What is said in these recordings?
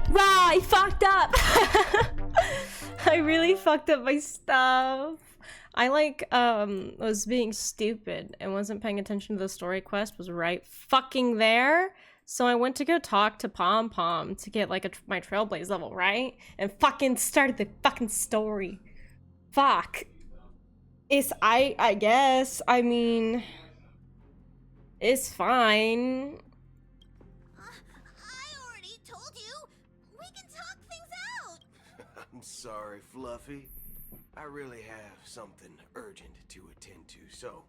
Rah, I fucked up. I really fucked up my stuff. I like was being stupid and wasn't paying attention to the story quest was right fucking there. So I went to go talk to Pom Pom to get like my Trailblaze level, right? And fucking started the fucking story. Fuck. I guess. I mean, it's fine. I already told you. We can talk things out. I'm sorry, Fluffy. I really have something urgent to attend to, so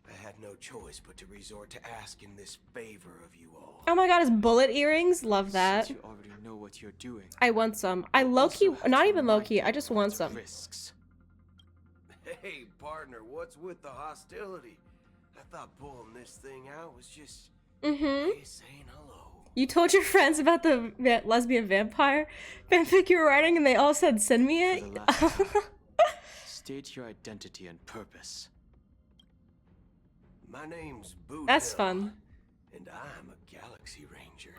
I had no choice but to resort to asking this favor of you all. Oh my god, his bullet earrings? Love that. Since you already know what you're doing. I want some. I low-key, not even low-key, I just want some. Risks. Hey, partner, what's with the hostility? I thought pulling this thing out was just saying hello. You told your friends about the lesbian vampire fanfic you were writing and they all said send me it? For the last time, state your identity and purpose. My name's Boot That's Hill, fun. and I'm a Galaxy Ranger.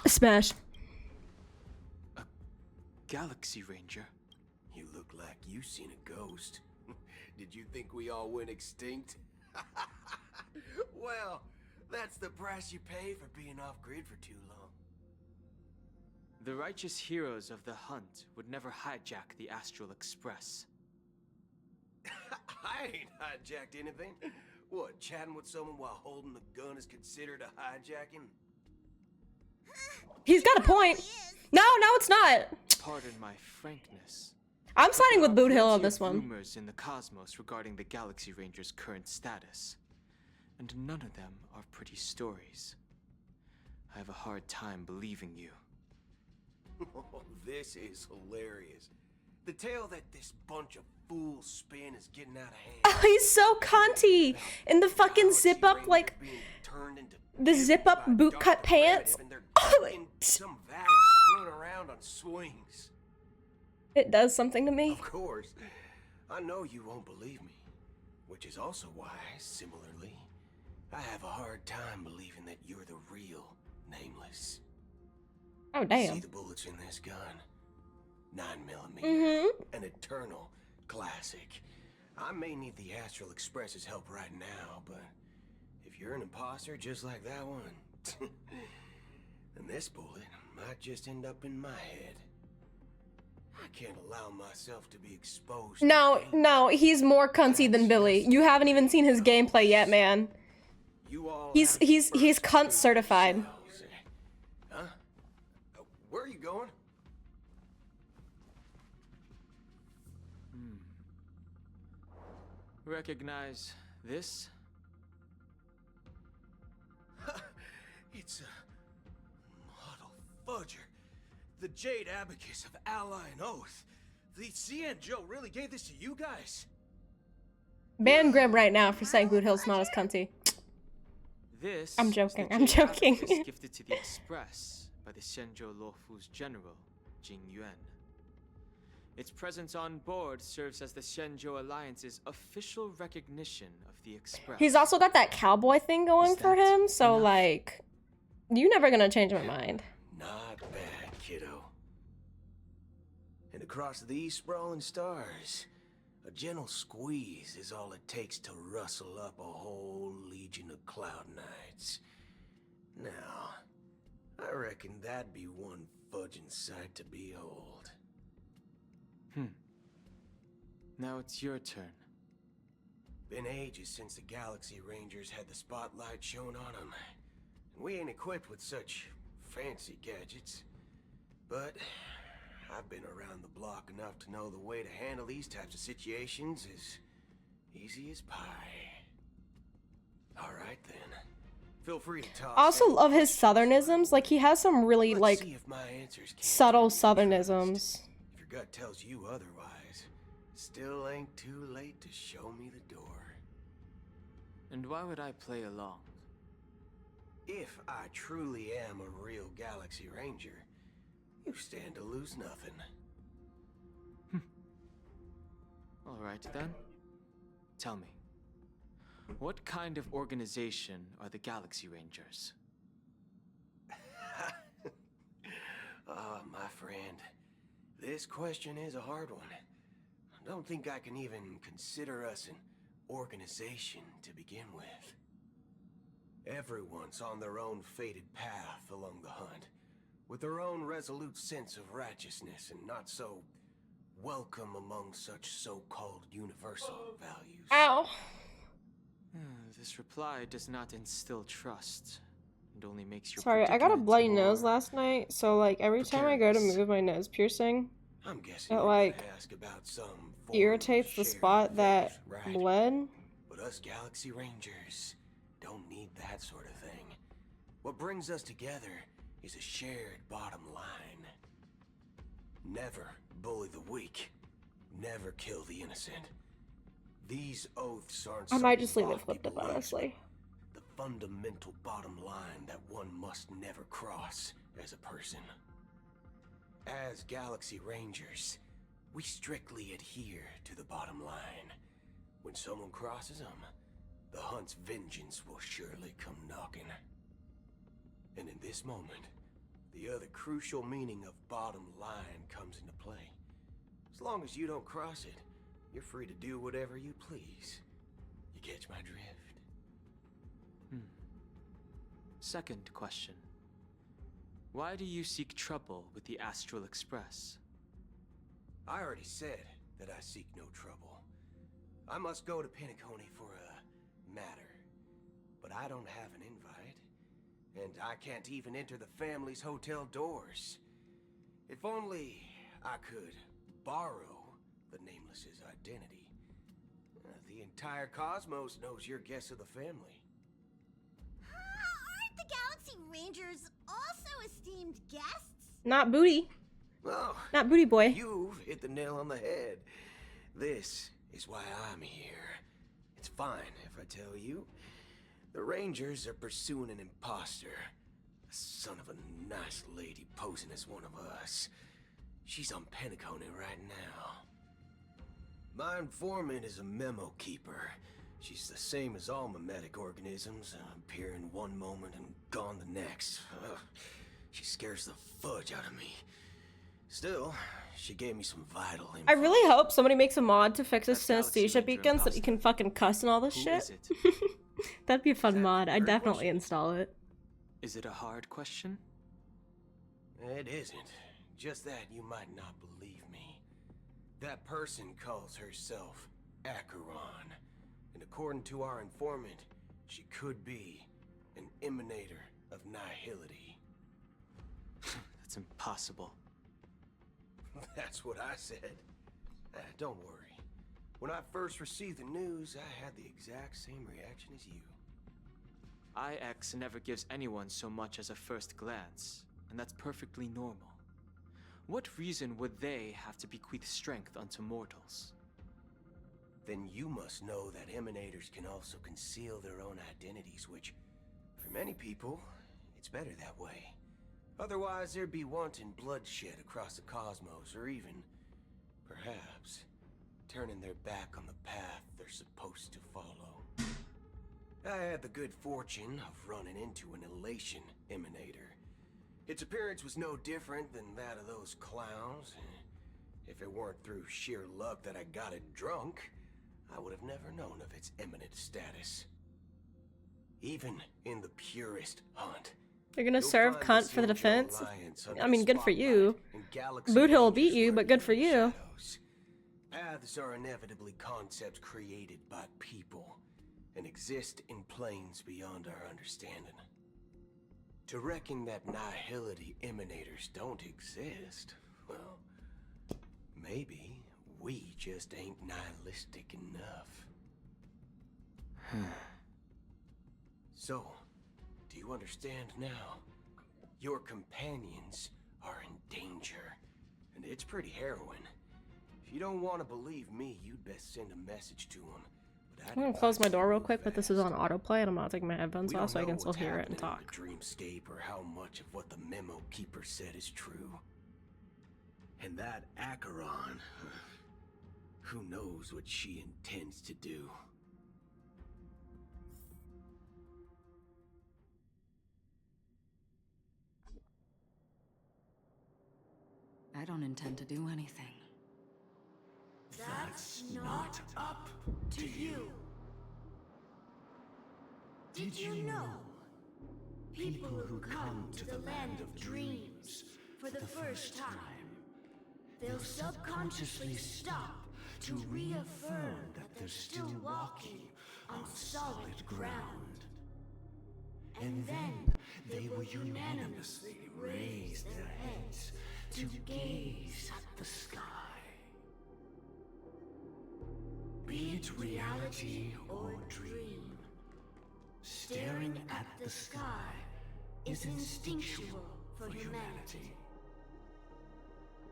Smash. A Galaxy Ranger? You look like you seen a ghost. Did you think we all went extinct? Well, that's the price you pay for being off-grid for too long. The righteous heroes of the hunt would never hijack the Astral Express. I ain't hijacked anything. What, chatting with someone while holding the gun is considered a hijacking? He's got a point. No, it's not. Pardon my frankness. I'm siding with Boot Hill on Plenty this of one. rumors in the cosmos regarding the Galaxy Ranger's current status, and none of them are pretty stories. I have a hard time believing you. Oh, this is hilarious. The tale that this bunch of fools spin is getting out of hand. Oh, he's so cunty. In the fucking zip up, like, the zip up boot cut pants. Oh, Some valley screwing around on swings. it does something to me. Of course. I know you won't believe me. Which is also why, similarly, I have a hard time believing that you're the real Nameless. Oh, See damn. the bullets in this gun? 9mm. An eternal classic. I may need the Astral Express's help right now, but if you're an imposter just like that one, then this bullet might just end up in my head. I can't allow myself to be exposed. No, he's more cunty than Billy. You haven't even seen his gameplay yet, man. You all He's cunt certified. Huh? Where are you going? Recognize this? It's a model fudger. The Jade Abacus of Ally and Oath. The CN Joe really gave this to you guys? Ban Grim right now for saying Boot Hill's not as cunty. This I'm is joking, the I'm Jade joking. Abacus gifted to the Express by the Shenzhou Luofu's general, Jing Yuan. Its presence on board serves as the Shenzhou Alliance's official recognition of the Express. He's also got that cowboy thing going Is for that him, so enough? like, you never gonna change my mind. Not bad, kiddo. And across these sprawling stars, a gentle squeeze is all it takes to rustle up a whole legion of Cloud Knights. Now, I reckon that'd be one fudging sight to behold. Now it's your turn. Been ages since the Galaxy Rangers had the spotlight shown on them. And we ain't equipped with such fancy gadgets. But I've been around the block enough to know the way to handle these types of situations is easy as pie. Alright then. Feel free to toss. Also any love his questions. southernisms, like he has some really Let's like see if my answers can't subtle turn you to trust. southernisms. If your gut tells you otherwise, still ain't too late to show me the door. And why would I play along? If I truly am a real Galaxy Ranger, you stand to lose nothing. Alright then. Tell me, what kind of organization are the Galaxy Rangers? Ah, my friend, this question is a hard one. I don't think I can even consider us an organization to begin with. Everyone's on their own fated path along the hunt, with their own resolute sense of righteousness and not so welcome among such so-called universal values. Ow. This reply does not instill trust. It only makes your Sorry, I got a predicament bloody nose more last night, so like every time I go to precarious. move my nose piercing, I'm guessing it you're like gonna ask about some form of irritates the shared spot that faith, right? bled. But us Galaxy Rangers don't need that sort of thing. What brings us together is a shared bottom line. Never bully the weak. Never kill the innocent. These oaths aren't I might some just leave it lofty flipped up, beliefs, honestly. but the fundamental bottom line that one must never cross as a person. As Galaxy Rangers, we strictly adhere to the bottom line. When someone crosses them, the hunt's vengeance will surely come knocking. And in this moment, the other crucial meaning of bottom line comes into play. As long as you don't cross it, you're free to do whatever you please. You catch my drift? Second question. Why do you seek trouble with the Astral Express? I already said that I seek no trouble. I must go to Penacony for a matter. But I don't have an invite. And I can't even enter the family's hotel doors. If only I could borrow the Nameless's identity. The entire cosmos knows you're guests of the family. Aren't the Galaxy Rangers also esteemed guests? Not booty. Oh, Not booty boy. you've hit the nail on the head. This is why I'm here. It's fine if I tell you. The Rangers are pursuing an imposter. A son of a nice lady posing as one of us. She's on Penacony right now. My informant is a memo keeper. She's the same as all mimetic organisms, appearing one moment and gone the next. She scares the fudge out of me. Still, she gave me some vital info. I really hope somebody makes a mod to fix his That Galaxy synesthesia Ranger beacon so that you can imposter. fucking cuss and all this Who shit. is it? That'd be a fun that mod. the I'd third definitely question? install it. Is it a hard question? It isn't. Just that you might not believe me. That person calls herself Acheron. And according to our informant, she could be an emanator of nihility. That's impossible. That's what I said. Don't worry. When I first received the news, I had the exact same reaction as you. IX never gives anyone so much as a first glance, and that's perfectly normal. What reason would they have to bequeath strength unto mortals? Then you must know that emanators can also conceal their own identities, which, for many people, it's better that way. Otherwise, there'd be wanton bloodshed across the cosmos, or even, perhaps, turning their back on the path they're supposed to follow. I had the good fortune of running into an elation emanator. Its appearance was no different than that of those clowns. If it weren't through sheer luck that I got it drunk, I would have never known of its eminent status. Even in the purest hunt, You're gonna you'll serve find cunt for the Angel defense? Alliance under I the mean, good for you. spotlight, and Galaxy Boot Hill will beat Rangers you, but good lurking for in the you. shadows. Paths are inevitably concepts created by people and exist in planes beyond our understanding. To reckon that nihility emanators don't exist, well, maybe we just ain't nihilistic enough. So, do you understand now? Your companions are in danger, and it's pretty harrowing. If you don't want to believe me, you'd best send a message to them. I'm gonna close my door real quick, but this is on autoplay and I'm not taking my headphones We off so don't I can know still what's hear it and happening in talk. the dreamscape or how much of what the memo keeper said is true. And that Acheron, who knows what she intends to do. don't intend to do anything. That's not up to you. Did you know? People who come to the land of dreams for the first time, they'll subconsciously stop to reaffirm that they're still walking on solid ground. And then they will unanimously raise their heads to gaze at the sky. Be it reality or dream, staring at the sky is instinctual for humanity.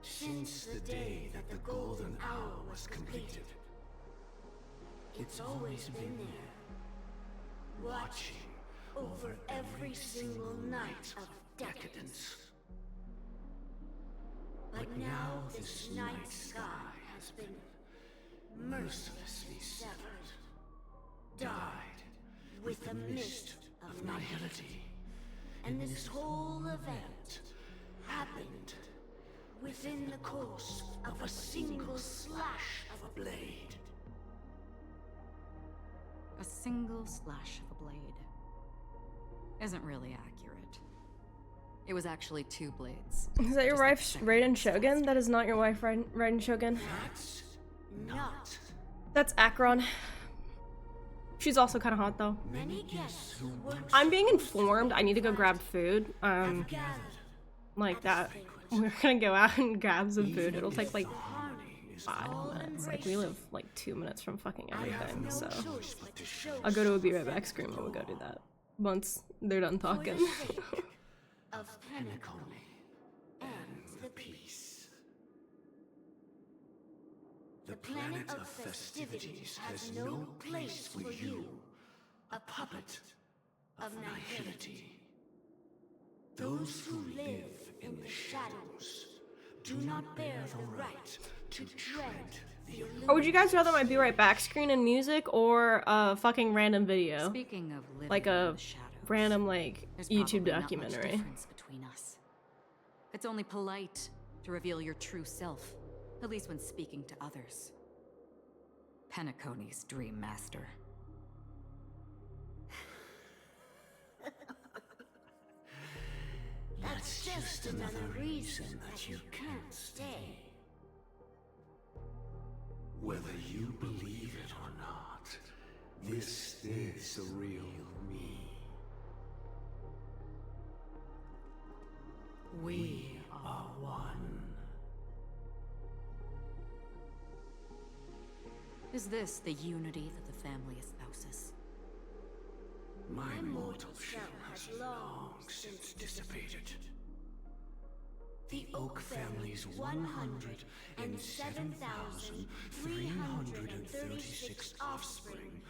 Since the day that the golden hour was completed, it's always been there, watching over every single night of decadence. But now this night sky has been mercilessly severed, dyed with a mist of nihility. And this whole event happened within the course of a single slash of a blade. A single slash of a blade. Isn't really accurate. It was actually 2 blades. Is that your Just like wife, the Raiden Shogun? That is not your wife, Raiden Shogun. That's not. That's Akron. She's also kind of hot, though. Many guests who once I'm being informed I need to go grab food. have gathered Like at that. this banquet. We're gonna go out and grab some food. It'll take like Harmony is 5 all minutes. Like, we live like 2 minutes from fucking I have everything, no so. choice but to show I'll go to a Be Right some Back scream and we'll go do that. Once they're done for the talking. sake of Penacony and the peace. The planet of festivities has no place for you, a puppet of nihility. Those who live in the shadows do not bear the right to tread the illusion. Or would you guys rather my Be Right Back screen and music or a fucking random video? Speaking of living Like in a the shadows, random like there's YouTube probably not much documentary. difference between us. It's only polite to reveal your true self, at least when speaking to others. Penacony's dream master. That's just another reason that you can't stay. Whether you believe it or not, this is the real me. We are one. Is this the unity that the family espouses? My mortal shell has long since dissipated. The Oak family's 107,336 offspring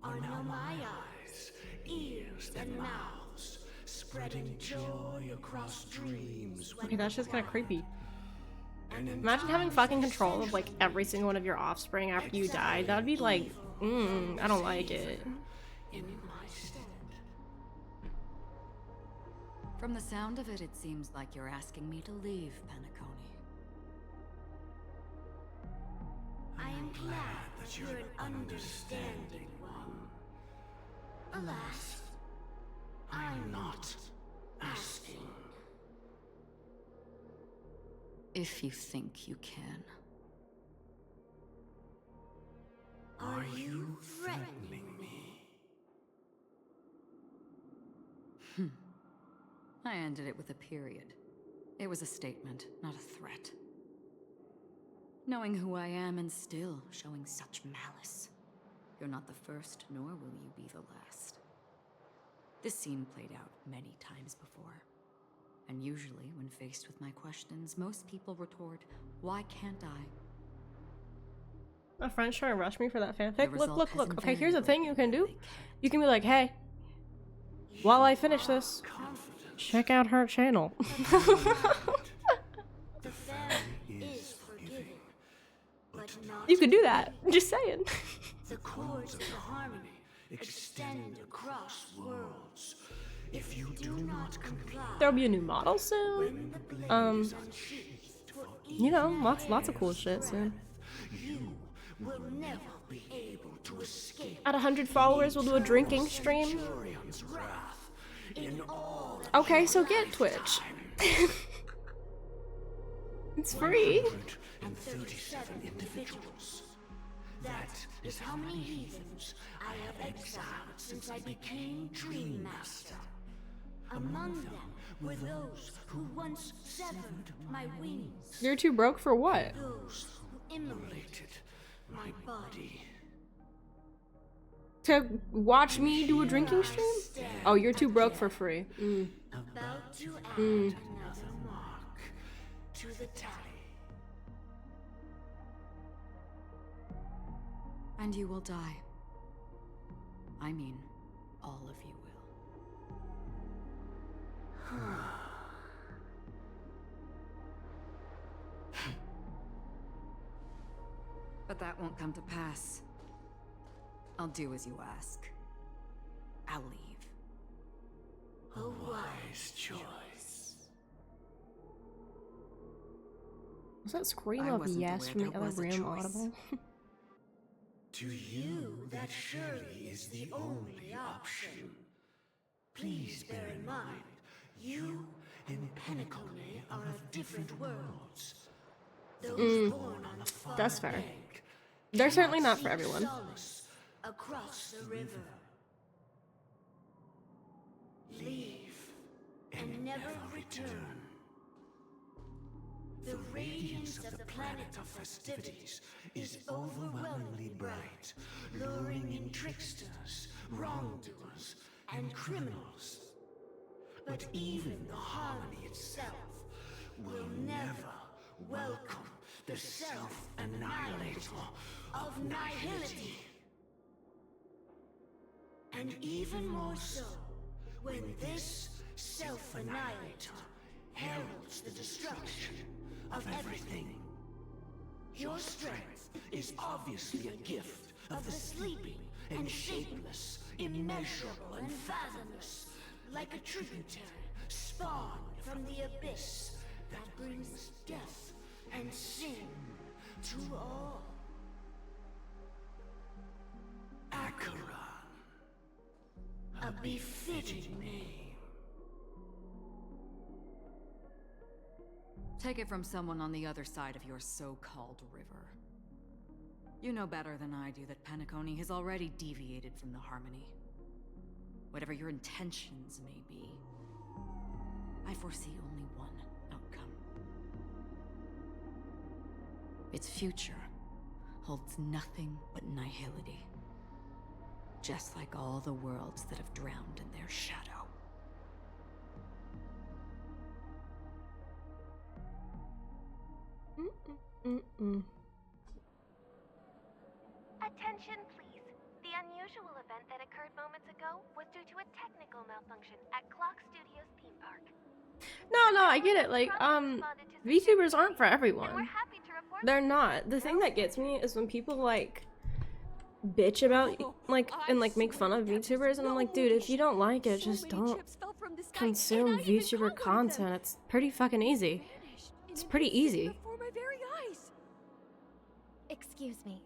are now my eyes, ears, and mouths, spreading joy across dreams. Okay, that's just kind of creepy. And Imagine having fucking control of like every single one of your offspring after you died. That'd be like, I don't like it. in my stead. From the sound of it, it seems like you're asking me to leave Penacony. I am glad that you're an understanding one. Alas, I'm not asking. If you think you can. Are you Threatening me. I ended it with a period. It was a statement, not a threat. Knowing who I am and still showing such malice. You're not the first, nor will you be the last. This scene played out many times before. And usually, when faced with my questions, most people retort, "Why can't I?" My friend's trying to rush me for that fanfic. The Look, result look, has look. Okay, here's the thing you can do. invariably been You can be like, hey, while I finish this, check out her channel. The family is forgiving, but not You can do that. Just saying. the chords of harmony extend across worlds. If you do not comply, There'll be a new model soon. the blade Um, is unsheathed for You know, lots of cool shit soon. You will never be able to escape. At 100 followers, we'll do a drinking stream. Centurion's wrath in all Okay, so get Twitch. It's free. 137 individuals. That is how many heathens I have exiled since I became Dream Master. Among them were those who once severed my wings. You're too broke for what? Those who immolated my body. To watch me do a drinking stream? Oh, you're too broke for free. About to add another mark to the tally. And you will die. I mean, all of you will. But that won't come to pass. I'll do as you ask. I'll leave. A wise choice. Was that scream I of wasn't yes aware from the there other was a room choice. audible? To you, that surely is the only option. Please bear in mind, you and Penacone are of different worlds. Those born on the far That's fair. bank They're certainly not seek for everyone. solace across the river. Leave and never return. The radiance of the planet of festivities is overwhelmingly bright, luring in tricksters, wrongdoers, and criminals. But even the harmony itself will never welcome the self-annihilator of nihility. And even more so, when this self-annihilator heralds the destruction of everything. Your strength is obviously a gift of the sleeping and shapeless, immeasurable and fathomless, like a tributary spawned from the abyss that brings death and sin to all. Acheron, a befitting name. Take it from someone on the other side of your so-called river. You know better than I do that Penacone has already deviated from the harmony. Whatever your intentions may be, I foresee only one outcome. Its future holds nothing but nihility. Just like all the worlds that have drowned in their shadow. Attention, please. The unusual event that occurred moments ago was due to a technical malfunction at Clock Studios theme park. No, I get it. Like, VTubers aren't for And we're everyone. happy to report They're not. The thing that gets me is when people like bitch about like and like make fun of VTubers, and I'm like, dude, if you don't like it, just don't consume VTuber content. It's pretty fucking easy. It's pretty easy. before my very eyes. Excuse me.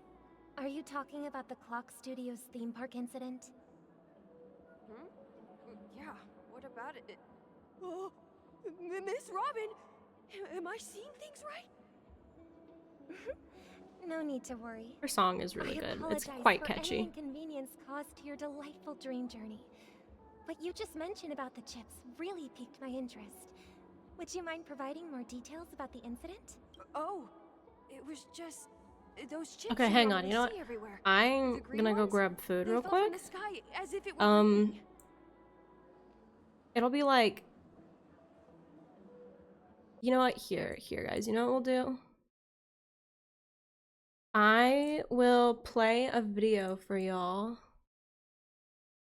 Are you talking about the Clock Studios theme park incident? Yeah, what about it? Oh, Miss Robin, am I seeing things right? No need to worry. Her song is really I good. It's apologize quite for any catchy. inconvenience caused to your delightful dream journey. What you just mentioned about the chips really piqued my interest. Would you mind providing more details about the incident? Oh, it was just those chips. Okay, you hang on. normally You know what? see everywhere. I'm The green gonna go ones? grab food They real fell from quick. the sky as if it were raining. It'll be like, you know what? Here, guys. You know what we'll do? I will play a video for y'all.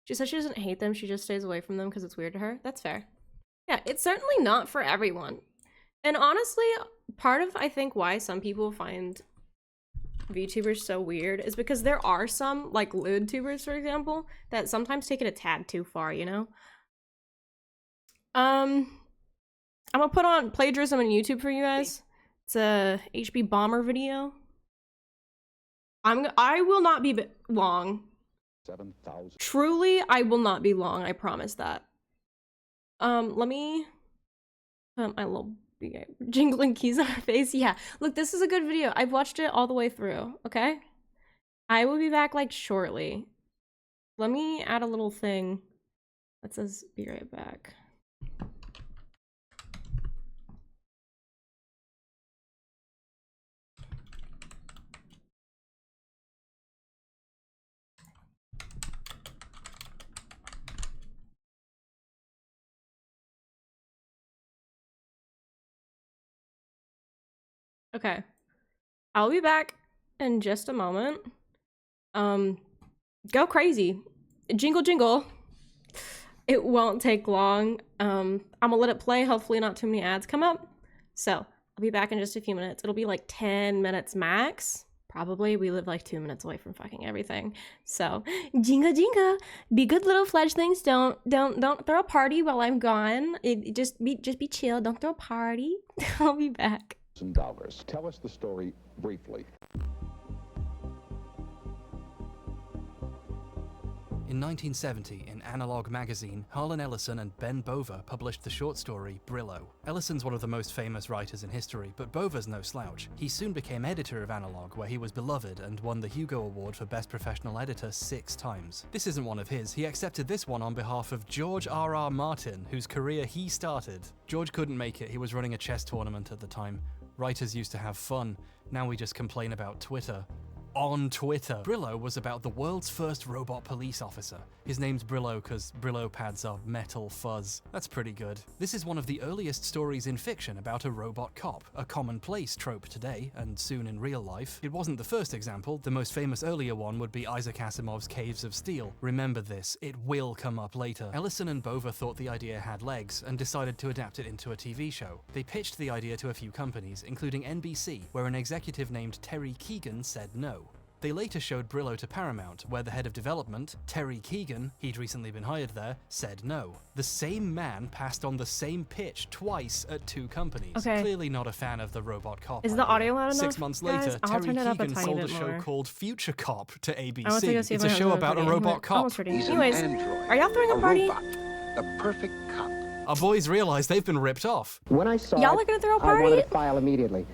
She said she doesn't hate them. She just stays away from them because it's weird to her. That's fair. Yeah, it's certainly not for everyone. And honestly, part of, I think, why some people find VTubers so weird is because there are some, like lewd tubers, for example, that sometimes take it a tad too far, you know? I'm gonna put on plagiarism on YouTube for you guys. It's a HB Bomber video. I will not be long. 7,000. Truly, I will not be long. I promise that. Let me my little jingling keys on her face. Yeah, look, this is a good video. I've watched it all the way through. Okay, I will be back like shortly. Let me add a little thing that says "be right back." Okay, I'll be back in just a moment. Go crazy. Jingle jingle. It won't take long. I'm gonna let it play. Hopefully not too many ads come up. So I'll be back in just a few minutes. It'll be like 10 minutes max. Probably. We live like 2 minutes away from fucking everything. So jingle jingle. Be good little fledglings. Don't throw a party while I'm gone. Just be chill. Don't throw a party. I'll be back. $1,000. Tell us the story briefly. In 1970, in Analog magazine, Harlan Ellison and Ben Bova published the short story Brillo. Ellison's one of the most famous writers in history, but Bova's no slouch. He soon became editor of Analog, where he was beloved and won the Hugo Award for Best Professional Editor 6 times. This isn't one of his. He accepted this one on behalf of George R.R. Martin, whose career he started. George couldn't make it. He was running a chess tournament at the time. Writers used to have fun. Now we just complain about Twitter. On Twitter. Brillo was about the world's first robot police officer. His name's Brillo because Brillo pads are metal fuzz. That's pretty good. This is one of the earliest stories in fiction about a robot cop, a commonplace trope today, and soon in real life. It wasn't the first example. The most famous earlier one would be Isaac Asimov's Caves of Steel. Remember this, it will come up later. Ellison and Bova thought the idea had legs and decided to adapt it into a TV show. They pitched the idea to a few companies, including NBC, where an executive named Terry Keegan said no. They later showed Brillo to Paramount, where the head of development, Terry Keegan, he'd recently been hired there, said no. The same man passed on the same pitch twice at 2 companies. Okay. Clearly not a fan of the robot cop Is idea. the audio loud enough? 6 months guys? later, I'll Terry turn it up a Keegan tiny sold a bit show more. called Future Cop to ABC. I want to go see if It's my a show husband's about a ready. robot cop. Almost ready. He's Anyways, an android, are y'all throwing a party? robot, the perfect cop. Our boys realize they've been ripped off. When I saw Y'all it, are gonna throw a I wanted party? to file immediately.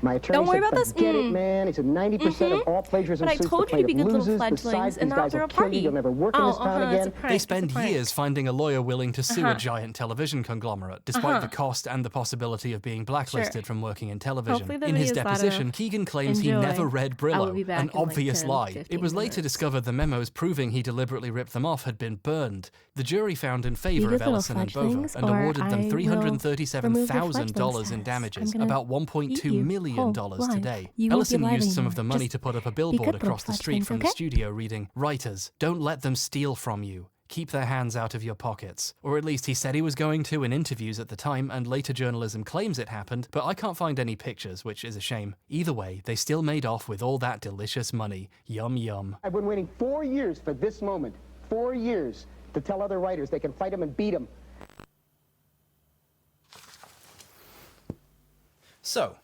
My attorney Don't worry said, about this. forget it, man. He said 90% of all plagiarism But I suits told the you to be plaintiff good little loses. fledglings Besides, and these not guys throw will a kill party. you. You'll never work in this town It's a again. prank. They It's a spend prank. years finding a lawyer willing to sue a giant television conglomerate, despite the cost and the possibility of being blacklisted from working in television. Hopefully the In his video's loud deposition, enough. Keegan claims he Enjoy. never read I will Brillo, be back an in, like, obvious 10, lie. 15 It was later minutes. discovered the memos proving he deliberately ripped them off had been burned. The jury found in favor good of little Ellison and fledglings, Bova and or awarded I them will $337,000 in remove damages, I'm gonna about beat $1.2 you million whole life. today. You won't be Ellison alive used some of anymore. the money Just to put up a be billboard good across the little street from the fledglings, studio reading, "Writers, don't let them steal from you. Keep their hands out of your pockets." Or at least he said he was going to in interviews at the time, and later journalism claims it happened, but I can't find any pictures, which is a shame. Either way, they still made off with all that delicious money. Yum yum. I've been waiting 4 years for this moment. 4 years to tell other writers they can fight him and beat him. So,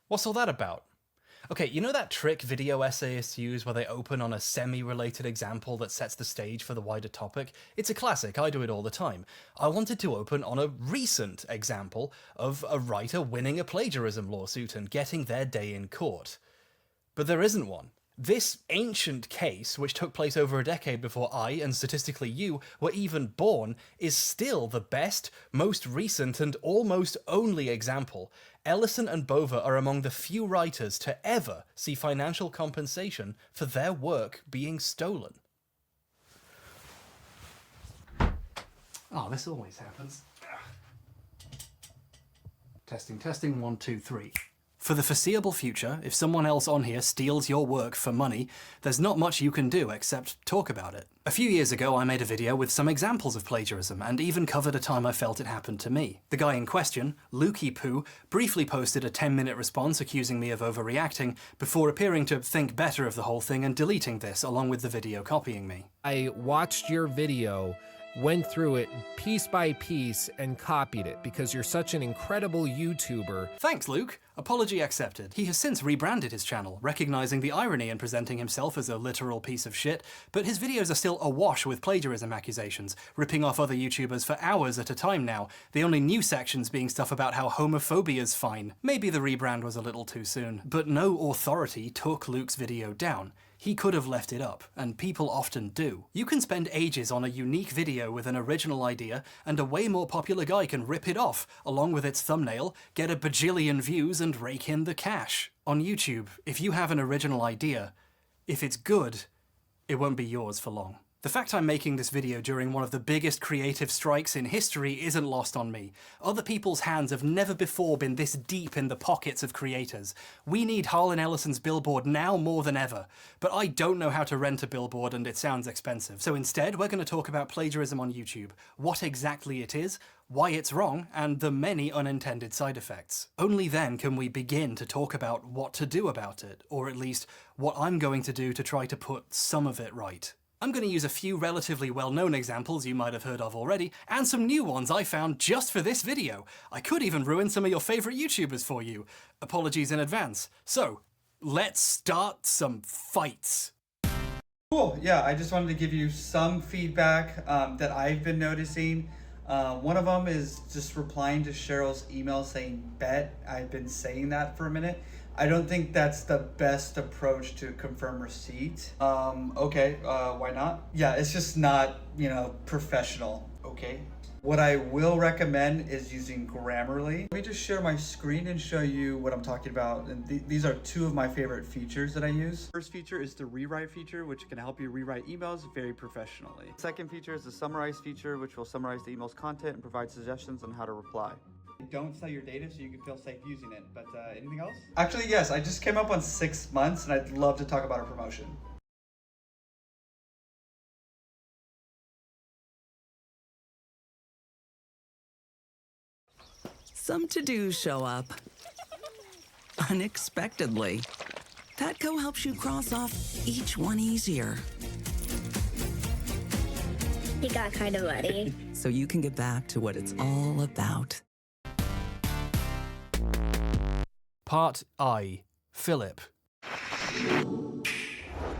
what's all that about? Okay, you know that trick video essayists use where they open on a semi-related example that sets the stage for the wider topic? It's a classic, I do it all the time. I wanted to open on a recent example of a writer winning a plagiarism lawsuit and getting their day in court. But there isn't one. This ancient case, which took place over a decade before I, and statistically you, were even born, is still the best, most recent, and almost only example. Ellison and Bova are among the few writers to ever see financial compensation for their work being stolen. Oh, this always happens. Testing, 1, 2, 3. For the foreseeable future, if someone else on here steals your work for money, there's not much you can do except talk about it. A few years ago I made a video with some examples of plagiarism, and even covered a time I felt it happened to me. The guy in question, Lukey Poo, briefly posted a 10-minute response accusing me of overreacting, before appearing to think better of the whole thing and deleting this along with the video copying me. I watched your video went through it piece by piece and copied it because you're such an incredible YouTuber. Thanks, Luke. Apology accepted. He has since rebranded his channel, recognizing the irony in presenting himself as a literal piece of shit, but his videos are still awash with plagiarism accusations, ripping off other YouTubers for hours at a time now, the only new sections being stuff about how homophobia's fine. Maybe the rebrand was a little too soon. But no authority took Luke's video down. He could have left it up, and people often do. You can spend ages on a unique video with an original idea, and a way more popular guy can rip it off, along with its thumbnail, get a bajillion views, and rake in the cash. On YouTube, if you have an original idea, if it's good, it won't be yours for long. The fact I'm making this video during one of the biggest creative strikes in history isn't lost on me. Other people's hands have never before been this deep in the pockets of creators. We need Harlan Ellison's billboard now more than ever, but I don't know how to rent a billboard and it sounds expensive. So instead, we're going to talk about plagiarism on YouTube, what exactly it is, why it's wrong, and the many unintended side effects. Only then can we begin to talk about what to do about it, or at least what I'm going to do to try to put some of it right. I'm going to use a few relatively well-known examples you might have heard of already, and some new ones I found just for this video. I could even ruin some of your favourite YouTubers for you. Apologies in advance. So, let's start some fights. Cool, yeah, I just wanted to give you some feedback that I've been noticing. One of them is just replying to Cheryl's email saying, bet. I've been saying that for a minute. I don't think that's the best approach to confirm receipt. Okay, why not? Yeah, it's just not, professional, okay? What I will recommend is using Grammarly. Let me just share my screen and show you what I'm talking about. And these are two of my favorite features that I use. First feature is the rewrite feature, which can help you rewrite emails very professionally. Second feature is the summarize feature, which will summarize the email's content and provide suggestions on how to reply. Don't sell your data so you can feel safe using it, but anything else? Actually, yes, I just came up on 6 months and I'd love to talk about our promotion. Some to-dos show up unexpectedly. Petco helps you cross off each one easier. He got kind of muddy. So you can get back to what it's all about. Part I. Philip.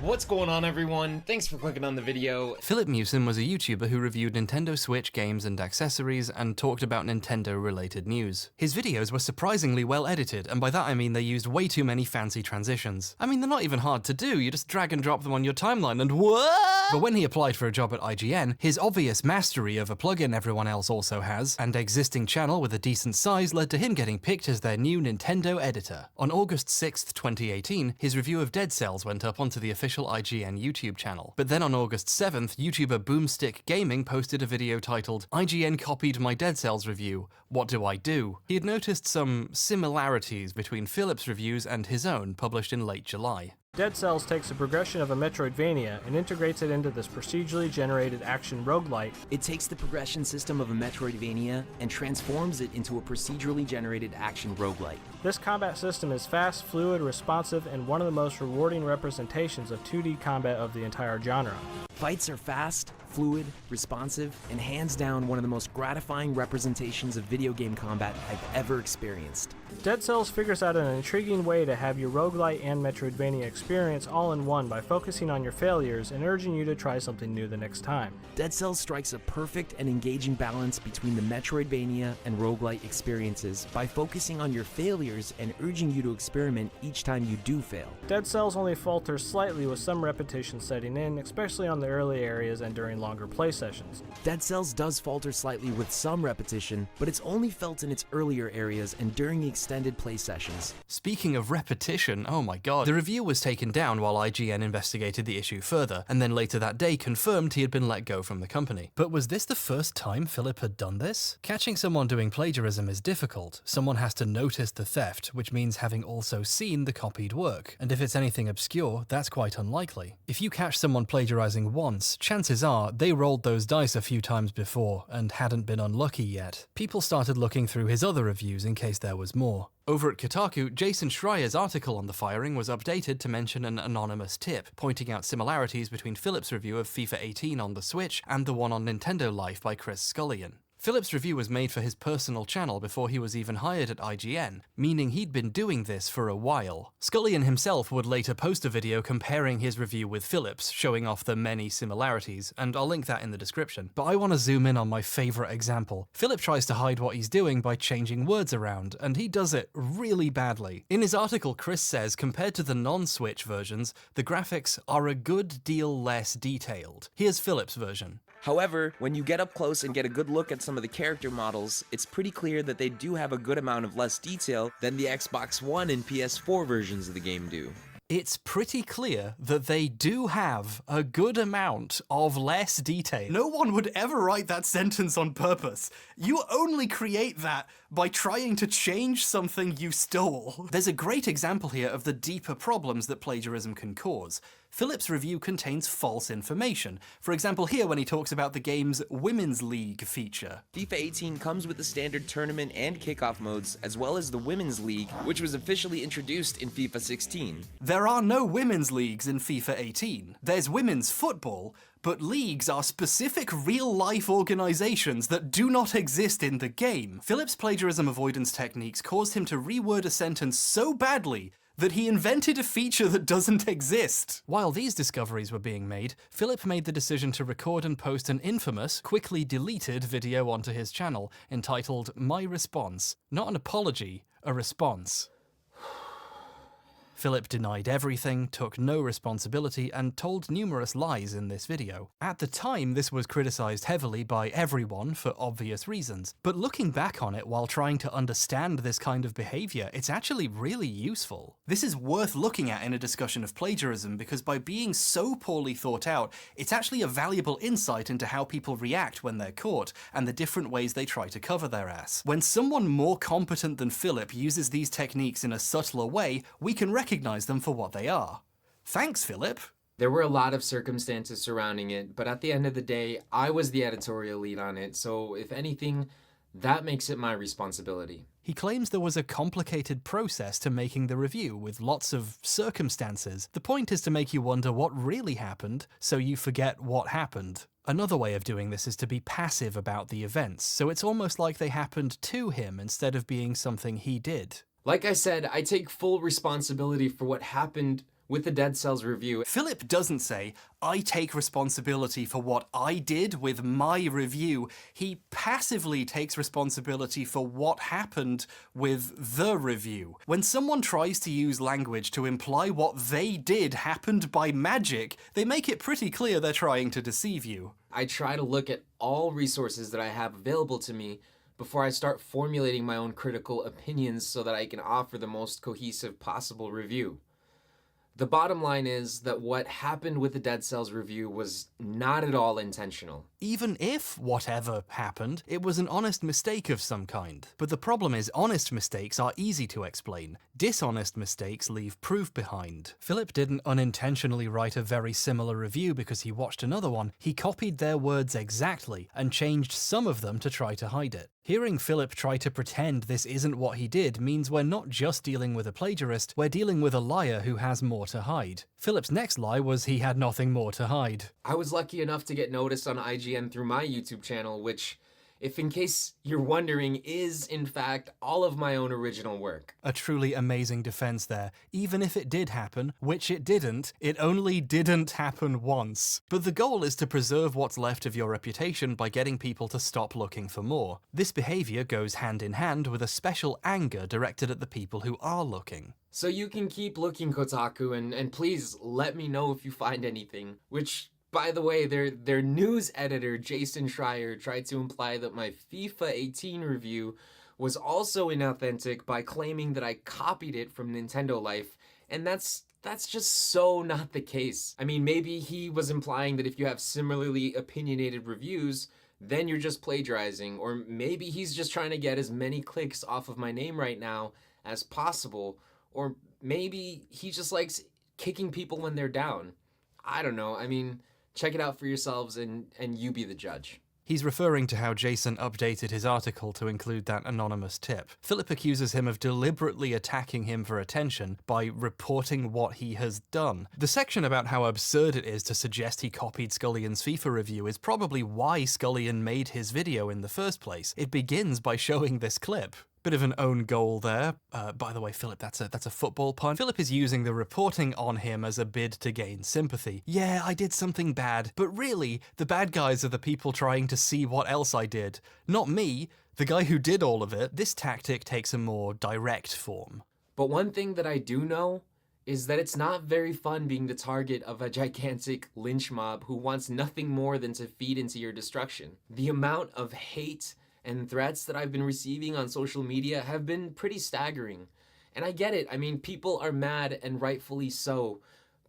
What's going on, everyone? Thanks for clicking on the video. Philip Mewson was a YouTuber who reviewed Nintendo Switch games and accessories and talked about Nintendo-related news. His videos were surprisingly well edited, and by that I mean they used way too many fancy transitions. I mean, they're not even hard to do, you just drag and drop them on your timeline and what? But when he applied for a job at IGN, his obvious mastery of a plugin everyone else also has, and existing channel with a decent size led to him getting picked as their new Nintendo editor. On August 6th, 2018, his review of Dead Cells went up onto the official IGN YouTube channel. But then on August 7th, YouTuber Boomstick Gaming posted a video titled, "IGN copied my Dead Cells review. What do I do?" He had noticed some similarities between Philip's reviews and his own, published in late July. Dead Cells takes the progression of a Metroidvania and integrates it into this procedurally generated action roguelite. It takes the progression system of a Metroidvania and transforms it into a procedurally generated action roguelite. This combat system is fast, fluid, responsive, and one of the most rewarding representations of 2D combat of the entire genre. Fights are fast, fluid, responsive, and hands down one of the most gratifying representations of video game combat I've ever experienced. Dead Cells figures out an intriguing way to have your roguelite and Metroidvania experience all in one by focusing on your failures and urging you to try something new the next time. Dead Cells strikes a perfect and engaging balance between the Metroidvania and roguelite experiences by focusing on your failures and urging you to experiment each time you do fail. Dead Cells only falters slightly with some repetition setting in, especially on the early areas and during longer play sessions. Dead Cells does falter slightly with some repetition, but it's only felt in its earlier areas and during the extended play sessions. Speaking of repetition, oh my god, the review was taken down while IGN investigated the issue further, and then later that day confirmed he had been let go from the company. But was this the first time Philip had done this? Catching someone doing plagiarism is difficult. Someone has to notice the theft, which means having also seen the copied work. And if it's anything obscure, that's quite unlikely. If you catch someone plagiarizing once, chances are part, they rolled those dice a few times before and hadn't been unlucky yet. People started looking through his other reviews in case there was more. Over at Kotaku, Jason Schreier's article on the firing was updated to mention an anonymous tip, pointing out similarities between Philip's review of FIFA 18 on the Switch and the one on Nintendo Life by Chris Scullion. Philip's review was made for his personal channel before he was even hired at IGN, meaning he'd been doing this for a while. Scullion himself would later post a video comparing his review with Philip's, showing off the many similarities, and I'll link that in the description. But I want to zoom in on my favourite example. Philip tries to hide what he's doing by changing words around, and he does it really badly. In his article, Chris says compared to the non-Switch versions, the graphics are a good deal less detailed. Here's Philip's version. However, when you get up close and get a good look at some of the character models, it's pretty clear that they do have a good amount of less detail than the Xbox One and PS4 versions of the game do. It's pretty clear that they do have a good amount of less detail. No one would ever write that sentence on purpose. You only create that by trying to change something you stole. There's a great example here of the deeper problems that plagiarism can cause. Philip's review contains false information. For example, here when he talks about the game's Women's League feature. FIFA 18 comes with the standard tournament and kickoff modes, as well as the Women's League, which was officially introduced in FIFA 16. There are no women's leagues in FIFA 18. There's women's football, but leagues are specific real-life organizations that do not exist in the game. Philip's plagiarism avoidance techniques caused him to reword a sentence so badly that he invented a feature that doesn't exist. While these discoveries were being made, Philip made the decision to record and post an infamous, quickly deleted video onto his channel entitled My Response. Not an apology, a response. Philip denied everything, took no responsibility, and told numerous lies in this video. At the time, this was criticized heavily by everyone for obvious reasons, but looking back on it while trying to understand this kind of behavior, it's actually really useful. This is worth looking at in a discussion of plagiarism because by being so poorly thought out, it's actually a valuable insight into how people react when they're caught, and the different ways they try to cover their ass. When someone more competent than Philip uses these techniques in a subtler way, we can recognize them for what they are. Thanks, Philip. There were a lot of circumstances surrounding it, but at the end of the day, I was the editorial lead on it, so if anything, that makes it my responsibility. He claims there was a complicated process to making the review, with lots of circumstances. The point is to make you wonder what really happened, so you forget what happened. Another way of doing this is to be passive about the events, so it's almost like they happened to him instead of being something he did. Like I said, I take full responsibility for what happened with the Dead Cells review. Philip doesn't say, I take responsibility for what I did with my review. He passively takes responsibility for what happened with the review. When someone tries to use language to imply what they did happened by magic, they make it pretty clear they're trying to deceive you. I try to look at all resources that I have available to me before I start formulating my own critical opinions so that I can offer the most cohesive possible review. The bottom line is that what happened with the Dead Cells review was not at all intentional. Even if whatever happened, it was an honest mistake of some kind. But the problem is honest mistakes are easy to explain. Dishonest mistakes leave proof behind. Philip didn't unintentionally write a very similar review because he watched another one. He copied their words exactly and changed some of them to try to hide it. Hearing Philip try to pretend this isn't what he did means we're not just dealing with a plagiarist, we're dealing with a liar who has more to hide. Philip's next lie was he had nothing more to hide. I was lucky enough to get noticed on IGN through my YouTube channel, which, if in case you're wondering, is in fact all of my own original work. A truly amazing defense there. Even if it did happen, which it didn't, it only didn't happen once. But the goal is to preserve what's left of your reputation by getting people to stop looking for more. This behavior goes hand in hand with a special anger directed at the people who are looking. So you can keep looking, Kotaku, and please let me know if you find anything, which, by the way, their news editor, Jason Schreier, tried to imply that my FIFA 18 review was also inauthentic by claiming that I copied it from Nintendo Life, and that's just so not the case. I mean, maybe he was implying that if you have similarly opinionated reviews, then you're just plagiarizing, or maybe he's just trying to get as many clicks off of my name right now as possible, or maybe he just likes kicking people when they're down. I don't know, I mean, Check it out for yourselves and you be the judge. He's referring to how Jason updated his article to include that anonymous tip. Philip accuses him of deliberately attacking him for attention by reporting what he has done. The section about how absurd it is to suggest he copied Scullion's FIFA review is probably why Scullion made his video in the first place. It begins by showing this clip. Bit of an own goal there. By the way, Philip, that's a football pun. Philip is using the reporting on him as a bid to gain sympathy. Yeah, I did something bad, but really, the bad guys are the people trying to see what else I did. Not me, the guy who did all of it. This tactic takes a more direct form. But one thing that I do know is that it's not very fun being the target of a gigantic lynch mob who wants nothing more than to feed into your destruction. The amount of hate and threats that I've been receiving on social media have been pretty staggering. And I get it, I mean, people are mad and rightfully so,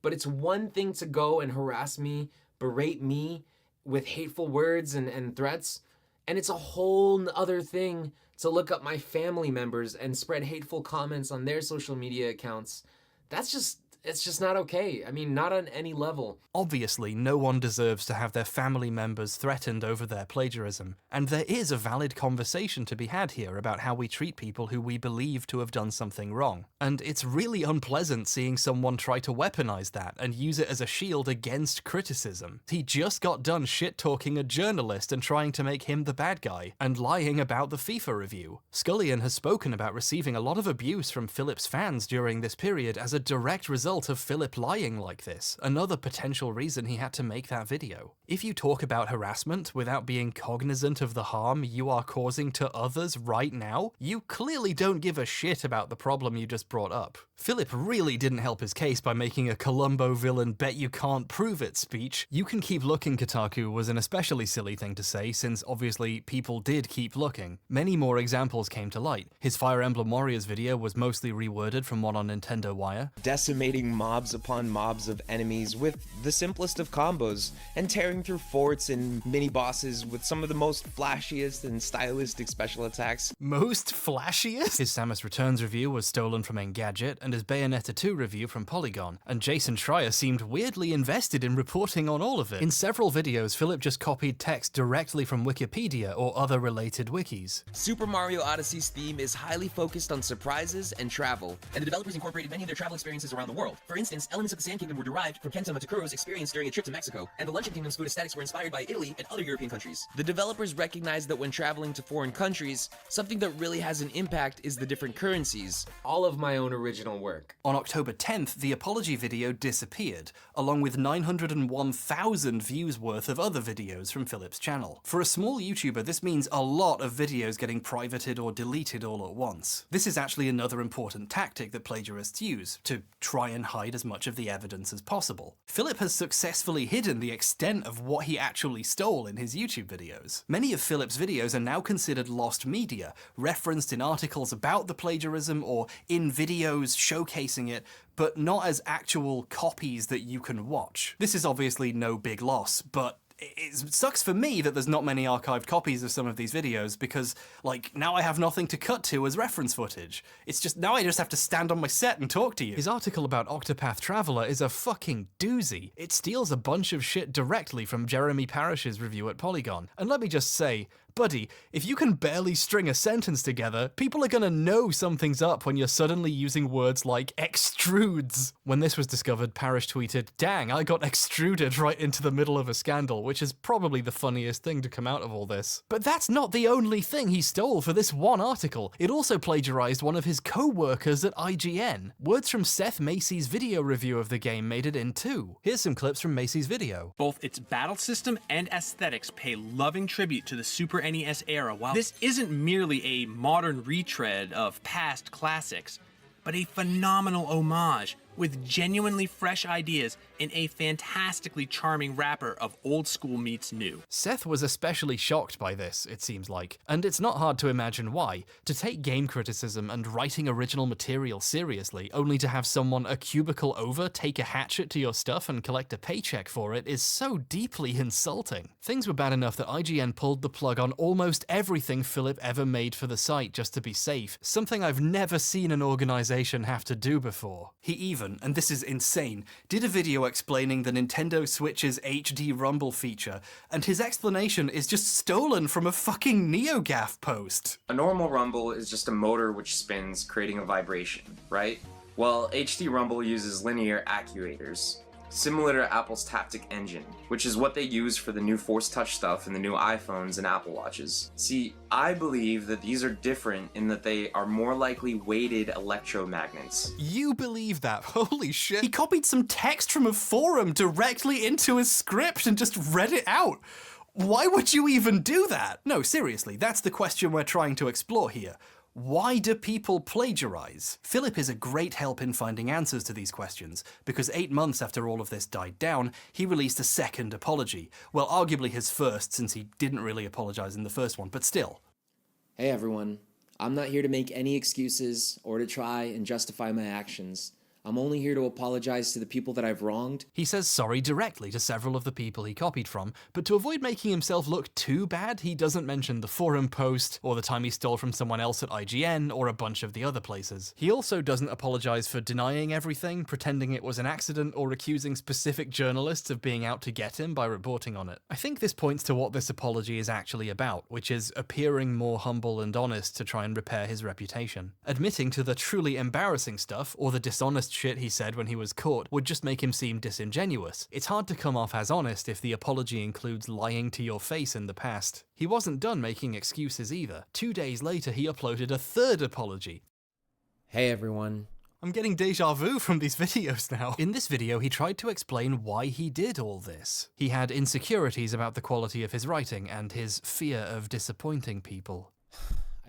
but it's one thing to go and harass me, berate me with hateful words and threats, and it's a whole other thing to look up my family members and spread hateful comments on their social media accounts. It's just not okay. I mean, not on any level. Obviously, no one deserves to have their family members threatened over their plagiarism, and there is a valid conversation to be had here about how we treat people who we believe to have done something wrong. And it's really unpleasant seeing someone try to weaponize that and use it as a shield against criticism. He just got done shit-talking a journalist and trying to make him the bad guy, and lying about the FIFA review. Scullion has spoken about receiving a lot of abuse from Philip's fans during this period as a direct result of Philip lying like this, another potential reason he had to make that video. If you talk about harassment without being cognizant of the harm you are causing to others right now, you clearly don't give a shit about the problem you just brought up. Philip really didn't help his case by making a Columbo villain bet you can't prove it speech. "You can keep looking, Kotaku" was an especially silly thing to say, since obviously people did keep looking. Many more examples came to light. His Fire Emblem Warriors video was mostly reworded from one on Nintendo Wire. Decimating mobs upon mobs of enemies with the simplest of combos, and tearing through forts and mini-bosses with some of the most flashiest and stylistic special attacks. Most flashiest? His Samus Returns review was stolen from Engadget, and his Bayonetta 2 review from Polygon, and Jason Schreier seemed weirdly invested in reporting on all of it. In several videos, Philip just copied text directly from Wikipedia or other related wikis. Super Mario Odyssey's theme is highly focused on surprises and travel, and the developers incorporated many of their travel experiences around the world. For instance, elements of the Sand Kingdom were derived from Kenta Matakuro's experience during a trip to Mexico, and the Luncheon Kingdom's food aesthetics were inspired by Italy and other European countries. The developers recognized that when traveling to foreign countries, something that really has an impact is the different currencies. All of my own original work. On October 10th, the apology video disappeared, along with 901,000 views worth of other videos from Philip's channel. For a small YouTuber, this means a lot of videos getting privated or deleted all at once. This is actually another important tactic that plagiarists use, to try and hide as much of the evidence as possible. Philip has successfully hidden the extent of what he actually stole in his YouTube videos. Many of Philip's videos are now considered lost media, referenced in articles about the plagiarism or in videos showcasing it, but not as actual copies that you can watch. This is obviously no big loss, but it sucks for me that there's not many archived copies of some of these videos because, like, now I have nothing to cut to as reference footage. It's just, now I just have to stand on my set and talk to you. His article about Octopath Traveler is a fucking doozy. It steals a bunch of shit directly from Jeremy Parish's review at Polygon. And let me just say, buddy, if you can barely string a sentence together, people are gonna know something's up when you're suddenly using words like extrudes. When this was discovered, Parish tweeted, "Dang, I got extruded right into the middle of a scandal," which is probably the funniest thing to come out of all this. But that's not the only thing he stole for this one article. It also plagiarized one of his co-workers at IGN. Words from Seth Macy's video review of the game made it in too. Here's some clips from Macy's video. Both its battle system and aesthetics pay loving tribute to the Super NES era. While this isn't merely a modern retread of past classics, but a phenomenal homage with genuinely fresh ideas and a fantastically charming wrapper of old school meets new. Seth was especially shocked by this, it seems like, and it's not hard to imagine why. To take game criticism and writing original material seriously, only to have someone a cubicle over take a hatchet to your stuff and collect a paycheck for it is so deeply insulting. Things were bad enough that IGN pulled the plug on almost everything Philip ever made for the site just to be safe, something I've never seen an organization have to do before. He even even, and this is insane, did a video explaining the Nintendo Switch's HD Rumble feature, and his explanation is just stolen from a fucking NeoGAF post. A normal rumble is just a motor which spins, creating a vibration, right? Well, HD Rumble uses linear actuators, similar to Apple's Taptic Engine, which is what they use for the new Force Touch stuff in the new iPhones and Apple Watches. See, I believe that these are different in that they are more likely weighted electromagnets. You believe that? Holy shit. He copied some text from a forum directly into a script and just read it out. Why would you even do that? No, seriously, that's the question we're trying to explore here. Why do people plagiarize? Philip is a great help in finding answers to these questions, because 8 months after all of this died down, he released a second apology. Well, arguably his first, since he didn't really apologize in the first one, but still. Hey everyone, I'm not here to make any excuses or to try and justify my actions. I'm only here to apologize to the people that I've wronged. He says sorry directly to several of the people he copied from, but to avoid making himself look too bad, he doesn't mention the forum post, or the time he stole from someone else at IGN, or a bunch of the other places. He also doesn't apologize for denying everything, pretending it was an accident, or accusing specific journalists of being out to get him by reporting on it. I think this points to what this apology is actually about, which is appearing more humble and honest to try and repair his reputation. Admitting to the truly embarrassing stuff, or the dishonest shit he said when he was caught, would just make him seem disingenuous. It's hard to come off as honest if the apology includes lying to your face in the past. He wasn't done making excuses either. 2 days later, he uploaded a third apology. Hey everyone. I'm getting deja vu from these videos now. In this video, he tried to explain why he did all this. He had insecurities about the quality of his writing and his fear of disappointing people.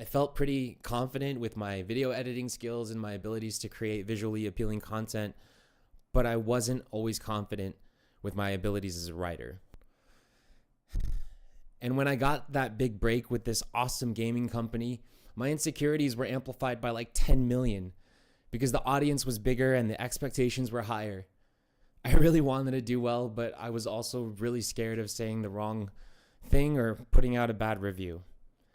I felt pretty confident with my video editing skills and my abilities to create visually appealing content, but I wasn't always confident with my abilities as a writer. And when I got that big break with this awesome gaming company, my insecurities were amplified by like 10 million because the audience was bigger and the expectations were higher. I really wanted to do well, but I was also really scared of saying the wrong thing or putting out a bad review.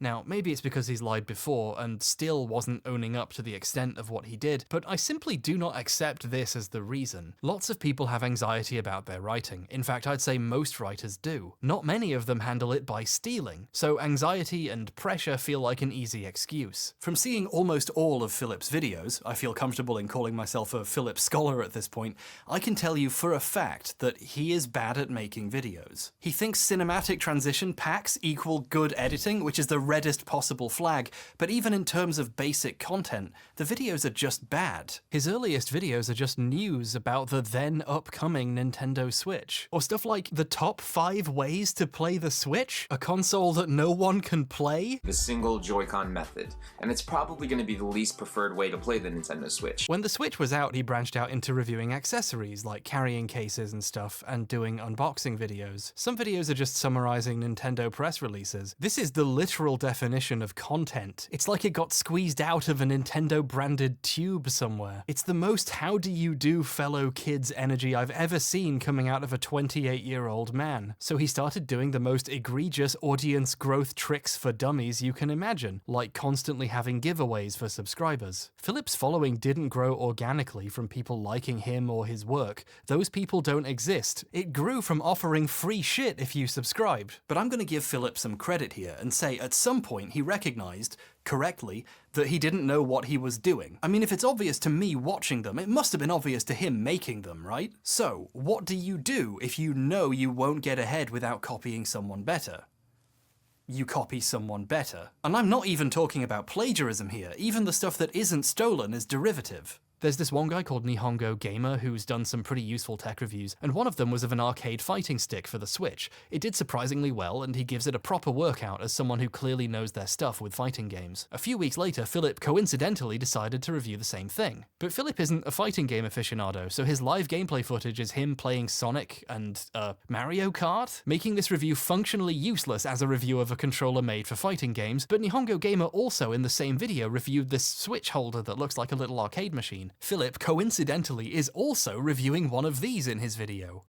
Now, maybe it's because he's lied before and still wasn't owning up to the extent of what he did, but I simply do not accept this as the reason. Lots of people have anxiety about their writing. In fact, I'd say most writers do. Not many of them handle it by stealing, so anxiety and pressure feel like an easy excuse. From seeing almost all of Philip's videos, I feel comfortable in calling myself a Philip scholar at this point, I can tell you for a fact that he is bad at making videos. He thinks cinematic transition packs equal good editing, which is the reddest possible flag, but even in terms of basic content, the videos are just bad. His earliest videos are just news about the then upcoming Nintendo Switch, or stuff like the top 5 ways to play the Switch, a console that no one can play. The single Joy-Con method, and it's probably going to be the least preferred way to play the Nintendo Switch. When the Switch was out, he branched out into reviewing accessories like carrying cases and stuff, and doing unboxing videos. Some videos are just summarizing Nintendo press releases. This is the literal definition of content. It's like it got squeezed out of a Nintendo branded tube somewhere. It's the most how do you do fellow kids energy I've ever seen coming out of a 28-year-old man. So he started doing the most egregious audience growth tricks for dummies you can imagine, like constantly having giveaways for subscribers. Philip's following didn't grow organically from people liking him or his work. Those people don't exist. It grew from offering free shit if you subscribed. But I'm gonna give Philip some credit here and say at some point he recognized, correctly, that he didn't know what he was doing. I mean, if it's obvious to me watching them, it must have been obvious to him making them, right? So, what do you do if you know you won't get ahead without copying someone better? You copy someone better. And I'm not even talking about plagiarism here. Even the stuff that isn't stolen is derivative. There's this one guy called Nihongo Gamer who's done some pretty useful tech reviews, and one of them was of an arcade fighting stick for the Switch. It did surprisingly well, and he gives it a proper workout as someone who clearly knows their stuff with fighting games. A few weeks later, Philip coincidentally decided to review the same thing. But Philip isn't a fighting game aficionado, so his live gameplay footage is him playing Sonic and, Mario Kart? Making this review functionally useless as a review of a controller made for fighting games, but Nihongo Gamer also in the same video reviewed this Switch holder that looks like a little arcade machine. Philip, coincidentally, is also reviewing one of these in his video.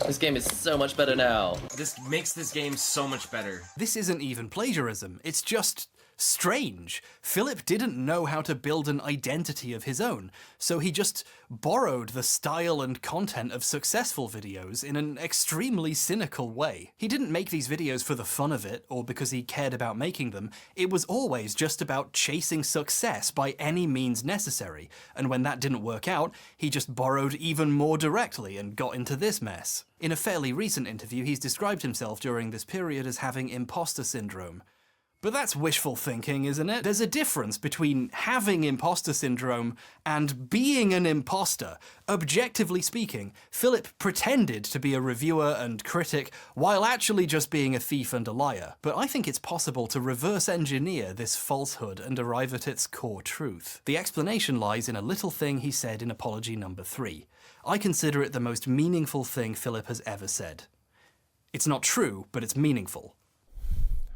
This game is so much better now. This makes this game so much better. This isn't even plagiarism, it's just strange. Philip didn't know how to build an identity of his own, so he just borrowed the style and content of successful videos in an extremely cynical way. He didn't make these videos for the fun of it, or because he cared about making them. It was always just about chasing success by any means necessary, and when that didn't work out, he just borrowed even more directly and got into this mess. In a fairly recent interview, he's described himself during this period as having imposter syndrome. But that's wishful thinking, isn't it? There's a difference between having imposter syndrome and being an imposter. Objectively speaking, Philip pretended to be a reviewer and critic while actually just being a thief and a liar. But I think it's possible to reverse engineer this falsehood and arrive at its core truth. The explanation lies in a little thing he said in apology number 3. I consider it the most meaningful thing Philip has ever said. It's not true, but it's meaningful.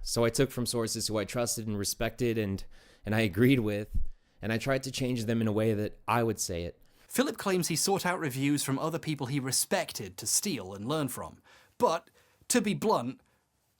So I took from sources who I trusted and respected and I agreed with, and I tried to change them in a way that I would say it. Philip claims he sought out reviews from other people he respected to steal and learn from. But, to be blunt,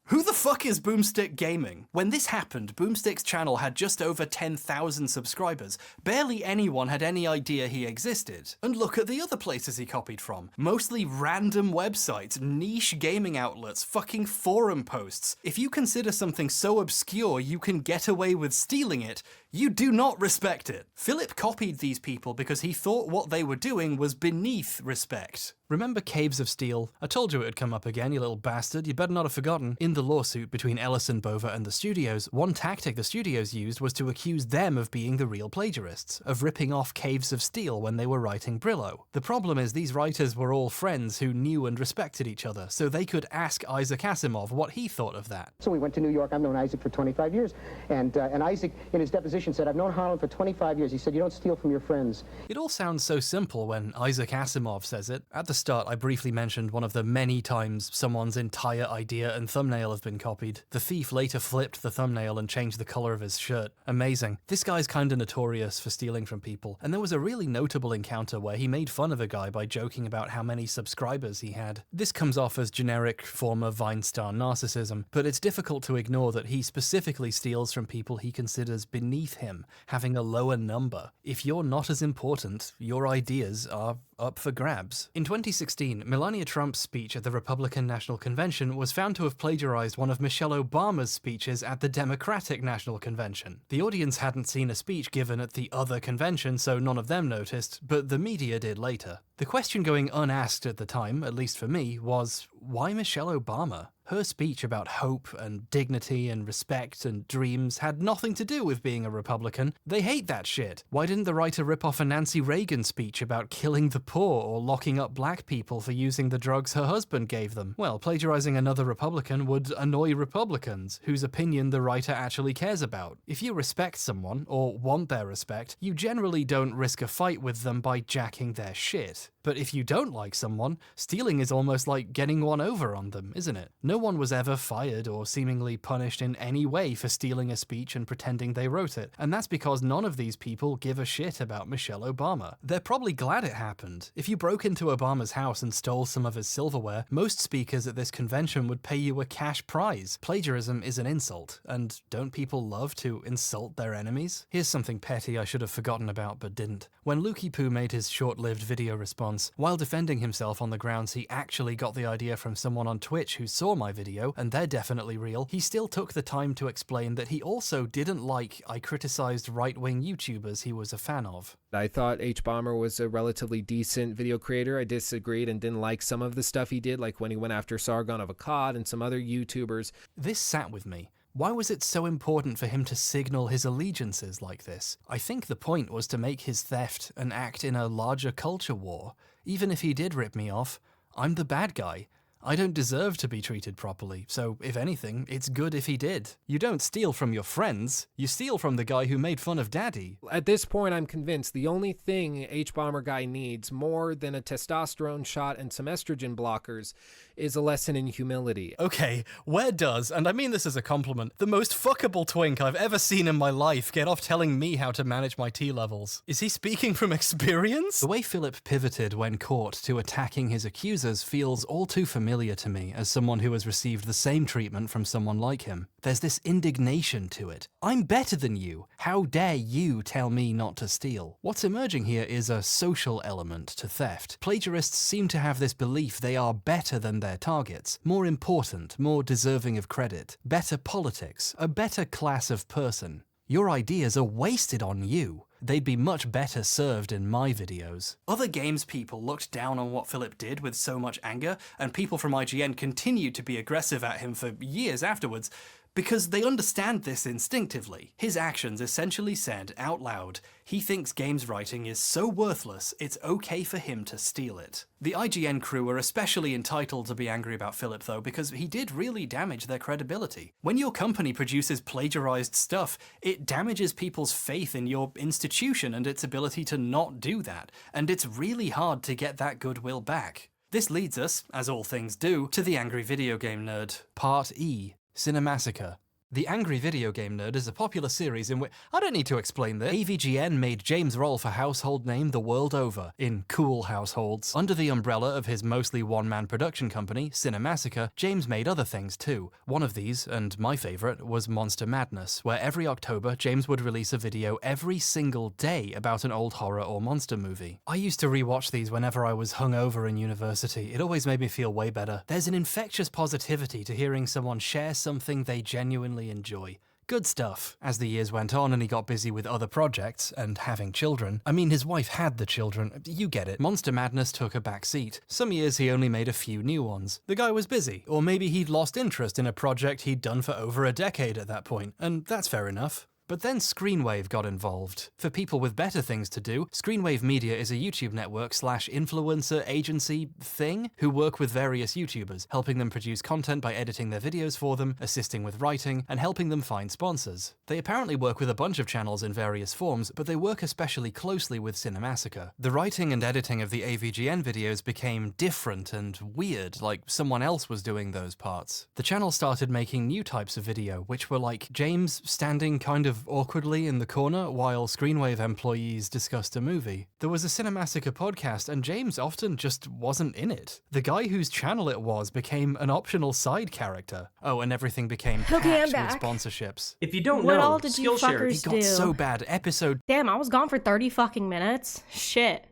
who the fuck is Boomstick Gaming? When this happened, Boomstick's channel had just over 10,000 subscribers. Barely anyone had any idea he existed. And look at the other places he copied from. Mostly random websites, niche gaming outlets, fucking forum posts. If you consider something so obscure you can get away with stealing it, you do not respect it. Philip copied these people because he thought what they were doing was beneath respect. Remember Caves of Steel? I told you it would come up again, you little bastard. You better not have forgotten. In the lawsuit between Ellison, Bova, and the studios, one tactic the studios used was to accuse them of being the real plagiarists, of ripping off Caves of Steel when they were writing Brillo. The problem is these writers were all friends who knew and respected each other, so they could ask Isaac Asimov what he thought of that. So we went to New York. I've known Isaac for 25 years, and Isaac, in his deposition, said, I've known Harlan for 25 years. He said, you don't steal from your friends. It all sounds so simple when Isaac Asimov says it. At the start, I briefly mentioned one of the many times someone's entire idea and thumbnail have been copied. The thief later flipped the thumbnail and changed the color of his shirt. Amazing. This guy's kinda notorious for stealing from people, and there was a really notable encounter where he made fun of a guy by joking about how many subscribers he had. This comes off as generic former Vine star narcissism, but it's difficult to ignore that he specifically steals from people he considers beneath him, having a lower number. If you're not as important, your ideas are up for grabs. In 2016, Melania Trump's speech at the Republican National Convention was found to have plagiarized one of Michelle Obama's speeches at the Democratic National Convention. The audience hadn't seen a speech given at the other convention, so none of them noticed, but the media did later. The question going unasked at the time, at least for me, was, why Michelle Obama? Her speech about hope and dignity and respect and dreams had nothing to do with being a Republican. They hate that shit. Why didn't the writer rip off a Nancy Reagan speech about killing the poor or locking up black people for using the drugs her husband gave them? Well, plagiarizing another Republican would annoy Republicans, whose opinion the writer actually cares about. If you respect someone, or want their respect, you generally don't risk a fight with them by jacking their shit. But if you don't like someone, stealing is almost like getting one over on them, isn't it? No one was ever fired or seemingly punished in any way for stealing a speech and pretending they wrote it, and that's because none of these people give a shit about Michelle Obama. They're probably glad it happened. If you broke into Obama's house and stole some of his silverware, most speakers at this convention would pay you a cash prize. Plagiarism is an insult, and don't people love to insult their enemies? Here's something petty I should have forgotten about but didn't. When Lukey Poo made his short-lived video response, while defending himself on the grounds he actually got the idea from someone on Twitch who saw my video, and they're definitely real, he still took the time to explain that he also didn't like I criticized right-wing YouTubers he was a fan of. I thought H-Bomber was a relatively decent video creator. I disagreed and didn't like some of the stuff he did, like when he went after Sargon of Akkad and some other YouTubers. This sat with me. Why was it so important for him to signal his allegiances like this? I think the point was to make his theft an act in a larger culture war. Even if he did rip me off, I'm the bad guy. I don't deserve to be treated properly, so if anything, it's good if he did. You don't steal from your friends, you steal from the guy who made fun of Daddy. At this point, I'm convinced the only thing H-Bomber guy needs more than a testosterone shot and some estrogen blockers is a lesson in humility. Okay, where does, and I mean this as a compliment, the most fuckable twink I've ever seen in my life get off telling me how to manage my T levels? Is he speaking from experience? The way Philip pivoted when caught to attacking his accusers feels all too familiar to me as someone who has received the same treatment from someone like him. There's this indignation to it. I'm better than you. How dare you tell me not to steal? What's emerging here is a social element to theft. Plagiarists seem to have this belief they are better than their targets, more important, more deserving of credit, better politics, a better class of person. Your ideas are wasted on you. They'd be much better served in my videos. Other games people looked down on what Philip did with so much anger, and people from IGN continued to be aggressive at him for years afterwards, because they understand this instinctively. His actions essentially said out loud, he thinks games writing is so worthless, it's okay for him to steal it. The IGN crew are especially entitled to be angry about Philip though, because he did really damage their credibility. When your company produces plagiarized stuff, it damages people's faith in your institution and its ability to not do that, and it's really hard to get that goodwill back. This leads us, as all things do, to the Angry Video Game Nerd, Part E. Cinemassacre. The Angry Video Game Nerd is a popular series in which— I don't need to explain this. AVGN made James Rolfe a household name the world over, in cool households. Under the umbrella of his mostly one-man production company, Cinemassacre, James made other things too. One of these, and my favourite, was Monster Madness, where every October James would release a video every single day about an old horror or monster movie. I used to rewatch these whenever I was hungover in university. It always made me feel way better. There's an infectious positivity to hearing someone share something they genuinely enjoy. Good stuff. As the years went on and he got busy with other projects and having children— I mean, his wife had the children, you get it— Monster Madness took a back seat. Some years he only made a few new ones. The guy was busy, or maybe he'd lost interest in a project he'd done for over a decade at that point, and that's fair enough. But then Screenwave got involved. For people with better things to do, Screenwave Media is a YouTube network / influencer agency thing who work with various YouTubers, helping them produce content by editing their videos for them, assisting with writing, and helping them find sponsors. They apparently work with a bunch of channels in various forms, but they work especially closely with Cinemassacre. The writing and editing of the AVGN videos became different and weird, like someone else was doing those parts. The channel started making new types of video, which were like James standing kind of awkwardly in the corner while Screenwave employees discussed a movie. There was a Cinemassacre podcast and James often just wasn't in it. The guy whose channel it was became an optional side character. Oh, and everything became patched with sponsorships. If you don't What know, all did you Skillshare— fuckers It got do? so bad. Episode— Damn, I was gone for 30 fucking minutes. Shit.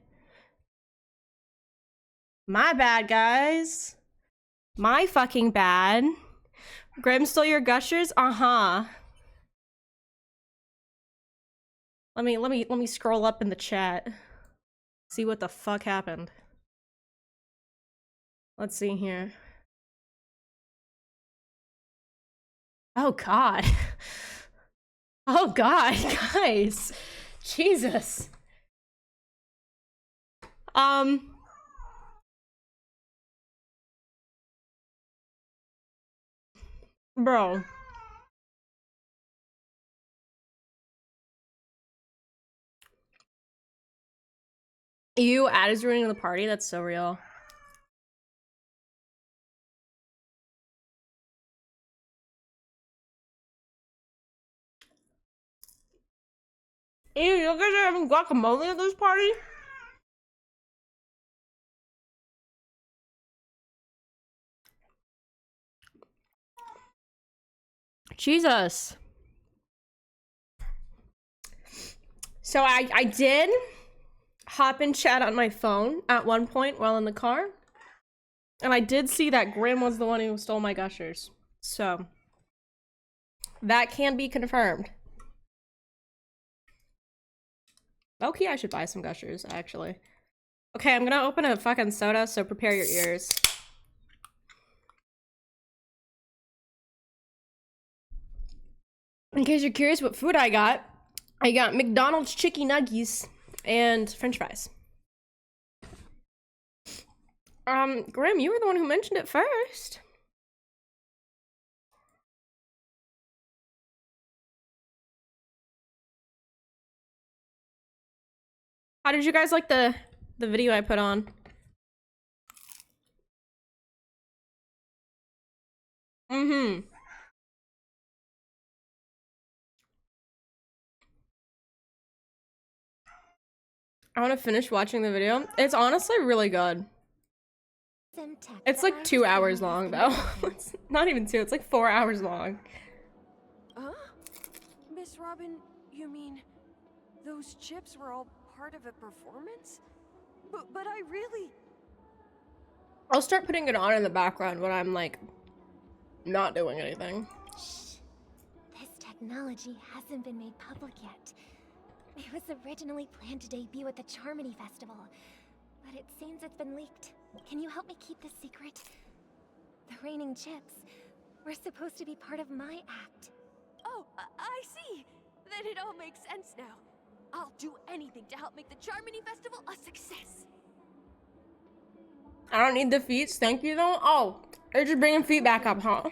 My bad, guys. My fucking bad. Grim stole your gushers? Uh-huh. Let me scroll up in the chat. See what the fuck happened. Let's see here. Oh god. Oh god, guys. Jesus. Bro. You added ruining the party? That's so real. Ew, you guys are having guacamole at this party? Jesus. So I did hop in chat on my phone at one point while in the car. And I did see that Grim was the one who stole my gushers. So that can be confirmed. Okay, I should buy some gushers, actually. Okay, I'm gonna open a fucking soda, so prepare your ears. In case you're curious what food I got McDonald's chicken nuggets and french fries. Grim, you were the one who mentioned it first. How did you guys like the video I put on? Mm-hmm. I want to finish watching the video. It's honestly really good. It's like 2 hours long though. It's not even 2, it's like 4 hours long. Huh? Miss Robin, you mean those chips were all part of a performance? But I really... I'll start putting it on in the background when I'm like not doing anything. Shh. This technology hasn't been made public yet. It was originally planned to debut at the Charmony Festival, but it seems it's been leaked. Can you help me keep this secret? The raining chips were supposed to be part of my act. Oh, I see. Then it all makes sense now. I'll do anything to help make the Charmony Festival a success. I don't need the feats, thank you though. Oh, they're just bringing feet back up, huh?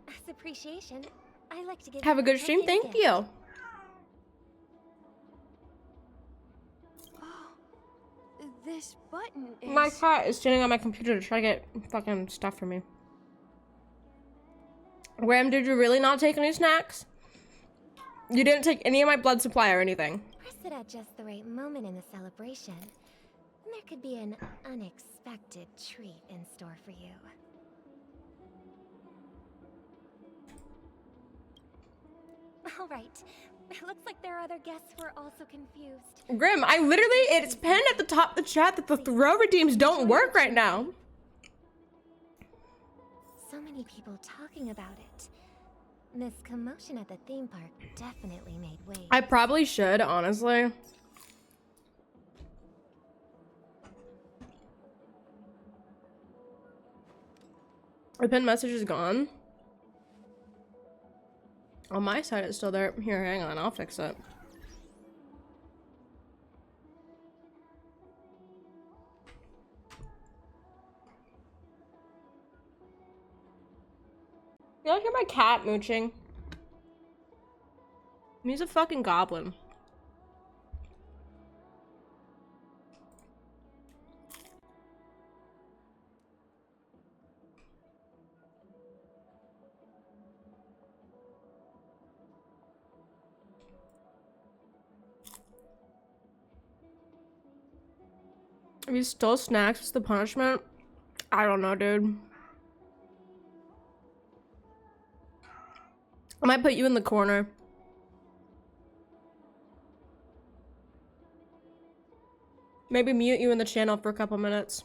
As appreciation, I like to give Have a you good stream, birthday thank gift. you. This button is... My cat is standing on my computer to try to get fucking stuff for me. Graham, did you really not take any snacks? You didn't take any of my blood supply or anything. Press it at just the right moment in the celebration, and there could be an unexpected treat in store for you. All right. It looks like there are other guests who are also confused. Grim, I literally, it's pinned at the top of the chat that the throw redeems don't work right now. So many people talking about it. This commotion at the theme park definitely made waves. I probably should, honestly. The pinned message is gone. On my side, it's still there. Here, hang on, I'll fix it. You don't hear my cat mooching? He's a fucking goblin. If you stole snacks, what's the punishment? I don't know, dude. I might put you in the corner. Maybe mute you in the channel for a couple minutes.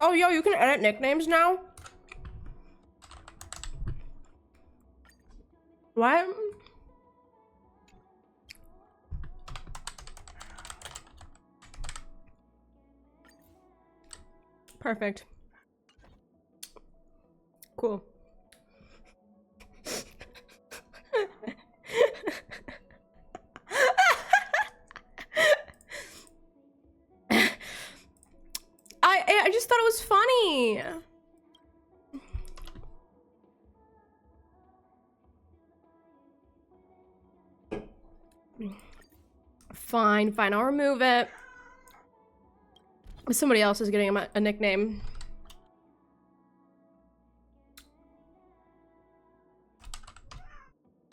Oh, yo, you can edit nicknames now? What? Perfect. Cool. I just thought it was funny. Fine, fine, I'll remove it. Somebody else is getting a nickname.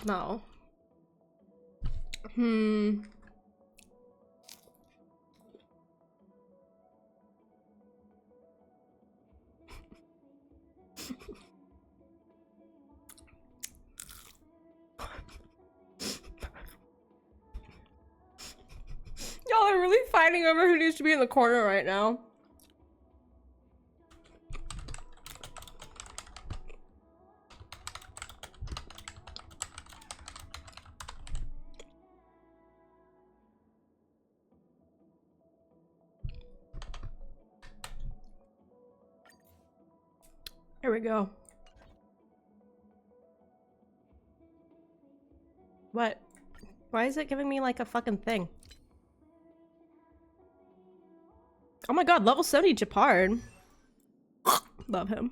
No. Y'all are really fighting over who needs to be in the corner right now. Here we go. What? Why is it giving me like a fucking thing? Oh my god, level 70 Japard. Love him.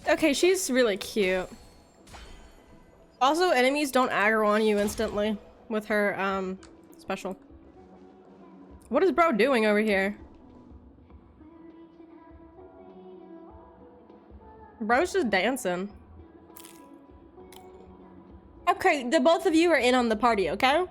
Okay, she's really cute. Also, enemies don't aggro on you instantly with her, special. What is bro doing over here? Bro's just dancing. Okay, the both of you are in on the party, okay?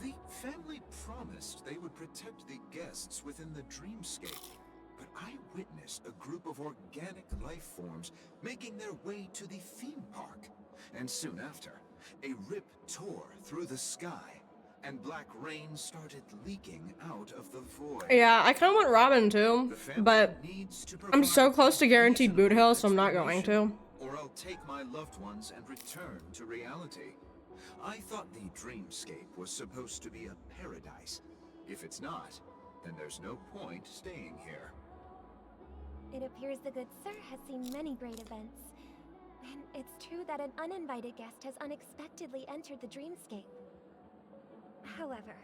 The family promised they would protect the guests within the dreamscape, but I witnessed a group of organic life forms making their way to the theme park. And soon after, a rip tore through the sky, and black rain started leaking out of the void. Yeah, I kind of want Robin too, but I'm so close to guaranteed boot hill, so I'm not going to. Or I'll take my loved ones and return to reality. I thought the dreamscape was supposed to be a paradise. If it's not, then there's no point staying here. It appears the good sir has seen many great events. And it's true that an uninvited guest has unexpectedly entered the dreamscape. However,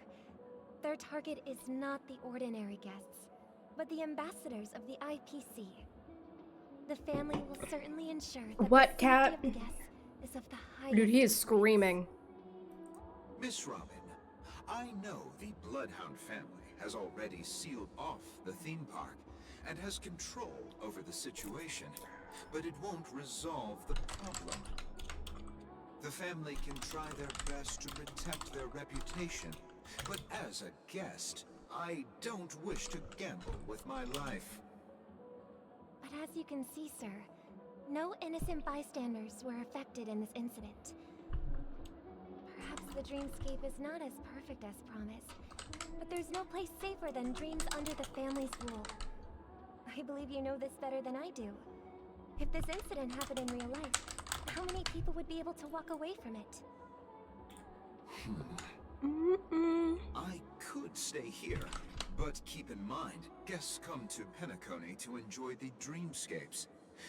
their target is not the ordinary guests, but the ambassadors of the IPC. The family will certainly ensure that What, the cat? safety of the guests is of the highest. Dude, he is screaming. Miss Robin, I know the Bloodhound family has already sealed off the theme park and has control over the situation, but it won't resolve the problem. The family can try their best to protect their reputation, but as a guest, I don't wish to gamble with my life. But as you can see, sir, no innocent bystanders were affected in this incident. Perhaps the dreamscape is not as perfect as promised, but there's no place safer than dreams under the family's rule. I believe you know this better than I do. If this incident happened in real life, how many people would be able to walk away from it? I could stay here, but keep in mind, guests come to Penacony to enjoy the dreamscapes.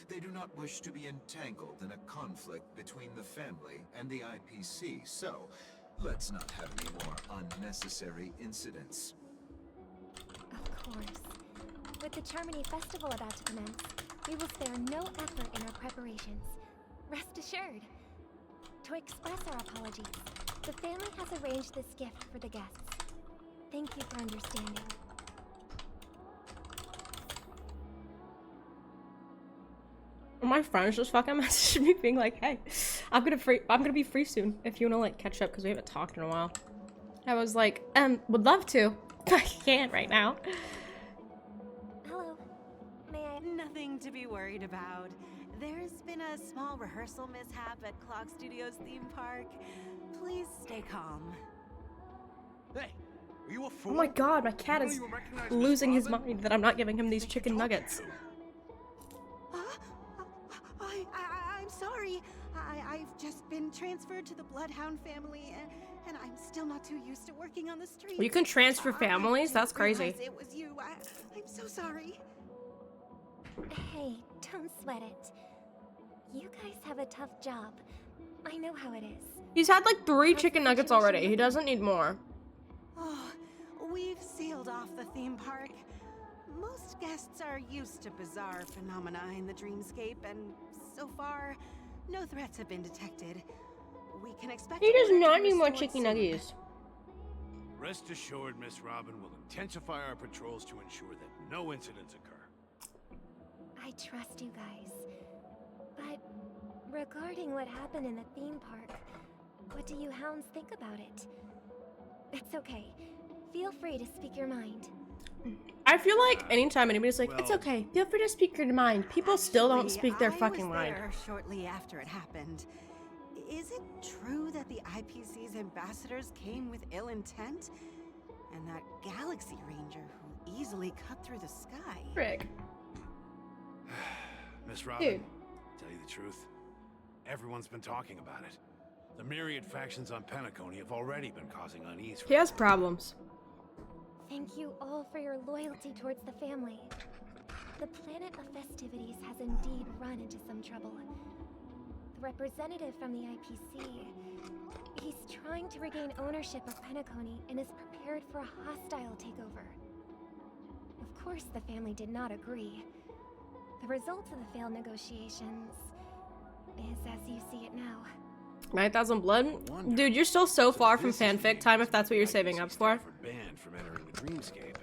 They do not wish to be entangled in a conflict between the family and the IPC, so let's not have any more unnecessary incidents. Of course. With the Charmony Festival about to commence, we will spare no effort in our preparations. Rest assured. To express our apologies, the family has arranged this gift for the guests. Thank you for understanding. My friends just fucking messaged me being like, hey, I'm gonna be free soon if you wanna like catch up because we haven't talked in a while. I was like, would love to. I can't right now. Hello. May I? Nothing to be worried about. There's been a small rehearsal mishap at Clock Studios theme park. Please stay calm. Hey, are you a fool? Oh my god, my cat is losing his mind that I'm not giving him these chicken nuggets. I'm sorry. I've just been transferred to the Bloodhound family, and I'm still not too used to working on the streets. You can transfer families? That's crazy. It was you. I'm so sorry. Hey, don't sweat it. You guys have a tough job. I know how it is. He's had like 3 chicken nuggets already. He doesn't need more. Oh, we've sealed off the theme park. Most guests are used to bizarre phenomena in the dreamscape, and so far, no threats have been detected. We can expect He does order to not need more restore chicken soon. nuggets. Rest assured, Miss Robin will intensify our patrols to ensure that no incidents occur. I trust you guys. But regarding what happened in the theme park, what do you hounds think about it? It's okay. Feel free to speak your mind. I feel like anytime anybody's like, it's okay, feel free to speak your mind, people still don't speak their fucking mind. I was there shortly after it happened. Is it true that the IPC's ambassadors came with ill intent? And that Galaxy Ranger who easily cut through the sky? Frick. Miss Robin, Dude. tell you the truth, everyone's been talking about it. The myriad factions on Penacony have already been causing unease. He has problems. Thank you all for your loyalty towards the family. The planet of festivities has indeed run into some trouble. The representative from the IPC, he's trying to regain ownership of Penacony and is prepared for a hostile takeover. Of course, the family did not agree. The result of the failed negotiations is as you see it now. 9,000 blood? Dude, you're still so far from fanfic time if that's what you're saving up for. Banned from entering the dreamscape.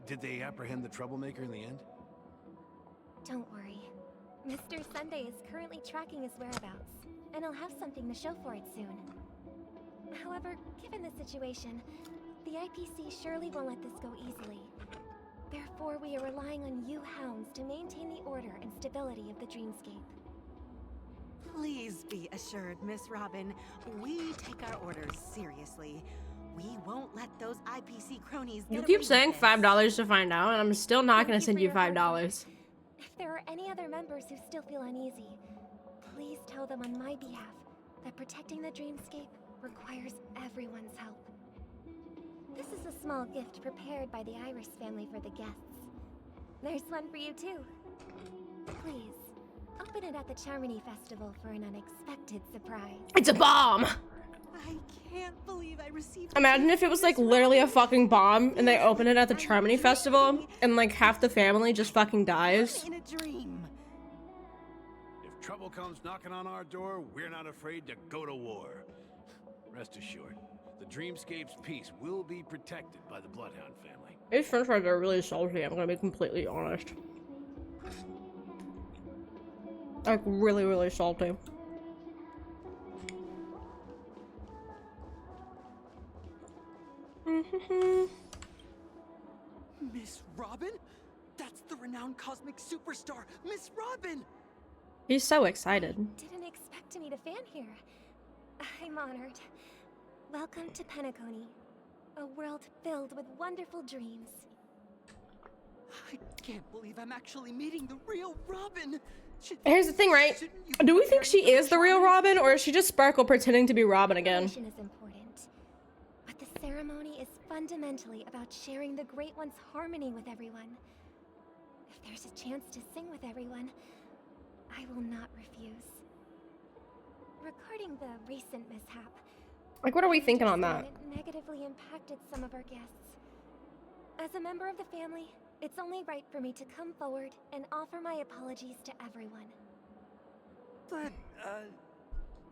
Did they apprehend the troublemaker in the end? Don't worry. Mr. Sunday is currently tracking his whereabouts, and he'll have something to show for it soon. However, given the situation, the IPC surely won't let this go easily. Therefore, we are relying on you hounds to maintain the order and stability of the dreamscape. Please be assured, Miss Robin, we take our orders seriously. We won't let those IPC cronies get You away keep with saying this. $5 to find out, and I'm still not gonna send you $5. If there are any other members who still feel uneasy, please tell them on my behalf that protecting the dreamscape requires everyone's help. This is a small gift prepared by the Iris family for the guests. There's one for you too. Please, open it at the Charmony Festival for an unexpected surprise. It's a bomb! I can't believe I received. Imagine if it was like literally a fucking bomb and they open it at the Charmony Festival and like half the family just fucking dies. In a dream. If trouble comes knocking on our door, we're not afraid to go to war. Rest assured, the dreamscape's peace will be protected by the Bloodhound family. These french fries are really salty, I'm gonna be completely honest. Like really, really salty. Miss Robin? That's the renowned cosmic superstar, Miss Robin! He's so excited. Didn't expect to meet a fan here. I'm honored. Welcome to Penacony, a world filled with wonderful dreams. I can't believe I'm actually meeting the real Robin! Here's the thing, right? Do we think she is the real Robin, or is she just Sparkle pretending to be Robin again? Is important, but the ceremony is fundamentally about sharing the Great One's harmony with everyone. If there's a chance to sing with everyone, I will not refuse. Regarding the recent mishap, Like, what are we thinking on that? it negatively impacted some of our guests. As a member of the family, it's only right for me to come forward and offer my apologies to everyone. But,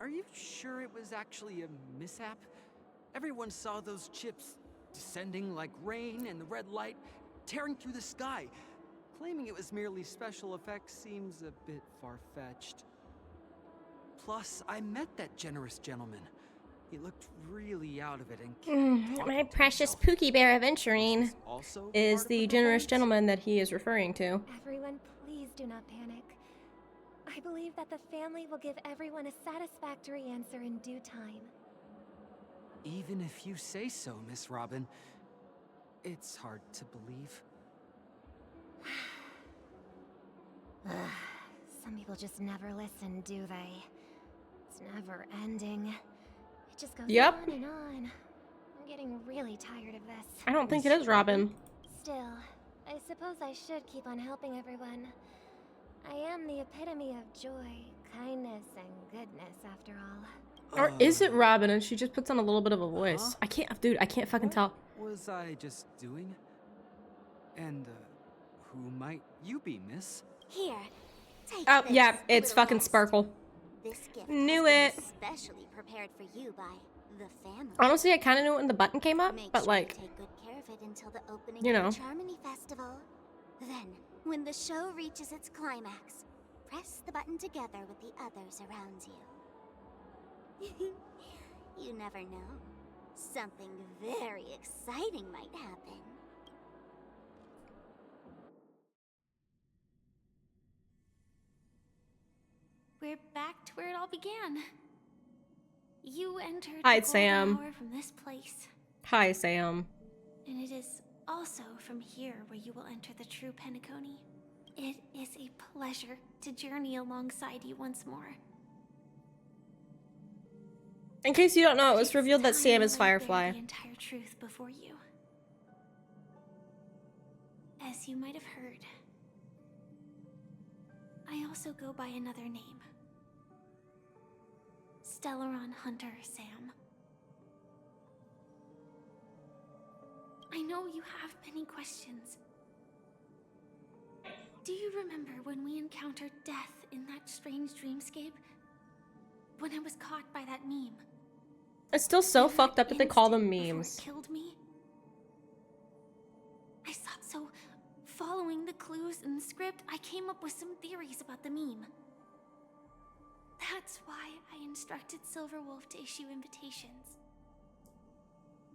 are you sure it was actually a mishap? Everyone saw those chips descending like rain and the red light tearing through the sky. Claiming it was merely special effects seems a bit far-fetched. Plus, I met that generous gentleman. He looked really out of it and My precious Pookie Bear aventurine is the generous gentleman that he is referring to. Everyone, please do not panic. I believe that the family will give everyone a satisfactory answer in due time. Even if you say so, Miss Robin, it's hard to believe. Some people just never listen, do they? It's never ending. It just goes on and on. I'm getting really tired of this. I don't think it is Robin. Still, I suppose I should keep on helping everyone. I am the epitome of joy, kindness, and goodness, after all. Or is it Robin and she just puts on a little bit of a voice? I can't, dude, I can't fucking tell. Was I just doing? And, who might you be, miss? Here, take Oh, this, yeah, it's little fucking rest. Sparkle. This gift Knew has it. been especially prepared for you by the family. Honestly, I kind of knew it when the button came up, Make but sure like, to take good care of it until the opening you of know. the Charmony Festival. Then, when the show reaches its climax, press the button together with the others around you. You never know. Something very exciting might happen. We're back to where it all began. You entered Hi, the golden Sam. hour from this place, Hi, Sam. and it is also from here where you will enter the true Penacony. It is a pleasure to journey alongside you once more. In case you don't know, it was revealed that Sam is Firefly. The entire truth before you. As you might have heard, I also go by another name. Stellaron Hunter Sam. I know you have many questions, Do you remember when we encountered death in that strange dreamscape? When I was caught by that meme? It's still so fucked up that they call them memes. It killed me? I thought so. Following the clues in the script, I came up with some theories about the meme. That's why I instructed Silverwolf to issue invitations,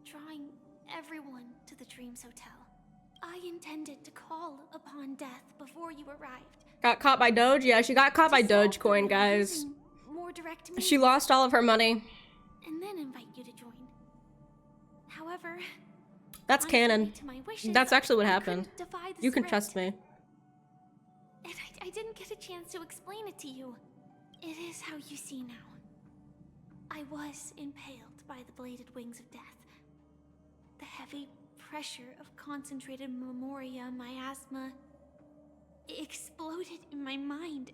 drawing everyone to the Dreams Hotel. I intended to call upon death before you arrived. Got caught by Doge? Yeah, she got caught by Dogecoin, guys. More direct She lost all of her money. and then invite you to join. However, That's canon. to my wishes, That's actually what I happened. couldn't defy the You can script. trust me. And I didn't get a chance to explain it to you. It is how you see now. I was impaled by the bladed wings of death. The heavy pressure of concentrated memoria, miasma, exploded in my mind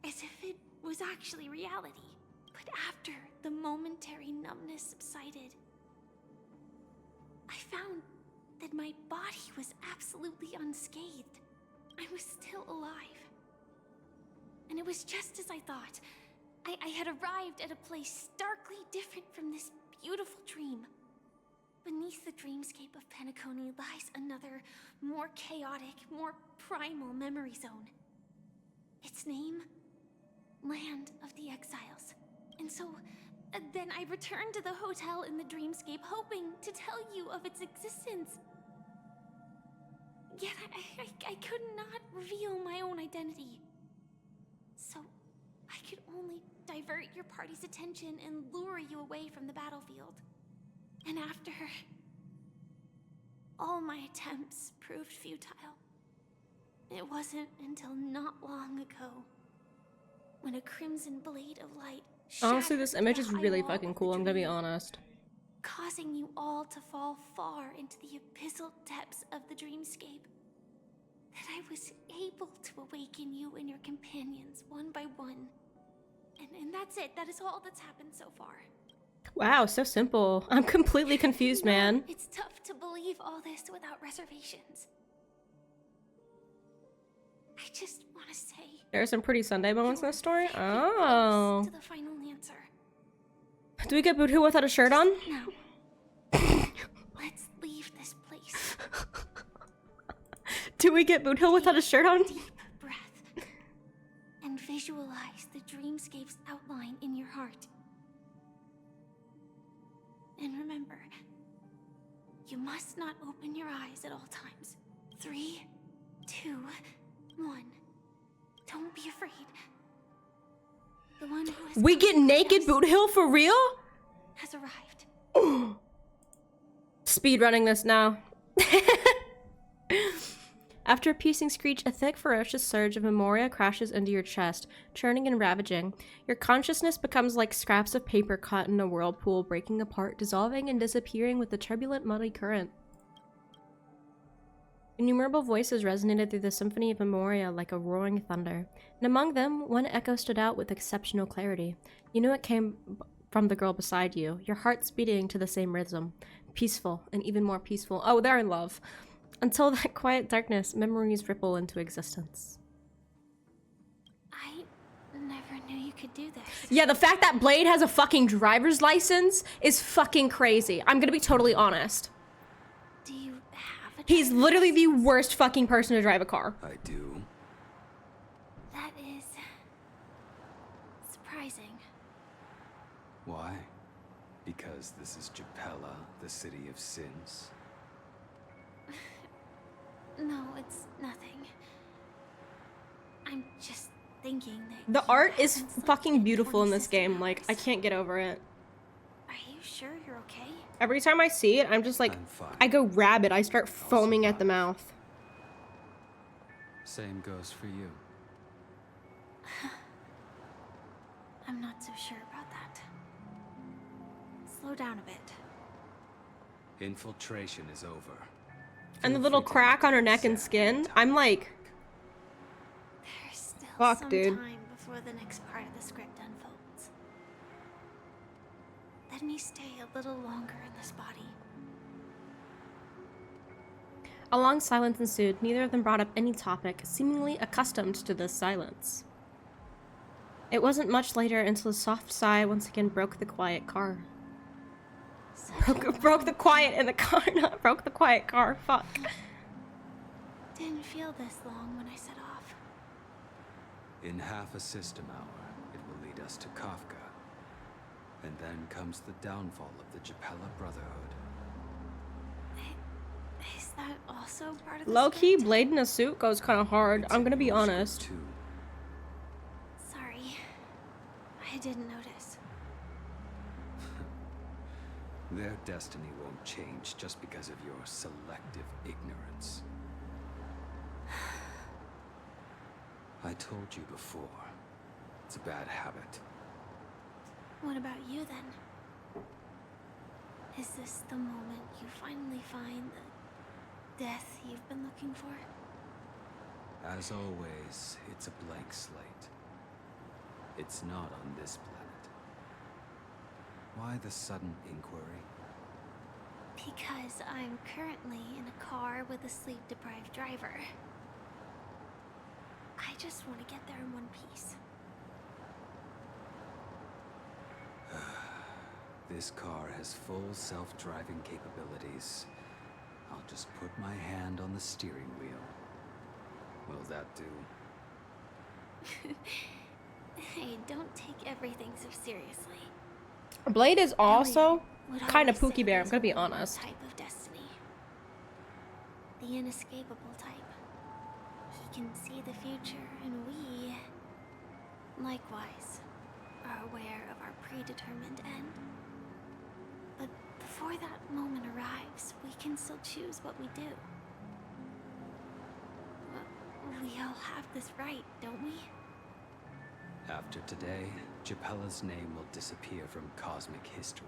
as if it was actually reality. But after the momentary numbness subsided, I found that my body was absolutely unscathed. I was still alive. And it was just as I thought. I had arrived at a place starkly different from this beautiful dream. Beneath the dreamscape of Penacony lies another, more chaotic, more primal memory zone. Its name? Land of the Exiles. And so, then I returned to the hotel in the dreamscape, hoping to tell you of its existence. Yet I could not reveal my own identity. So, I could only divert your party's attention and lure you away from the battlefield. And after, all my attempts proved futile. It wasn't until not long ago when a crimson blade of light Honestly, this shattered image the is high really wall fucking of the cool, I'm gonna be dream, honest. causing you all to fall far into the abyssal depths of the dreamscape. That I was able to awaken you and your companions one by one. And that's it. That is all that's happened so far. Wow, so simple. I'm completely confused, man. It's tough to believe all this without reservations. I just want to say, There are some pretty Sunday moments in this story. Oh. to the final answer. Do we get Boothill without a shirt on? No. Let's leave this place. Do we get Boothill without a shirt on? Breath. And visualize the dreamscape's outline in your heart. And remember, you must not open your eyes at all times. 3, 2, 1. Don't be afraid. The one who has We get naked Boothill for real? has arrived. Speedrunning this now. After a piercing screech, a thick, ferocious surge of memoria crashes into your chest, churning and ravaging. Your consciousness becomes like scraps of paper caught in a whirlpool, breaking apart, dissolving and disappearing with the turbulent, muddy current. Innumerable voices resonated through the symphony of memoria like a roaring thunder, and among them, one echo stood out with exceptional clarity. You knew it came from the girl beside you, your hearts beating to the same rhythm. Peaceful, and even more peaceful. Oh, they're in love. Until that quiet darkness, memories ripple into existence. I never knew you could do this. Yeah, the fact that Blade has a fucking driver's license is fucking crazy. I'm gonna be totally honest. Do you have a He's literally the worst fucking person to drive a car. I do. That is surprising. Why? Because this is Japella, the city of sins. No, it's nothing. I'm just thinking that The you art is haven't fucking beautiful in this game. Like, I can't get over it. Are you sure you're okay? Every time I see it, I'm just like, I go rabid. I start foaming at the mouth. Same goes for you. I'm not so sure about that. Slow down a bit. Infiltration is over. And the little crack on her neck and skin, I'm like, There's still fuck, some dude. time before the next part of the script unfolds. Let me stay a little longer in this body. A long silence ensued. Neither of them brought up any topic, seemingly accustomed to this silence. It wasn't much later until a soft sigh once again broke the quiet car. Broke the quiet in the car, not broke the quiet car. Fuck. Didn't feel this long when I set off. In half a system hour, it will lead us to Kafka. And then comes the downfall of the Japella Brotherhood. Is that also part of the Low-key, Blade in a suit goes kind of hard. I'm gonna be honest. Sorry. I didn't notice. Their destiny won't change just because of your selective ignorance. I told you before, it's a bad habit. What about you then? Is this the moment you finally find the death you've been looking for? As always, it's a blank slate. It's not on this planet. Why the sudden inquiry? Because I'm currently in a car with a sleep-deprived driver. I just want to get there in one piece. This car has full self-driving capabilities. I'll just put my hand on the steering wheel. Will that do? Hey, don't take everything so seriously. Blade is also Would kind of always Pookie say Bear, I'm there's gonna be only one honest. type of destiny. The inescapable type. He can see the future, and we, likewise, are aware of our predetermined end. But before that moment arrives, we can still choose what we do. We all have this right, don't we? After today, Japella's name will disappear from cosmic history,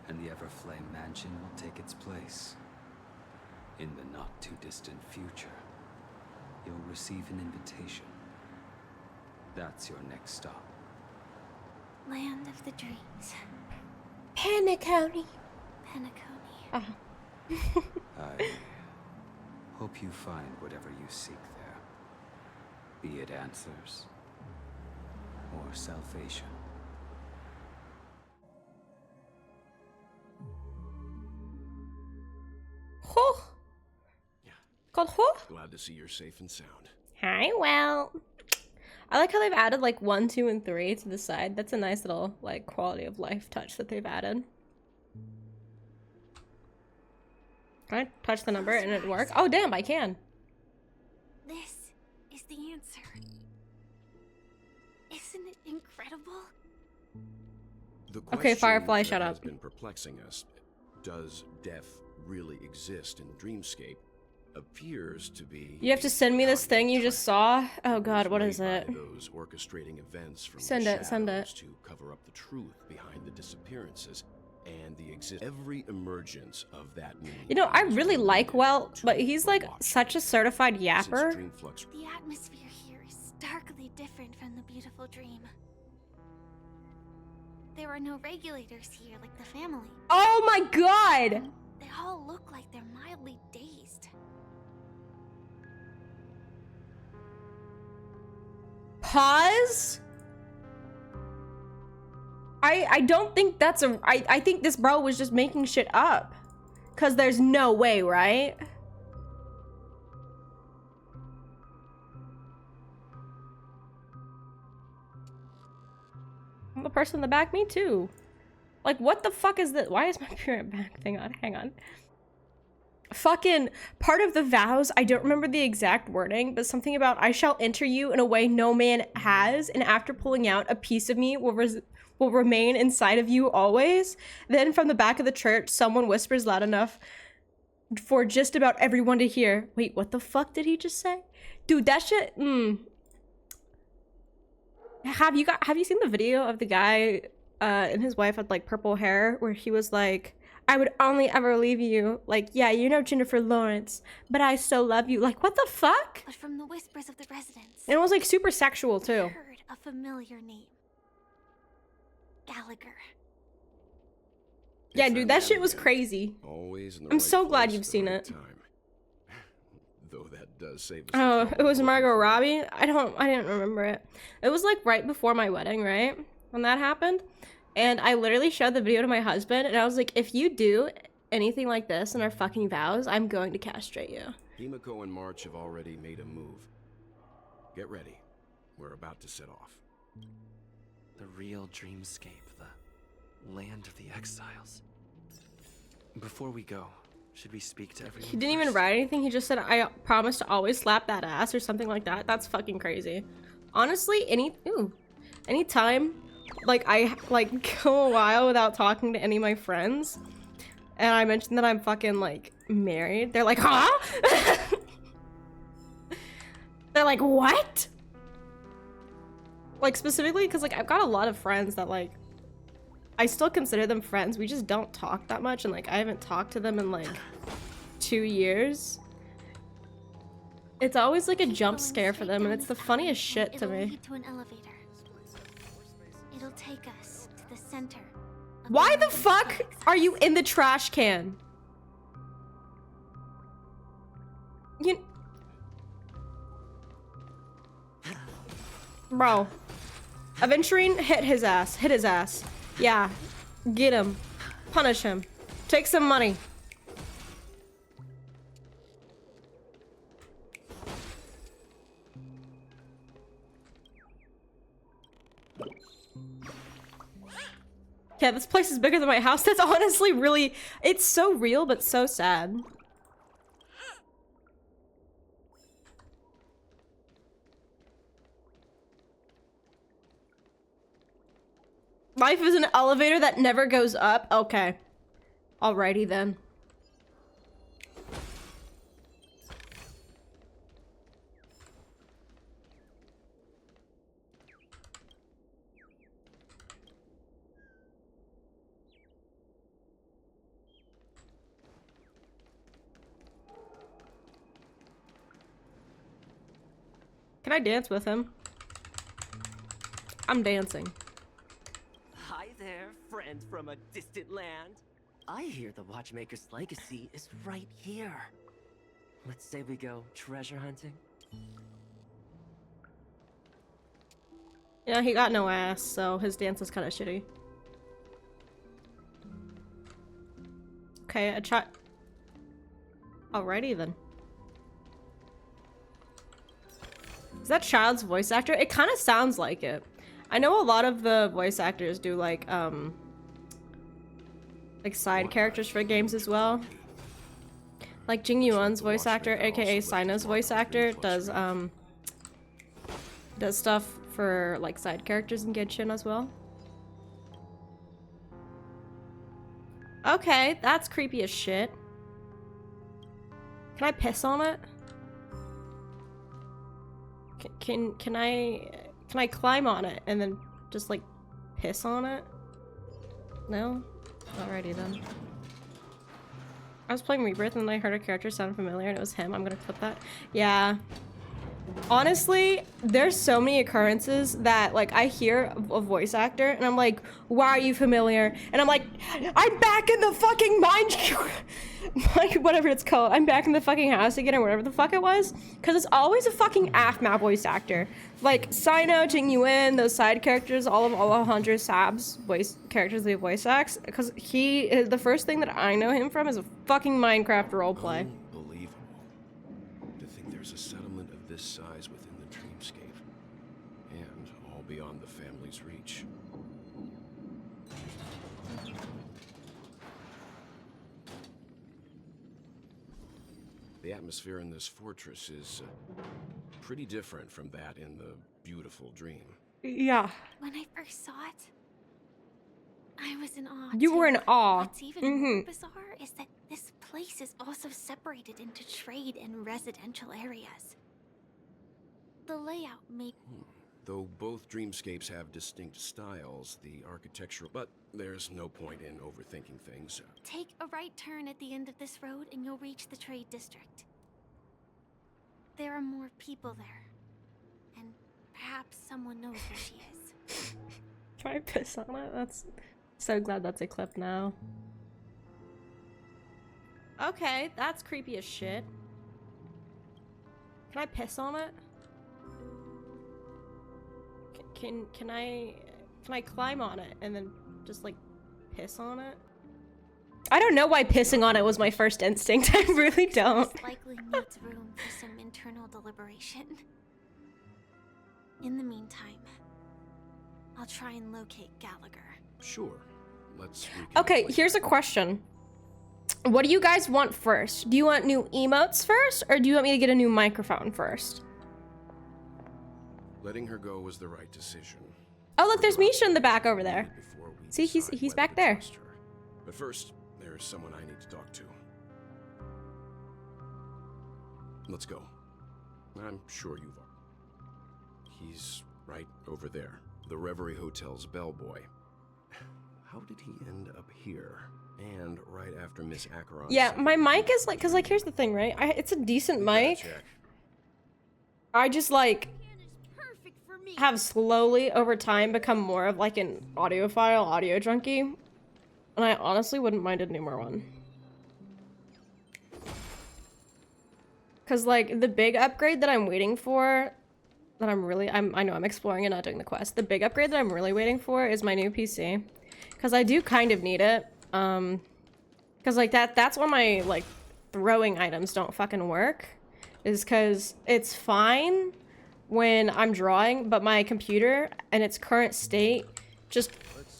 and the Everflame Mansion will take its place. In the not-too-distant future, you'll receive an invitation. That's your next stop. Land of the Dreams. Paniconi. Paniconi. Oh. I hope you find whatever you seek there. Be it answers or salvation. Ho. Called Ho? Glad to see you're safe and sound. Hi, well. I like how they've added like 1, 2, and 3 to the side. That's a nice little like quality of life touch that they've added. Can I touch the number and it work? Oh damn, I can. This is the answer. Isn't it incredible? The Okay, Firefly, question shut that has up. been perplexing us, does death really exist in Dreamscape, appears to be You have to send me this thing you just saw. Oh god, what is it? those orchestrating events from Send the it, send it. shadows to cover up the truth behind the disappearances and every emergence of that meaning. You know, I really like Welt, but he's like such a certified yapper. The atmosphere here is starkly different from the beautiful dream. There are no regulators here like the family. Oh my god! They all look like they're mildly dazed. Pause? I don't think that's a... I think this bro was just making shit up. Because there's no way, right? The person in the back, me too. Like, what the fuck is this? Why is my parent back thing on? Hang on. Fucking part of the vows, I don't remember the exact wording, but something about I shall enter you in a way no man has, and after pulling out, a piece of me will remain inside of you always. Then from the back of the church, someone whispers loud enough for just about everyone to hear. Wait, what the fuck did he just say? Dude, that shit, Have you seen the video of the guy and his wife had like purple hair where he was like, I would only ever leave you. Like, yeah, you know Jennifer Lawrence, but I still love you. Like, what the fuck? But from the whispers of the residents, And it was like super sexual I too. heard a familiar name. Gallagher. Yeah, dude, that shit was crazy. Always in the I'm right so glad place you've at the seen right it. time. does save us. Oh, it was Margot Robbie? I didn't remember it. It was like right before my wedding, right? When that happened. And I literally showed the video to my husband and I was like, if you do anything like this in our fucking vows, I'm going to castrate you. Himiko and March have already made a move. Get ready. We're about to set off. The real dreamscape, the land of the exiles. Before we go, should we speak to everyone? He didn't even write anything. He just said, I promise to always slap that ass or something like that. That's fucking crazy. Honestly, anytime like I like go a while without talking to any of my friends and I mention that I'm fucking like married, they're like, huh? They're like, what? Like specifically because like I've got a lot of friends that like I still consider them friends. We just don't talk that much and like I haven't talked to them in like 2 years. It's always like a jump scare for them and it's the funniest shit to me. Lead to an elevator. It'll take us to the center. Why the fuck are you in the trash can? Bro. Aventurine, hit his ass. Hit his ass. Yeah. Get him. Punish him. Take some money. Yeah, this place is bigger than my house. That's honestly really... It's so real, but so sad. Life is an elevator that never goes up? Okay. Alrighty then. Can I dance with him? I'm dancing. Hi there, friend from a distant land. I hear the Watchmaker's legacy is right here. Let's say we go treasure hunting. Yeah, he got no ass, so his dance is kind of shitty. Okay, alrighty then. Is that Child's voice actor? It kind of sounds like it. I know a lot of the voice actors do like side characters for games as well. Like Jing Yuan's voice actor, aka Sina's voice actor, does stuff for like side characters in Genshin as well. Okay, that's creepy as shit. Can I piss on it? Can I climb on it and then just like piss on it? No? Alrighty then. I was playing Rebirth and I heard a character sound familiar and it was him. I'm gonna clip that. Yeah. Honestly, there's so many occurrences that like I hear a voice actor and I'm like, why are you familiar? And I'm like, I'm back in the fucking whatever it's called. I'm back in the fucking house again or whatever the fuck it was. Cause it's always a fucking AFMA voice actor. Like Sino, Jing Yuan, those side characters, all of Alejandro Sab's voice characters they voice acts. Cause the first thing that I know him from is a fucking Minecraft roleplay. Unbelievable. To think there's a settlement of this size within the dreamscape. And all beyond the family's reach. The atmosphere in this fortress is pretty different from that in the beautiful dream. Yeah. When I first saw it, I was in awe. You were in awe. What's even more bizarre is that this place is also separated into trade and residential areas. The layout made... Though both dreamscapes have distinct styles, the architectural... But there's no point in overthinking things. Take a right turn at the end of this road and you'll reach the trade district. There are more people there. And perhaps someone knows where she is. Can I piss on it? That's... So glad that's a clip now. Okay, that's creepy as shit. Can I piss on it? Can I climb on it and then just like piss on it? I don't know why pissing on it was my first instinct. I really don't. This likely needs room for some internal deliberation. In the meantime, I'll try and locate Gallagher. Sure. Let's Okay, here's a question. What do you guys want first? Do you want new emotes first, or do you want me to get a new microphone first? Letting her go was the right decision. Oh, look, there's Misha in the back over there. See, he's back there. But first, there's someone I need to talk to. Let's go. I'm sure you've... He's right over there. The Reverie Hotel's bellboy. How did he end up here? And right after Miss Acheron... Yeah, my mic is like... Because, like, here's the thing, right? It's a decent mic. I just, like... have slowly, over time, become more of, like, an audiophile, audio junkie. And I honestly wouldn't mind a newer one. Because, like, the big upgrade that I'm waiting for... That I know I'm exploring and not doing the quest. The big upgrade that I'm really waiting for is my new PC. Because I do kind of need it. Because, like, that's when my, like, throwing items don't fucking work. Is because it's fine when I'm drawing, but my computer and its current state just,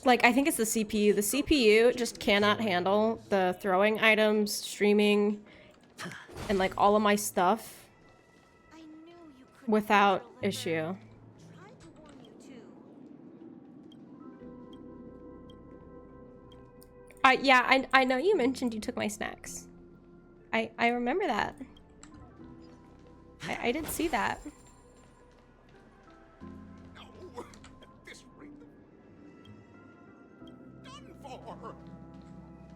like, I think it's the CPU. The CPU just cannot handle the throwing items, streaming, and, like, all of my stuff without issue. Yeah, I know you mentioned you took my snacks. I remember that. I did see that.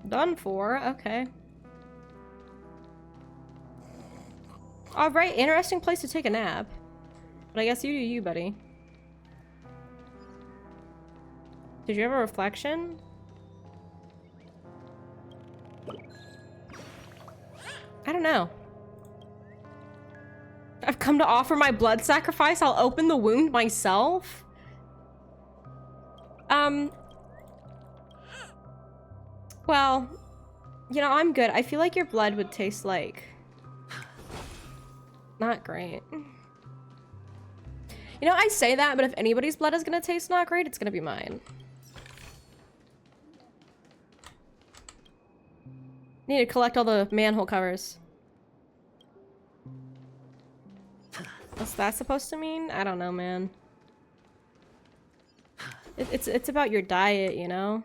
Done for, okay. Alright, interesting place to take a nap. But I guess you do you, buddy. Did you have a reflection? I don't know. I've come to offer my blood sacrifice. I'll open the wound myself. Well, you know, I'm good. I feel like your blood would taste like... not great. You know, I say that, but if anybody's blood is gonna taste not great, it's gonna be mine. Need to collect all the manhole covers. What's that supposed to mean? I don't know, man. It's about your diet, you know?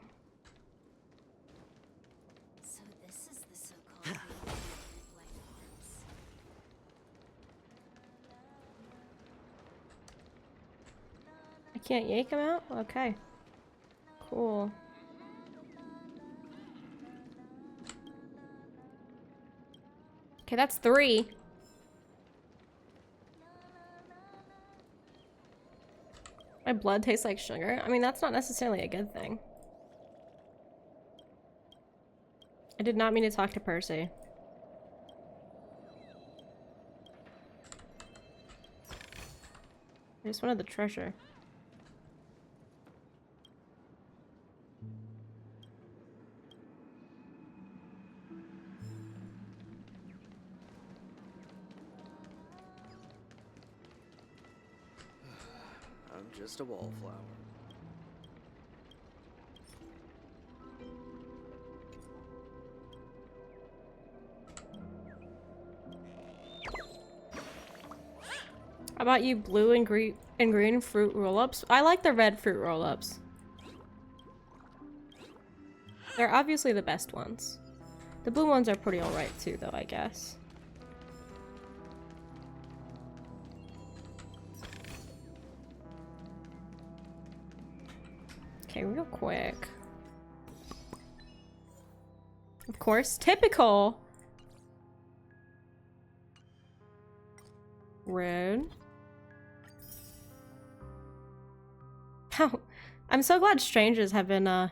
So this is the so-called I can't yank him out? Okay. Cool. Okay, that's 3. My blood tastes like sugar? I mean, that's not necessarily a good thing. I did not mean to talk to Percy. I just wanted the treasure. I'm just a wallflower. How about you blue and green fruit roll-ups? I like the red fruit roll-ups. They're obviously the best ones. The blue ones are pretty alright too, though, I guess. Okay, real quick. Of course, typical! Rude. Oh, I'm so glad strangers have been,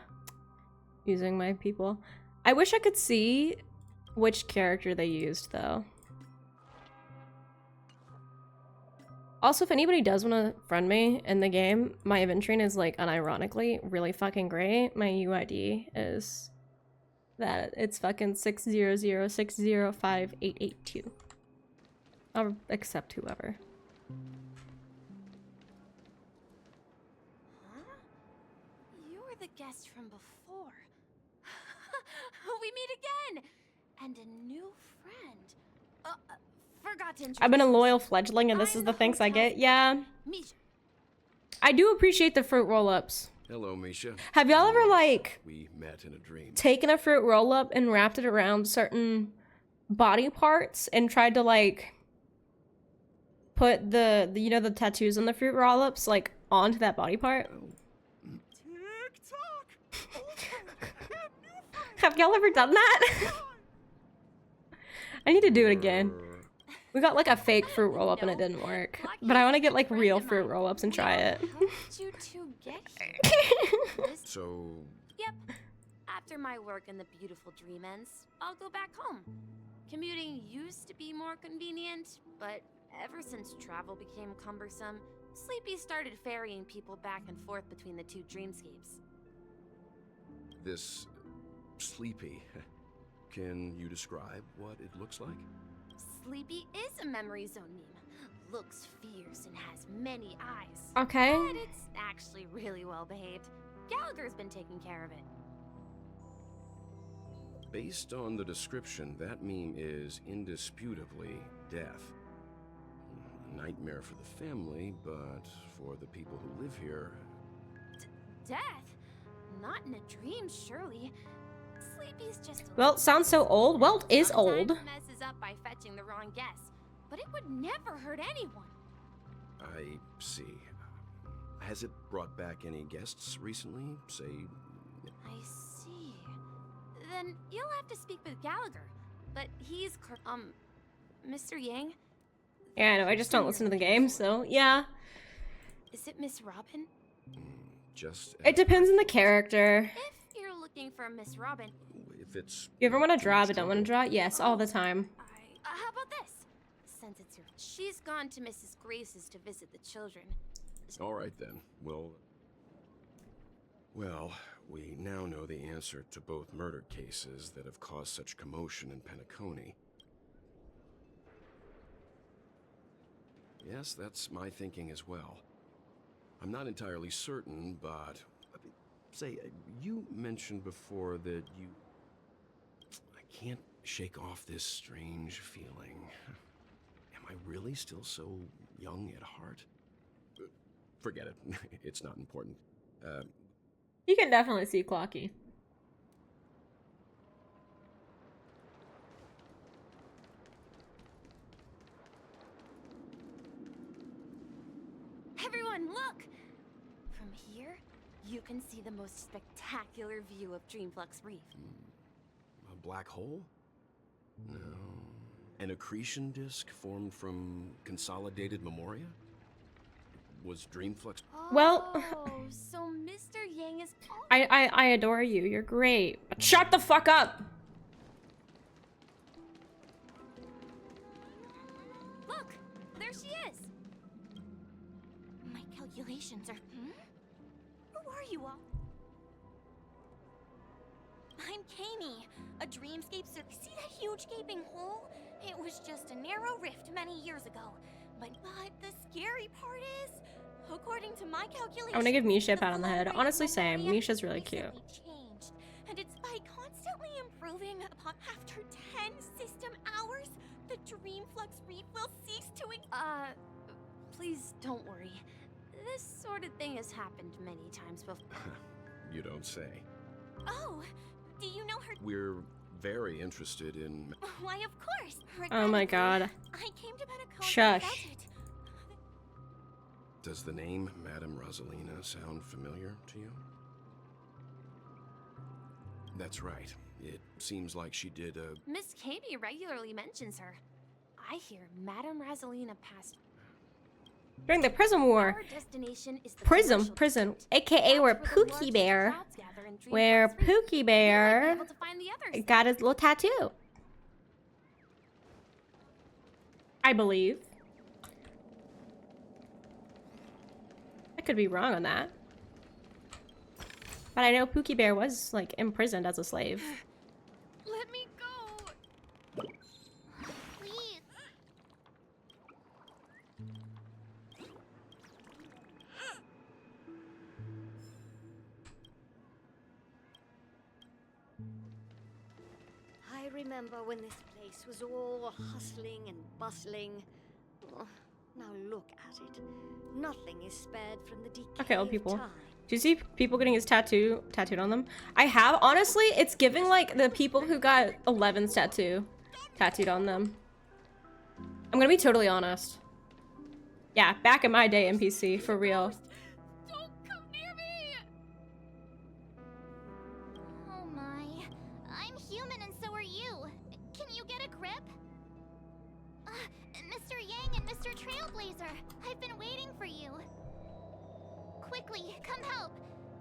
using my people. I wish I could see which character they used, though. Also, if anybody does want to friend me in the game, my event train is like unironically really fucking great. My UID is that it's fucking 600605882. I'll accept whoever. Huh? You were the guest from before. We meet again! And a new friend. Forgot to introduce I've been a loyal myself. fledgling and this is the thanks I get. Yeah. Misha. I do appreciate the fruit roll-ups. Hello, Misha. Have y'all ever, like, We met in a dream. taken a fruit roll-up and wrapped it around certain body parts and tried to, like, put the you know, the tattoos on the fruit roll-ups, like, onto that body part? Have y'all ever done that? I need to do it again. We got like a fake fruit roll-up and it didn't work. But I want to get like real fruit roll-ups and try it. How did you two get here? So... Yep. After my work in the beautiful dream ends, I'll go back home. Commuting used to be more convenient, but ever since travel became cumbersome, Sleepy started ferrying people back and forth between the two dreamscapes. This... Sleepy. Can you describe what it looks like? Sleepy is a memory zone meme. Looks fierce and has many eyes. Okay. But it's actually really well behaved. Gallagher's been taking care of it. Based on the description, that meme is indisputably death. A nightmare for the family, but for the people who live here... Death? Not in a dream, surely. Sleepy's just Well, sounds so old. Well, it is old. sometimes messes up by fetching the wrong guess, but it would never hurt anyone. I see. Has it brought back any guests recently? Say... I see. Then you'll have to speak with Gallagher. But he's Mr. Yang? Yeah, I know. I just don't listen to the game, so yeah. Is it Miss Robin? Just... It depends on the character. If you're looking for Miss Robin... If it's... You ever want to draw but don't want to draw? Yes, all the time. how about this? Since it's your... She's gone to Mrs. Grace's to visit the children. All right, then. Well, we now know the answer to both murder cases that have caused such commotion in Penacony. Yes, that's my thinking as well. I'm not entirely certain, but... Say, you mentioned before that you... I can't shake off this strange feeling. Am I really still so young at heart? Forget it. It's not important. You can definitely see Clocky. Everyone, look! From here, you can see the most spectacular view of Dreamflux Reef. A black hole? No. An accretion disk formed from consolidated memoria? Was Dreamflux... Well... Oh, so Mr. Yang is... I adore you. You're great. But shut the fuck up! Look! There she is! My calculations are... Who are you all? I'm Kami, a dreamscape. See that huge gaping hole? It was just a narrow rift many years ago. But the scary part is, according to my calculations, I want to give Misha a pat on the head. Honestly, same. Misha's really cute. Changed, and it's by constantly improving upon. After 10 system hours, the Dreamflux Reef will cease to please don't worry. This sort of thing has happened many times before. You don't say. Oh, do you know her? We're very interested in... Why, of course. Oh my god. I came to Penacony. Shush. Does the name Madame Rosalina sound familiar to you? That's right. It seems like she did a... Miss Kami regularly mentions her. I hear Madame Rosalina passed. During the Prism War. Our destination is the Prison, aka where Pookie Bear, got his little tattoo. I believe. could be wrong on that. But I know Pookie Bear was, like, imprisoned as a slave. Let me go. Please. I remember when this place was all hustling and bustling. Oh, now look at it. Nothing is spared from the decay Okay, old of people. time. Do you see people getting his tattooed on them? I have. Honestly, it's giving like the people who got 11's tattooed on them. I'm gonna be totally honest. Yeah, back in my day, NPC, for real. Don't come near me. Oh my. I'm human and so are you. Can you get a grip? Mr. Yang and Mr. Trailblazer, I've been waiting for you. Quickly, come help.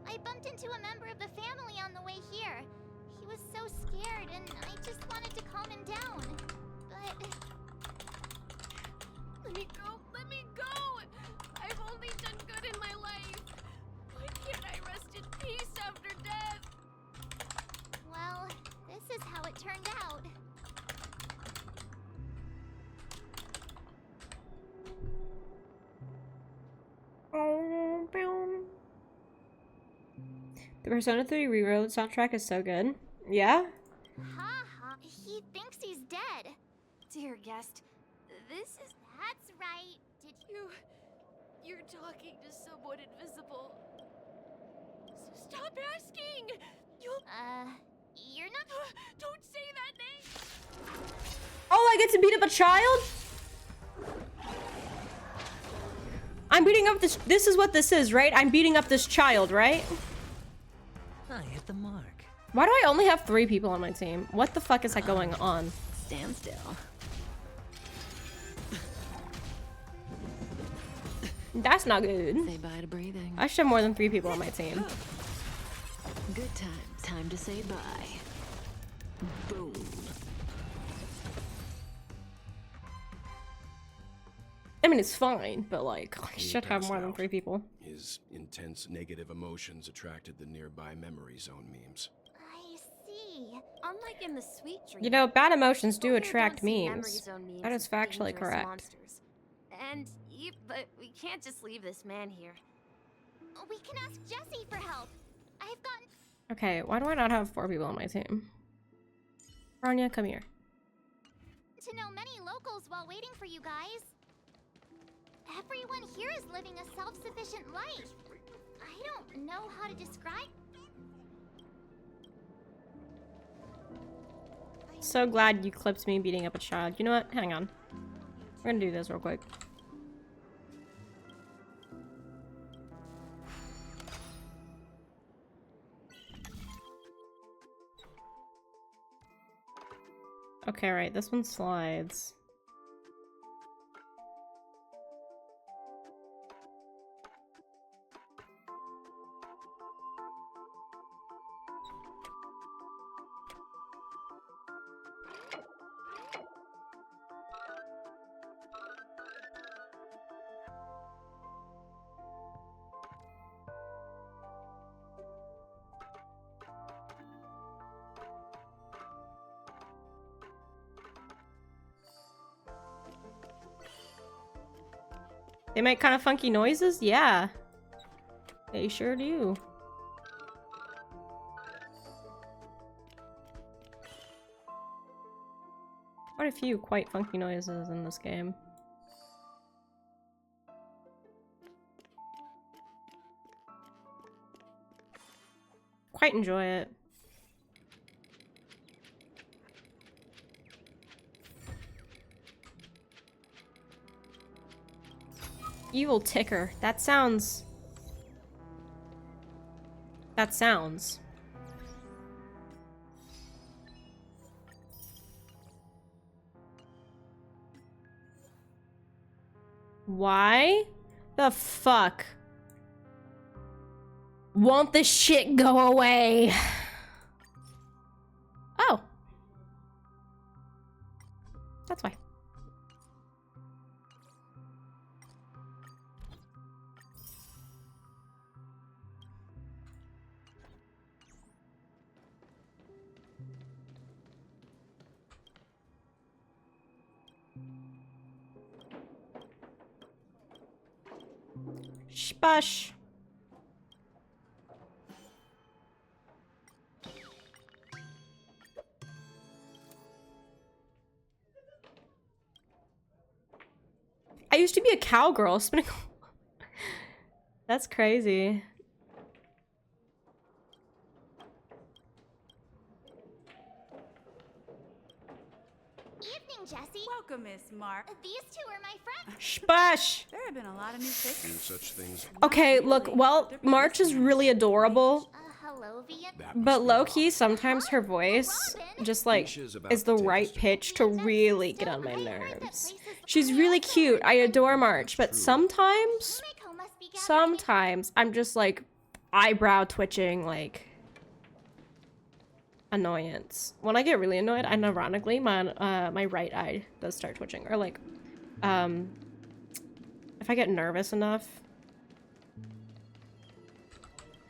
I bumped into a member of the family on the way here. He was so scared and I just wanted to calm him down. But... Let me go. Let me go. I've only done good in my life. Why can't I rest in peace after death? well, this is how it turned out. The Persona 3 Reroad soundtrack is so good. Yeah? Ha ha. He thinks he's dead. Dear guest, this is... That's right. Did You're talking to someone invisible. Stop asking! You'll... you're not... Don't say that name! Oh, I get to beat up a child? I'm beating up this... This is what this is, right? I'm beating up this child, right? I hit the mark. Why do I only have 3 people on my team? What the fuck is that going on? Stand still. That's not good. Say bye to breathing. I should have more than 3 people on my team. Good times. Time to say bye. Boom. I mean, it's fine, but like, I He should have passed more than out. 3 people. His intense negative emotions attracted the nearby memory zone memes. I see. Unlike in the sweet dream, You know, bad emotions do people here attract don't see memory memes. zone memes That is as factually dangerous correct. monsters. But we can't just leave this man here. We can ask Jessie for help. I've gotten... Okay, why do I not have 4 people on my team? Rania, come here. to know many locals while waiting for you guys. Everyone here is living a self-sufficient life. I don't know how to describe... So glad you clipped me beating up a child. You know what? Hang on. We're gonna do this real quick. Okay, right. This one slides. They make kind of funky noises? Yeah. They sure do. Quite a few quite funky noises in this game. Quite enjoy it. Evil ticker. That sounds... Why the fuck won't this shit go away? Oh. That's why. Spush. I used to be a cowgirl spinning. That's crazy. Evening, Jesse. Welcome, Miss Mark. These two are my friends. Spush. There have been a lot of new faces. Do such things. Okay, look, well, March is really adorable. Hello, Vian. But low-key, sometimes her voice just like is the right pitch to really get on my nerves. She's really cute. I adore March, but sometimes I'm just like eyebrow twitching, like annoyance. When I get really annoyed, and ironically, my right eye does start twitching, or like if I get nervous enough.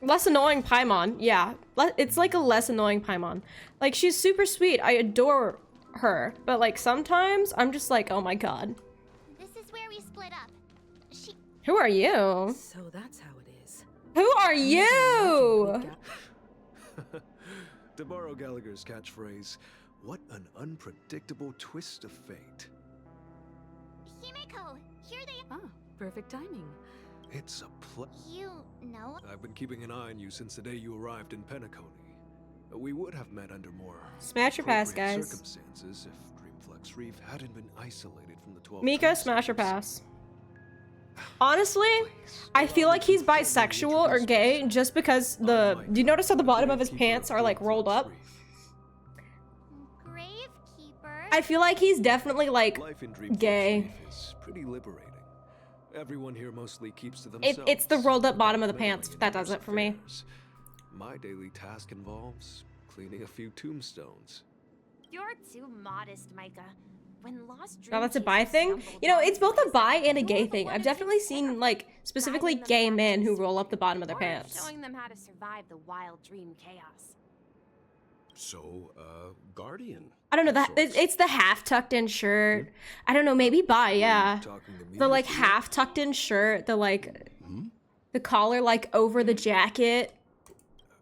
Less annoying Paimon, yeah. It's like a less annoying Paimon. Like, she's super sweet. I adore her. But, like, sometimes I'm just like, oh my god. This is where we split up. Who are you? So that's how it is. Who are you? To borrow Gallagher's catchphrase, what an unpredictable twist of fate. Himeko, here they are. Ah, perfect timing. It's a You know? I've been keeping an eye on you since the day you arrived in Penacony. We would have met under more Smash your pass, appropriate guys. circumstances if Dreamflex Reef hadn't been isolated from the 12 Mika, smash your pass. Honestly, I feel like he's bisexual or gay just because do you notice how the bottom of his pants are like rolled up? Gravekeeper. I feel like he's definitely like Life in Dreamflex gay. Reef is pretty liberating. Everyone here mostly keeps to themselves. It's the rolled up bottom of the pants that does it for me. My daily task involves cleaning a few tombstones. You're too modest, Micah. When lost Oh, that's a bi thing? You know, it's both a bi and a gay thing. I've definitely seen, like, specifically gay men who roll up the bottom of their pants. Showing them how to survive the wild dream chaos. So, Guardian. I don't know, that it's the half tucked in shirt. I don't know, maybe bi, yeah. The, like, half tucked in shirt, the, like, the collar, like, over the jacket.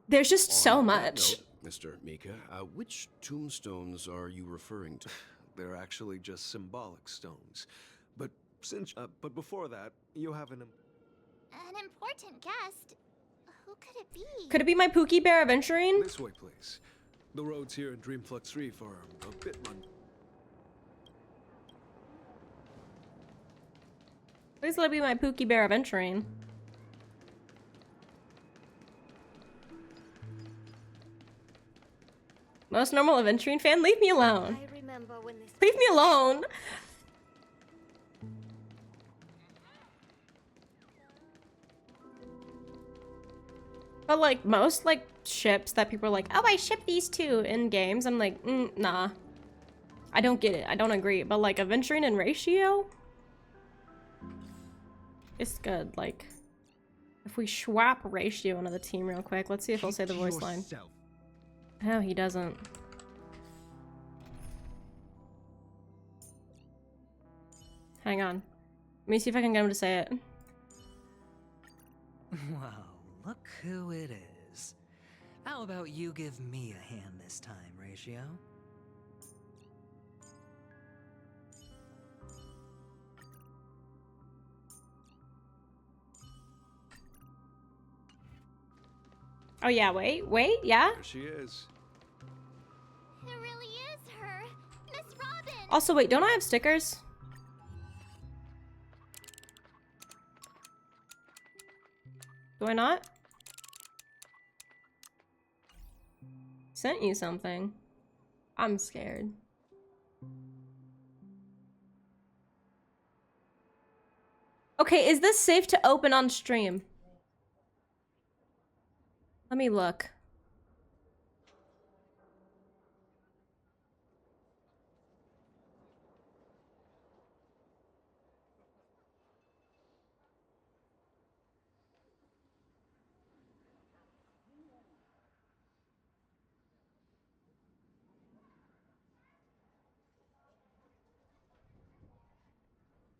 There's just so much. Mr. Mika, which tombstones are you referring to? They're actually just symbolic stones. But but before that, you have an important guest. Who could it be? Could it be my Pookie Bear Aventurine? This way, please. The roads here in Dreamflex Reef are a bit run. Please let it be my Pookie Bear Aventurine. Most normal Aventurine fan, leave me alone. Leave me alone. But like most like ships that people are like, oh, I ship these two in games. I'm like, nah. I don't get it. I don't agree. But like Aventurine and Ratio, it's good. Like, if we swap Ratio into the team real quick, let's see if he'll say the voice line. Oh, he doesn't. Hang on. Let me see if I can get him to say it. Well, look who it is. How about you give me a hand this time, Ratio? Oh yeah, wait, yeah? There she is. It really is her. Miss Robin! Also, wait, don't I have stickers? Do I not? Sent you something. I'm scared. Okay, is this safe to open on stream? Let me look.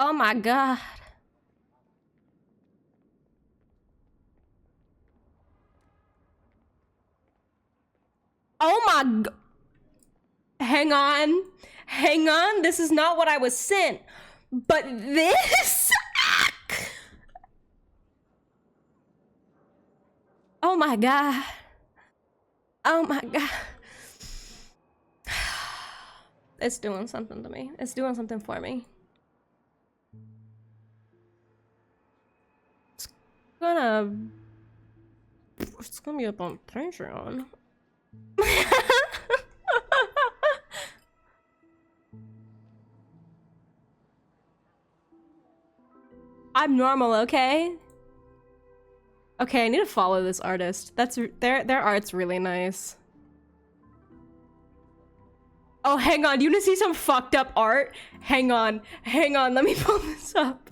Oh my god. Hang on. Hang on. This is not what I was sent. But this? Oh my god. Oh my god. It's doing something to me. It's doing something for me. It's gonna be up on Patreon. I'm normal, okay? Okay, I need to follow this artist. That's their art's really nice. Oh, hang on. Do you want to see some fucked up art? Hang on. Hang on. Let me pull this up.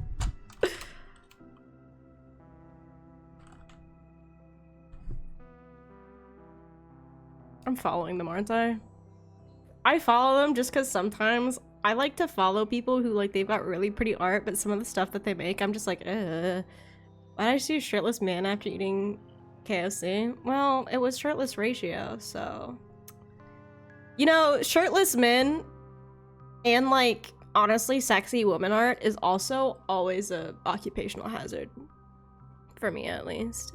I'm following them, aren't I? I follow them just because sometimes I like to follow people who, like, they've got really pretty art, but some of the stuff that they make, I'm just like, ugh. Why did I see a shirtless man after eating KFC? Well, it was shirtless ratio, so... You know, shirtless men and, like, honestly, sexy woman art is also always a occupational hazard. For me, at least.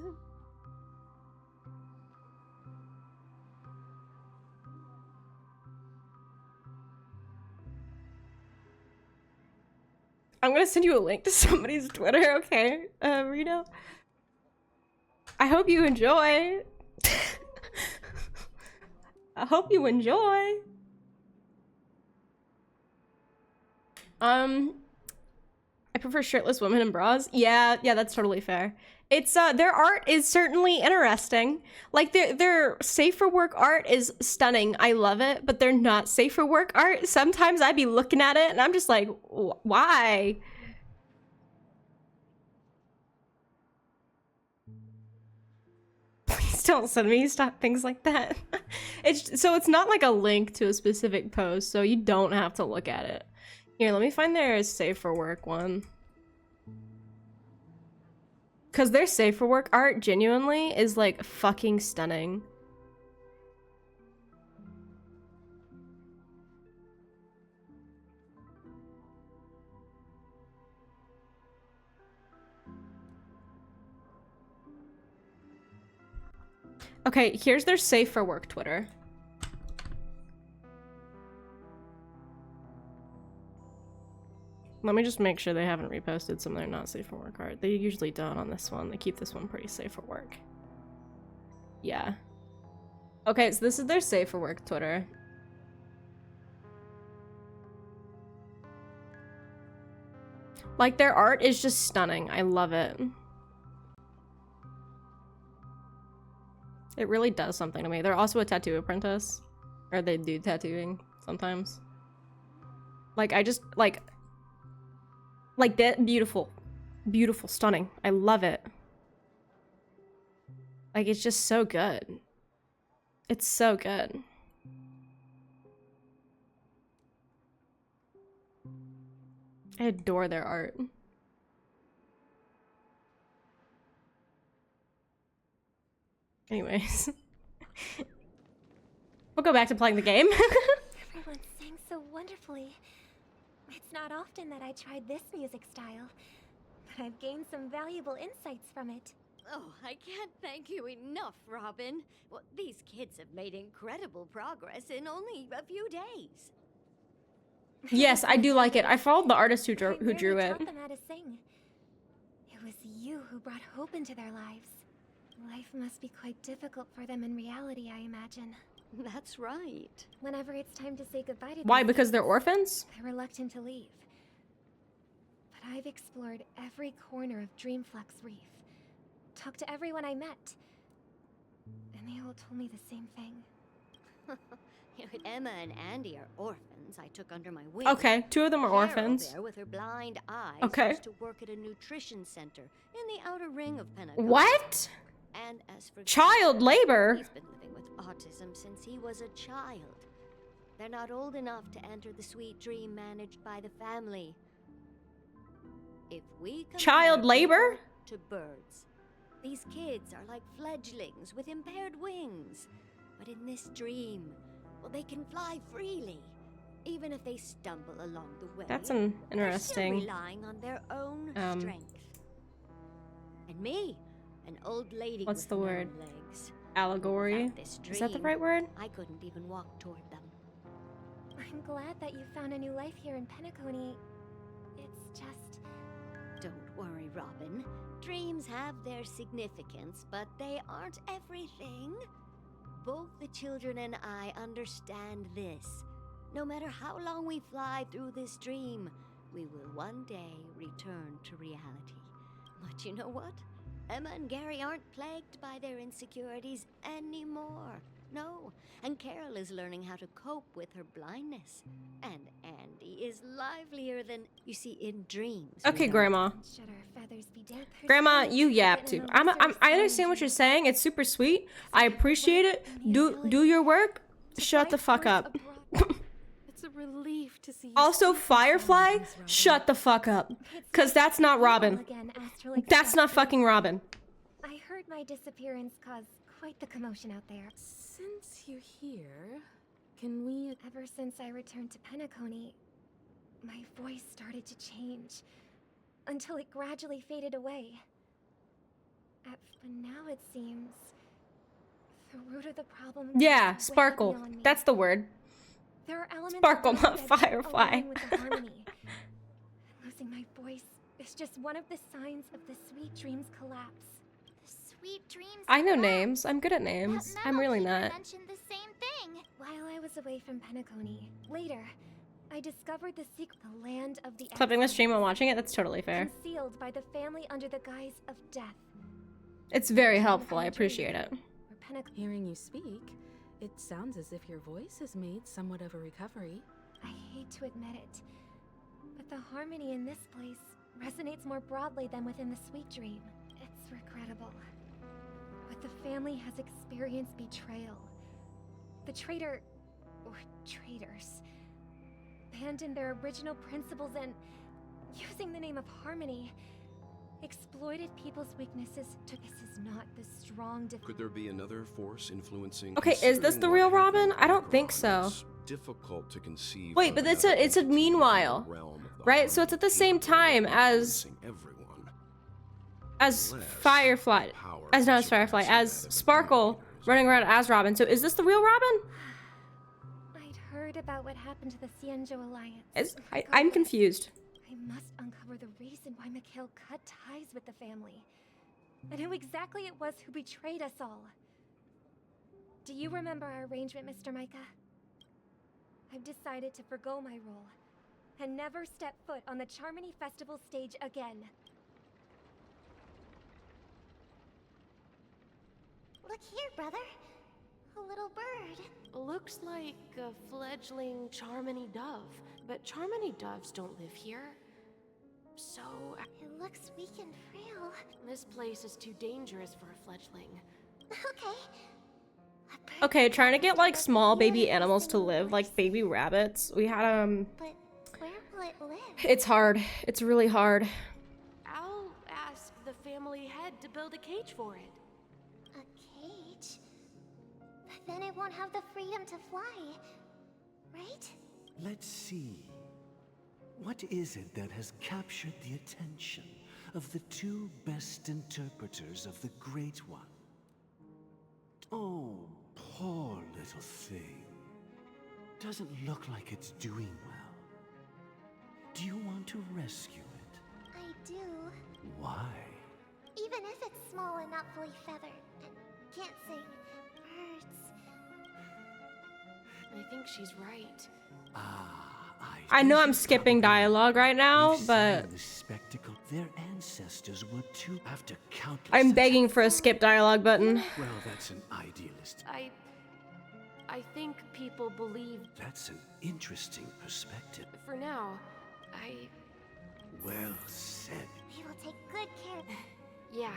I'm gonna send you a link to somebody's Twitter, okay, Rito? I hope you enjoy. I hope you enjoy. I prefer shirtless women in bras. Yeah, that's totally fair. It's their art is certainly interesting. Like their safe for work art is stunning. I love it, but they're not safe for work art. Sometimes I'd be looking at it and I'm just like, why? Please don't send me things like that. It's not like a link to a specific post, so you don't have to look at it. Here, let me find their safe for work one. Cause their safe for work art genuinely is like fucking stunning. Okay, here's their safe for work Twitter. Let me just make sure they haven't reposted some of their not safe for work art. They usually don't on this one. They keep this one pretty safe for work. Yeah. Okay, so this is their safe for work Twitter. Like, their art is just stunning. I love it. It really does something to me. They're also a tattoo apprentice. Or they do tattooing sometimes. Like, I just, like that, beautiful. Beautiful, stunning. I love it. Like, it's just so good. It's so good. I adore their art. Anyways. We'll go back to playing the game. Everyone sang so wonderfully. It's not often that I tried this music style, but I've gained some valuable insights from it. Oh, I can't thank you enough, Robin. Well, these kids have made incredible progress in only a few days. Yes, I do like it. I followed the artist who drew it. Taught them how to sing. It was you who brought hope into their lives. Life must be quite difficult for them in reality, I imagine. That's right. Whenever it's time to say goodbye to Why? these Because they're kids, orphans? they're reluctant to leave. But I've explored every corner of Dreamflux Reef. Talked to everyone I met. And they all told me the same thing. Emma and Andy are orphans I took under my wing. Okay, 2 of them are Carol orphans. there with her blind eyes Okay. used to work at a nutrition center in the outer ring of Pentagon. What? And as for Child labor? He's been living with autism since he was a child. They're not old enough to enter the sweet dream managed by the family. If we compare Child labor? people to birds, these kids are like fledglings with impaired wings. But in this dream, well, they can fly freely. Even if they stumble along the way, That's they're interesting. still relying on their own strength. And me, an old lady What's with the no word? legs. Allegory? Without this Is that the dream, right word? I couldn't even walk toward them. I'm glad that you found a new life here in Penacony. It's just... Don't worry, Robin. Dreams have their significance, but they aren't everything. Both the children and I understand this. No matter how long we fly through this dream, we will one day return to reality. But you know what? Emma and Gary aren't plagued by their insecurities anymore. No, and Carol is learning how to cope with her blindness. And Andy is livelier than you see in dreams. Okay, Grandma. Should our feathers be damp? Grandma, you yap too. I understand what you're saying. It's super sweet. I appreciate it. Do your work. Shut the fuck up. It's a relief to see you. Also, Firefly, shut the fuck up. Cause that's not Robin. That's not fucking Robin. I heard my disappearance caused quite the commotion out there. Since you're here, can we... Ever since I returned to Penacony, my voice started to change. Until it gradually faded away. But now it seems... the root of the problem... Yeah, weighs Sparkle. heavy on me. That's the word. There are elements Sparkle, of not me that don't Firefly. align with the harmony. Losing my voice is just one of the signs of the Sweet Dreams collapse. The Sweet Dreams. I know names. I'm good at names. I'm really not. Mentioned the same thing. While I was away from Penacony, later, I discovered the secret, the land of the Clipping the exiles, stream while watching it, that's totally fair. concealed by the family under the guise of death. It's very helpful. I appreciate it. Hearing you speak, it sounds as if your voice has made somewhat of a recovery. I hate to admit it, but the harmony in this place resonates more broadly than within the Sweet Dream. It's regrettable, but the family has experienced betrayal. The traitor, or traitors, abandoned their original principles and, using the name of harmony, exploited people's weaknesses. This is not the strong Could there be another force influencing? Okay, is this the real Robin? I don't think so. Difficult to conceive. Wait, but it's a meanwhile, right? So it's at the same time as Firefly, as Firefly, as Sparkle running around as Robin. So is this the real Robin? I'd heard about what happened to the Cienjo Alliance. I'm confused. I must uncover the reason why Mikhail cut ties with the family, and who exactly it was who betrayed us all. Do you remember our arrangement, Mr. Micah? I've decided to forgo my role, and never step foot on the Charmony Festival stage again. Look here, brother. A little bird. Looks like a fledgling Charmony dove, but Charmony doves don't live here. So... It looks weak and frail. This place is too dangerous for a fledgling. Okay. Okay, trying to get like small baby animals to live, like baby rabbits. We had But where will it live? It's hard. It's really hard. I'll ask the family head to build a cage for it. A cage? But then it won't have the freedom to fly, right? Let's see. What is it that has captured the attention of the two best interpreters of the Great One? Oh, poor little thing. Doesn't look like it's doing well. Do you want to rescue it? I do. Why? Even if it's small and not fully feathered and can't sing birds. I think she's right. I know I'm skipping dialogue right now, but The spectacle their ancestors were too after countless. I'm begging for a skip dialogue button. Well, that's an idealist. I think people believe... That's an interesting perspective. For now, Well said. We will take good care of Yeah.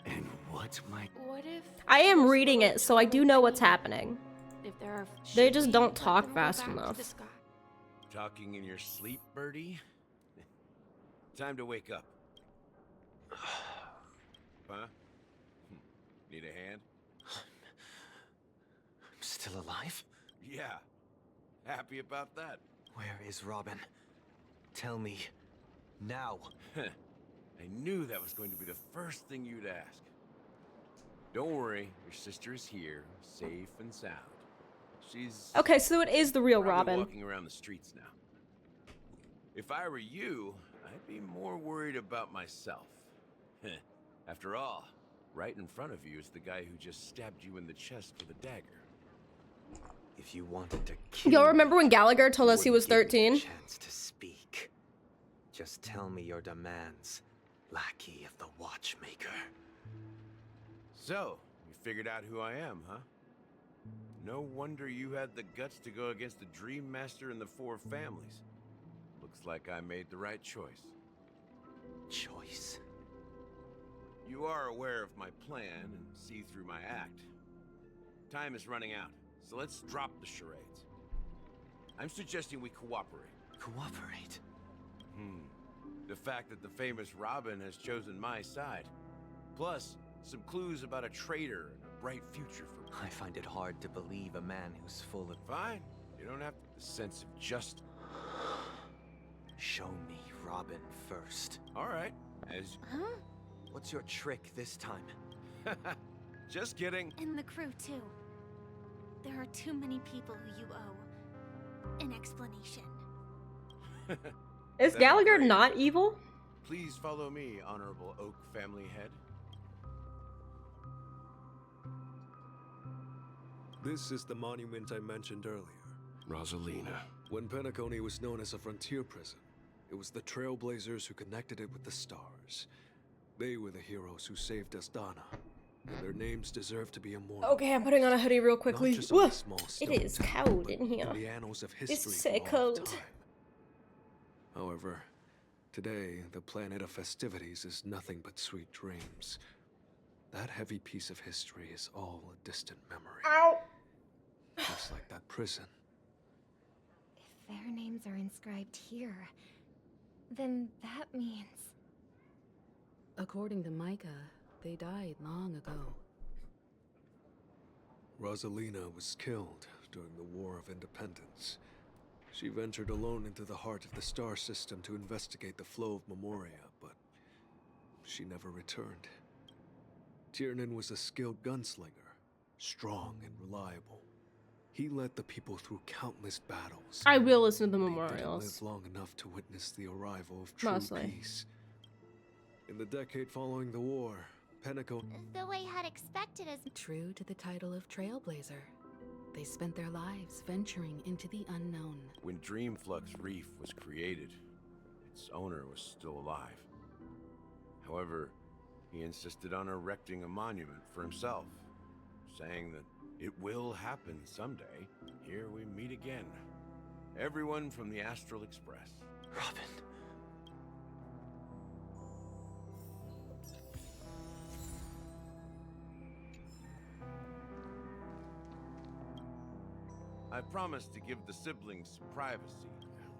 And what might... What if... I am reading it, so I do know what's happening. If there are... They just don't talk fast enough. Talking in your sleep, birdie? Time to wake up. Huh? Need a hand? Still alive? Yeah. Happy about that? Where is Robin? Tell me. Now. I knew that was going to be the first thing you'd ask. Don't worry, your sister is here, safe and sound. She's Okay, so it is the real probably Robin. walking around the streets now. If I were you, I'd be more worried about myself. After all, right in front of you is the guy who just stabbed you in the chest with a dagger. If you wanted to kill Y'all remember when Gallagher told us he was wouldn't give me 13? the chance to speak. Just tell me your demands, lackey of the Watchmaker. So, you figured out who I am, huh? No wonder you had the guts to go against the Dream Master and the Four Families. Looks like I made the right choice. Choice? You are aware of my plan and see through my act. Time is running out, so let's drop the charades. I'm suggesting we cooperate. Cooperate? The fact that the famous Robin has chosen my side. Plus, some clues about a traitor and a bright future for me. I find it hard to believe a man who's full of... Fine. You don't have the sense of justice. Show me Robin first. All right. As... Huh? What's your trick this time? Just kidding. And the crew, too. There are too many people who you owe an explanation. Is Gallagher not evil? Please follow me, Honorable Oak Family Head. This is the monument I mentioned earlier. Rosalina. When Penacony was known as a frontier prison, it was the Trailblazers who connected it with the stars. They were the heroes who saved Astana, and their names deserve to be immortal. Okay, I'm putting on a hoodie real quickly. Not just on Whoa, a small it stone is town, cold but in here. the annals of history It's so for all of cold. time. However, today, the planet of festivities is nothing but sweet dreams. That heavy piece of history is all a distant memory. Ow! Just like that prison. If their names are inscribed here, then that means... According to Micah, they died long ago. Rosalina was killed during the War of Independence. She ventured alone into the heart of the star system to investigate the flow of Memoria, but she never returned. Tiernan was a skilled gunslinger, strong and reliable. He led the people through countless battles. I will listen to the They didn't memorials. live long enough to witness the arrival of true Mostly. peace. In the decade following the war, Penacony... The way I'd expected as... True to the title of Trailblazer, they spent their lives venturing into the unknown. When Dreamflux Reef was created, its owner was still alive. However, he insisted on erecting a monument for himself, saying that it will happen someday. Here we meet again. Everyone from the Astral Express. Robin. I promised to give the siblings privacy.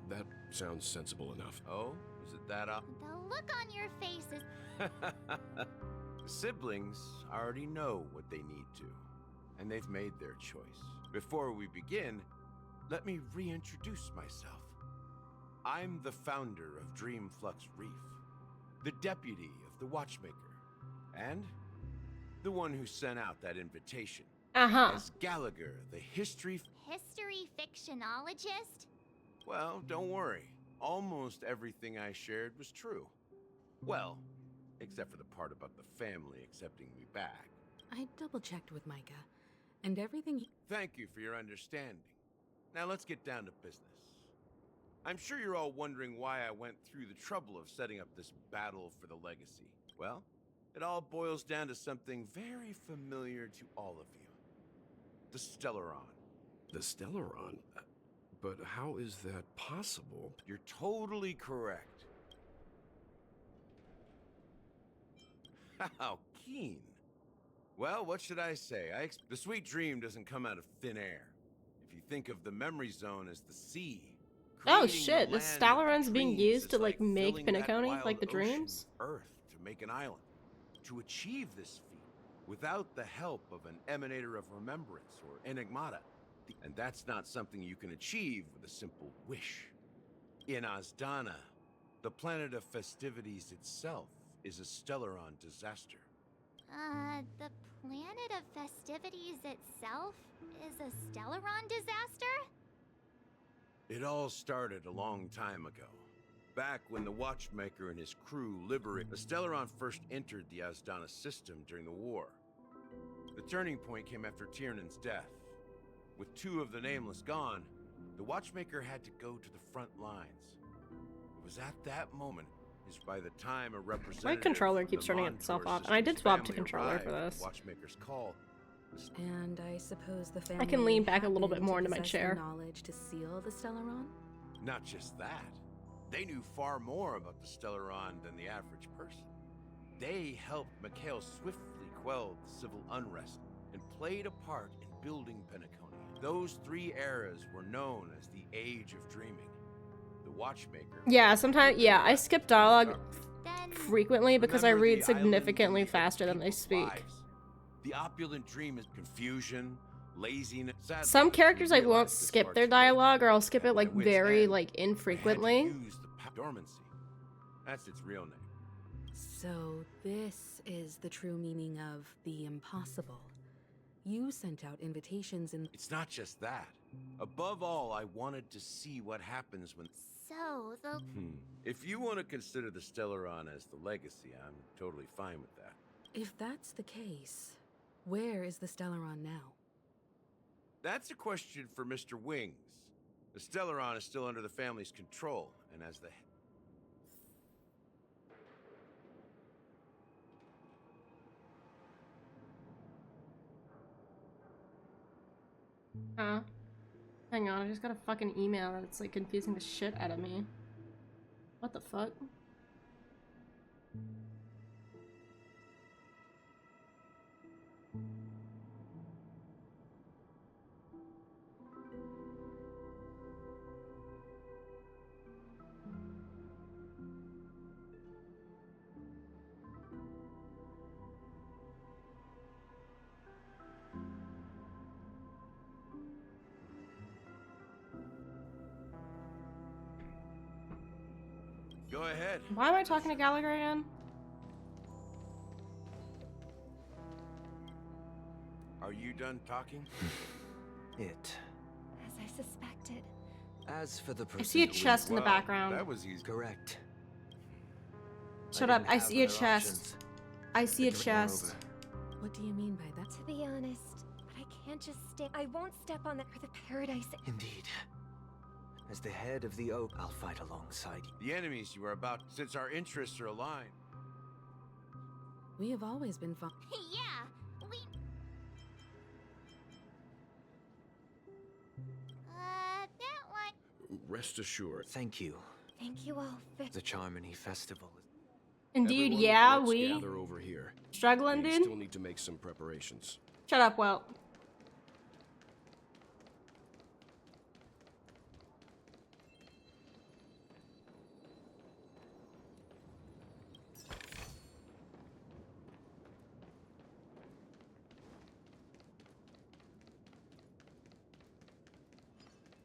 That sounds sensible enough. Oh, is it that up? The look on your faces. The siblings already know what they need to, and they've made their choice. Before we begin, let me reintroduce myself. I'm the founder of Dreamflux Reef, the deputy of the Watchmaker, and the one who sent out that invitation. As Gallagher, the history Fictionologist? Well, don't worry. Almost everything I shared was true. Well, except for the part about the family accepting me back. I double-checked with Micah, and everything he... Thank you for your understanding. Now let's get down to business. I'm sure you're all wondering why I went through the trouble of setting up this battle for the legacy. Well, it all boils down to something very familiar to all of you. The Stellaron. The Stellaron? But how is that possible? You're totally correct. How keen. Well, what should I say? The sweet dream doesn't come out of thin air. If you think of the memory zone as the sea. Oh shit, the Stellaron's being used to like make filling that Penacony, wild like the ocean dreams? with Earth to make an island. To achieve this feat, without the help of an Emanator of Remembrance or Enigmata. And that's not something you can achieve with a simple wish. In Azdana, the planet of festivities itself is a Stellaron disaster. The planet of festivities itself is a Stellaron disaster? It all started a long time ago. Back when the Watchmaker and his crew liberated, the Stellaron first entered the Azdana system during the war. The turning point came after Tiernan's death. With two of the Nameless gone, the Watchmaker had to go to the front lines. It was at that moment, is by the time a representative My controller from keeps the turning itself Montour off, and I did system's swap to family controller for arrived at this. the Watchmaker's call. And I suppose the family I can lean back a little bit happened more to into my possess the chair. knowledge to seal the Stellaron? Not just that. They knew far more about the Stellaron than the average person. They helped Mikhail swiftly quell the civil unrest and played a part in building Penacony. Those 3 eras were known as the Age of Dreaming. The Watchmaker... Yeah, sometimes, yeah, I skip dialogue frequently because I read significantly faster than I speak. The opulent dream is confusion, laziness... Some characters I won't skip their dialogue, or I'll skip it like very like infrequently. Dormancy. That's its real name. So this is the true meaning of the impossible. You sent out invitations and... It's not just that. Above all, I wanted to see what happens when... So, the... If you want to consider the Stellaron as the legacy, I'm totally fine with that. If that's the case, where is the Stellaron now? That's a question for Mr. Wings. The Stellaron is still under the family's control, and as the... Huh? Hang on, I just got a fucking email that's like confusing the shit out of me. What the fuck? Go ahead. Why am I talking to Gallagher again? Are you done talking? It. As I suspected. As for the I see a person chest in the Well, background. That was easy. correct. Shut up, I didn't see a have other chest. options. I see a Picked the written chest. over. What do you mean by that? To be honest, but I can't just stay. I won't step on that for the paradise. Indeed. As the head of the Oak, I'll fight alongside you. The enemies you are about, since our interests are aligned. We have always been fun. Yeah, we... that one... Rest assured. Thank you. Thank you all for... The Charmony Festival. Indeed, Everyone, yeah, let's we gather over here. struggling, We dude. still need to make some preparations. Shut up, Welt.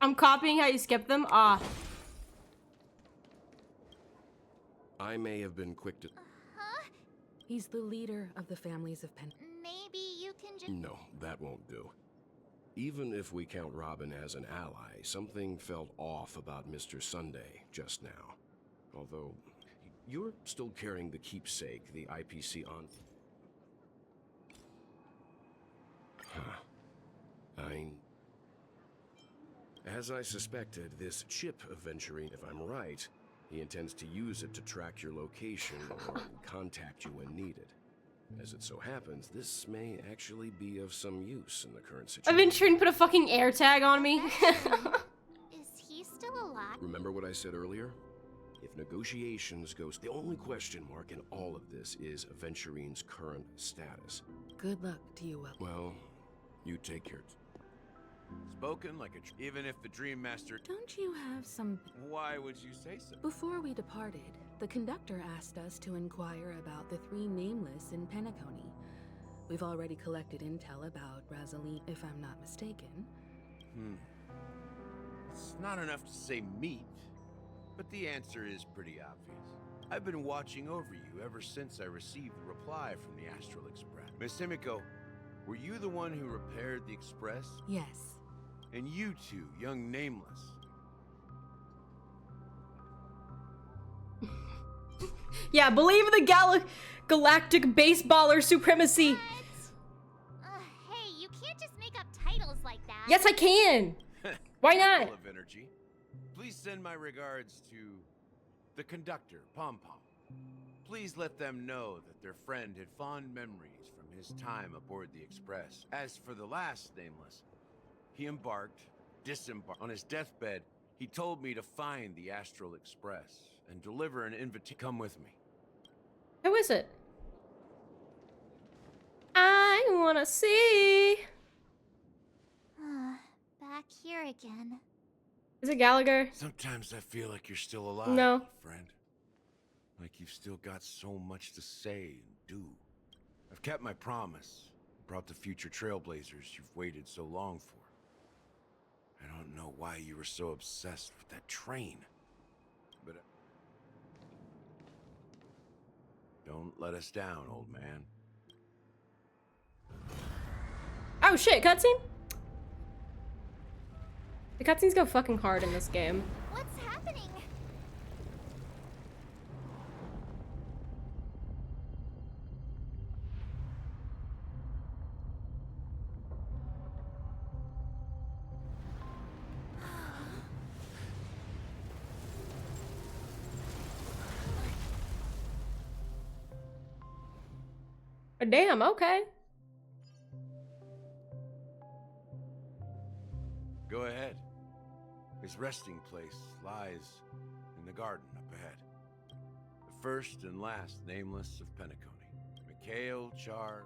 I'm copying how you skip them. Ah. I may have been quick to... He's the leader of the families of Pen. Maybe you can just... No, that won't do. Even if we count Robin as an ally, something felt off about Mr. Sunday just now. Although, you're still carrying the keepsake, the IPC on... Huh. As I suspected, this chip of Venturine, if I'm right, he intends to use it to track your location or contact you when needed. As it so happens, this may actually be of some use in the current situation. Venturine put a fucking air tag on me. Is he still alive? Remember what I said earlier? If negotiations goes, the only question mark in all of this is Venturine's current status. Good luck to you, Welt. Well, you take care. Spoken like a... Even if the Dream Master... Don't you have some... Why would you say so? Before we departed, the conductor asked us to inquire about the 3 nameless in Penacony. We've already collected intel about Razaline, if I'm not mistaken. It's not enough to say meat, but the answer is pretty obvious. I've been watching over you ever since I received the reply from the Astral Express. Miss Himiko, were you the one who repaired the Express? Yes. And you two, young Nameless. Yeah, believe in the galactic baseballer supremacy. Hey, you can't just make up titles like that. Yes, I can. Why not? Full of energy. Please send my regards to the conductor, Pom Pom. Please let them know that their friend had fond memories from his time aboard the Express. As for the last Nameless, he disembarked. On his deathbed, he told me to find the Astral Express and deliver an invitation. Come with me. Who is it? I wanna see. Back here again. Is it Gallagher? Sometimes I feel like you're still alive, No. friend. Like you've still got so much to say and do. I've kept my promise. Brought the future trailblazers you've waited so long for. I don't know why you were so obsessed with that train. But don't let us down, old man. Oh shit, cutscene? The cutscenes go fucking hard in this game. What's happening? Damn, okay. Go ahead. His resting place lies in the garden up ahead. The first and last Nameless of Penacony. Mikhail Char.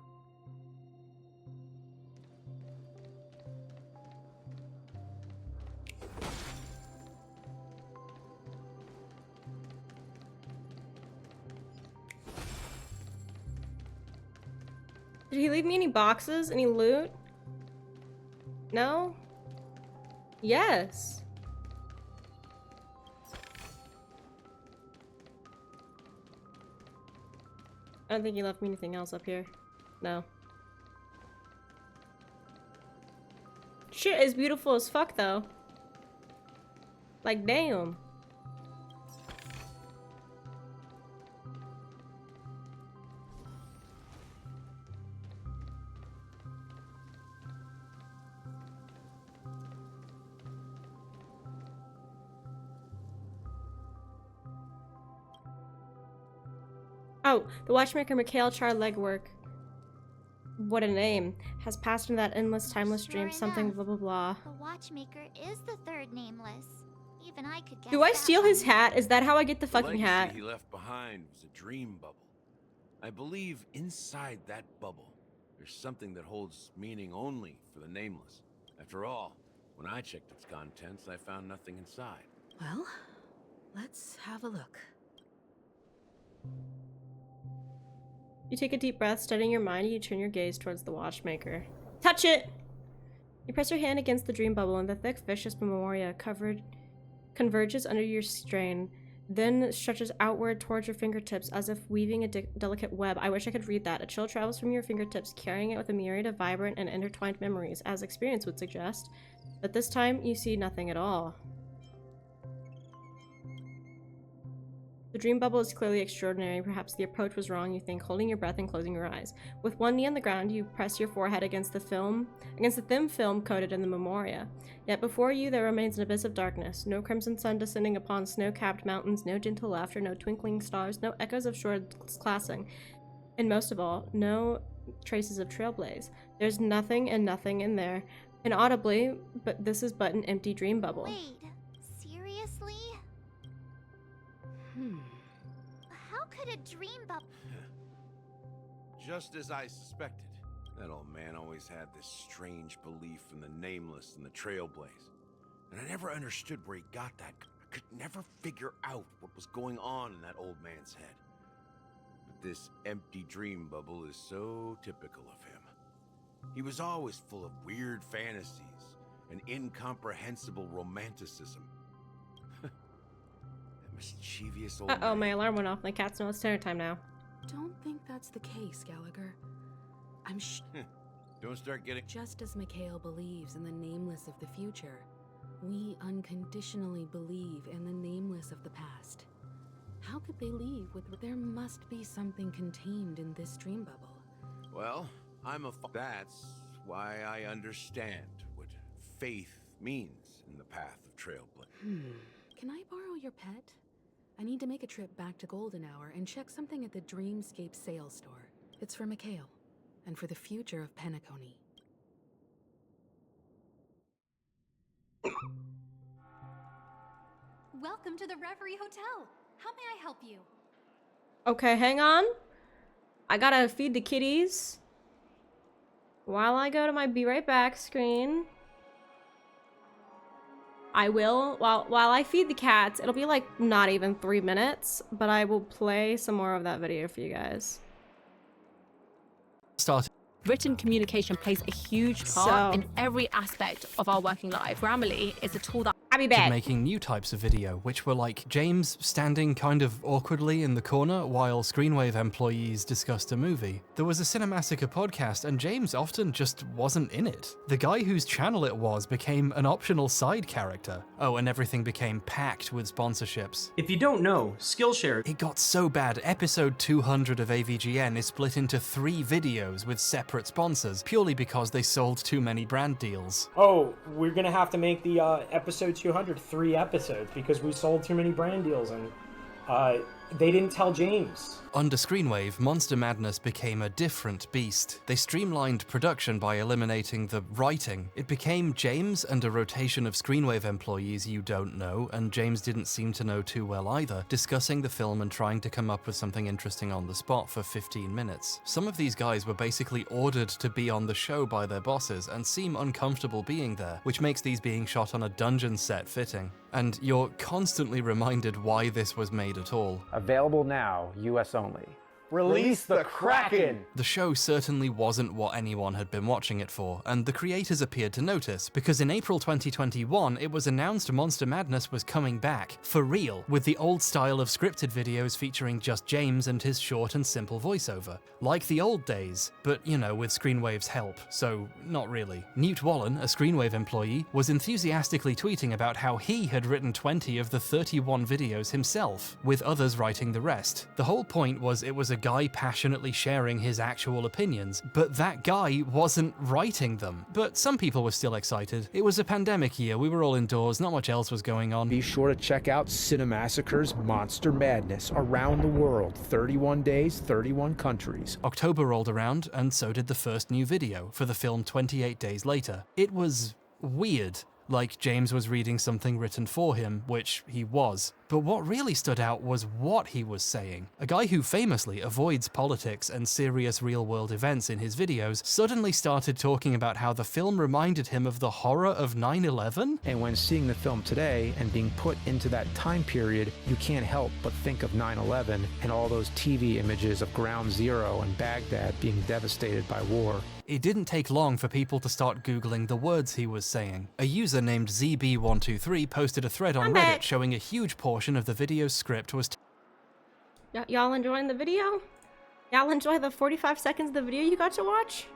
Did he leave me any boxes? Any loot? No? Yes. I don't think he left me anything else up here. No. Shit is beautiful as fuck though. Like damn. Oh, the watchmaker Mikhail Char legwork. What a name. Has passed into that endless, timeless dream. Something blah blah blah. The watchmaker is the third Nameless. Even I could guess. Do I that steal one. his hat? Is that how I get the fucking legacy hat? he left behind was a dream bubble. I believe inside that bubble, there's something that holds meaning only for the Nameless. After all, when I checked its contents, I found nothing inside. Well, let's have a look. You take a deep breath, studying your mind, and you turn your gaze towards the watchmaker. Touch it! You press your hand against the dream bubble, and the thick, vicious memoria converges under your strain, then stretches outward towards your fingertips as if weaving a delicate web. I wish I could read that. A chill travels from your fingertips, carrying it with a myriad of vibrant and intertwined memories, as experience would suggest. But this time, you see nothing at all. The dream bubble is clearly extraordinary. Perhaps the approach was wrong, you think, holding your breath and closing your eyes. With one knee on the ground, you press your forehead against the thin film coated in the memoria. Yet before you there remains an abyss of darkness. No crimson sun descending upon snow-capped mountains, no gentle laughter, no twinkling stars, no echoes of swords clashing. And most of all, no traces of trailblaze. There's nothing and nothing in there. Inaudibly, but this is but an empty dream bubble. Wait, seriously? How could a dream bubble? Just as I suspected. That old man always had this strange belief in the Nameless and the Trailblaze. And I never understood where he got that. I could never figure out what was going on in that old man's head. But this empty dream bubble is so typical of him. He was always full of weird fantasies and incomprehensible romanticism. That mischievous old Uh-oh, man. my alarm went off. The cats know it's dinner time now. Don't think that's the case, Gallagher. I'm Don't start getting... Just as Mikhail believes in the nameless of the future, we unconditionally believe in the nameless of the past. How could they leave with... There must be something contained in this dream bubble. Well, that's why I understand what faith means in the path of Trailblazer. Can I borrow your pet? I need to make a trip back to Golden Hour and check something at the Dreamscape sales store. It's for Mikhail, and for the future of Penacony. Welcome to the Reverie Hotel. How may I help you? Okay, hang on. I gotta feed the kitties. While I go to my be right back screen, I will, while I feed the cats, it'll be like not even 3 minutes, but I will play some more of that video for you guys. Written communication plays a huge part in every aspect of our working life. Grammarly is a tool that I'll be back. Making new types of video, which were like James standing kind of awkwardly in the corner while Screenwave employees discussed a movie. There was a Cinemassacre podcast, and James often just wasn't in it. The guy whose channel it was became an optional side character. Oh, and everything became packed with sponsorships. If you don't know, Skillshare... It got so bad, episode 200 of AVGN is split into 3 videos with separate sponsors, purely because they sold too many brand deals. Oh, we're gonna have to make the episode 200 3 episodes because we sold too many brand deals and they didn't tell James. Under Screenwave, Monster Madness became a different beast. They streamlined production by eliminating the writing. It became James and a rotation of Screenwave employees you don't know, and James didn't seem to know too well either, discussing the film and trying to come up with something interesting on the spot for 15 minutes. Some of these guys were basically ordered to be on the show by their bosses and seem uncomfortable being there, which makes these being shot on a dungeon set fitting. And you're constantly reminded why this was made at all. Available now, US only. Release the Kraken! The show certainly wasn't what anyone had been watching it for, and the creators appeared to notice, because in April 2021, it was announced Monster Madness was coming back, for real, with the old style of scripted videos featuring just James and his short and simple voiceover. Like the old days, but, you know, with Screenwave's help, so not really. Newt Wallen, a Screenwave employee, was enthusiastically tweeting about how he had written 20 of the 31 videos himself, with others writing the rest. The whole point was it was a guy passionately sharing his actual opinions, but that guy wasn't writing them. But some people were still excited. It was a pandemic year, we were all indoors, not much else was going on. Be sure to check out Cinemassacre's Monster Madness around the world, 31 days, 31 countries. October rolled around, and so did the first new video, for the film 28 days later. It was weird. Like James was reading something written for him, which he was. But what really stood out was what he was saying. A guy who famously avoids politics and serious real-world events in his videos suddenly started talking about how the film reminded him of the horror of 9/11? And when seeing the film today and being put into that time period, you can't help but think of 9/11 and all those TV images of Ground Zero and Baghdad being devastated by war. It didn't take long for people to start Googling the words he was saying. A user named ZB123 posted a thread on Reddit showing a huge portion of the video's script was Y'all enjoying the video? Y'all enjoy the 45 seconds of the video you got to watch?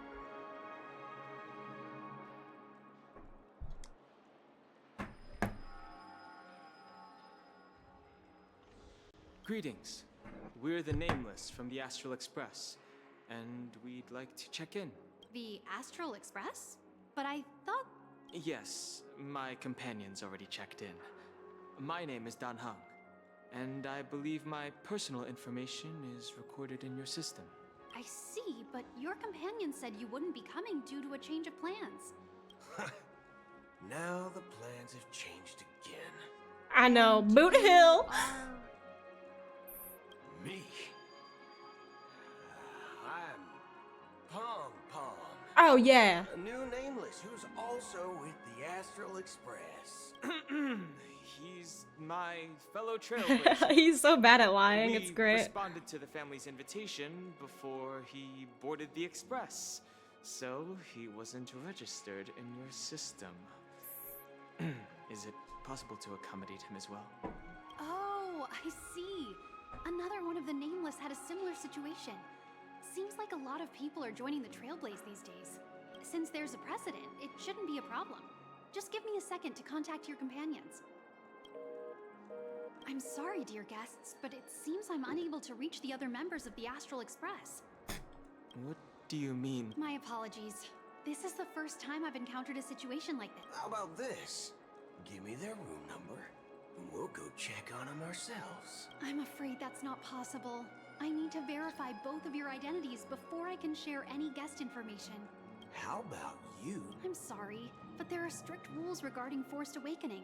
Greetings. We're the Nameless from the Astral Express, and we'd like to check in. The Astral Express? But I thought... Yes, my companions already checked in. My name is Dan Hung, and I believe my personal information is recorded in your system. I see, but your companion said you wouldn't be coming due to a change of plans. Now the plans have changed again. I know, Boot Hill! Me? I'm Pong Pong. Oh, yeah. A new Nameless who's also with the Astral Express. he's my fellow trailblazer. He's so bad at lying, it's We great. responded to the family's invitation before he boarded the express, so he wasn't registered in your system. Is it possible to accommodate him as well? Oh, I see. Another one of the Nameless had a similar situation. Seems like a lot of people are joining the Trailblaze these days. Since there's a precedent, it shouldn't be a problem. Just give me a second to contact your companions. I'm sorry, dear guests, but it seems I'm unable to reach the other members of the Astral Express. What do you mean? My apologies. This is the first time I've encountered a situation like this. How about this? Give me their room number, and we'll go check on them ourselves. I'm afraid that's not possible. I need to verify both of your identities before I can share any guest information. How about you? I'm sorry, but there are strict rules regarding forced awakening.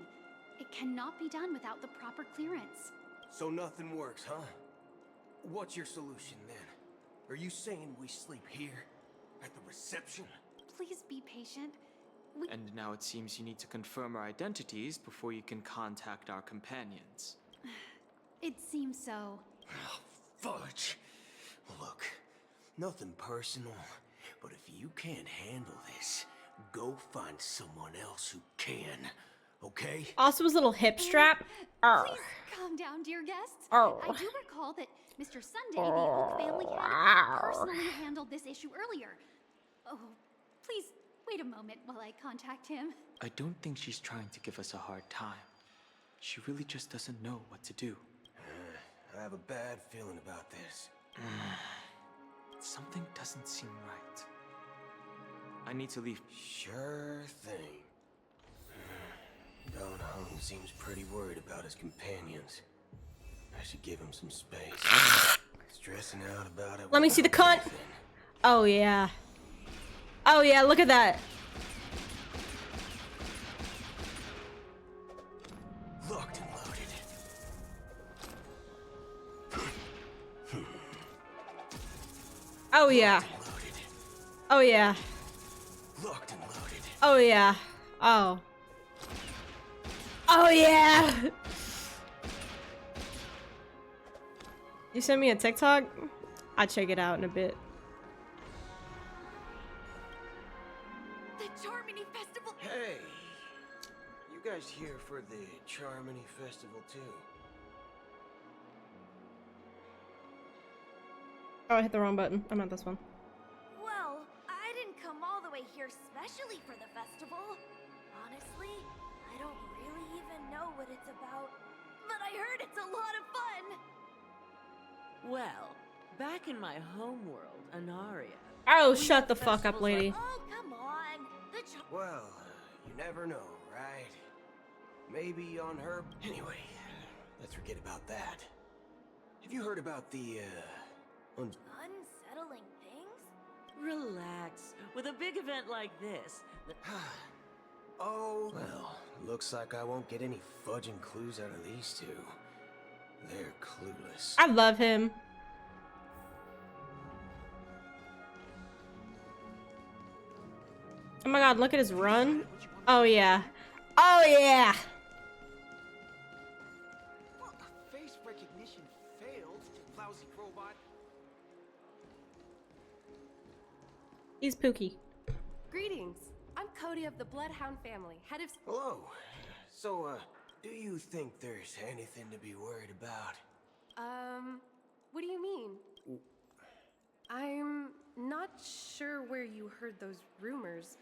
It cannot be done without the proper clearance. So nothing works, huh? What's your solution then? Are you saying we sleep here? At the reception? Please be patient. And now it seems you need to confirm our identities before you can contact our companions. It seems so. Oh, fudge. Look, nothing personal, but if you can't handle this, go find someone else who can, okay? Also his little hip strap. Please calm down, dear guests. I do recall that Mr. Sunday, the Oak family had personally handled this issue earlier. Oh, please wait a moment while I contact him. I don't think she's trying to give us a hard time. She really just doesn't know what to do. I have a bad feeling about this. Something doesn't seem right. I need to leave. Sure thing. Don Hung seems pretty worried about his companions. I should give him some space. Stressing out about it. Let me see the cunt. Oh yeah. Oh yeah, look at that. Locked and loaded. Oh yeah. Oh yeah. Locked and loaded. Oh yeah. Oh. Oh yeah. You send me a TikTok? I'll check it out in a bit. The Charmony Festival. Hey, you guys here for the Charmony Festival too? Oh, I hit the wrong button. I'm not this one. Well, I didn't come all the way here specially for the festival. Honestly, I don't really even know what it's about, but I heard it's a lot of fun. Well, back in my homeworld, Anaria. Oh, shut the fuck up, lady. Oh, come on. Well, you never know, right? Maybe on her... Anyway, let's forget about that. Have you heard about the, Unsettling things? Relax. With a big event like this... Oh, well, looks like I won't get any fudging clues out of these two. They're clueless. I love him. Oh my god, look at his run. Oh yeah. Oh yeah. Face recognition failed, lousy robot. He's Pookie. Greetings. I'm Cody of the Bloodhound family, head of... Hello. So, do you think there's anything to be worried about? What do you mean? I'm not sure where you heard those rumors,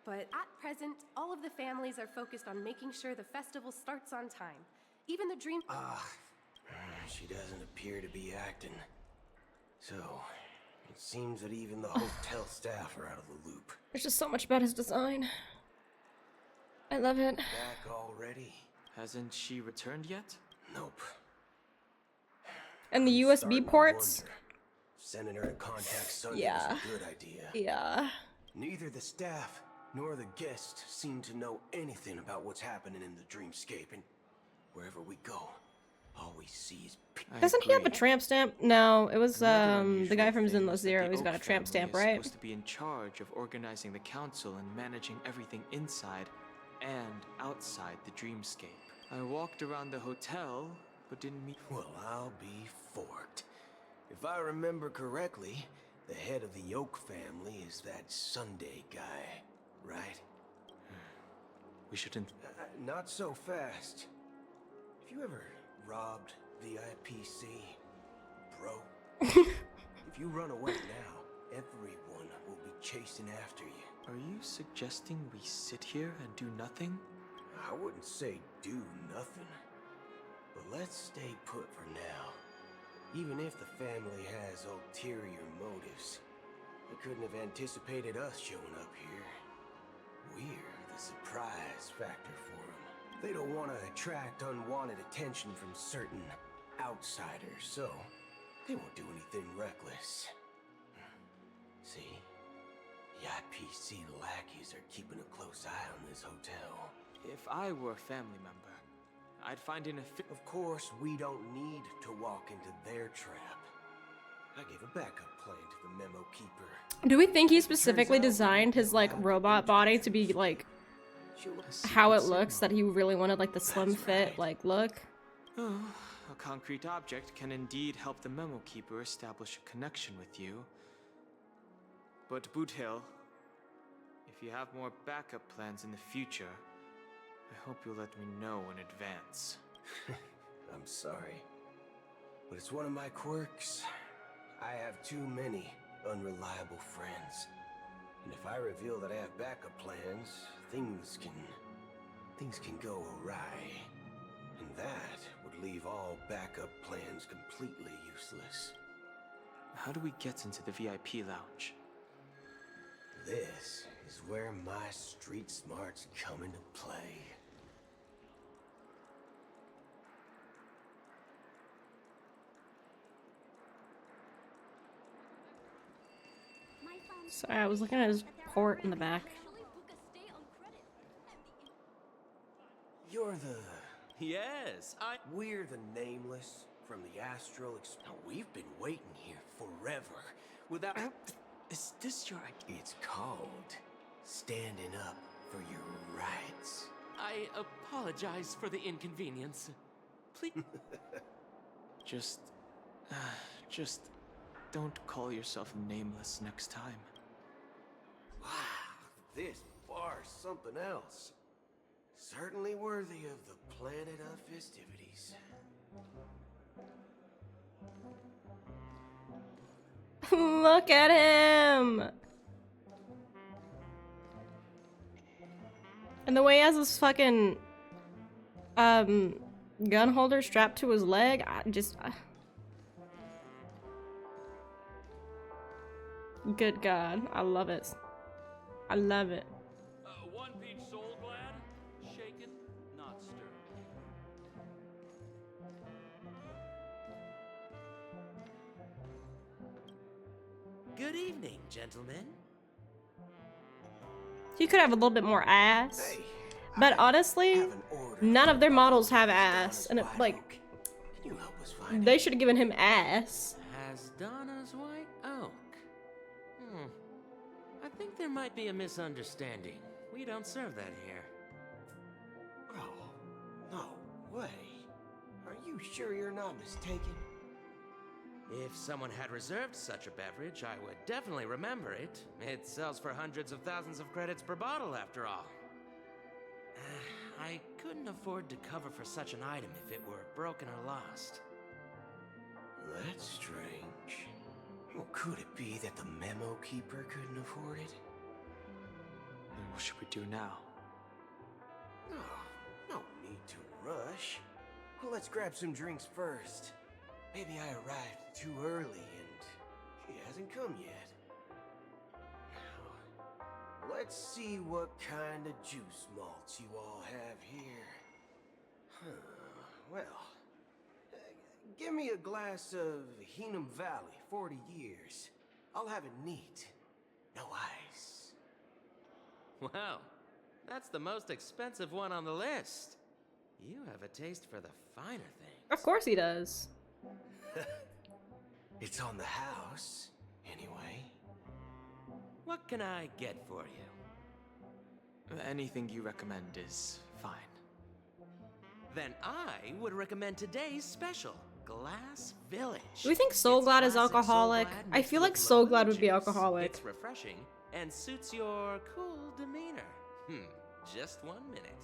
but at present, all of the families are focused on making sure the festival starts on time. Even the dream... She doesn't appear to be acting. So, it seems that even the hotel staff are out of the loop. There's just so much about his design. I love it. Back already? Hasn't she returned yet? Nope. And the USB ports? Sending her to contact Sunday Yeah. was a good idea. Yeah. Neither the staff nor the guests seem to know anything about what's happening in the dreamscape, and wherever we go, all we see is... Doesn't he have a tramp stamp? No, it was the guy from Zinless Zero. He's got a tramp stamp, right? Supposed to be in charge of organizing the council and managing everything inside and outside the dreamscape. I walked around the hotel, but didn't meet. Well, I'll be forked. If I remember correctly, the head of the Oak family is that Sunday guy, right? We shouldn't. Not so fast. Have you ever robbed VIPC, bro? If you run away now, everyone will be chasing after you. Are you suggesting we sit here and do nothing? I wouldn't say do nothing, but let's stay put for now. Even if the family has ulterior motives, they couldn't have anticipated us showing up here. We're the surprise factor for them. They don't want to attract unwanted attention from certain outsiders, so they won't do anything reckless. See? The IPC lackeys are keeping a close eye on this hotel. If I were a family member, I'd find an Of course, we don't need to walk into their trap. I gave a backup plan to the memo keeper. Do we think he specifically designed his like robot body to be like how it looks, that he really wanted like the slim fit like look? Oh, a concrete object can indeed help the memo keeper establish a connection with you. But Boot Hill, if you have more backup plans in the future, I hope you'll let me know in advance. I'm sorry, but it's one of my quirks. I have too many unreliable friends. And if I reveal that I have backup plans, things can go awry. And that would leave all backup plans completely useless. How do we get into the VIP lounge? This is where my street smarts come into play. Sorry, I was looking at his port in the back. You're the... Yes, We're the Nameless from the Astral Now, we've been waiting here forever without... Is this your idea? It's called standing up for your rights. I apologize for the inconvenience. Please. Just don't call yourself Nameless next time. Wow, this bar's something else. Certainly worthy of the planet of festivities. Look at him! And the way he has this fucking gun holder strapped to his leg, I just good God, I love it. I love it. One peach soul glad, shaken, not stirred. Good evening, gentlemen. He could have a little bit more ass. But honestly, none of their models have ass. And it, like, they should have given him ass. Has Donna's White Oak? I think there might be a misunderstanding. We don't serve that here. Oh, no way. Are you sure you're not mistaken? If someone had reserved such a beverage, I would definitely remember it. It sells for hundreds of thousands of credits per bottle, after all. I couldn't afford to cover for such an item if it were broken or lost. That's strange. Well, could it be that the memo keeper couldn't afford it? Then what should we do now? No need to rush. Well, let's grab some drinks first. Maybe I arrived too early and she hasn't come yet. Now, let's see what kind of juice malts you all have here. Well, give me a glass of Heenum Valley, 40 years. I'll have it neat. No ice. Wow, that's the most expensive one on the list. You have a taste for the finer things. Of course he does. It's on the house, anyway. What can I get for you? Anything you recommend is fine. Then I would recommend today's special, Glass Village. Do we think Soulglad is alcoholic? I feel like Soulglad would be alcoholic. It's refreshing and suits your cool demeanor. Just 1 minute.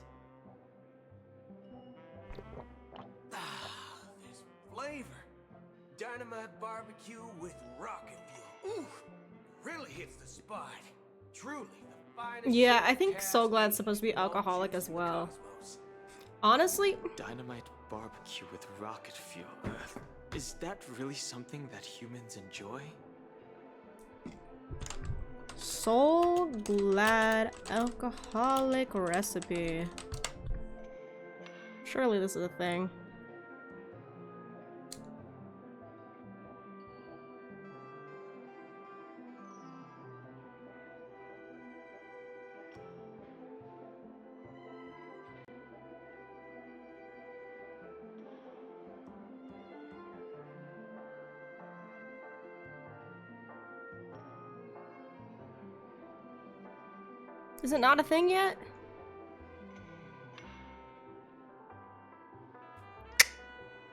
There's flavor. Dynamite barbecue with rocket fuel. Ooh, really hits the spot. Truly the finest. Yeah, I think Soulglad's supposed to be alcoholic as well. Honestly, Dynamite barbecue with rocket fuel. Is that really something that humans enjoy? Soulglad alcoholic recipe. Surely this is a thing. Is it not a thing yet?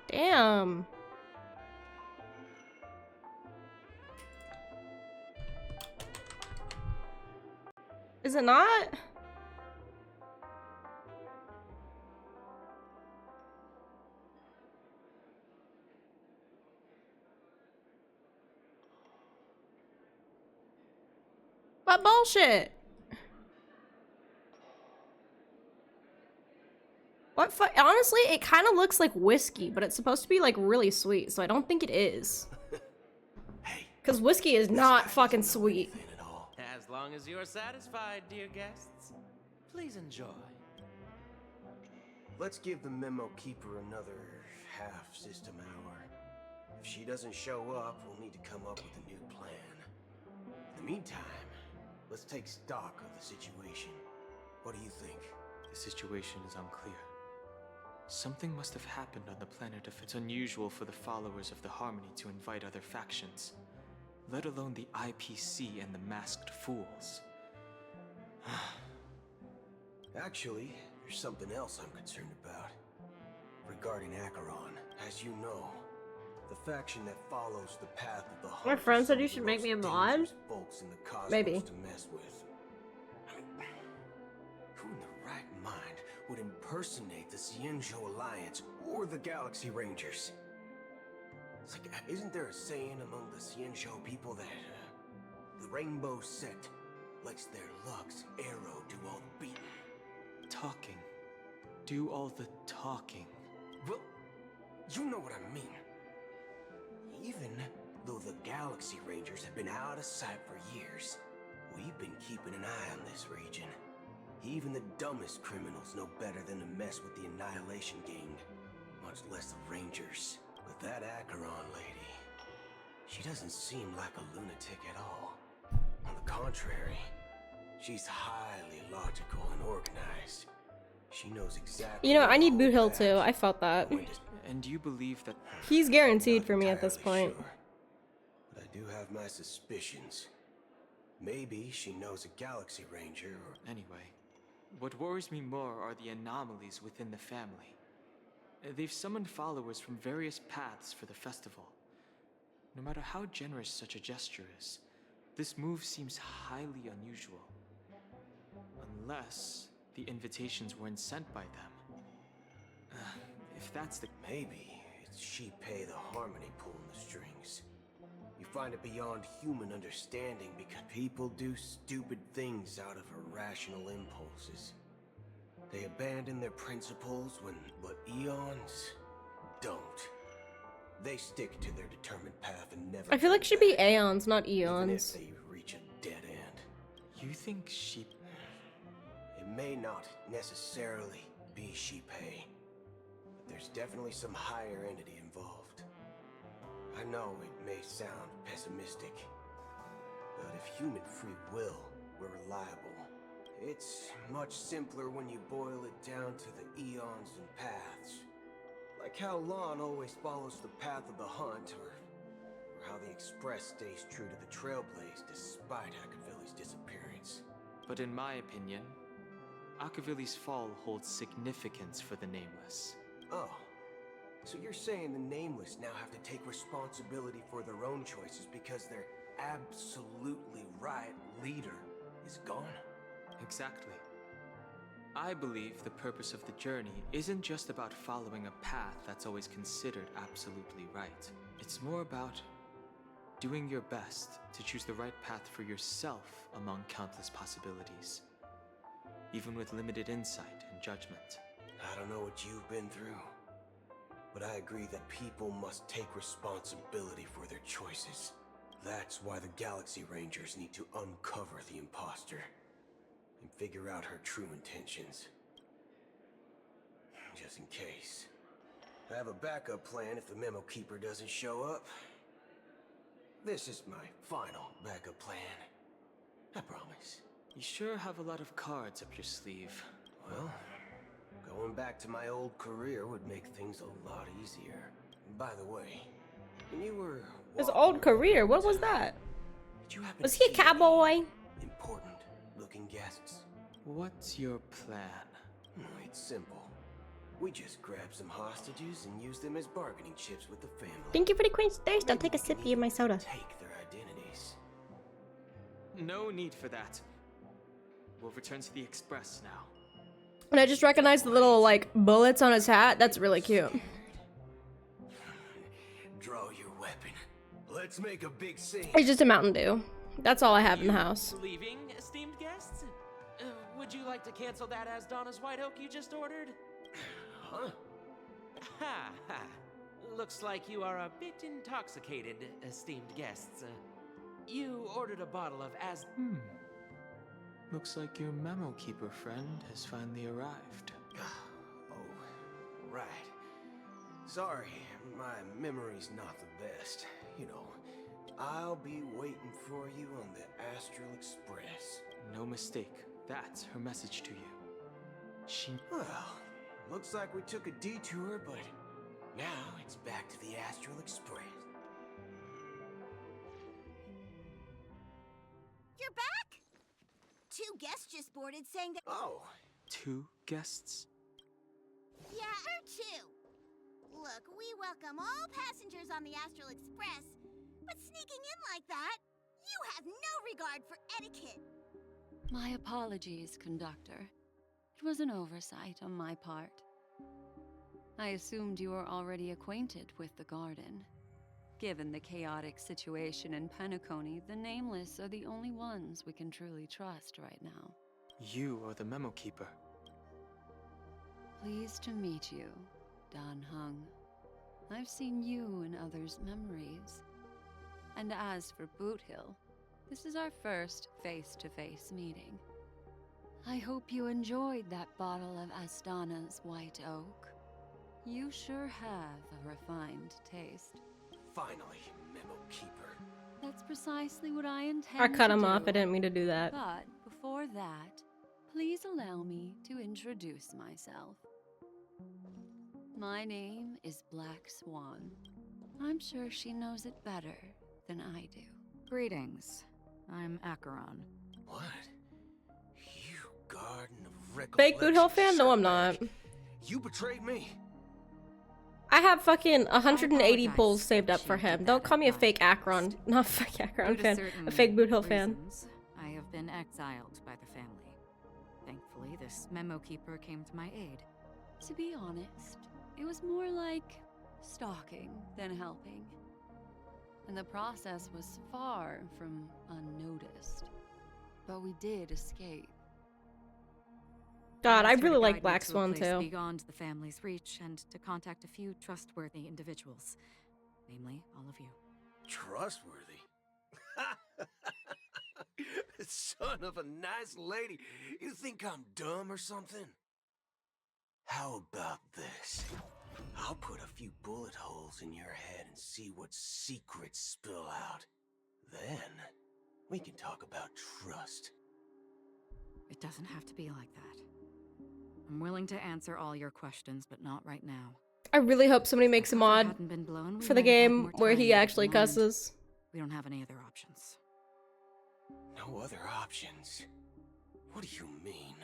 Damn. Is it not? What bullshit? What honestly, it kind of looks like whiskey, but it's supposed to be like really sweet, so I don't think it is. Because whiskey is not fucking sweet. As long as you're satisfied, dear guests, please enjoy. Let's give the memo keeper another half-system hour. If she doesn't show up, we'll need to come up with a new plan. In the meantime, let's take stock of the situation. What do you think? The situation is unclear. Something must have happened on the planet if it's unusual for the followers of the Harmony to invite other factions, let alone the IPC and the Masked Fools. Actually, there's something else I'm concerned about. Regarding Acheron, as you know, the faction that follows the path of the Heart. My friend said you should make me a mod. Folks in the cosmos Maybe. to mess with. I mean, who in the right mind would impersonate the Xianzhou Alliance or the Galaxy Rangers? It's like, isn't there a saying among the Xianzhou people that the Rainbow Sect lets their Lux arrow do all the beating? Talking. Do all the talking. Well, you know what I mean. Even though the Galaxy Rangers have been out of sight for years, we've been keeping an eye on this region. Even the dumbest criminals know better than to mess with the Annihilation Gang, much less the Rangers. But that Acheron lady, she doesn't seem like a lunatic at all. On the contrary, she's highly logical and organized. She knows exactly. You know, I need Boot Hill too. I felt that. And you believe that He's guaranteed for me at this point. Sure, but I do have my suspicions. Maybe she knows a Galaxy Ranger or... Anyway, what worries me more are the anomalies within the family. They've summoned followers from various paths for the festival. No matter how generous such a gesture is, this move seems highly unusual. Unless the invitations weren't sent by them. If that's the... Maybe it's Shipei the Harmony pulling the strings. You find it beyond human understanding because people do stupid things out of irrational impulses. They abandon their principles but eons don't. They stick to their determined path and never... I feel like it should be aeons, not even if eons. they reach a dead end. You think she... It may not necessarily be Shipei, but there's definitely some higher entity involved. I know it may sound pessimistic, but if human free will were reliable, it's much simpler when you boil it down to the eons and paths. Like how Lon always follows the path of the hunt, or how the Express stays true to the Trailblaze despite Akavili's disappearance. But in my opinion, Akavili's fall holds significance for the Nameless. Oh. So you're saying the Nameless now have to take responsibility for their own choices because their absolutely right leader is gone? Exactly. I believe the purpose of the journey isn't just about following a path that's always considered absolutely right. It's more about doing your best to choose the right path for yourself among countless possibilities, even with limited insight and judgment. I don't know what you've been through, but I agree that people must take responsibility for their choices. That's why the Galaxy Rangers need to uncover the imposter and figure out her true intentions. Just in case. I have a backup plan if the Memo Keeper doesn't show up. This is my final backup plan. I promise. You sure have a lot of cards up your sleeve. Well, going back to my old career would make things a lot easier. By the way, when you were His old career? What was that? Was he a cowboy? Important looking guests. What's your plan? It's simple. We just grab some hostages and use them as bargaining chips with the family. Thank you for the Queen's Thirst. I'll take a sip of my soda. Take their identities. No need for that. We'll return to the Express now. And I just recognized the little, like, bullets on his hat. That's really cute. Draw your weapon. Let's make a big scene. It's just a Mountain Dew. That's all I have in the house. Leaving, esteemed guests? Would you like to cancel that as Donna's White Oak you just ordered? Huh? Ha ha. Looks like you are a bit intoxicated, esteemed guests. You ordered a bottle of as... Looks like your Memo Keeper friend has finally arrived. Oh, right. Sorry, my memory's not the best. You know, I'll be waiting for you on the Astral Express. No mistake. That's her message to you. Well, looks like we took a detour, but now it's back to the Astral Express. You're back? 2 guests just boarded saying that— Oh. 2 guests? Yeah, or 2. Look, we welcome all passengers on the Astral Express, but sneaking in like that, you have no regard for etiquette. My apologies, conductor. It was an oversight on my part. I assumed you were already acquainted with the garden. Given the chaotic situation in Penacony, the Nameless are the only ones we can truly trust right now. You are the Memo Keeper. Pleased to meet you, Dan Hung. I've seen you in others' memories. And as for Boot Hill, this is our first face-to-face meeting. I hope you enjoyed that bottle of Astana's White Oak. You sure have a refined taste. Finally, Memo Keeper. That's precisely what I intend I cut to him do. off. I didn't mean to do that. But before that, please allow me to introduce myself. My name is Black Swan. I'm sure she knows it better than I do. Greetings. I'm Acheron. What? You Garden of Recollection. Fake Boot Hill fan? No, I'm not. You betrayed me. I have fucking 180 pulls saved up for him. Don't call me a fake Akron. Not fake Akron fan. A fake Boot Hill fan. I have been exiled by the family. Thankfully, this Memo Keeper came to my aid. To be honest, it was more like stalking than helping. And the process was far from unnoticed. But we did escape. God, I asked her really to like guide me Black to a Swan place too. Beyond the family's reach, and to contact a few trustworthy individuals, namely all of you. Trustworthy? Son of a nice lady. You think I'm dumb or something? How about this? I'll put a few bullet holes in your head and see what secrets spill out. Then, we can talk about trust. It doesn't have to be like that. I'm willing to answer all your questions, but not right now. I really hope somebody makes a mod hadn't been blown, we for the might have had game more where time, he but at actually the moment, cusses. We don't have any other options. No other options? What do you mean?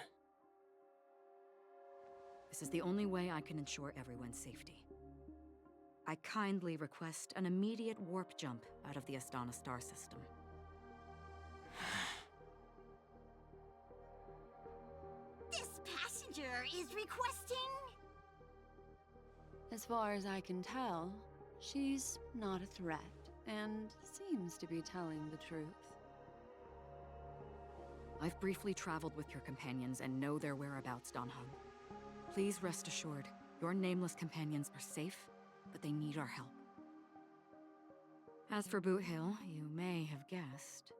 This is the only way I can ensure everyone's safety. I kindly request an immediate warp jump out of the Astana star system. This passenger is requesting... As far as I can tell, she's not a threat and seems to be telling the truth. I've briefly traveled with your companions and know their whereabouts, Dan Heng. Please rest assured, your nameless companions are safe, but they need our help. As for Boot Hill, you may have guessed,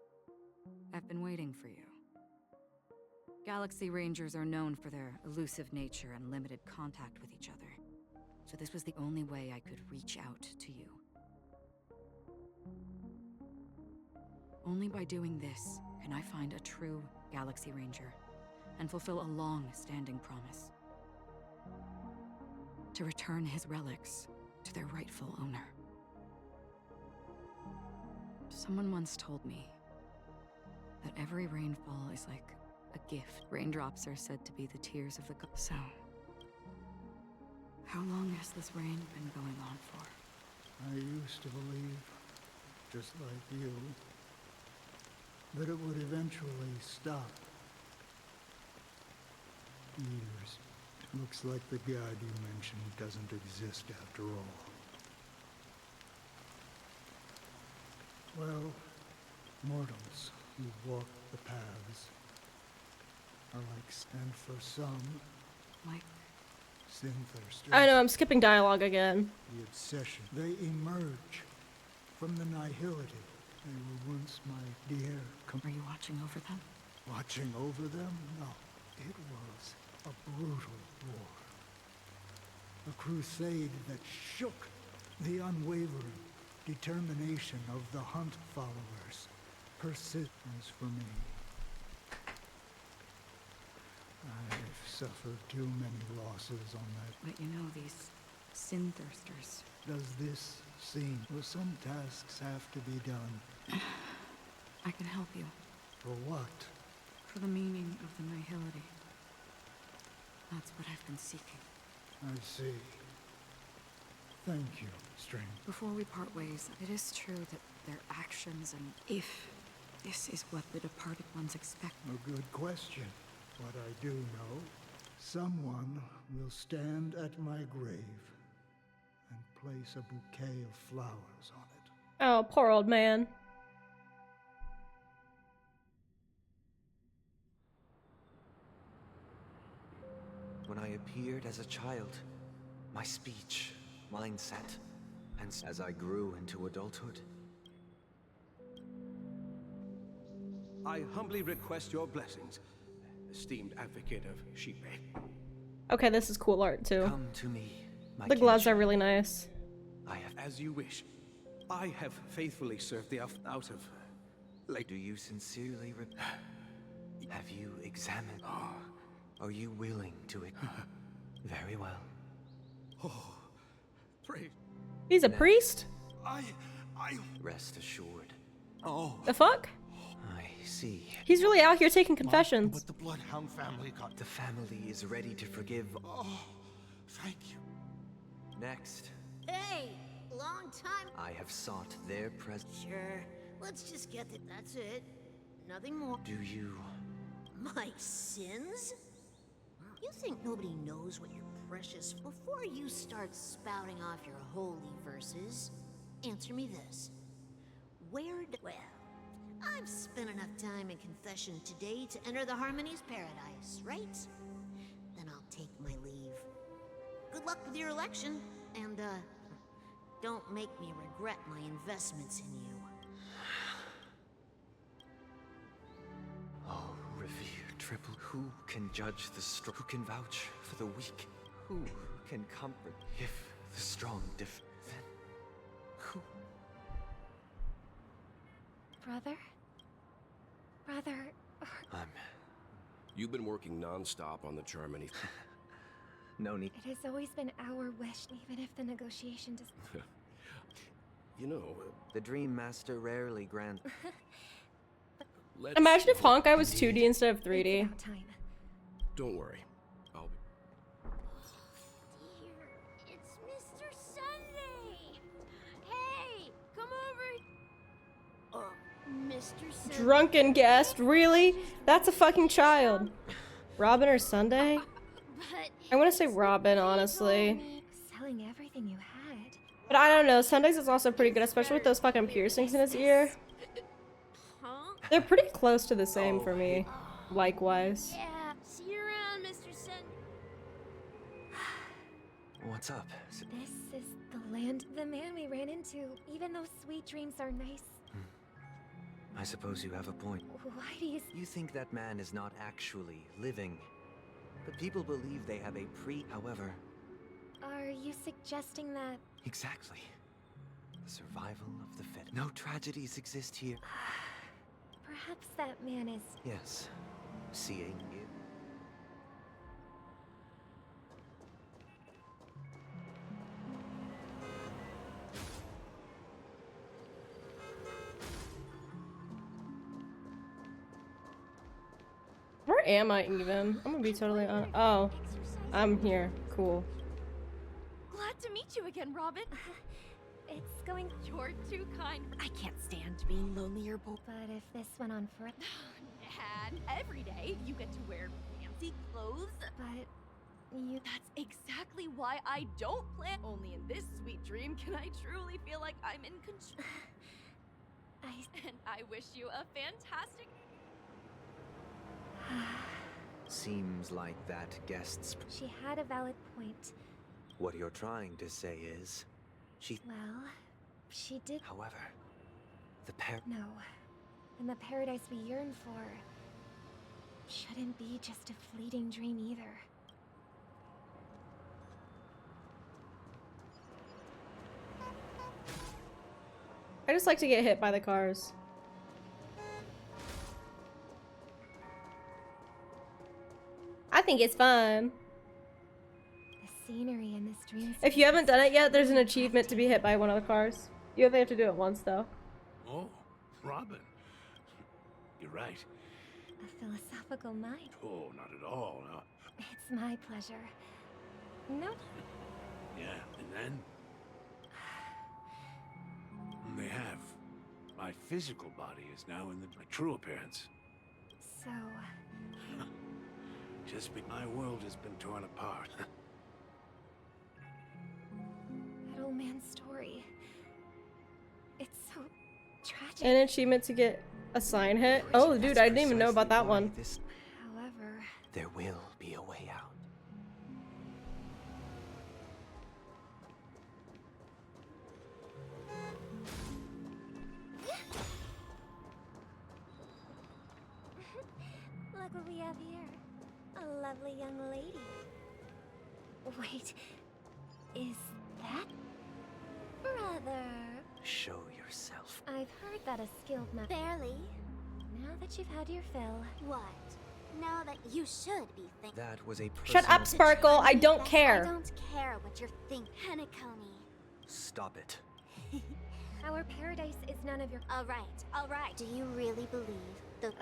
I've been waiting for you. Galaxy Rangers are known for their elusive nature and limited contact with each other, so this was the only way I could reach out to you. Only by doing this can I find a true Galaxy Ranger and fulfill a long-standing promise. To return his relics to their rightful owner. Someone once told me that every rainfall is like a gift. Raindrops are said to be the tears of the gods. So, how long has this rain been going on for? I used to believe, just like you, that it would eventually stop. Years. Looks like the god you mentioned doesn't exist after all. Well, mortals who walk the paths are like, and for some, like sin-thirsters. I know, I'm skipping dialogue again. The obsession. They emerge from the nihility. They were once my dear. Are you watching over them? Watching over them? No. It was a brutal war. A crusade that shook the unwavering determination of the Hunt followers. Persistence for me. I've suffered too many losses on that. But you know, these sin-thirsters. Does this seem? Well, some tasks have to be done. I can help you. For what? For the meaning of the nihility. That's what I've been seeking. I see. Thank you, Strange. Before we part ways, it is true that their actions and if this is what the departed ones expect. A good question. What I do know, someone will stand at my grave and place a bouquet of flowers on it. Oh, poor old man. When I appeared as a child, my speech, mindset, and as I grew into adulthood. I humbly request your blessings, esteemed advocate of Sheepbay. Okay, this is cool art too. Come to me, my The gloves kinship. are really nice. I have, as you wish. I have faithfully served the out of late. Do you sincerely have you examined? Are you willing to? Very well. Oh, pray. He's a priest? I. Rest assured. Oh. The fuck? I see. He's really out here taking confessions. But the Bloodhound family got. The family is ready to forgive. Oh, thank you. Next, Hey, long time. I have sought their presence. Sure, let's just get it. That's it. Nothing more. Do you? My sins? You think nobody knows what you're precious? Before you start spouting off your holy verses, answer me this. Well, I've spent enough time in confession today to enter the Harmony's paradise, right? Then I'll take my leave. Good luck with your election, and, don't make me regret my investments in you. Oh, revered triple. Who can judge the strong? Who can vouch for the weak? Who can comfort if the strong then who? Brother? Brother... You've been working non-stop on the Charmony. No need. It has always been our wish, even if the negotiation doesn't... You know... The Dream Master rarely grants... Imagine if Honkai was 2D instead of 3D. Don't worry. I'll be... Drunken guest, really? That's a fucking child. Robin or Sunday? I want to say Robin, honestly. Selling everything you had. But I don't know, Sunday's is also pretty good, especially with those fucking piercings in his ear. They're pretty close to the same for me, likewise. Yeah, see you around, Mr. Sen. What's up? This is the land the man we ran into. Even though sweet dreams are nice. I suppose you have a point. Why do you... You think that man is not actually living, but people believe they have a However... Are you suggesting that... Exactly. The survival of the fit. No tragedies exist here. Perhaps that man is... Yes. Seeing you. Where am I even? I'm gonna be totally honest. Oh, I'm here. Cool. Glad to meet you again, Robin. It's going... You're too kind. I can't stand being lonely or bored. But if this went on for... And every day you get to wear fancy clothes. But you... That's exactly why I don't plan. Only in this sweet dream can I truly feel like I'm in control. And I wish you a fantastic... Seems like that guest's... She had a valid point. What you're trying to say is... She... Well, she did... However, the No. And the paradise we yearn for... shouldn't be just a fleeting dream either. I just like to get hit by the cars. I think it's fun. The scenery in this dream... If you haven't done it yet, there's an achievement to be hit by one of the cars. You only have to do it once, though. Oh, Robin. You're right. A philosophical mind. Oh, not at all. No. It's my pleasure. No. Yeah, and then? They have. My physical body is now in my true appearance. So... My world has been torn apart. That old man's story. It's so tragic. An achievement to get a sign hit. Oh, dude, I didn't even know about that one. However... There will be a way out. Look what we have here. A lovely young lady. Wait, is that... Brother. Show yourself. I've heard that a skilled man... Barely. Now that you've had your fill... What? Now that you should be thinking... That was a Shut up, Sparkle. I don't care. I don't care what you're thinking, Hanakoni. Stop it. Our paradise is none of your... Alright, alright. Do you really believe the...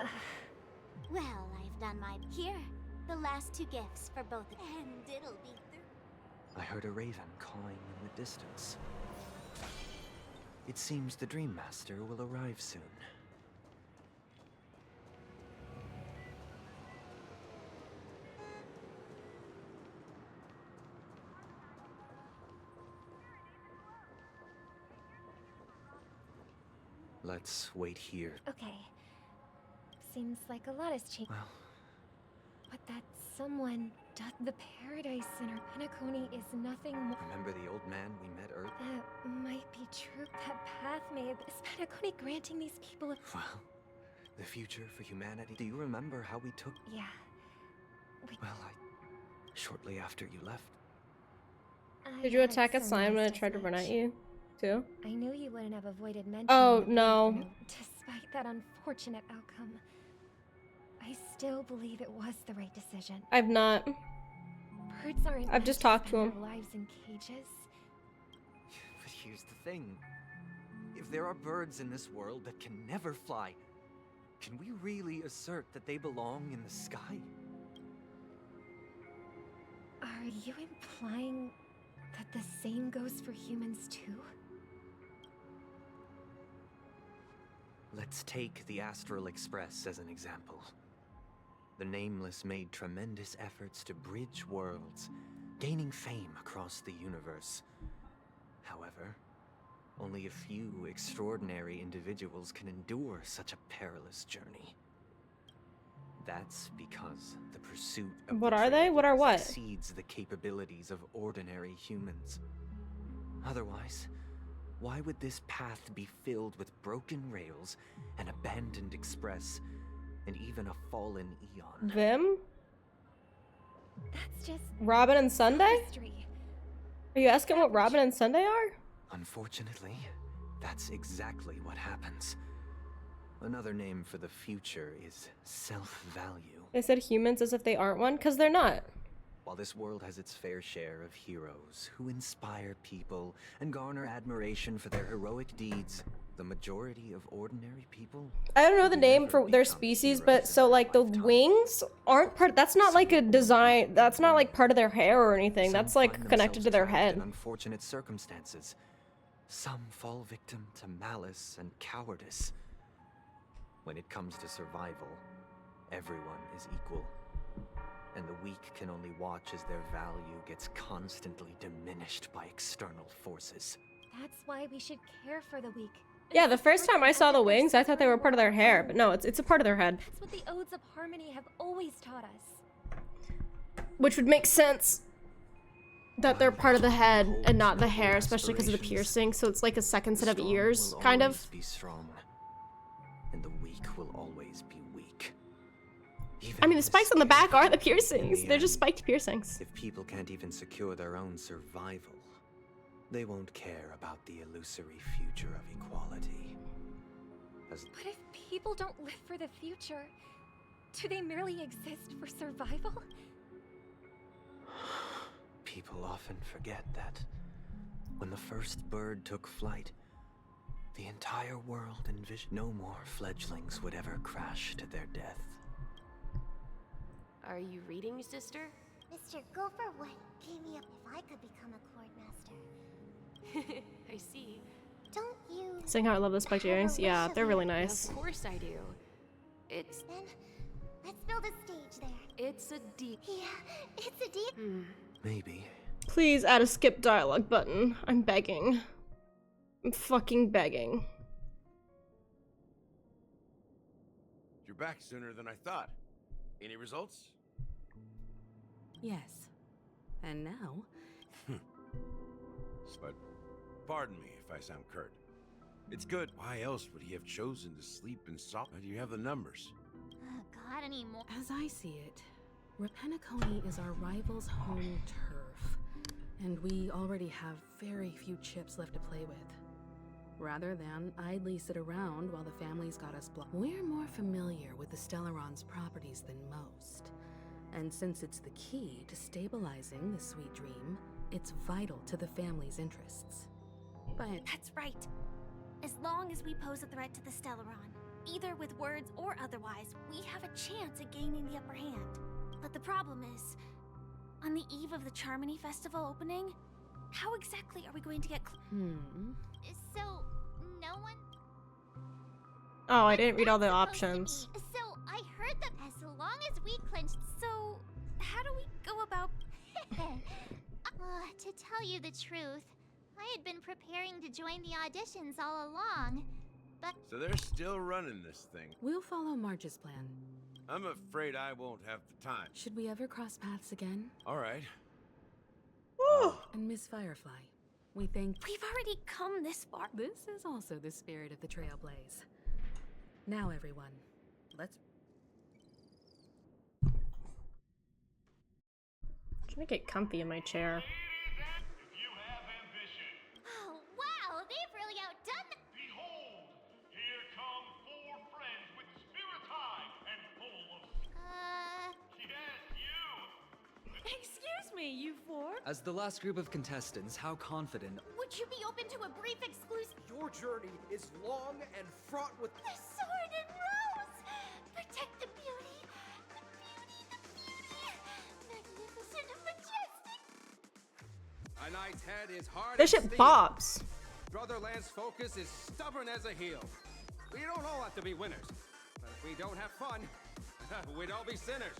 Well, I've done my... Here, the last two gifts for both. And it'll be through. I heard a raven cawing in the distance. It seems the Dream Master will arrive soon. Let's wait here. Okay. Seems like a lot has changed. Well... But that someone... The paradise in our Penacony is nothing more... Remember the old man we met earlier? That might be true. That path may have... Is Penacony granting these people a... Well, the future for humanity. Do you remember how we took... Yeah. Well, shortly after you left. Did you attack a slime when it tried to run at you, too? I knew you wouldn't have avoided mentioning... Oh, no. Despite that unfortunate outcome, I still believe it was the right decision. I've not. Birds aren't I've just talked to him. their lives in cages. But here's the thing. If there are birds in this world that can never fly, can we really assert that they belong in the sky? Are you implying that the same goes for humans too? Let's take the Astral Express as an example. The Nameless made tremendous efforts to bridge worlds, gaining fame across the universe. However, only a few extraordinary individuals can endure such a perilous journey. That's because the pursuit of What are they? What are what? exceeds the capabilities of ordinary humans. Otherwise, why would this path be filled with broken rails, an abandoned express, and even a fallen eon? Them? That's just Robin and Sunday? history. Are you asking what Robin and Sunday are? Unfortunately, that's exactly what happens. Another name for the future is self-value. They said humans as if they aren't one, because they're not. While this world has its fair share of heroes who inspire people and garner admiration for their heroic deeds, the majority of ordinary people... I don't know the name for their species, but so like the wings aren't part, that's not like a design, that's not like part of their hair or anything. That's like connected to their head. In unfortunate circumstances. Some fall victim to malice and cowardice. When it comes to survival, everyone is equal. And the weak can only watch as their value gets constantly diminished by external forces. That's why we should care for the weak. Yeah, the first time I saw the wings, I thought they were part of their hair, but no, it's a part of their head. That's what the Odes of Harmony have always taught us. Which would make sense that they're part of the head and not the hair, especially because of the piercing, so it's like a second set of ears, kind of. Be strong, and the weak will always be weak. I mean, the spikes on the back are the piercings. They're just spiked piercings. If people can't even secure their own survival, they won't care about the illusory future of equality. But if people don't live for the future, do they merely exist for survival? People often forget that when the first bird took flight, the entire world envisioned no more fledglings would ever crash to their death. Are you reading, sister? Mr. Gopher would give me up if I could become a Court Master. I see. Don't you... Saying how I love the spiked earrings? Yeah, they're really nice. Of course I do. It's... Then, let's build a stage there. It's a deep... Yeah, it's a deep... Maybe. Please add a skip dialogue button. I'm begging. I'm fucking begging. You're back sooner than I thought. Any results? Yes. And now? But pardon me if I sound curt. It's good. Why else would he have chosen to sleep in salt? Do you have the numbers? Got any more? As I see it, Rapenaconi is our rival's home turf, and we already have very few chips left to play with. Rather than idly sit around while the family's got us blocked. We're more familiar with the Stellaron's properties than most. And since it's the key to stabilizing the sweet dream, it's vital to the family's interests. But... That's right. As long as we pose a threat to the Stellaron, either with words or otherwise, we have a chance at gaining the upper hand. But the problem is, on the eve of the Charmony Festival opening, how exactly are we going to get So, no one... Oh, I didn't read all the options. So, I heard that as long as we clinched... So, how do we go about... To tell you the truth, I had been preparing to join the auditions all along, but... So they're still running this thing. We'll follow Marge's plan. I'm afraid I won't have the time. Should we ever cross paths again? All right. And Miss Firefly, we think... We've already come this far. This is also the spirit of the Trailblaze. Now, everyone, let's... I'm trying to get comfy in my chair. Oh, wow, they've really outdone... Behold, here come 4 friends with spirit high and full of... Yes, you! Excuse me, you 4? As the last group of contestants, how confident... Would you be open to a brief exclusive... Your journey is long and fraught with... The sword and rose! Protect the beauty! The beauty! Magnificent and majestic! A knight's head is hard This as shit steel. pops. Brotherland's focus is stubborn as a heel. We don't all have to be winners. But if we don't have fun, we'd all be sinners.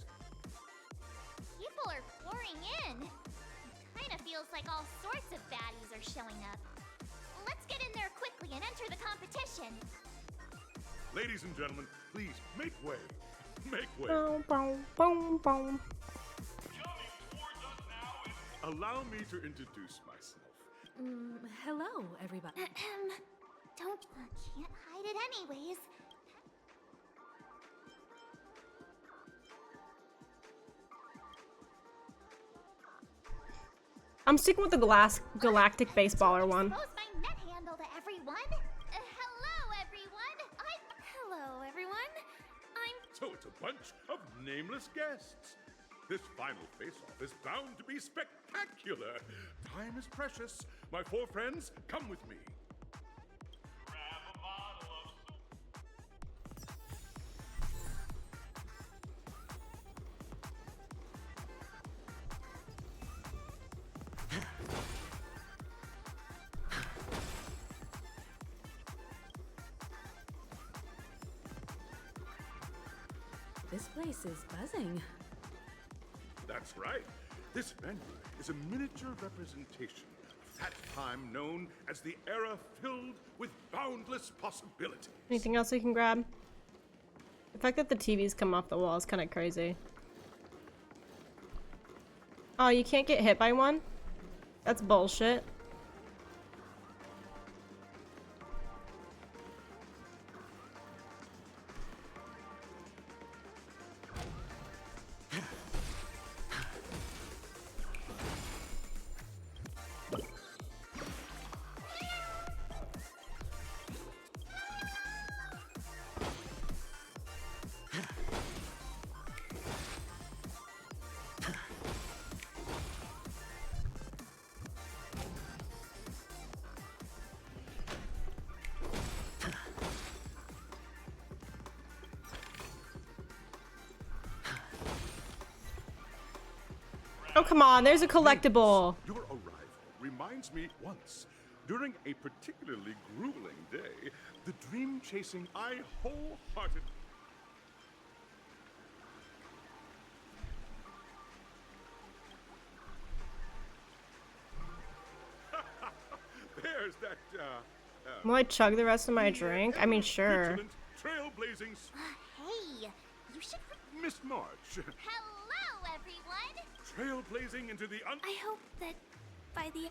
People are pouring in. Kind of feels like all sorts of baddies are showing up. Let's get in there quickly and enter the competition. Ladies and gentlemen, please make way. Make way. Boom, boom, boom, boom. Allow me to introduce myself. Hello, everybody. Don't can't hide it anyways. I'm sticking with the galactic baseballer one. Expose my net handle to everyone. Hello, everyone. Hello, everyone. So it's a bunch of nameless guests. This final face-off is bound to be spectacular. Time is precious. My four friends, come with me. This place is buzzing. That's right. This venue is a miniature representation of that time known as the era filled with boundless possibility. Anything else we can grab? The fact that the TVs come off the wall is kind of crazy. Oh, you can't get hit by one? That's bullshit. Oh, come on, there's a collectible. Your arrival reminds me once, during a particularly grueling day, the dream chasing I wholeheartedly. There's that, Will I chug the rest of my drink? I mean, sure. Trailblazing. Hey, you should. Miss March. Hello, everyone. Trailblazing into the I hope that by the.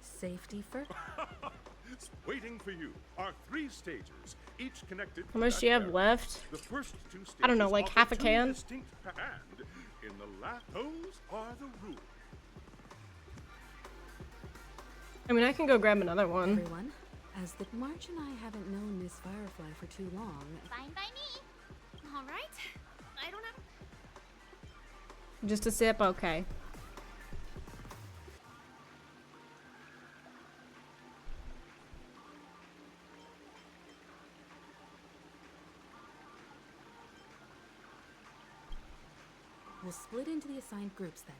Safety first. Waiting for you are 3 stages, each connected. How much do you have left? The first 2 stages I don't know, like half a offer can? 2 distinct and in the last, those are the rules. I mean, I can go grab another one. Everyone, as the March and I haven't known Miss Firefly for too long. Fine by me. All right. I don't have. Just a sip? Okay. We'll split into the assigned groups then.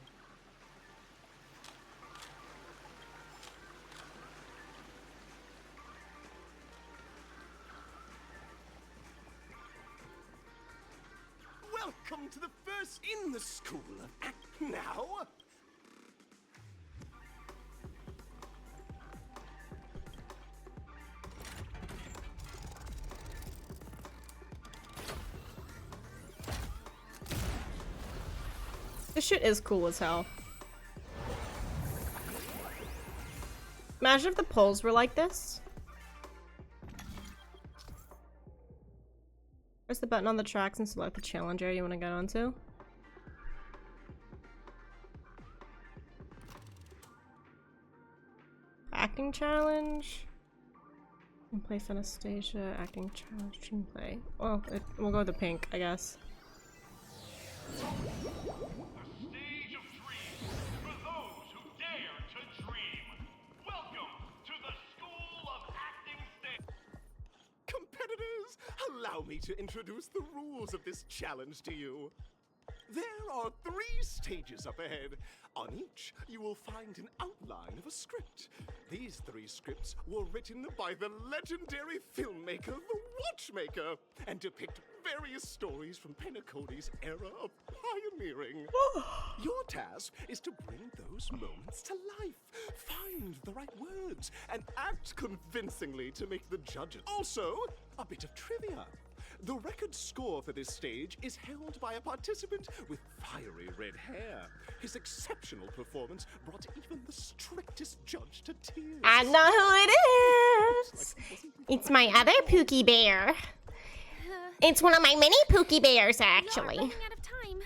Welcome to the first in the School of Act Now. This shit is cool as hell. Imagine if the polls were like this. Press the button on the tracks and select the challenge area you want to get onto. Acting challenge. And place Anastasia. Acting challenge. Team play. Well, we'll go with the pink, I guess. The stage of dreams for those who dare to dream. Welcome to the School of Acting Stage. Competitors, allow me to introduce the rules of this challenge to you. There are 3 stages up ahead. On each, you will find an outline of a script. These 3 scripts were written by the legendary filmmaker, The Watchmaker, and depict various stories from Penacony's era of pioneering. Your task is to bring those moments to life, find the right words, and act convincingly to make the judges. Also, a bit of trivia. The record score for this stage is held by a participant with fiery red hair. His exceptional performance brought even the strictest judge to tears. I know who it is. It's my other Pookie Bear. It's one of my mini Pookie Bears, actually. Running out of time.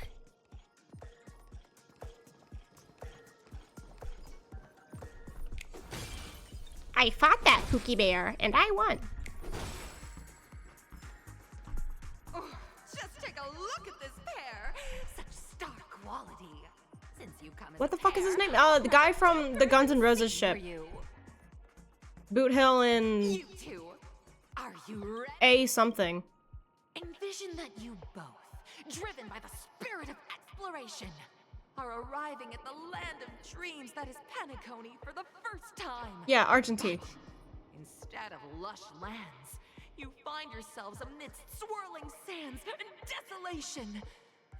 I fought that Pookie Bear, and I won. Just take a look at this pair. Such stark quality. Since you come as What the fuck is his name? Oh, the guy from the Guns N' Roses ship. Boot Hill and You two, are you ready? A something. Envision that you both, driven by the spirit of exploration, are arriving at the land of dreams that is Penacony for the first time. Yeah, Argentine. Instead of lush lands, you find yourselves amidst swirling sands and desolation.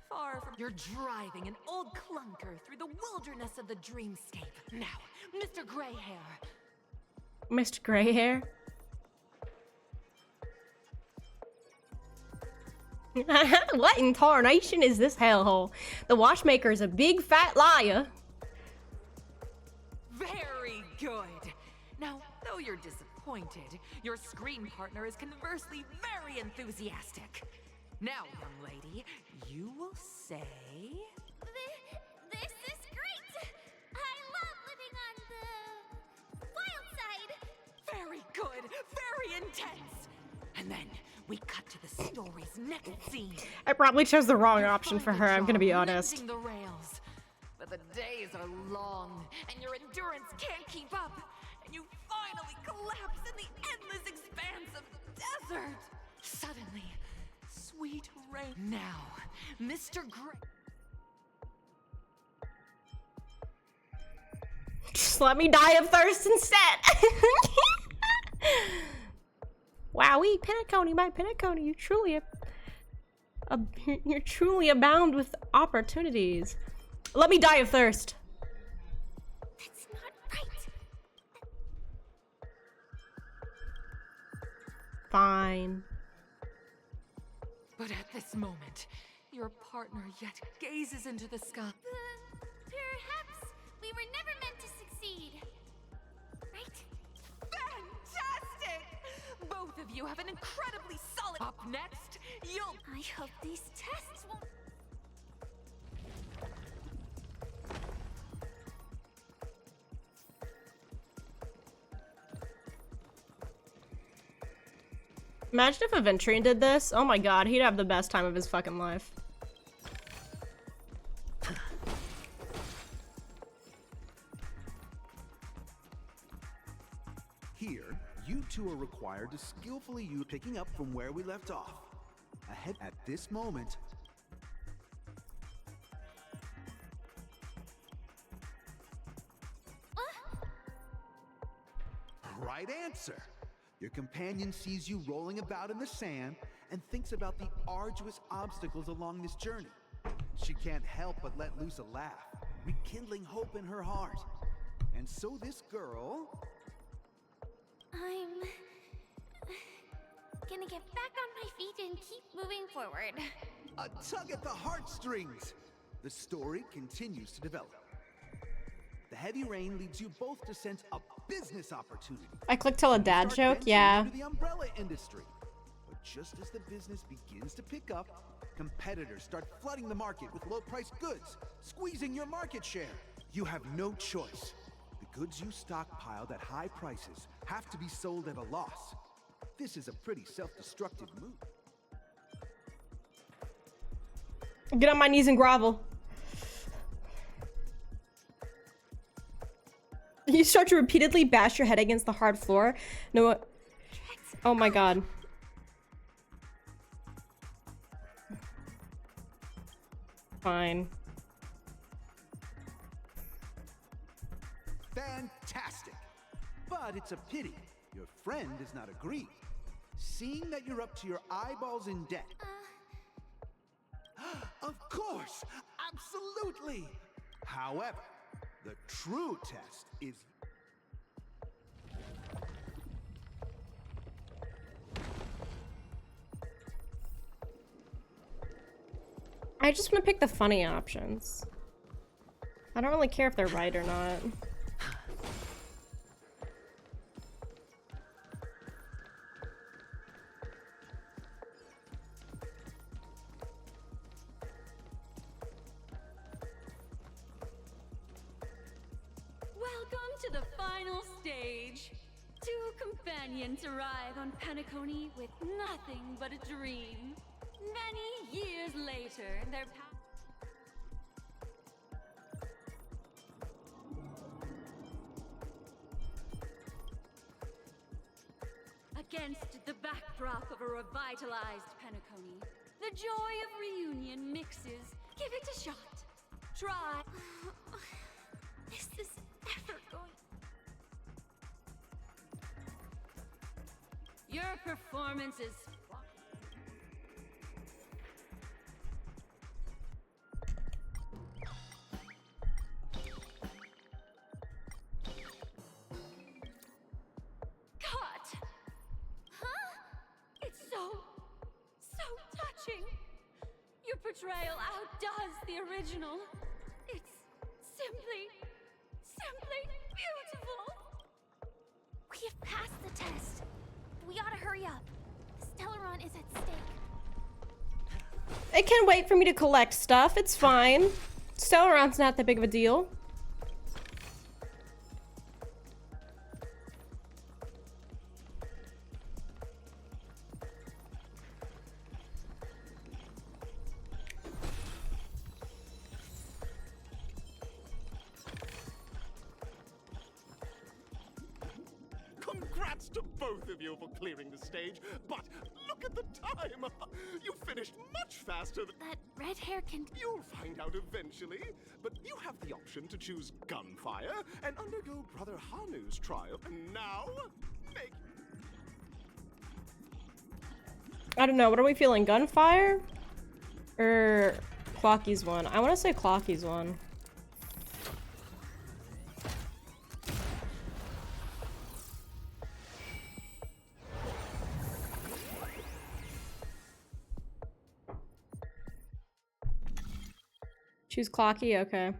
Far from you're driving an old clunker through the wilderness of the dreamscape. Now, Mr. Greyhair. Mr. Greyhair. What in tarnation is this hellhole? The Watchmaker is a big fat liar. Very good. Now, though you're disappointed, your screen partner is conversely very enthusiastic. Now, young lady, you will say... This is great! I love living on the wild side! Very good, very intense. And then we cut to the story's next scene. I probably chose the wrong option for her, I'm gonna be honest. Mending the rails. But the days are long, and your endurance can't keep up. And you finally collapse in the endless expanse of desert. Suddenly, sweet rain. Now, Mr. Gray. Just let me die of thirst instead. Wowee, Penacony, my Penacony, you you're truly abound with opportunities. Let me die of thirst. That's not right. Fine. But at this moment, your partner yet gazes into the sky. Perhaps we were never meant to succeed. Right? Fantastic! Both of you have an incredibly solid... Up next, you'll... I hope these tests won't... Imagine if Aventurine did this. Oh my god, he'd have the best time of his fucking life. Here, you two are required to skillfully use picking up from where we left off. Ahead at this moment. Right answer. Your companion sees you rolling about in the sand and thinks about the arduous obstacles along this journey. She can't help but let loose a laugh, rekindling hope in her heart. And so this girl... I'm... gonna get back on my feet and keep moving forward. A tug at the heartstrings! The story continues to develop. The heavy rain leads you both to sense a business opportunity. I clicked till a dad joke, yeah. Into the umbrella industry. But just as the business begins to pick up, competitors start flooding the market with low-priced goods, squeezing your market share. You have no choice. The goods you stockpiled at high prices have to be sold at a loss. This is a pretty self-destructive move. Get on my knees and grovel. You start to repeatedly bash your head against the hard floor. No. Oh my god. fine. Fantastic! But it's a pity your friend does not agree. Seeing that you're up to your eyeballs in debt. Of course! Absolutely! However, the true test is... I just want to pick the funny options. I don't really care if they're right or not. Welcome to the final stage. Two companions arrive on Penacony with nothing but a dream. Many years later, their against the backdrop of a revitalized Penacony, the joy of reunion mixes. Give it a shot. Try. Is this ever going? Your performance is cut. Huh? It's so touching. Your portrayal outdoes the original. It's simply beautiful. We have passed the test. We ought to hurry up. The Stellaron is at stake. It can wait for me to collect stuff. It's fine. Stellaron's not that big of a deal. Congrats to both of you for clearing the stage, but look at the time! You finished much faster than... That red hair can... You'll find out eventually, but you have the option to choose gunfire and undergo Brother Hanu's trial, and now, make... I don't know. What are we feeling? Gunfire? Or Clocky's one? I want to say Clocky's one. Choose Clocky? Okay.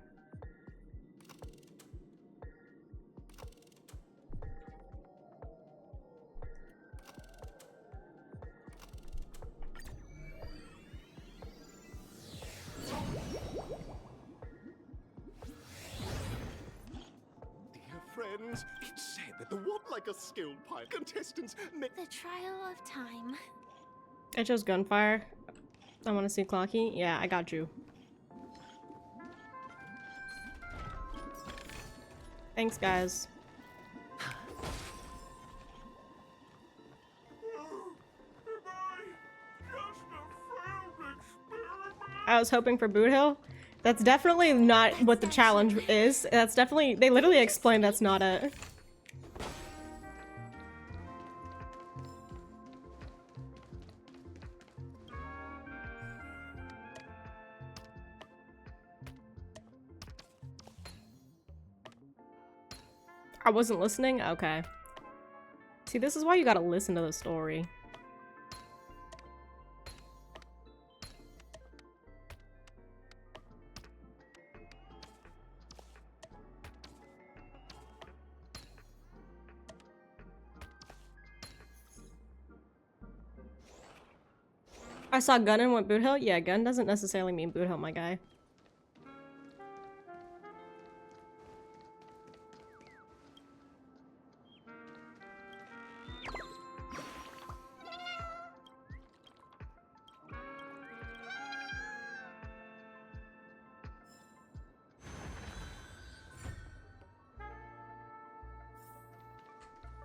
Dear friends, it's said that the one like a skilled pilot contestants make... The trial of time. I chose Gunfire. I want to see Clocky. Yeah, I got you. Thanks, guys. I was hoping for Boot Hill. That's definitely not what the challenge is. That's definitely... They literally explained that's not it. I wasn't listening? Okay. See, this is why you gotta listen to the story. I saw Gun and went Boot Hill? Yeah, Gun doesn't necessarily mean Boot Hill, my guy.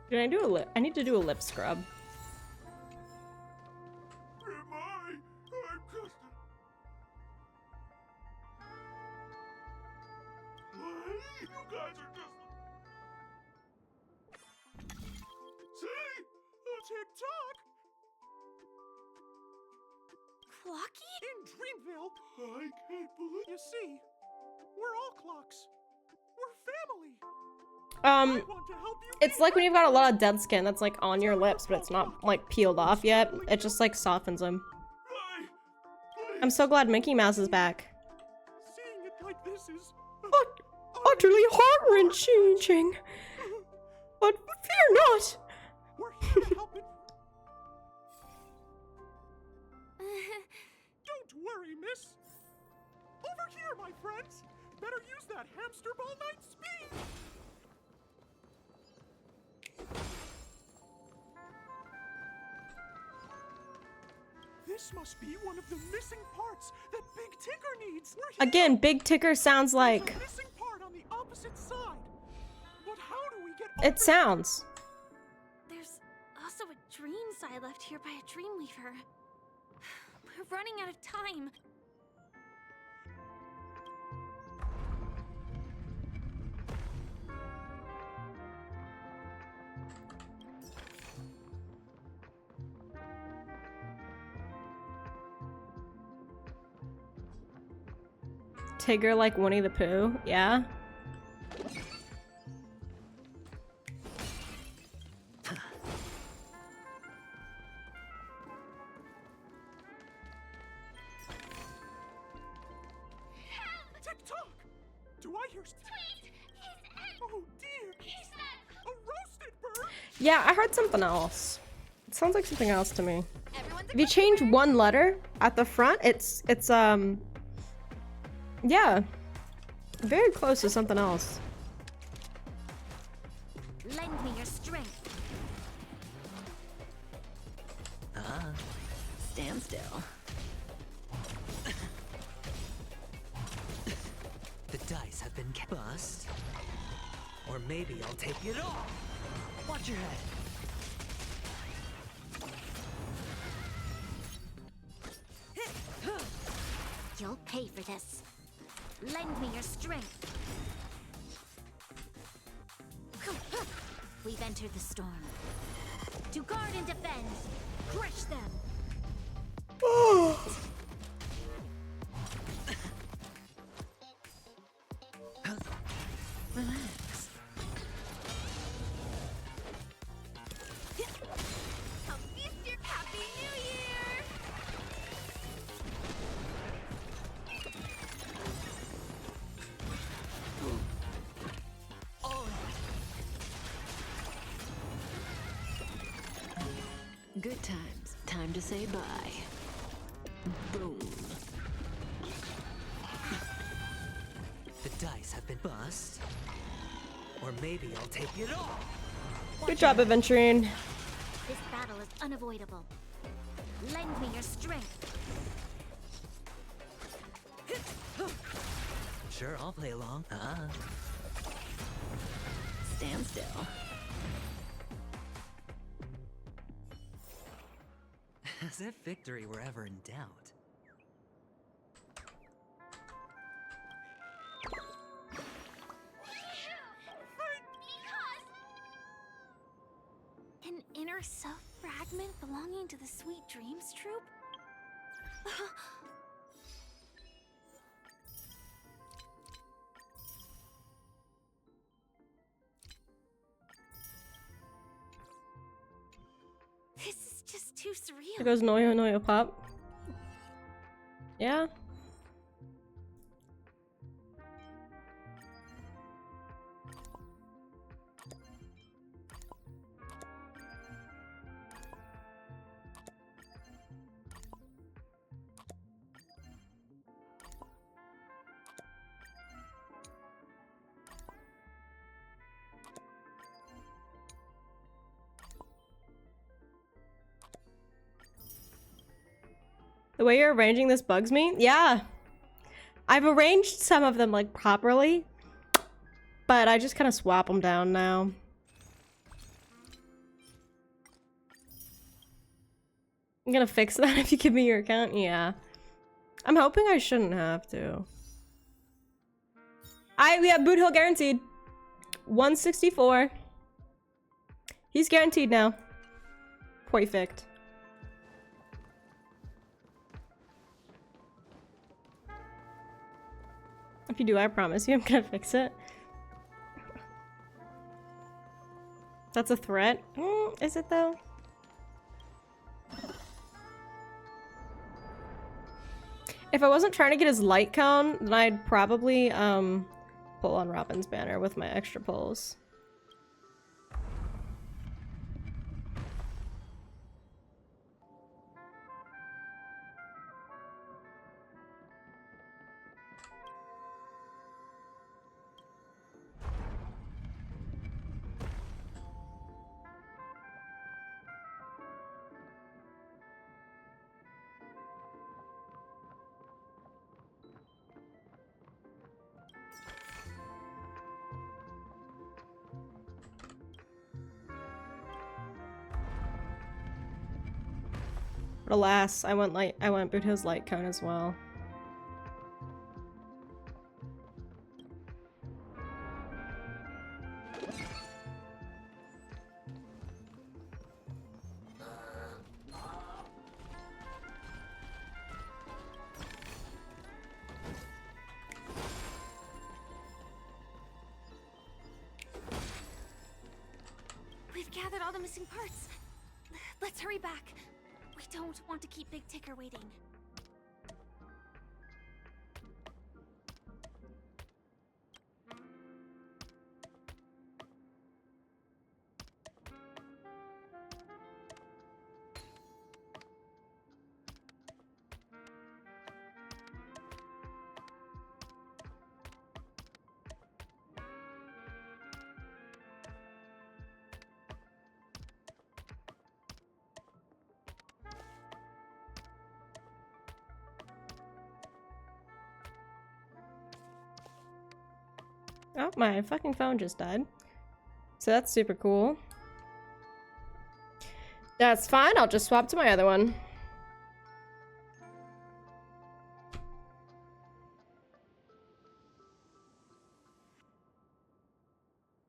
Did I do a lip? I need to do a lip scrub. Clocky? In Dreamville? I can't believe. You see, we're all clocks. We're family. It's like when you've got a lot of dead skin that's like on your lips, but it's not like peeled off yet. It just like softens them. I'm so glad Mickey Mouse is back. Seeing it like this is Utterly heart-wrenching. But fear not. We're here to help it. Don't worry, miss. Over here, my friends. Better use that hamster ball night speed. This must be one of the missing parts that Big Ticker needs. Again, Big Ticker sounds like... Missing part on the opposite side. But how do we get It sounds. There's also a dreams I left here by a Dreamweaver. We're running out of time. Tigger like Winnie the Pooh, yeah? Tick-tock! Do I hear... Oh dear! A roasted bird! Yeah, I heard something else. It sounds like something else to me. If you change one letter at the front, it's yeah. Very close to something else. Lend me your strength. Stand still. The dice have been bust. Or maybe I'll take it all. Watch your head. You'll pay for this. Lend me your strength. We've entered the storm. To guard and defend. Crush them. Relax. Come feast your Happy New Year! Good times. Time to say bye. Boom. The dice have been bust. Or maybe I'll take it all. Good job, Aventurine. This battle is unavoidable. Lend me your strength. Sure, I'll play along. Stand still. As if victory were ever in doubt. An inner self fragment belonging to the Sweet Dreams troupe? This is just too surreal. It goes Noyo Noyo Pop. Yeah. The way you're arranging this bugs me. Yeah. I've arranged some of them like properly, but I just kind of swap them down now. I'm gonna fix that if you give me your account. Yeah. I'm hoping I shouldn't have to. We have Boot Hill guaranteed. 164. He's guaranteed now. Perfect. If you do, I promise you I'm gonna fix it. That's a threat? Is it though? If I wasn't trying to get his light cone, then I'd probably pull on Robin's banner with my extra pulls. But alas, I went Buto's light cone as well. We've gathered all the missing parts. Let's hurry back. We don't want to keep Big Ticker waiting. Oh, my fucking phone just died. So that's super cool. That's fine, I'll just swap to my other one.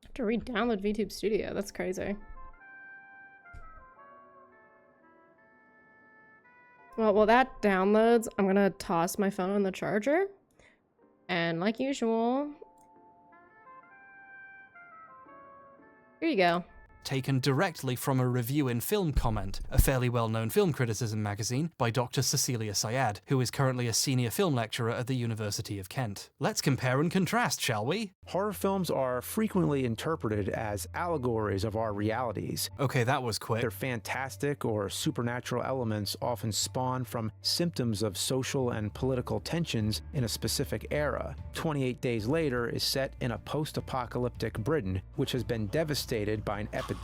I have to re-download VTube Studio, that's crazy. Well, while that downloads, I'm gonna toss my phone on the charger. And like usual, here you go. Taken directly from a review in Film Comment, a fairly well-known film criticism magazine by Dr. Cecilia Syed, who is currently a senior film lecturer at the University of Kent. Let's compare and contrast, shall we? Horror films are frequently interpreted as allegories of our realities. Okay, that was quick. Their fantastic or supernatural elements often spawn from symptoms of social and political tensions in a specific era. 28 Days Later is set in a post-apocalyptic Britain, which has been devastated by an epidemic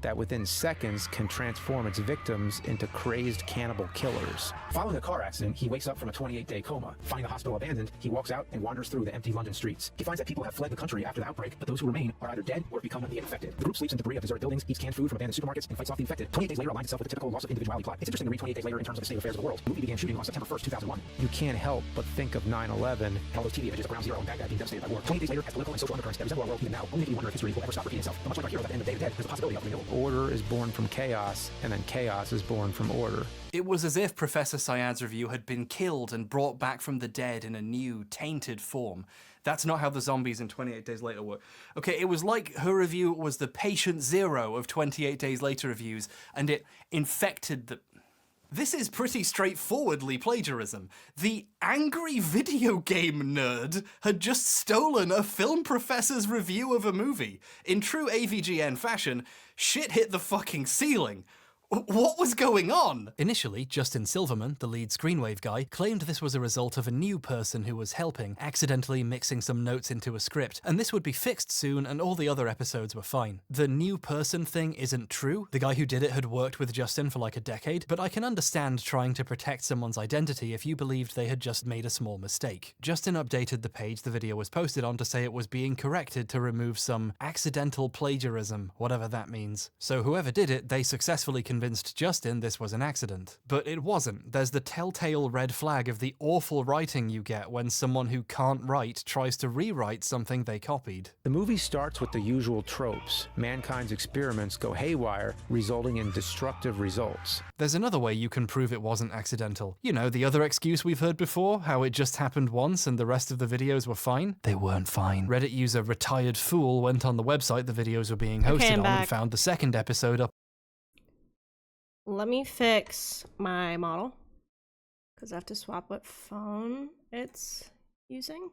that within seconds can transform its victims into crazed cannibal killers. Following a car accident, he wakes up from a 28-day coma. Finding the hospital abandoned, he walks out and wanders through the empty London streets. He finds that people have fled the country after the outbreak, but those who remain are either dead or have become infected. The group sleeps in debris of deserted buildings, eats canned food from abandoned supermarkets, and fights off the infected. 28 Days Later aligns itself with the typical loss of individuality plot. It's interesting to read 28 Days Later in terms of the state of affairs of the world. The movie began shooting on September 1st, 2001. You can't help but think of 9/11. And all those TV images of Ground Zero and Baghdad being devastated by war. 28 Days Later has political and social undercurrents that resemble our world even now. Only if you wonder if history will ever stop repeating itself. But much like our heroes at the end of Day of the Dead, there's a possibility of renewal. Order is born from chaos, and then chaos is born from order. It was as if Professor Syed's review had been killed and brought back from the dead in a new, tainted form. That's not how the zombies in 28 Days Later work. Okay, it was like her review was the patient zero of 28 Days Later reviews, and it infected the... This is pretty straightforwardly plagiarism. The angry video game nerd had just stolen a film professor's review of a movie. In true AVGN fashion, shit hit the fucking ceiling. What was going on? Initially, Justin Silverman, the lead Screenwave guy, claimed this was a result of a new person who was helping, accidentally mixing some notes into a script, and this would be fixed soon and all the other episodes were fine. The new person thing isn't true. The guy who did it had worked with Justin for like a decade, but I can understand trying to protect someone's identity if you believed they had just made a small mistake. Justin updated the page the video was posted on to say it was being corrected to remove some accidental plagiarism, whatever that means. So whoever did it, they successfully convinced convinced Justin this was an accident. But it wasn't. There's the telltale red flag of the awful writing you get when someone who can't write tries to rewrite something they copied. The movie starts with the usual tropes. Mankind's experiments go haywire, resulting in destructive results. There's another way you can prove it wasn't accidental. You know, the other excuse we've heard before, how it just happened once and the rest of the videos were fine? They weren't fine. Reddit user Retired Fool went on the website the videos were being hosted on and found the second episode up. Let me fix my model, because I have to swap what phone it's using.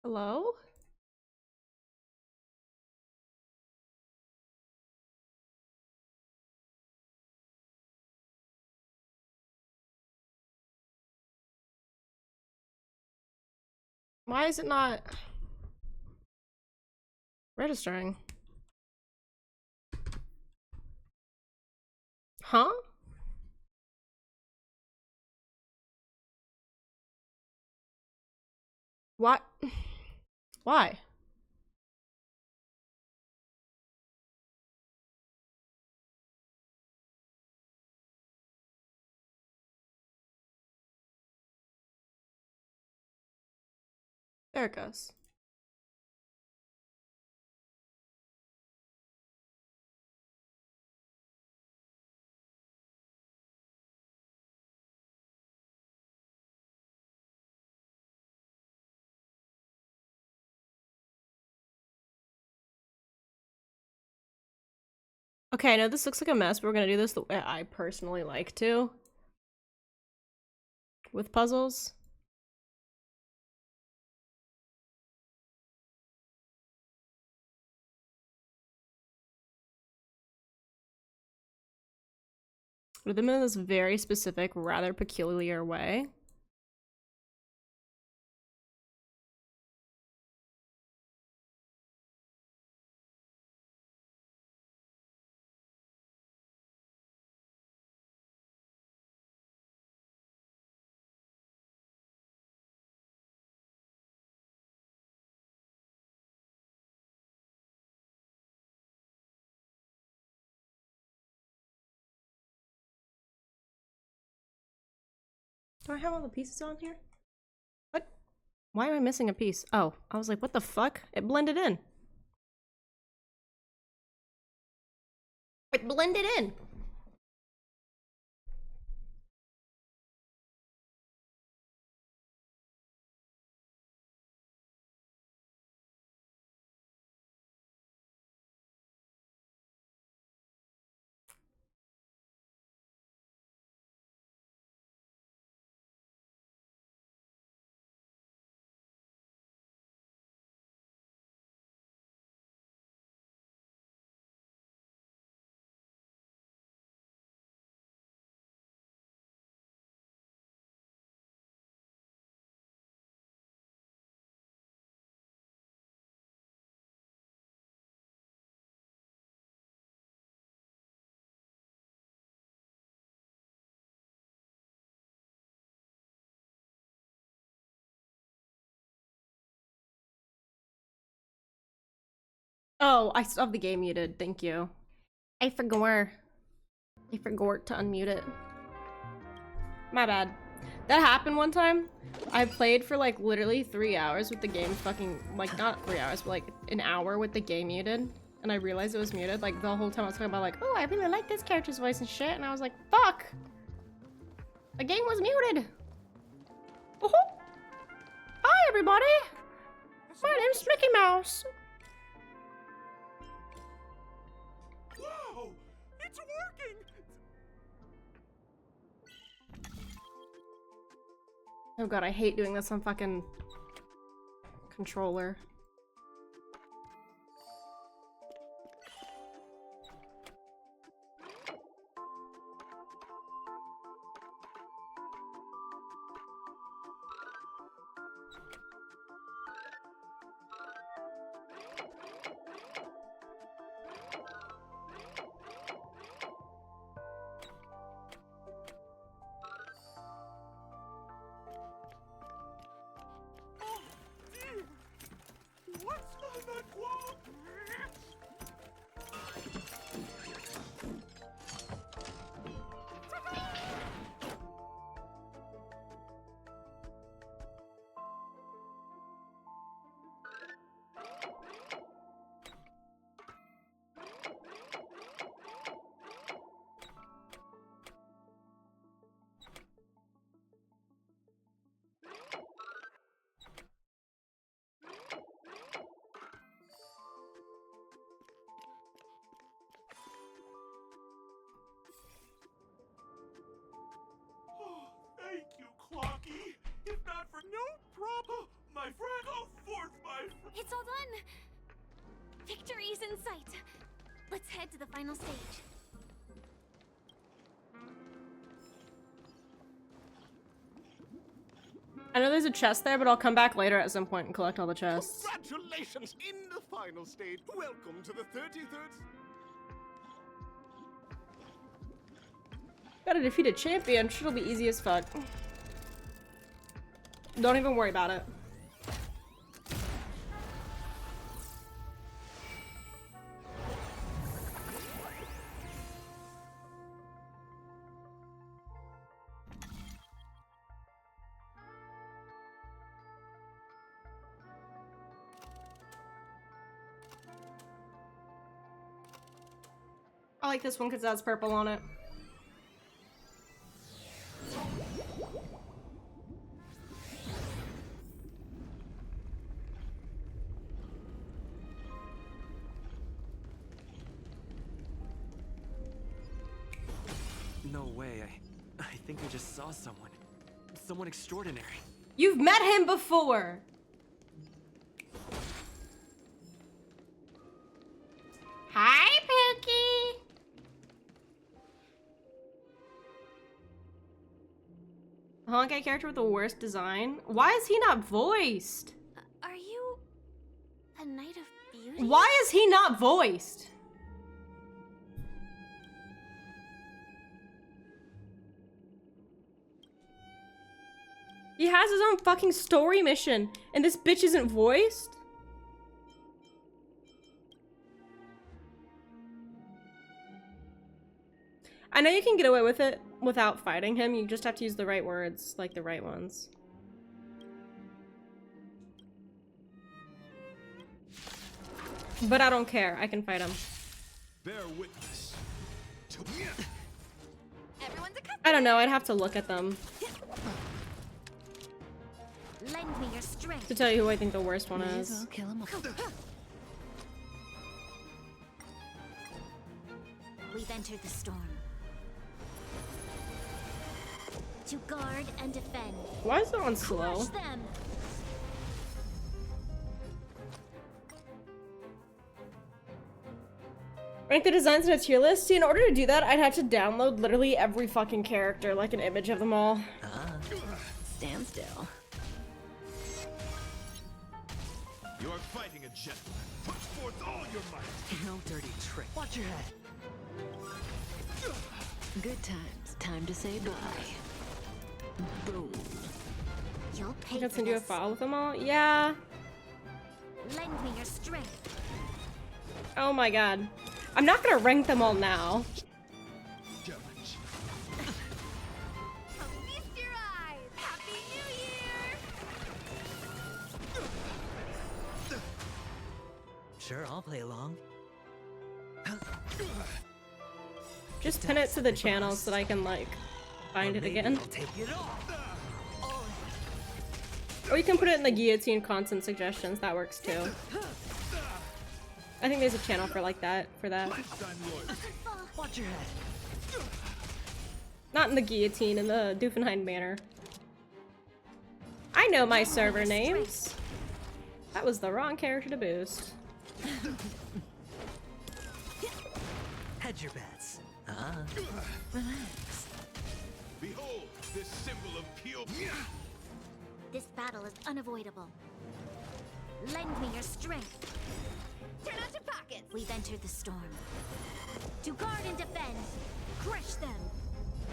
Hello? Why is it not registering? Huh? What? Why? There it goes. Okay, I know this looks like a mess, but we're gonna do this the way I personally like to. With puzzles. Do them in this very specific, rather peculiar way. Do I have all the pieces on here? What? Why am I missing a piece? Oh, I was like, what the fuck? It blended in. It blended in. Oh, I still have the game muted. Thank you. I forgot to unmute it. My bad. That happened one time. I played for like literally 3 hours with the game fucking, like not 3 hours, but like an hour with the game muted. And I realized it was muted. Like the whole time I was talking about like, oh, I really like this character's voice and shit. And I was like, fuck! The game was muted! Oh-ho! Hi everybody! My name's Mickey Mouse. Whoa! It's working! Oh god, I hate doing this on fucking controller. my friend! Go forth, my friend! It's all done! Victory's in sight! Let's head to the final stage. I know there's a chest there, but I'll come back later at some point and collect all the chests. Congratulations! In the final stage, welcome to the 33rd... Gotta defeat a champion. Shit'll be easy as fuck. Don't even worry about it. I like this one because it has purple on it. No way, I think I just saw someone. Someone extraordinary. You've met him before! Hi, Pookie! Honkai character with the worst design? Why is he not voiced? Are you a Knight of Beauty? Why is he not voiced? He has his own fucking story mission, and this bitch isn't voiced? I know you can get away with it without fighting him, you just have to use the right words, like the right ones. But I don't care, I can fight him. Bear witness. Everyone's a I don't know, I'd have to look at them Lend me your strength. to tell you who I think the worst one May as is. well kill 'em all. We've entered the storm. To guard and defend. Why is it on slow? Crush them. Rank the designs in a tier list? See, in order to do that, I'd have to download literally every fucking character, like an image of them all. Stand still. You're fighting a gentleman. Put forth all your might. No dirty trick. Watch your head. Good times. Time to say bye. Boom. You'll pay I can for send you a this. file with them all? Yeah. Lend me your strength. Oh my god. I'm not gonna rank them all now. Feast your eyes. Happy New Year. Sure, I'll play along. Just pin it to the channel so that I can, like, find it again. I'll take it off. Or you can put it in the guillotine content suggestions, that works too. I think there's a channel for like that, for that. Watch your head. Not in the guillotine, in the Doofenheim Manor. I know my server names. That was the wrong character to boost. Hedge your bets. Relax. Behold, this symbol of pure. This battle is unavoidable. Lend me your strength. Turn out your pockets. We've entered the storm. To guard and defend. Crush them.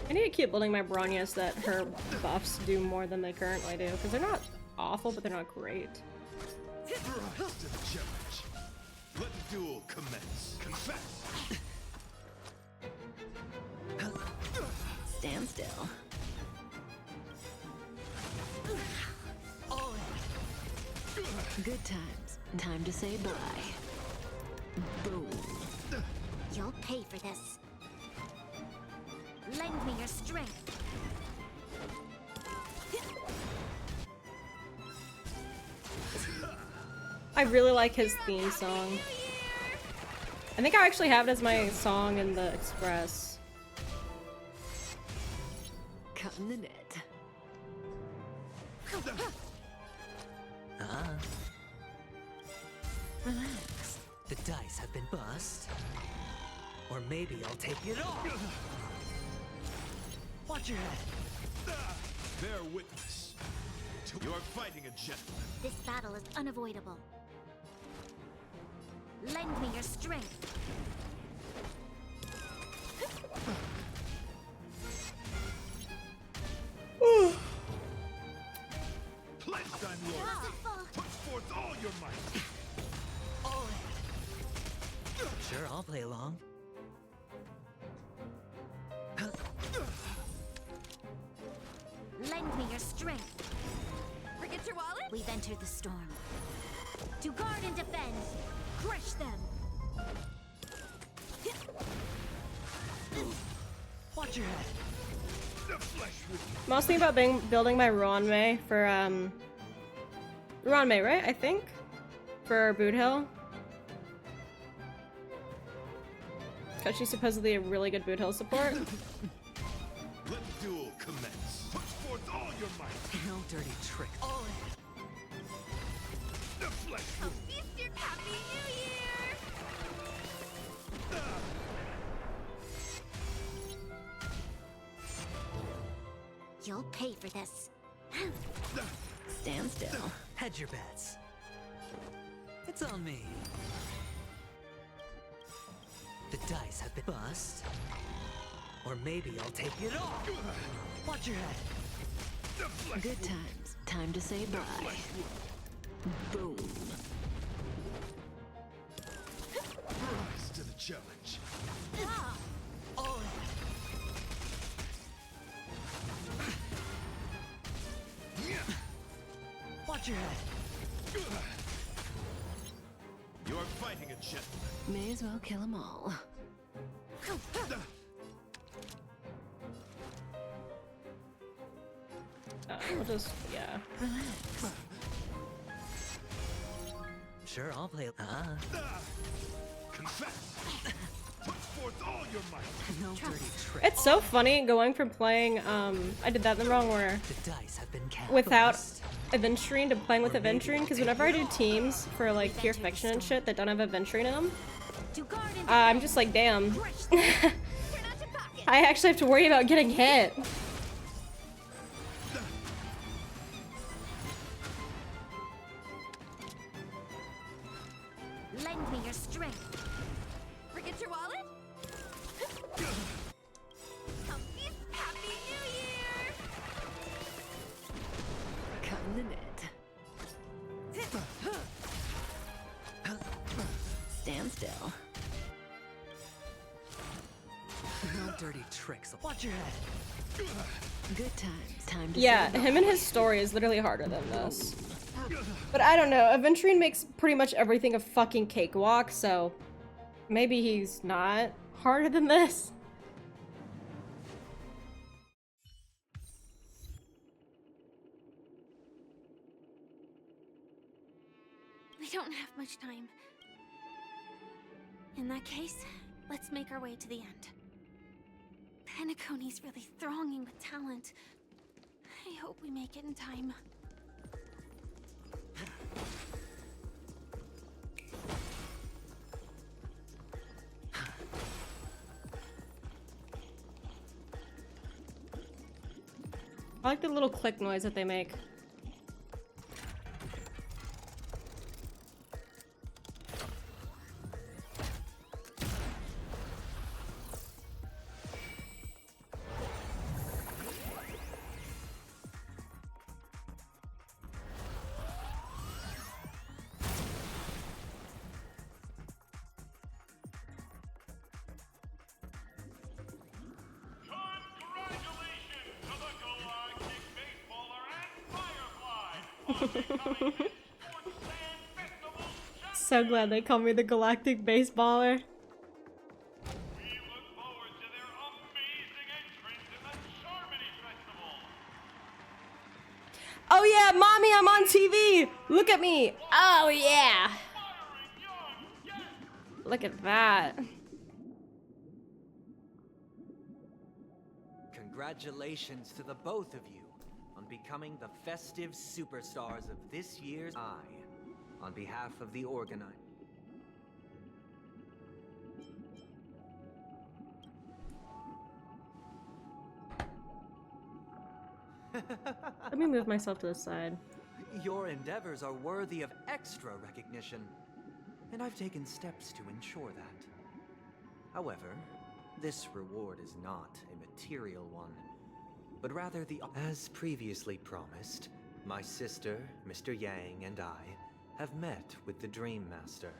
I need to keep building my Bronyas that her buffs do more than they currently do, because they're not awful, but they're not great. Rise to the challenge. Let the duel commence. Confess. Stand still. Good times. Time to say bye. Boom. You'll pay for this. Lend me your strength. I really like his theme song. I think I actually have it as my song in the Express. Cutting the net. Relax. The dice have been bust. Or maybe I'll take it all. Watch your head. Bear witness. You are fighting a gentleman. This battle is unavoidable. Lend me your strength. Pledge thine loyalty. Put forth all your might. Sure, I'll play along. Lend me your strength. Forget your wallet? We've entered the storm. To guard and defend. Crush them. Watch your head. The flesh with you. I'm also thinking about building my Ronmei for Ronmei, right? I think for Boot Hill. Cause she's supposedly a really good Boot Hill support. Let the duel commence. Put forth all your might. No dirty trick. The flesh I'll feast your Happy New Year! You'll pay for this. Stand still. Hedge your bets. It's on me. The dice have been bust. Or maybe I'll take it all. Watch your head. Good times. Time to say bye. Boom. Rise to the challenge. Watch your head. You are fighting a gentleman. May as well kill them all. We'll just, yeah. Relax. Sure, I'll play. Confess. Put forth all your might. No dirty trick. It's so funny going from playing, I did that in the wrong order. The dice have been cast. Without Adventuring to playing with Adventuring, because whenever I do teams for like pure fiction and shit that don't have Adventuring in them, I'm just like, damn. I actually have to worry about getting hit. Lend me your strength. Forget your wallet? I'll feast Happy New Year! Cutting the net. Stand still. No dirty tricks. Watch your head. Good times. Time to Yeah, say him and his story is literally harder than this. But I don't know, Adventuring makes pretty much everything a fucking cakewalk, so maybe he's not harder than this. We don't have much time. In that case, let's make our way to the end. Penacony's really thronging with talent. I hope we make it in time. I like the little click noise that they make. So glad they call me the Galactic Baseballer. Oh yeah, mommy, I'm on TV! Look at me! Oh yeah! Look at that. Congratulations to the both of you on becoming the festive superstars of this year's on behalf of the organizer. Let me move myself to the side. Your endeavors are worthy of extra recognition, and I've taken steps to ensure that. However, this reward is not a material one, but rather as previously promised, my sister, Mr. Yang, and I have met with the Dream Master.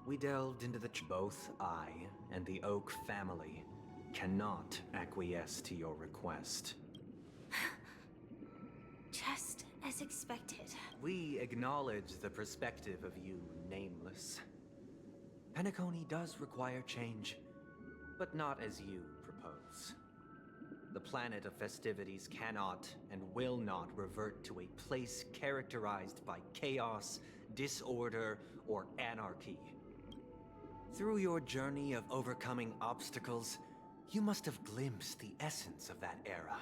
We delved into both I and the Oak family cannot acquiesce to your request. Just as expected. We acknowledge the perspective of you, Nameless. Penacony does require change, but not as you propose. The planet of festivities cannot and will not revert to a place characterized by chaos, disorder, or anarchy. Through your journey of overcoming obstacles, you must have glimpsed the essence of that era.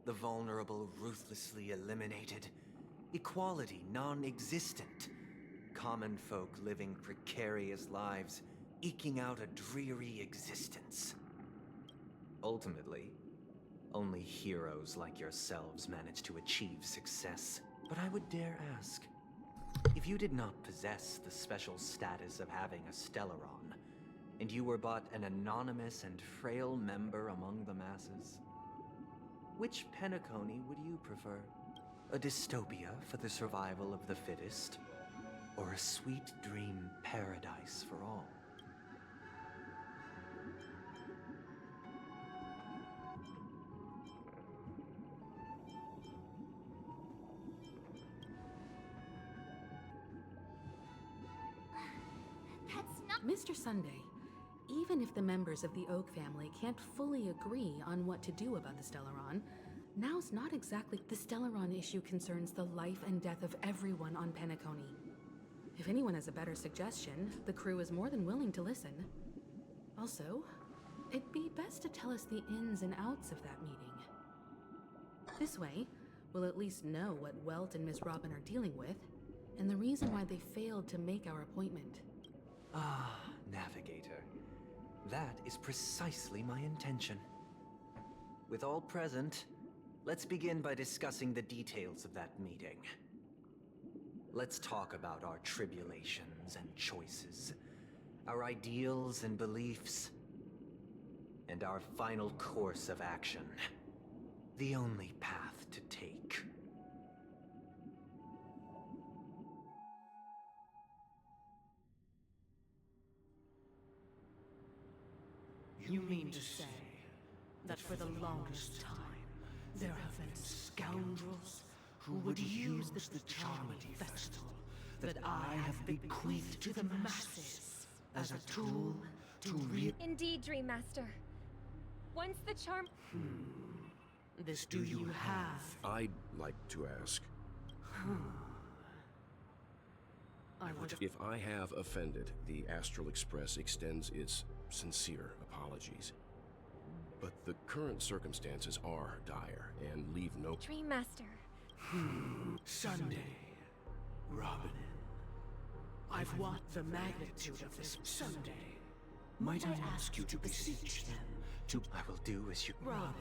The vulnerable ruthlessly eliminated, equality non-existent, common folk living precarious lives, eking out a dreary existence. Ultimately, only heroes like yourselves manage to achieve success. But I would dare ask, if you did not possess the special status of having a Stellaron, and you were but an anonymous and frail member among the masses, which Penacony would you prefer? A dystopia for the survival of the fittest? Or a sweet dream paradise for all? That's not— Mr. Sunday, even if the members of the Oak family can't fully agree on what to do about the Stellaron, now's not exactly— The Stellaron issue concerns the life and death of everyone on Penacony. If anyone has a better suggestion, the crew is more than willing to listen. Also, it'd be best to tell us the ins and outs of that meeting. This way, we'll at least know what Welt and Miss Robin are dealing with, and the reason why they failed to make our appointment. Ah, Navigator. That is precisely my intention. With all present, let's begin by discussing the details of that meeting. Let's talk about our tribulations and choices, our ideals and beliefs, and our final course of action. The only path to take. You mean to say that for the longest time, there have been scoundrels who would use this charming festival that I have bequeathed to the masses as a tool to Indeed, Dream Master. Once the charm— This do you have? I'd like to ask. If I have offended, the Astral Express extends its sincere apologies. But the current circumstances are dire and leave no— Dream Master. Sunday, Robin. I've watched the magnitude of this Sunday. Might I ask you to beseech them to— I will do as you— Robin,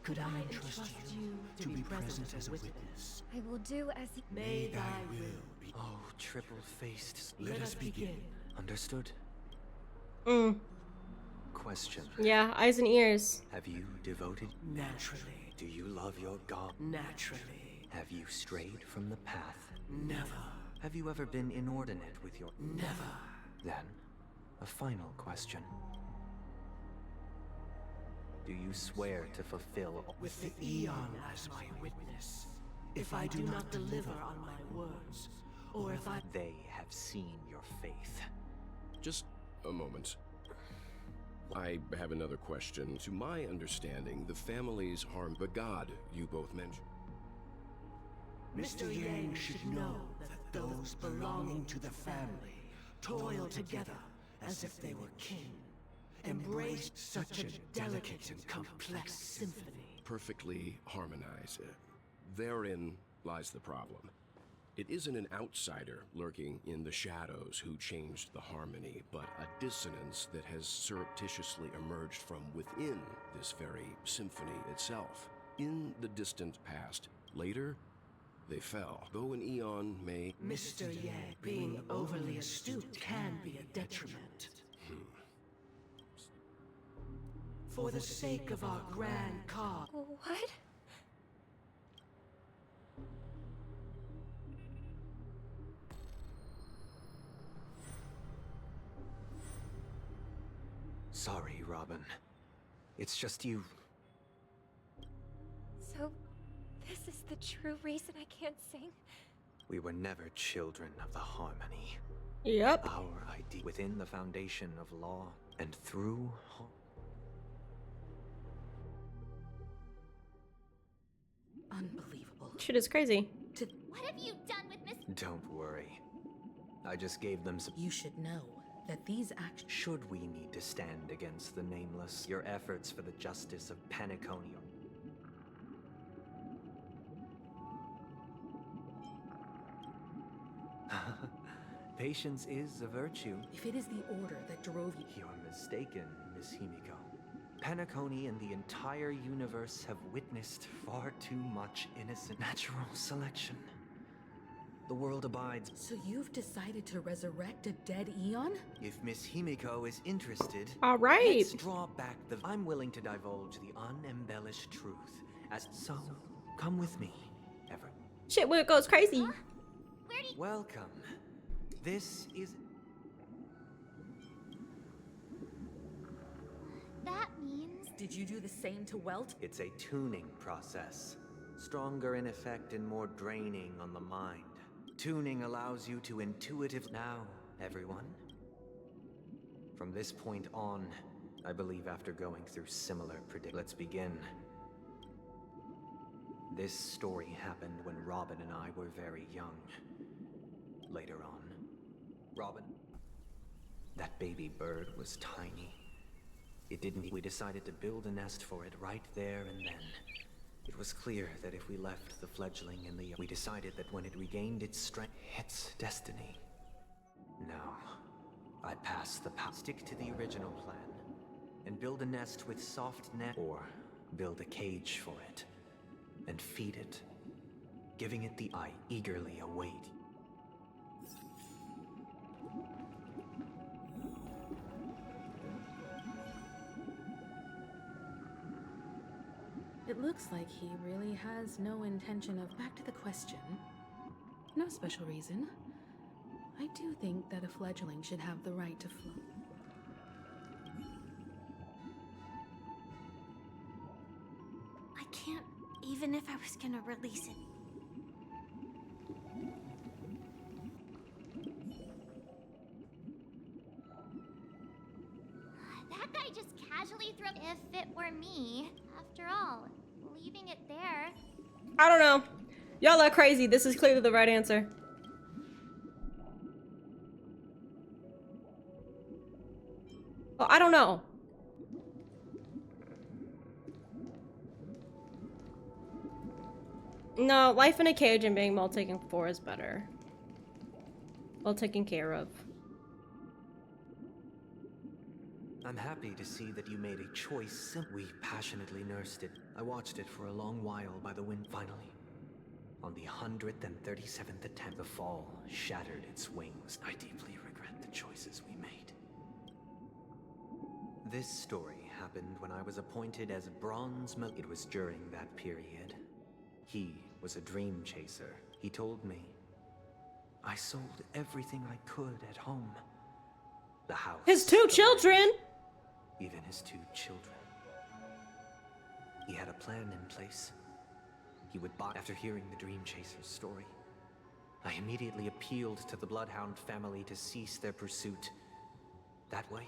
could I entrust you to be present as a witness? I will do as he— May thy will be— Oh, triple-faced— Let us begin. Understood? Question. Yeah, eyes and ears. Have you devoted— Naturally. Do you love your god? Naturally. Have you strayed from the path? Never. Have you ever been inordinate with your— Never. Then, a final question. Do you swear to fulfill— With the Eon as my witness, if I do not deliver on my words, or if I— They have seen your faith. Just a moment. I have another question. To my understanding, the families harmed the god you both mentioned. Mr. Yang should know that those belonging to the family toil together as if they were kin, embraced such a delicate and complex symphony. perfectly harmonize. Therein lies the problem. It isn't an outsider lurking in the shadows who changed the harmony, but a dissonance that has surreptitiously emerged from within this very symphony itself. In the distant past, later, they fell. Though an eon may... Mr. Ye, being overly astute can be a detriment. For the sake of our grand cause. What? Sorry, Robin. It's just you. So, this is the true reason I can't sing? We were never children of the harmony. Yep. Our idea within the foundation of law and through... Unbelievable. Shit is crazy. What have you done with Miss... Don't worry. I just gave them some... You should know that these actions... Should we need to stand against the Nameless, your efforts for the justice of Penacony... Patience is a virtue. If it is the order that drove you... You're mistaken, Miss Himiko. Penacony and the entire universe have witnessed far too much innocent natural selection. The world abides. So you've decided to resurrect a dead Eon? If Miss Himiko is interested, all right. Let's draw back the... I'm willing to divulge the unembellished truth. So, come with me, Ever. Shit, when it goes crazy. Welcome. This is... That means... Did you do the same to Welt? It's a tuning process. Stronger in effect and more draining on the mind. Tuning allows you to intuitive... Now, everyone. From this point on, I believe after going through similar let's begin. This story happened when Robin and I were very young. Later on, Robin, that baby bird was tiny. It didn't... We decided to build a nest for it right there and then. It was clear that if we left the fledgling in the... We decided that when it regained its strength, its destiny. Now, I pass the power. Stick to the original plan and build a nest with soft net, or build a cage for it and feed it, giving it the I eagerly await. It looks like he really has no intention of... Back to the question. No special reason. I do think that a fledgling should have the right to float. I can't, even if I was gonna release it. That guy just casually threw... If it were me, after all, leaving it there... I don't know. Y'all are crazy. This is clearly the right answer. Oh, I don't know. No, life in a cage and being well taken for is better. Well taken care of. I'm happy to see that you made a choice. We passionately nursed it. I watched it for a long while by the wind. Finally, on the 137th attempt, the fall shattered its wings. I deeply regret the choices we made. This story happened when I was appointed as Bronze Mil. It was during that period. He was a dream chaser. He told me I sold everything I could at home. The house. His two children! Even his two children. He had a plan in place. He would buy... After hearing the Dream Chaser's story, I immediately appealed to the Bloodhound family to cease their pursuit. That way,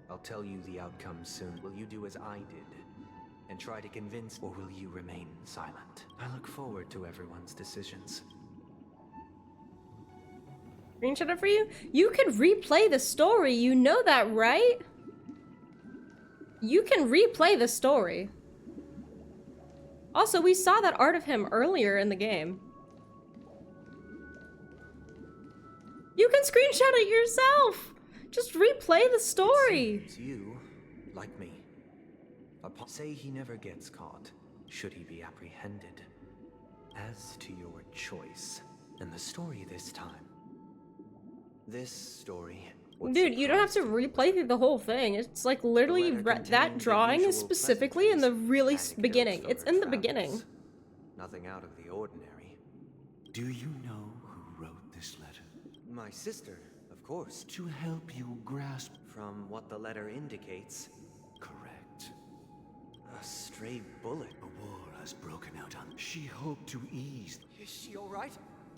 I'll tell you the outcome soon. Will you do as I did and try to convince, or will you remain silent? I look forward to everyone's decisions. Screenshot for you? You can replay the story, you know that, right? You can replay the story. Also, we saw that art of him earlier in the game. You can screenshot it yourself! Just replay the story! It seems you, like me, say he never gets caught, should he be apprehended. As to your choice, and the story this time. This story... Dude, you don't have to replay through the whole thing. It's like literally that drawing is specifically in the really beginning. It's in the beginning. Nothing out of the ordinary. Do you know who wrote this letter? My sister, of course. To help you grasp... From what the letter indicates... Correct. A stray bullet. A war has broken out on... She hoped to ease... Is she alright?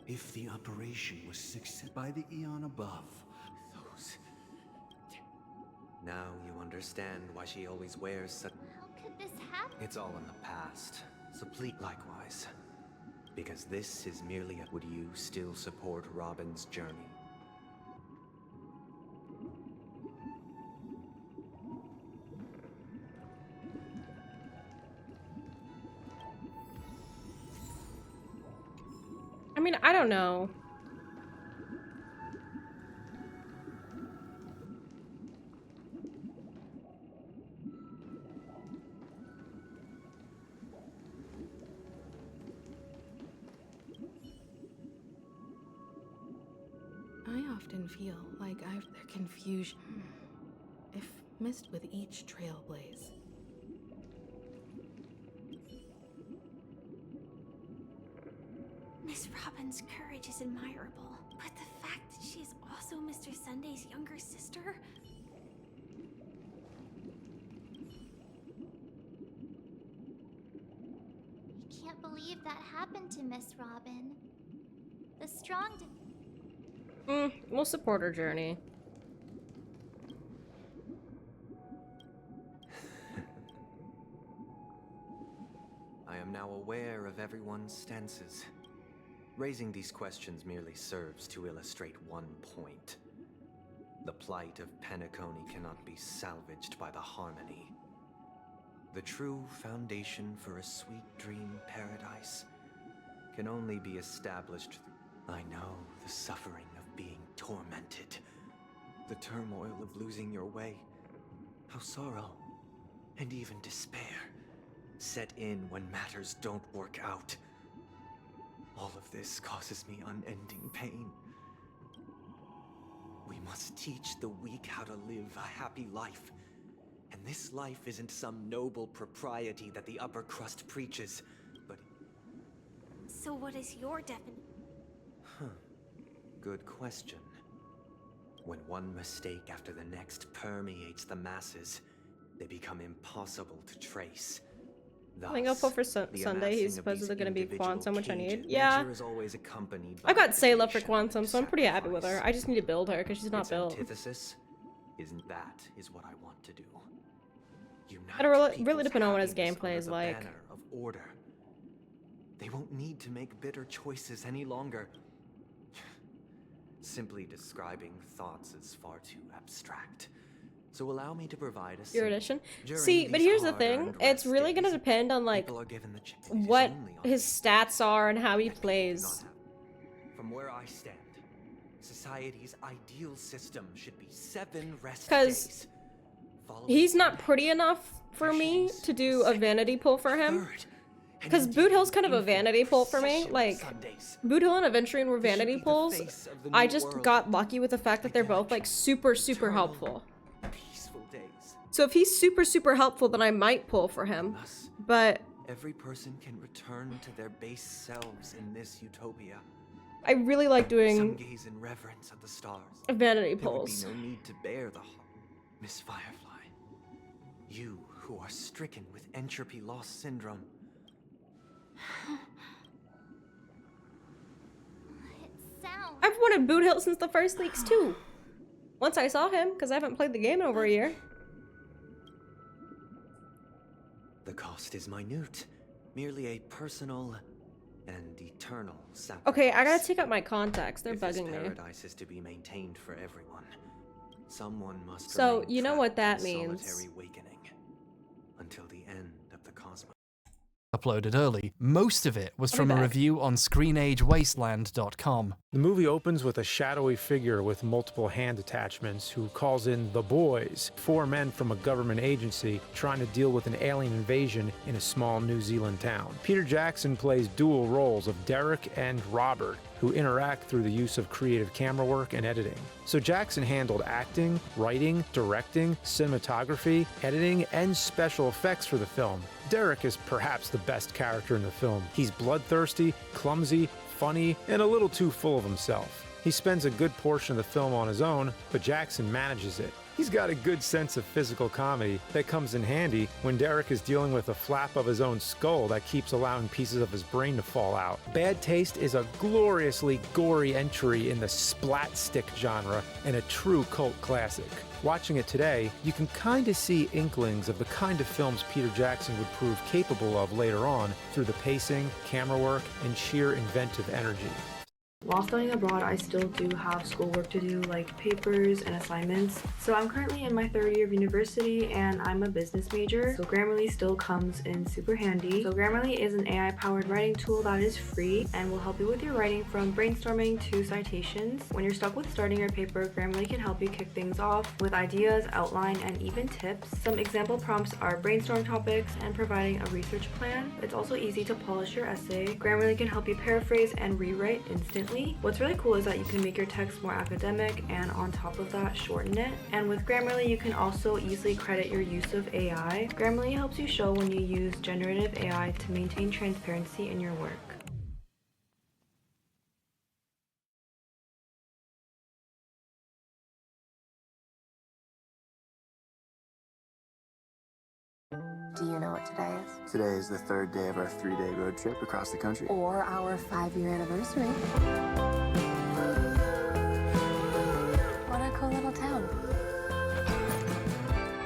If the operation was successful by the eon above... Now you understand why she always wears such... How could this happen? It's all in the past. So please likewise. Because this is merely a... Would you still support Robin's journey? I mean, I don't know. I often feel like I've their confusion, if missed with each trailblaze. Miss Robin's courage is admirable, but the fact that she is also Mr. Sunday's younger sister... I can't believe that happened to Miss Robin. The strong... We'll support her journey. I am now aware of everyone's stances. Raising these questions merely serves to illustrate one point. The plight of Penacony cannot be salvaged by the harmony. The true foundation for a sweet dream paradise can only be established through... I know the suffering of being tormented. The turmoil of losing your way. How sorrow, and even despair, set in when matters don't work out. All of this causes me unending pain. We must teach the weak how to live a happy life. And this life isn't some noble propriety that the upper crust preaches, but... So what is your definition? Good question. When one mistake after the next permeates the masses, they become impossible to trace. I think I'll pull for Sunday. He's supposedly going to be Quantum, which I need. Yeah. I've got Sayla for Quantum, so I'm pretty happy with her. I just need to build her, because she's not built. Antithesis isn't that is what I want to do. It'll really depend on what his gameplay is like. Of order. They won't need to make bitter choices any longer. Simply describing thoughts is far too abstract. So allow me to provide a Your edition. See, but here's the thing. It's really gonna depend on like what his stats are and how he plays. From where I stand, society's ideal system should be 7 rest days. Because he's not pretty enough for me to do a vanity pull for him. Because Boot Hill's kind of a vanity pull for me. Like, Boot Hill and Aventurine were vanity pulls. I just got lucky with the fact that they're both like super helpful. So if he's super helpful, then I might pull for him. But every person can return to their base selves in this utopia. I really like doing some gaze in reverence at the stars. Vanity pulls. There would be no need to bear the Miss Firefly. You who are stricken with entropy loss syndrome. I've wanted Boot Hill since the first leaks too. Once I saw him, because I haven't played the game in over a year. The cost is minute, merely a personal and eternal sacrifice. Okay, I gotta take out my contacts. They're bugging me. Paradise is to be maintained for everyone. Someone must. So you know what that means. Solitary awakening until the end of the cosmos. uploaded early. Most of it was from a review on ScreenAgeWasteland.com. The movie opens with a shadowy figure with multiple hand attachments who calls in the boys, 4 men from a government agency trying to deal with an alien invasion in a small New Zealand town. Peter Jackson plays dual roles of Derek and Robert, who interact through the use of creative camera work and editing. So Jackson handled acting, writing, directing, cinematography, editing, and special effects for the film. Derek is perhaps the best character in the film. He's bloodthirsty, clumsy, funny, and a little too full of himself. He spends a good portion of the film on his own, but Jackson manages it. He's got a good sense of physical comedy that comes in handy when Derek is dealing with a flap of his own skull that keeps allowing pieces of his brain to fall out. Bad Taste is a gloriously gory entry in the splat stick genre and a true cult classic. Watching it today, you can kinda see inklings of the kind of films Peter Jackson would prove capable of later on through the pacing, camera work, and sheer inventive energy. While studying abroad, I still do have schoolwork to do, like papers and assignments. So I'm currently in my 3rd year of university and I'm a business major, so Grammarly still comes in super handy. So Grammarly is an AI-powered writing tool that is free and will help you with your writing from brainstorming to citations. When you're stuck with starting your paper, Grammarly can help you kick things off with ideas, outline, and even tips. Some example prompts are brainstorm topics and providing a research plan. It's also easy to polish your essay. Grammarly can help you paraphrase and rewrite instantly. What's really cool is that you can make your text more academic and on top of that shorten it. And with Grammarly you can also easily credit your use of AI. Grammarly helps you show when you use generative AI to maintain transparency in your work. Do you know what today is? Today is the 3rd day of our 3-day road trip across the country. Or our 5-year anniversary. What a cool little town.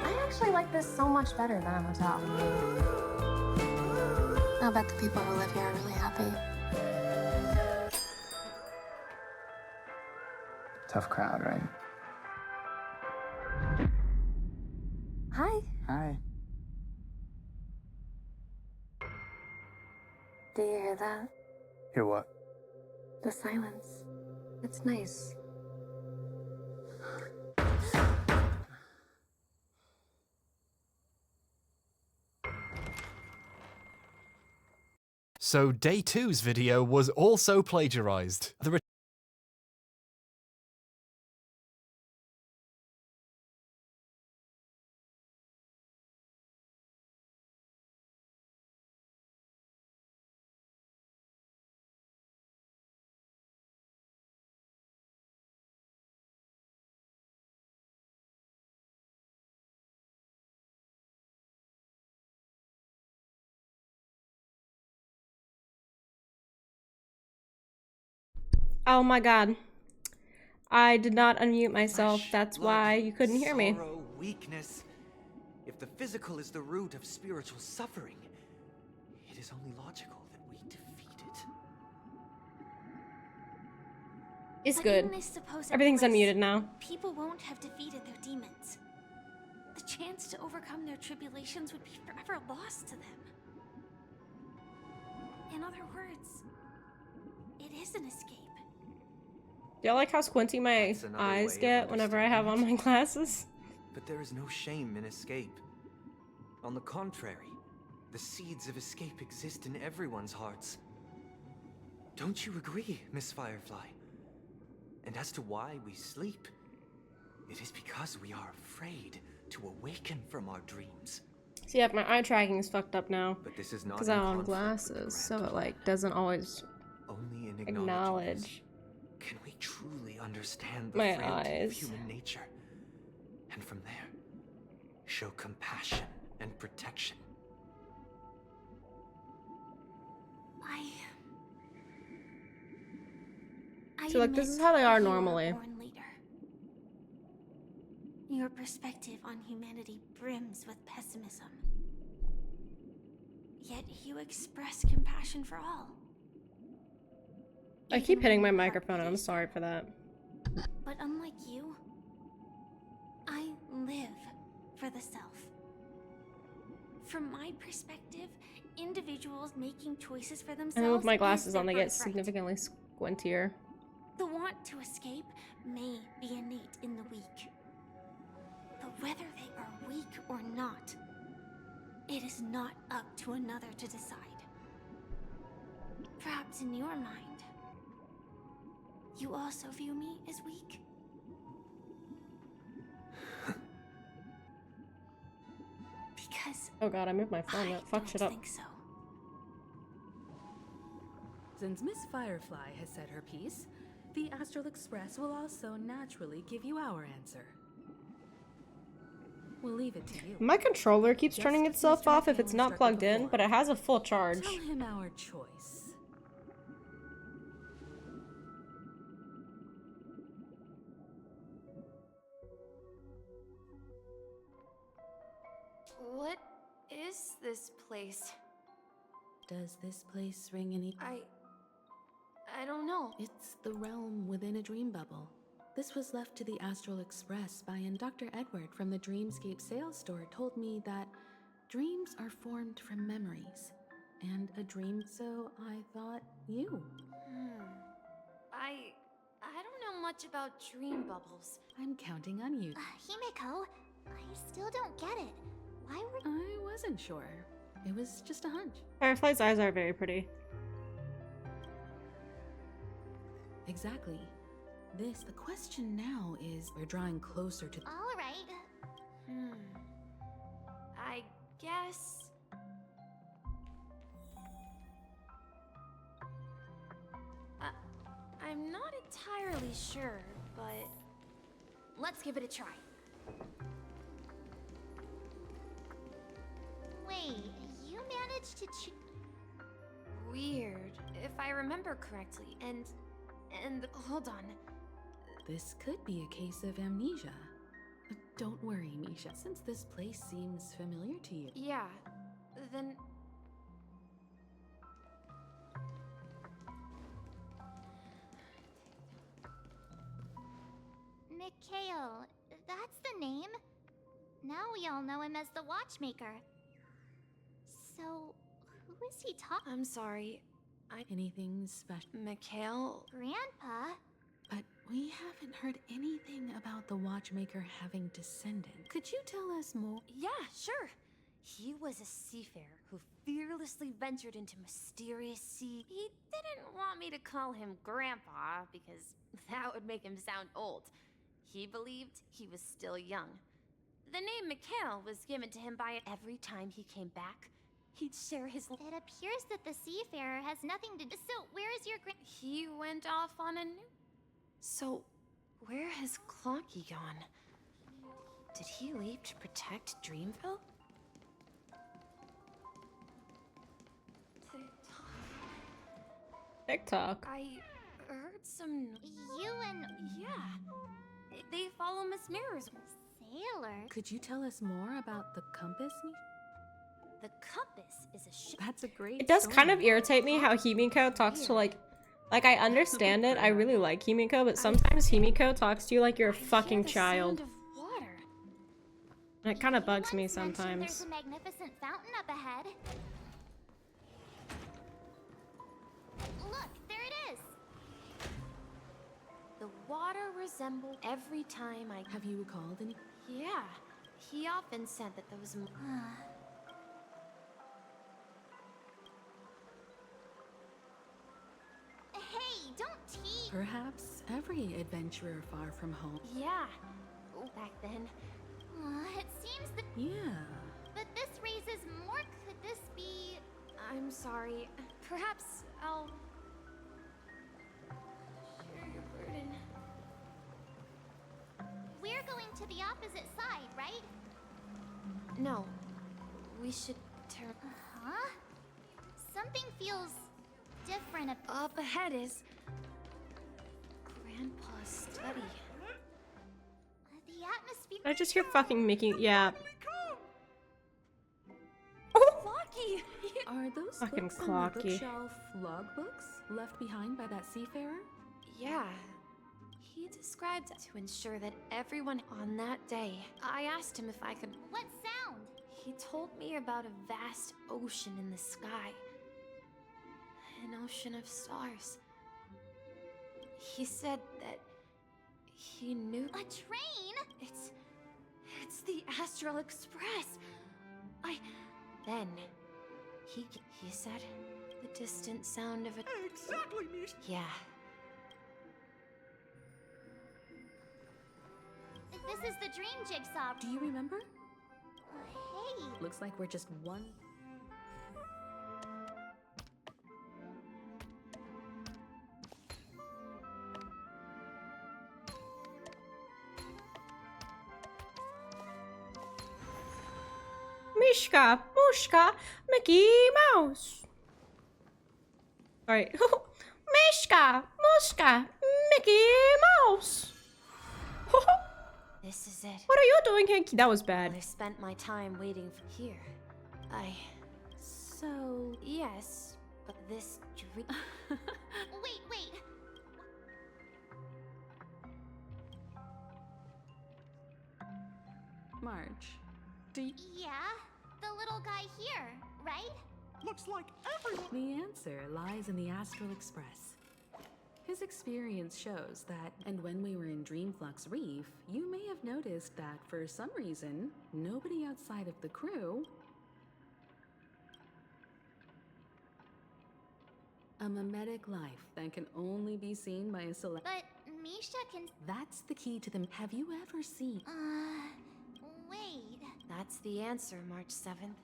I actually like this so much better than a hotel. I'll bet the people who live here are really happy. Tough crowd, right? Hi. Hi. Do you hear that? Hear what? The silence. It's nice. So Day 2's video was also plagiarized. Oh my god. I did not unmute myself. That's why you couldn't hear me. Sorrow, weakness. If the physical is the root of spiritual suffering, it is only logical that we defeat it. It's But good. even if suppose Everything's it was, unmuted now. People won't have defeated their demons. The chance to overcome their tribulations would be forever lost to them. In other words, it is an escape. Do y'all like how squinty my That's another eyes way of get whenever I have on my glasses? But there is no shame in escape. On the contrary, the seeds of escape exist in everyone's hearts. Don't you agree, Miss Firefly? And as to why we sleep, it is because we are afraid to awaken from our dreams. See, yeah, my eye tracking is fucked up now. But this is not Because I have on glasses, so it like doesn't always Only in acknowledge can we truly understand the my frailty of eyes. human nature. And from there, show compassion and protection. So like this is how they are normally. Born leader. Your perspective on humanity brims with pessimism. Yet you express compassion for all. I keep hitting my microphone and I'm sorry for that. But unlike you, I live for the self. From my perspective, individuals making choices for I themselves. know with my is glasses their on, they get birthright. significantly squintier. The want to escape may be innate in the weak. But whether they are weak or not, it is not up to another to decide. Perhaps in your mind, you also view me as weak? Because Oh god, I moved my phone. That fucked shit up. think so. Since Miss Firefly has said her piece, the Astral Express will also naturally give you our answer. We'll leave it to you. My controller keeps Just turning as itself Mr. off if McHale it's not instructed plugged in, before. but it has a full charge. Tell him our choice. What is this place? Does this place ring any? I don't know. It's the realm within a dream bubble. This was left to the Astral Express by and Dr. Edward from the Dreamscape sales store told me that dreams are formed from memories. And a dream, so I thought you. I don't know much about dream bubbles. I'm counting on you. Himeko, I still don't get it. Why were I wasn't sure. It was just a hunch. Firefly's eyes are very pretty. Exactly. The question now is, we're drawing closer to... all right? I guess... I'm not entirely sure, but... Let's give it a try. Wait, you managed to Weird, if I remember correctly, and hold on. This could be a case of amnesia. Don't worry, Misha, since this place seems familiar to you. Yeah, then... Mikhail, that's the name. Now we all know him as the Watchmaker. So, who is he talking? I'm sorry. Anything special? Mikhail? Grandpa? But we haven't heard anything about the Watchmaker having descendants. Could you tell us more? Yeah, sure. He was a seafarer who fearlessly ventured into mysterious sea. He didn't want me to call him Grandpa because that would make him sound old. He believed he was still young. The name Mikhail was given to him by every time he came back. He'd share his... It appears that the seafarer has nothing to do. So, where is your He went off on a new... So, where has Clonky gone? Did he leave to protect Dreamville? TikTok. I heard some... You and... Yeah. They follow Miss Mirror's... Sailor? Could you tell us more about the compass? The compass is a ship. That's a great It does story. kind of irritate me how Himiko talks to like I understand it. I really like Himiko, but sometimes Himiko talks to you like you're a fucking child. Water. And it kind of bugs me There's sometimes. a magnificent fountain up ahead. Look, there it is. The water resembled every time I... Have you recalled any? Yeah. He often said that there was... Hey, don't tease. Perhaps every adventurer far from home. Yeah. Back then. It seems that... Yeah. But this raises more. Could this be... I'm sorry. Perhaps I'll... share your burden. We're going to the opposite side, right? No. We should turn... Huh? Something feels different. Up ahead is... Grandpa's study. The atmosphere... I just hear fucking Mickey. Yeah. Clocky! Are those Fucking books on the Clocky. bookshelf logbooks left behind by that seafarer? Yeah. He described to ensure that everyone on that day... I asked him if I could... What sound? He told me about a vast ocean in the sky. An ocean of stars. He said that he knew— A train? It's the Astral Express. Then he said the distant sound of a— Exactly, Mish. Yeah. This is the dream jigsaw. Do you remember? Hey. Looks like we're just one. Mishka, Mushka, Mickey Mouse. Alright. Mishka, Mushka, Mickey Mouse. This is it. What are you doing here? That was bad. I spent my time waiting for here. So, yes, but this dream— Wait. March, do you— Yeah, the little guy here, right? Looks like everyone— The answer lies in the Astral Express. His experience shows that, and when we were in Dreamflux Reef, you may have noticed that for some reason, nobody outside of the crew— a mimetic life that can only be seen by a select— But Misha can— That's the key to them. Have you ever seen— wait. That's the answer, March 7th.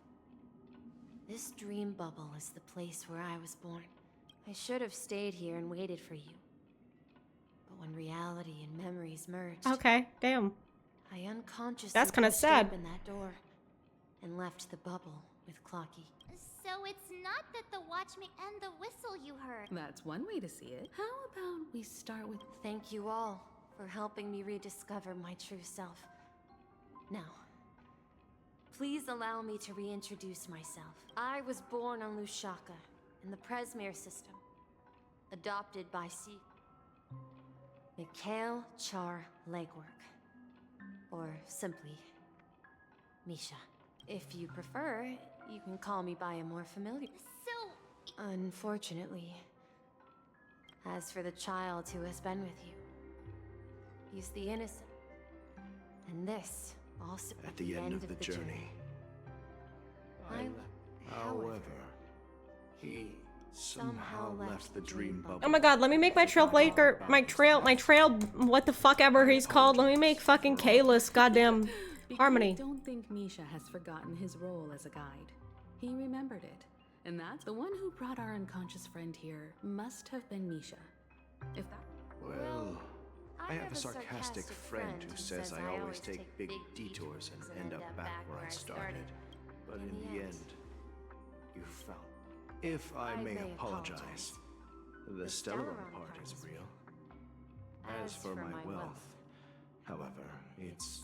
This dream bubble is the place where I was born. I should have stayed here and waited for you. But when reality and memories merged— Okay, damn. I unconsciously That's kinda pushed sad. open that door and left the bubble with Clocky. So it's not that the watch may end the whistle you heard. That's one way to see it. How about we start with— Thank you all for helping me rediscover my true self. Now, please allow me to reintroduce myself. I was born on Lushaka, in the Presmere system. Adopted by Mikhail Char Legwork. Or simply, Misha. If you prefer, you can call me by a more familiar— So— Unfortunately, as for the child who has been with you, he's the innocent. And this also— At the end of the journey. However, he somehow left the dream bubble. Oh my god, let me make my trailblazer, my trail, what the fuck ever he's called. Let me make fucking Kalis, goddamn Harmony. I don't think Misha has forgotten his role as a guide. He remembered it. And that's the one who brought our unconscious friend here must have been Misha. If that— Well, I have a sarcastic friend who says I always take big detours and end up back where I started. But in the end, you found— If I may apologize, the Stellaron part is real. As for my wealth, however, it's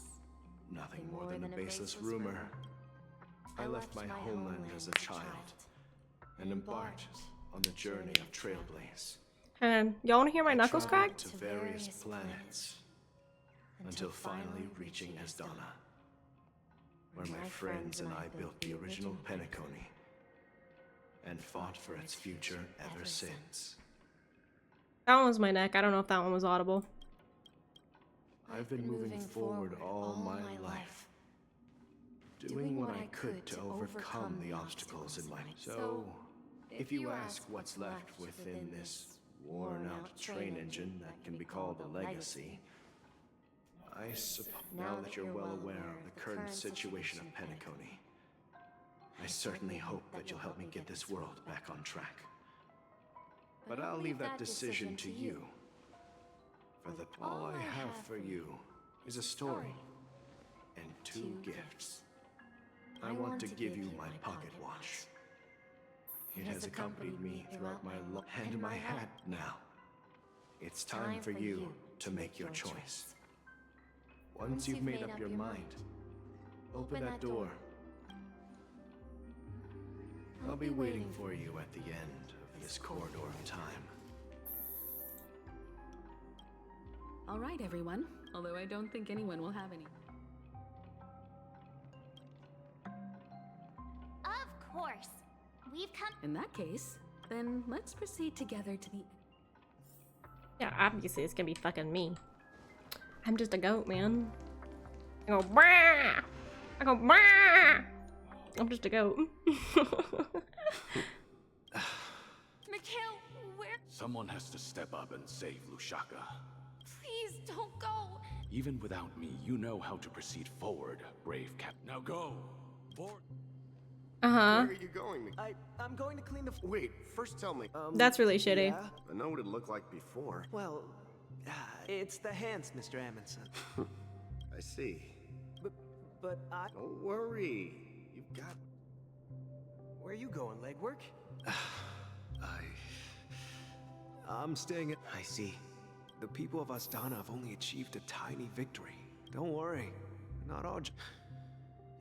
nothing more than a baseless rumor. I left my homeland as a child and embarked on the journey of Trailblaze. And y'all wanna hear my knuckles Traveled cracked? to various planets until finally reaching Esdana, where my friends and I built the original Penacony and fought for its future ever since. That one was my neck. I don't know if that one was audible. I've been moving forward all my life, doing what I could to overcome the obstacles in life. So, if you ask what's left within this worn-out train engine that can be called a legacy, I suppose now that you're well aware of the current situation of Penacony, I certainly hope that you'll help me get this world back on track. But I'll leave that decision to you. For all I have for you is a story and 2 gifts. I want to give you my pocket watch. It has accompanied me throughout my life, and my hat now. It's time for you to make your choice. Once you've made up your mind, open that door. I'll be waiting for you at the end of this corridor of time. All right, everyone. Although I don't think anyone will have any. We've come. In that case, then let's proceed together to the. Yeah, obviously it's gonna be fucking me. I'm just a goat, man. I go brah! I go brah! I'm just a goat. Mikhail, where? Someone has to step up and save Lushaka. Please don't go. Even without me, you know how to proceed forward, brave Cap. Now go! Forward. Uh-huh. Where are you going? I'm going to clean the. Wait, first tell me. That's really shitty. Yeah? I know what it looked like before. Well, it's the hands, Mr. Amundsen. I see. But I. Don't worry. You've got. Where are you going, legwork? I'm staying at. I see. The people of Astana have only achieved a tiny victory. Don't worry. Not all.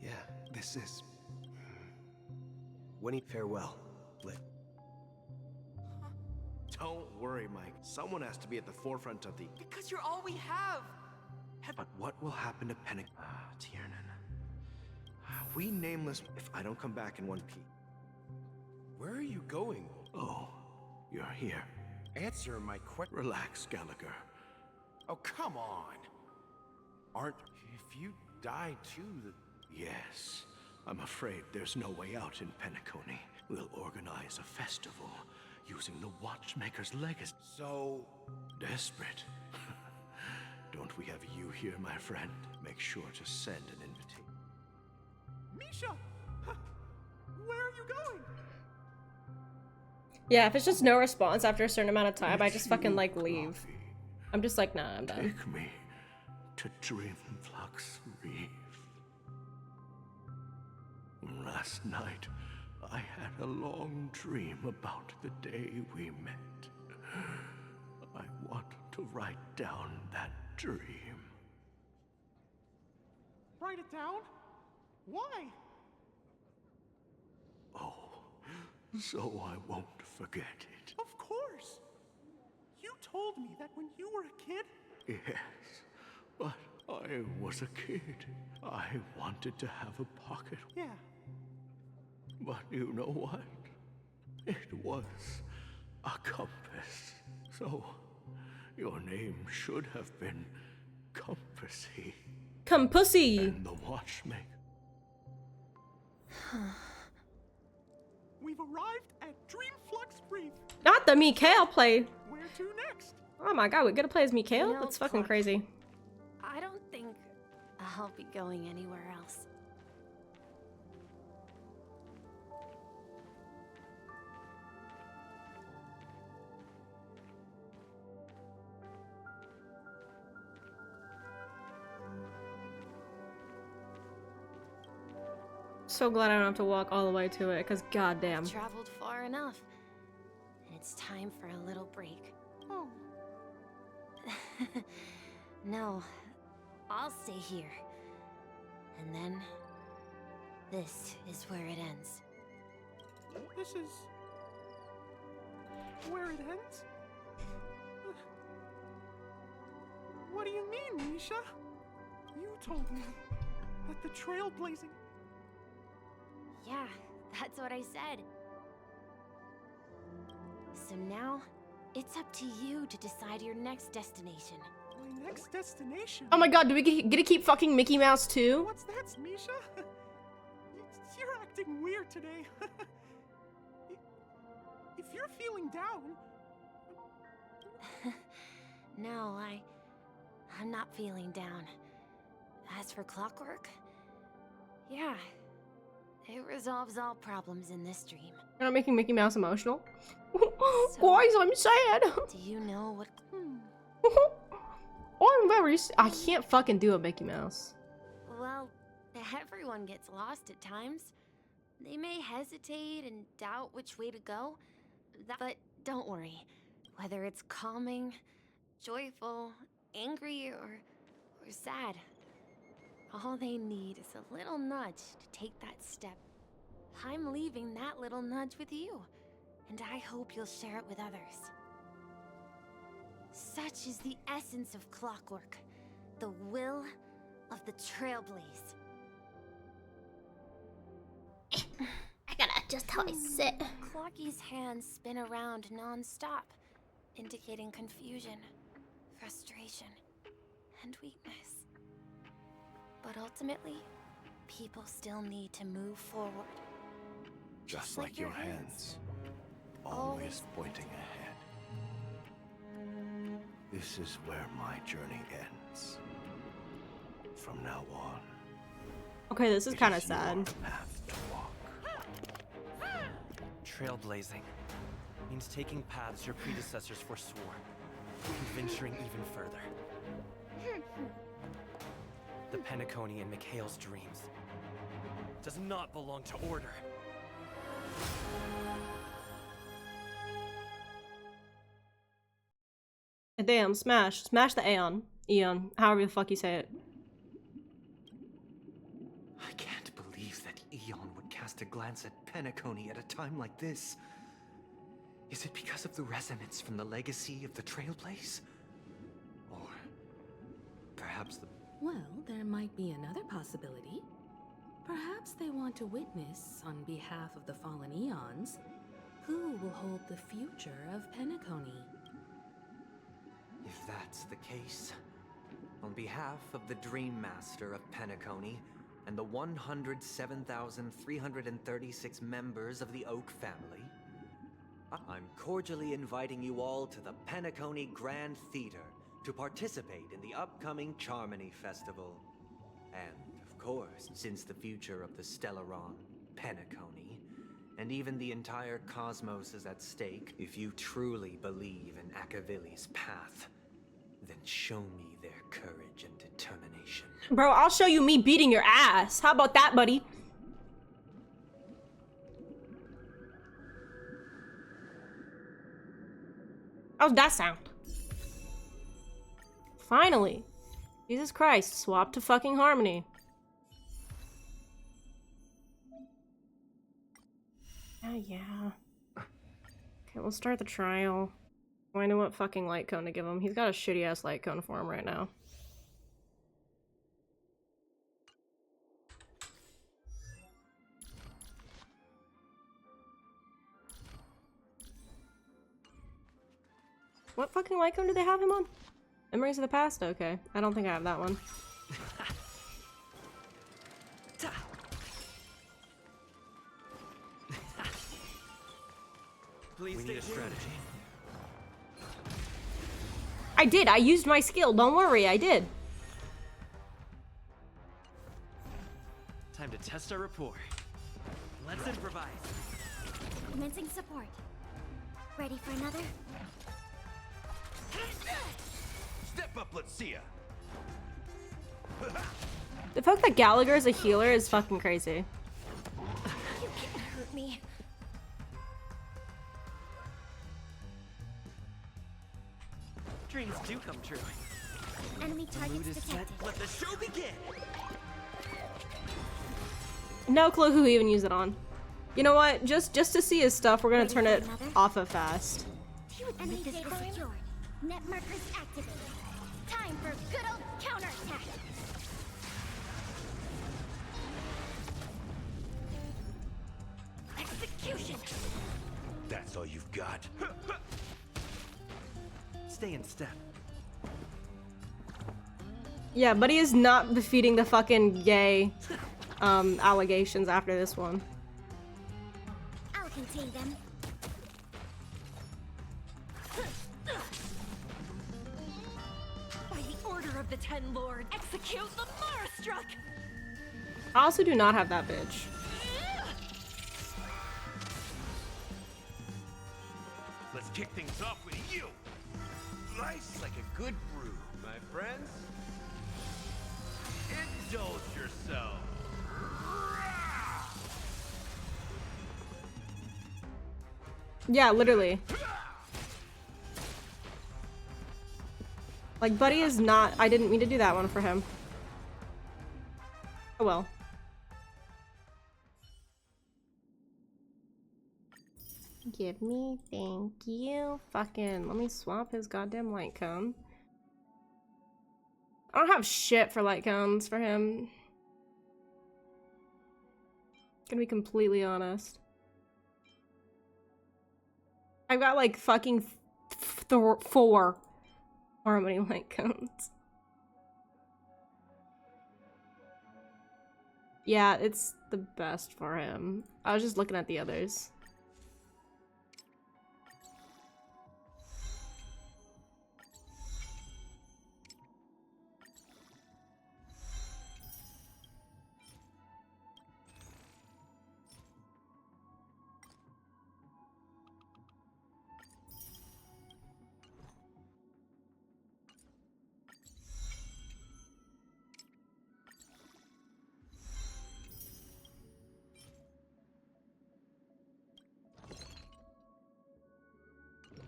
Yeah, this is. Winnie, farewell, Lit. Don't worry, Mike. Someone has to be at the forefront of the. Because you're all we have! But what will happen to Pennick? Tiernan. We nameless. If I don't come back in one piece. Where are you going? Oh, you're here. Answer my question. Relax, Gallagher. Oh, come on. Aren't. If you die too, Yes. I'm afraid there's no way out in Penacony. We'll organize a festival using the Watchmaker's legacy. So. Desperate. Don't we have you here, my friend? Make sure to send an invitation. Misha! Where are you going? Yeah, if it's just no response after a certain amount of time, I just fucking like leave. I'm just like, nah, I'm done. Take me to Dreamflux Reef. Last night, I had a long dream about the day we met. I want to write down that dream. Write it down? Why? Oh, so I won't forget it. Of course! You told me that when you were a kid. Yes, but I was a kid. I wanted to have a pocket. Yeah. But you know what? It was a compass. So, your name should have been Compassy. Compassy! And the Watchmaker. We've arrived at Dreamflux Reef. Not the Mikhail play. Where to next? Oh my god, we're gonna play as Mikhail? No, That's fucking Clark. crazy. I don't think I'll be going anywhere else. So glad I don't have to walk all the way to it, because goddamn. I've traveled far enough. And it's time for a little break. Oh. No, I'll stay here. And then, this is where it ends. This is where it ends? What do you mean, Misha? You told me that the trailblazing. Yeah, that's what I said. So now, it's up to you to decide your next destination. My next destination? Oh my god, do we get to keep fucking Mickey Mouse too? What's that, Misha? You're acting weird today. If you're feeling down... No, I'm not feeling down. As for clockwork, yeah, it resolves all problems in this dream. You're not making Mickey Mouse emotional? Guys, I'm sad. Do you know what... I'm very... I can't fucking do a Mickey Mouse. Well, everyone gets lost at times. They may hesitate and doubt which way to go. But don't worry. Whether it's calming, joyful, angry, or sad, all they need is a little nudge to take that step. I'm leaving that little nudge with you, and I hope you'll share it with others. Such is the essence of clockwork, the will of the Trailblaze. I gotta just how I sit. Clocky's hands spin around non-stop, indicating confusion, frustration, and weakness. But ultimately, people still need to move forward. Just like your hands, always pointing ahead. This is where my journey ends. From now on. Okay, this is kind of sad. Trailblazing means taking paths your predecessors forswore, and venturing even further. The Penacony in Mikhail's dreams does not belong to order. Damn, smash the Aeon, however the fuck you say it. I can't believe that Eon would cast a glance at Penacony at a time like this. Is it because of the resonance from the legacy of the Trailblaze? Or perhaps the... Well, there might be another possibility. Perhaps they want to witness, on behalf of the fallen Eons, who will hold the future of Penacony. If that's the case, on behalf of the Dream Master of Penacony and the 107,336 members of the Oak family, I'm cordially inviting you all to the Penacony Grand Theater to participate in the upcoming Charmony Festival. And, of course, since the future of the Stellaron, Penacony, and even the entire cosmos is at stake, if you truly believe in Akavili's path, then show me their courage and determination. Bro, I'll show you me beating your ass. How about that, buddy? How's that sound? Finally. Jesus Christ, swap to fucking Harmony. Yeah. Okay, we'll start the trial. I know what fucking light cone to give him. He's got a shitty ass light cone for him right now. What fucking light cone do they have him on? Memories of the Past? Okay. I don't think I have that one. Please, we need a strategy. I did! I used my skill, don't worry, I did! Time to test our rapport. Let's improvise. Commencing support. Ready for another? Step up, let's see ya. The fact that Gallagher is a healer is fucking crazy. You can't hurt me. Dreams do come true. Enemy targets detected. Let the show begin. No clue who he even used it on. You know what? Just to see his stuff, we're gonna turn it off of fast. Enemy data secured. Net markers activated. Time for good old counterattack. Execution. That's all you've got. Stay in step. Yeah, but he is not defeating the fucking gay allegations after this one. I'll contain them. By the order of the Ten Lords, execute the Marastruck! I also do not have that bitch. Let's kick things off with you. Nice like a good brew, my friends. Indulge yourself. Yeah, literally. Like, Buddy is not... I didn't mean to do that one for him. Oh well. Give me, thank you. Fucking, let me swap his goddamn light cone. I don't have shit for light cones for him. Gonna be completely honest. I've got like fucking 4 harmony light cones. Yeah, it's the best for him. I was just looking at the others.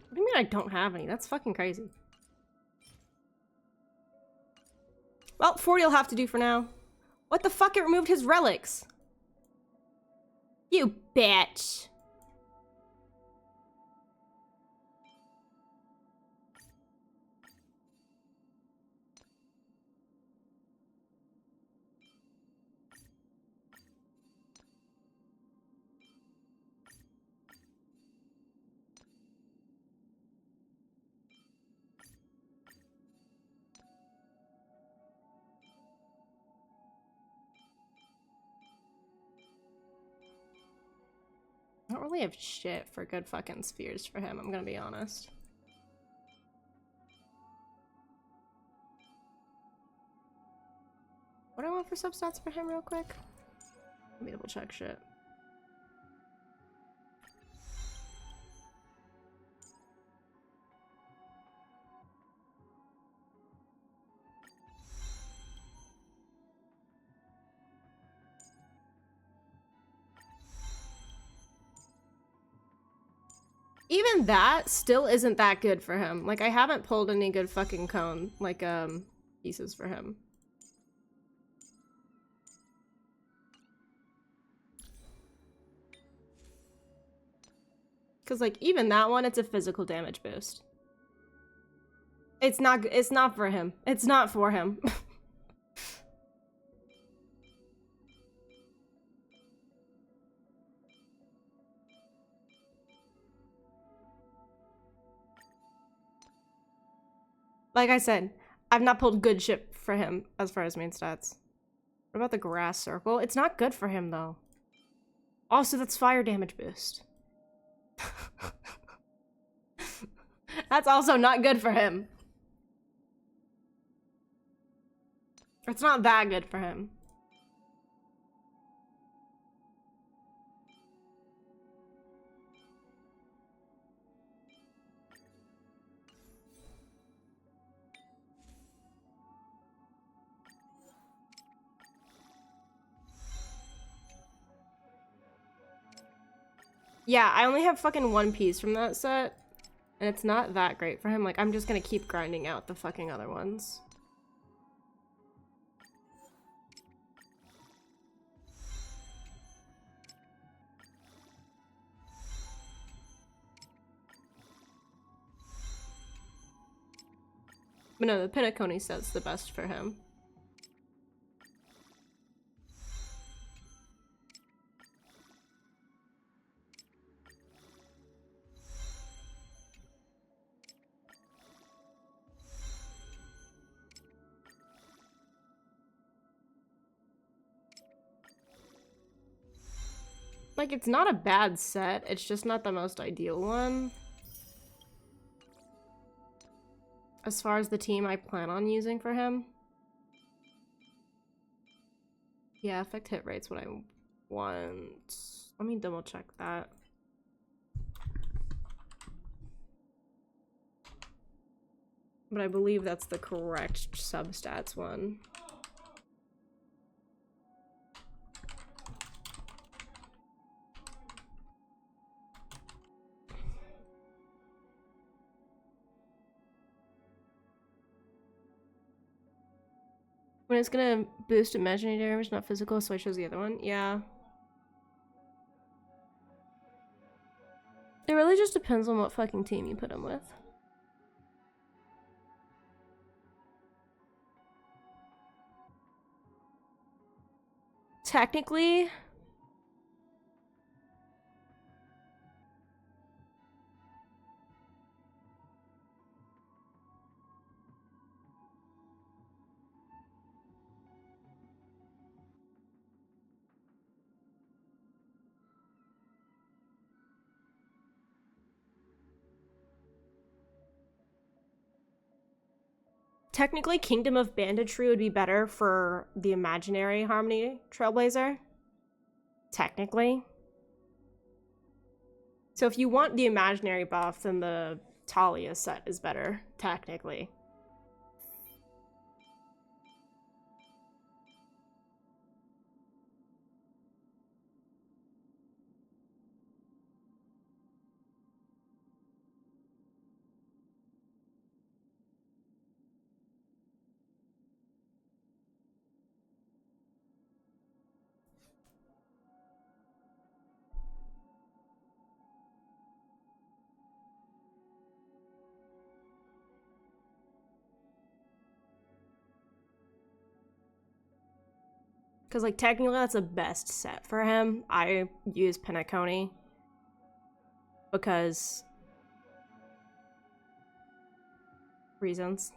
What do you mean I don't have any? That's fucking crazy. Well, 40'll have to do for now. What the fuck? It removed his relics. You bitch. I don't really have shit for good fucking spheres for him, I'm gonna be honest. What do I want for substats for him real quick? Let me double check shit. Even that still isn't that good for him. Like, I haven't pulled any good fucking cone, like, pieces for him. Cause, like, even that one, it's a physical damage boost. It's not for him. It's not for him. Like I said, I've not pulled good shit for him as far as main stats. What about the grass circle? It's not good for him, though. Also, that's fire damage boost. That's also not good for him. It's not that good for him. Yeah, I only have fucking 1 piece from that set. And it's not that great for him. Like, I'm just gonna keep grinding out the fucking other ones. But no, the Pinacone set's the best for him. Like, it's not a bad set, it's just not the most ideal one. As far as the team I plan on using for him. Yeah, effect hit rate's what I want. Let me double check that. But I believe that's the correct substats one. When it's gonna boost imaginary damage, not physical, so I chose the other one. Yeah. It really just depends on what fucking team you put him with. Technically, technically Kingdom of Banditry would be better for the imaginary Harmony Trailblazer. Technically. So if you want the imaginary buff, then the Talia set is better, technically. Because, like, technically that's the best set for him. I use Penacony. Because... reasons.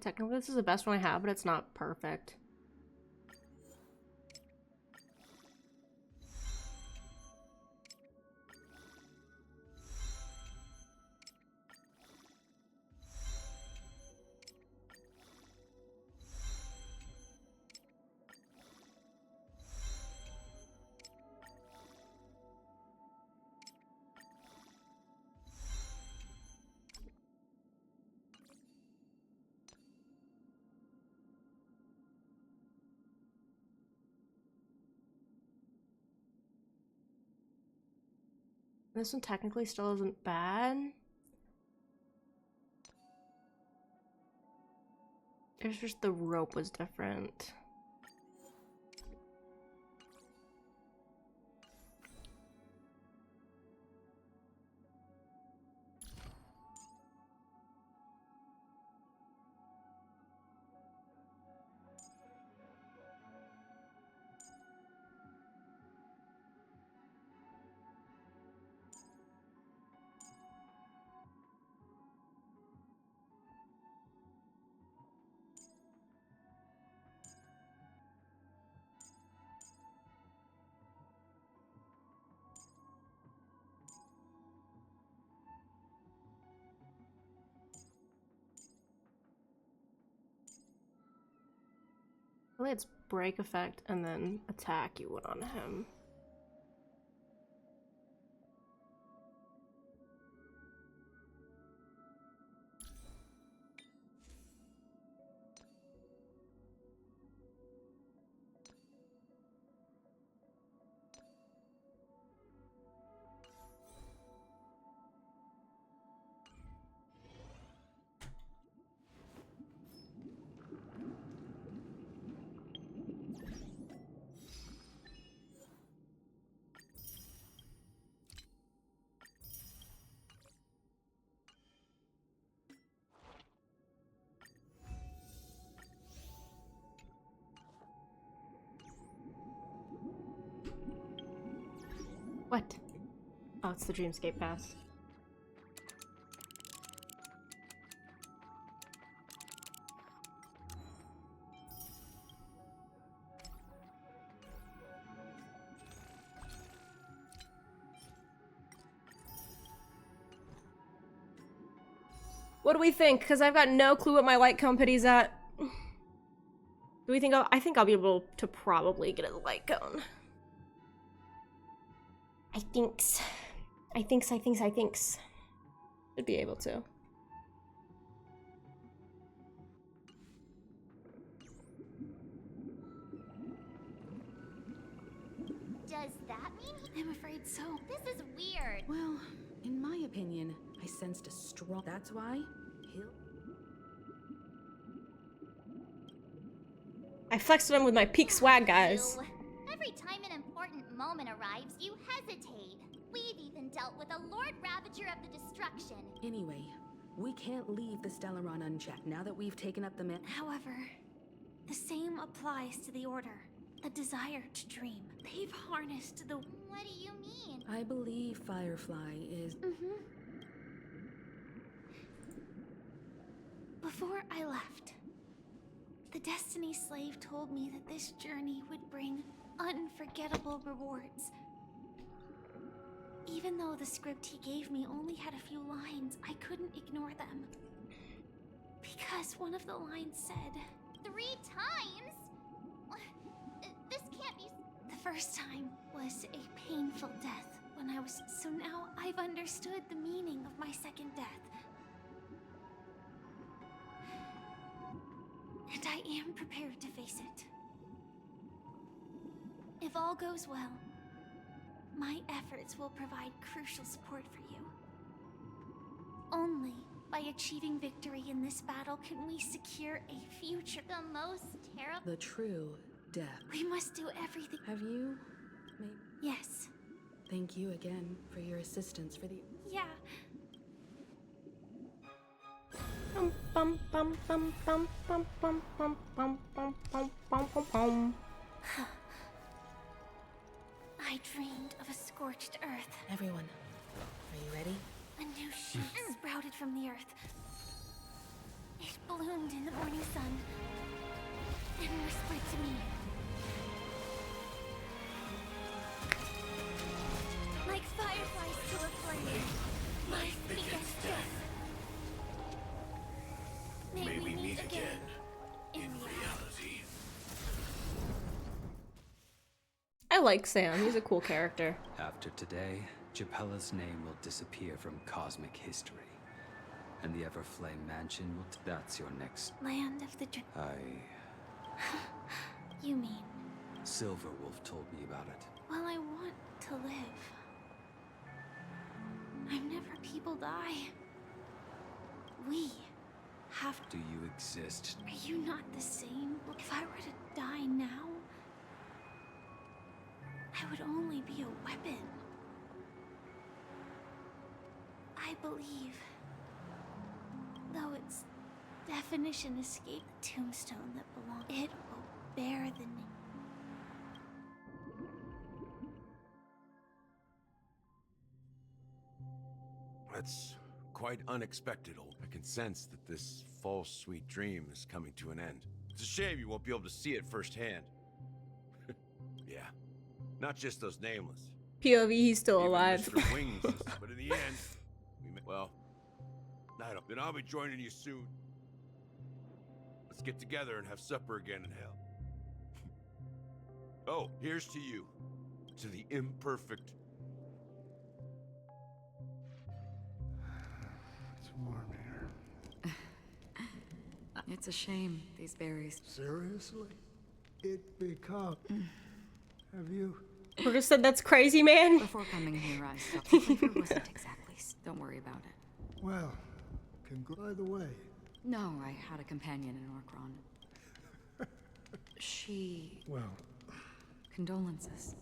Technically this is the best one I have, but it's not perfect. This one technically still isn't bad. It's just the rope was different. Really, it's break effect and then attack you went on him. What? Oh, it's the Dreamscape Pass. What do we think? Because I've got no clue what my light company's at. Do we think I think I'll be able to probably get a light cone. I thinks. Should be able to. Does that mean I'm afraid so? This is weird. Well, in my opinion, I sensed a strong... That's why he'll... I flexed on him with my peak swag, guys. Every time an important moment arrives, you hesitate. We've even dealt with a Lord Ravager of the Destruction. Anyway, we can't leave the Stellaron unchecked now that we've taken up the man. However, the same applies to the Order. a desire to dream. They've harnessed the... What do you mean? I believe Firefly is... Before I left, the Destiny Slave told me that this journey would bring unforgettable rewards. Even though the script he gave me only had a few lines, I couldn't ignore them. Because one of the lines said... 3 times? This can't be... The first time was a painful death when I was... So now I've understood the meaning of my second death. And I am prepared to face it. If all goes well, my efforts will provide crucial support for you. Only by achieving victory in this battle can we secure a future. The most terrible... The true death. We must do everything. Have you... Yes. Thank you again for your assistance for the... Yeah. Bum bum bum bum bum bum bum bum bum bum bum bum bum. I dreamed of a scorched earth. Everyone, are you ready? A new shoot sprouted from the earth. It bloomed in the morning sun and whispered to me. Like fireflies to a flame, life begets death. May we meet again in reality. I like Sam. He's a cool character. After today, Japella's name will disappear from cosmic history. And the Everflame Mansion will... That's your next... Land of the... You mean? Silverwolf told me about it. Well, I want to live. I'm never people die. We have... Do you exist? Are you not the same? If I were to die now, I would only be a weapon. I believe, though its definition escaped the tombstone that belonged, it will bear the name. That's quite unexpected, old. I can sense that this false sweet dream is coming to an end. It's a shame you won't be able to see it firsthand. Yeah, not just those nameless. POV, he's still Even alive. Mr. Wings, but in the end, well, I don't. Then I'll be joining you soon. Let's get together and have supper again in hell. Oh, here's to you, to the imperfect. It's warm here. It's a shame, these berries. Seriously? It become... Have you... Who just said that's crazy, man? Before coming here, I stopped. The flavor wasn't exactly... Don't worry about it. Well, by the way... No, I had a companion in Orkron. She... Well... Condolences.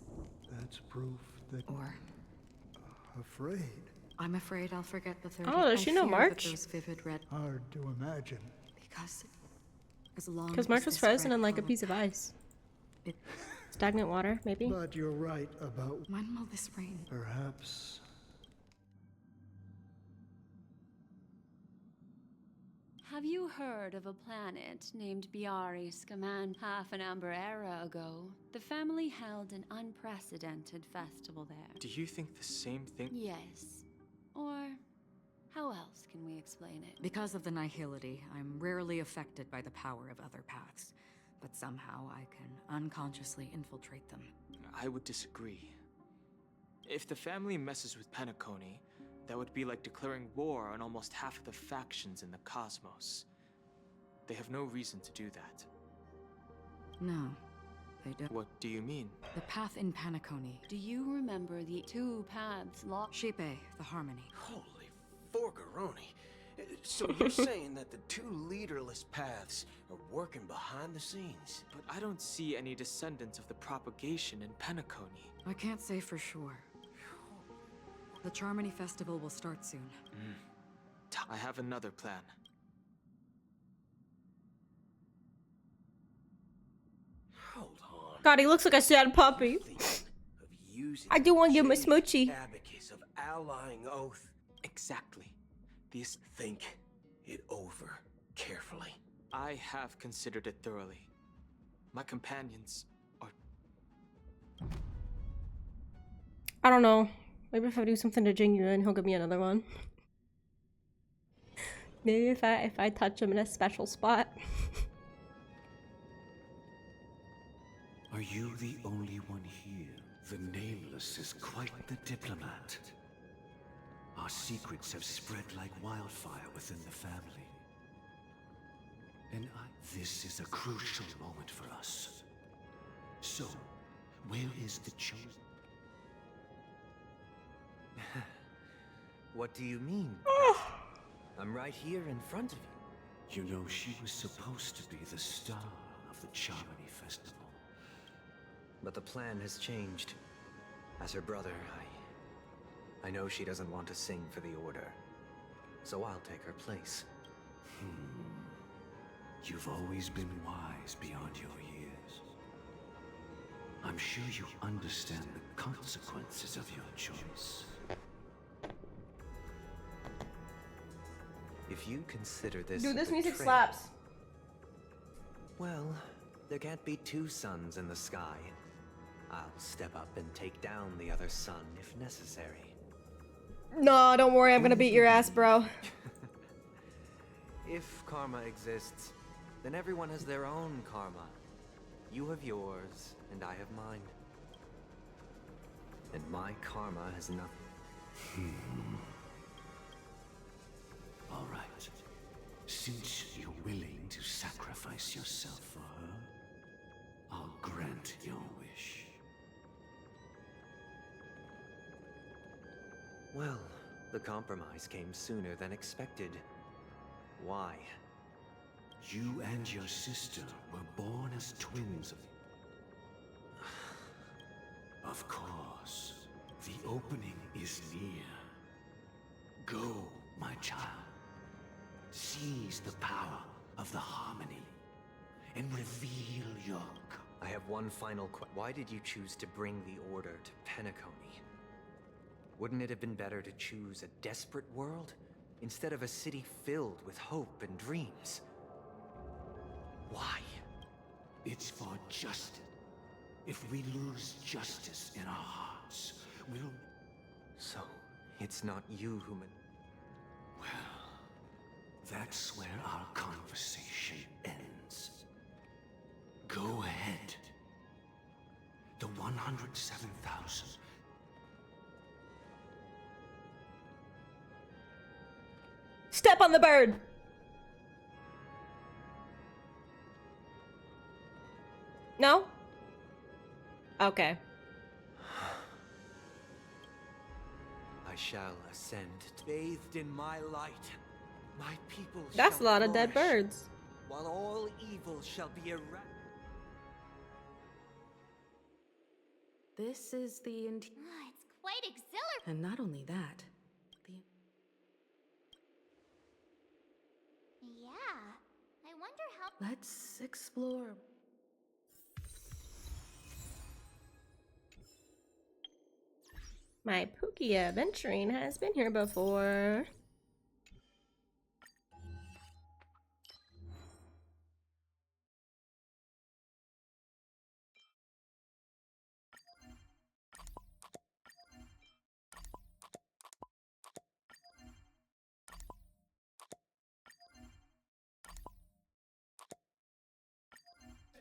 That's proof that... Or... Afraid. I'm afraid I'll forget the 30. Oh, does she know fear March? that those vivid red... Hard to imagine. Because... As long Because as March was this frozen red in like a color- piece of ice. Stagnant water, maybe? But you're right about... When will this rain? Perhaps... Have you heard of a planet named Biari Scaman? Half an amber era ago, the family held an unprecedented festival there. Do you think the same thing? Yes. Or how else can we explain it? Because of the nihility, I'm rarely affected by the power of other paths. But somehow I can unconsciously infiltrate them. I would disagree. If the family messes with Penacony, that would be like declaring war on almost half of the factions in the cosmos. They have no reason to do that. No, they don't. What do you mean? The path in Penacony. Do you remember the 2 paths locked? Shepe, the Harmony. Holy forgaroni. So you're saying that the 2 leaderless paths are working behind the scenes? But I don't see any descendants of the propagation in Penacony. I can't say for sure. The Charmony Festival will start soon. I have another plan. Hold on. God, he looks like a sad puppy. I do want to give him a smoochie. Abacus of allying oath. Exactly. These. Think it over carefully. I have considered it thoroughly. My companions are. I don't know. Maybe if I do something to Jingyun, he'll give me another one. Maybe if I touch him in a special spot. Are you the only one here? The Nameless is quite the diplomat. Our secrets have spread like wildfire within the family. And this is a crucial moment for us. So, where is the chosen? What do you mean? I'm right here in front of you. You know, she was supposed to be the star of the Charmony Festival. But the plan has changed. As her brother, I know she doesn't want to sing for the Order. So I'll take her place. You've always been wise beyond your years. I'm sure you understand the consequences of your choice. If you consider this Dude, this music betrayal, slaps. Well, there can't be two suns in the sky. I'll step up and take down the other sun if necessary. No, don't worry, I'm gonna beat your ass, bro. If karma exists, then everyone has their own karma. You have yours, and I have mine. And my karma has nothing. All right. Since you're willing to sacrifice yourself for her, I'll grant your wish. Well, the compromise came sooner than expected. Why? You and your sister were born as twins. Of course, the opening is near. Go, my child. Seize the power of the harmony and reveal your... I have one final question. Why did you choose to bring the Order to Penacony? Wouldn't it have been better to choose a desperate world instead of a city filled with hope and dreams? Why? It's for justice. If we lose justice in our hearts, we'll... So, it's not you who... Well, that's where our conversation ends. Go ahead. The 107,000. Step on the bird! No? Okay. I shall ascend, bathed in my light. My people That's a shall lot of dead flourish, birds. while all evil shall be erased. This is the It's quite exhilarating. and not only that, the Yeah. I wonder how. let's explore. My Pookie adventuring has been here before.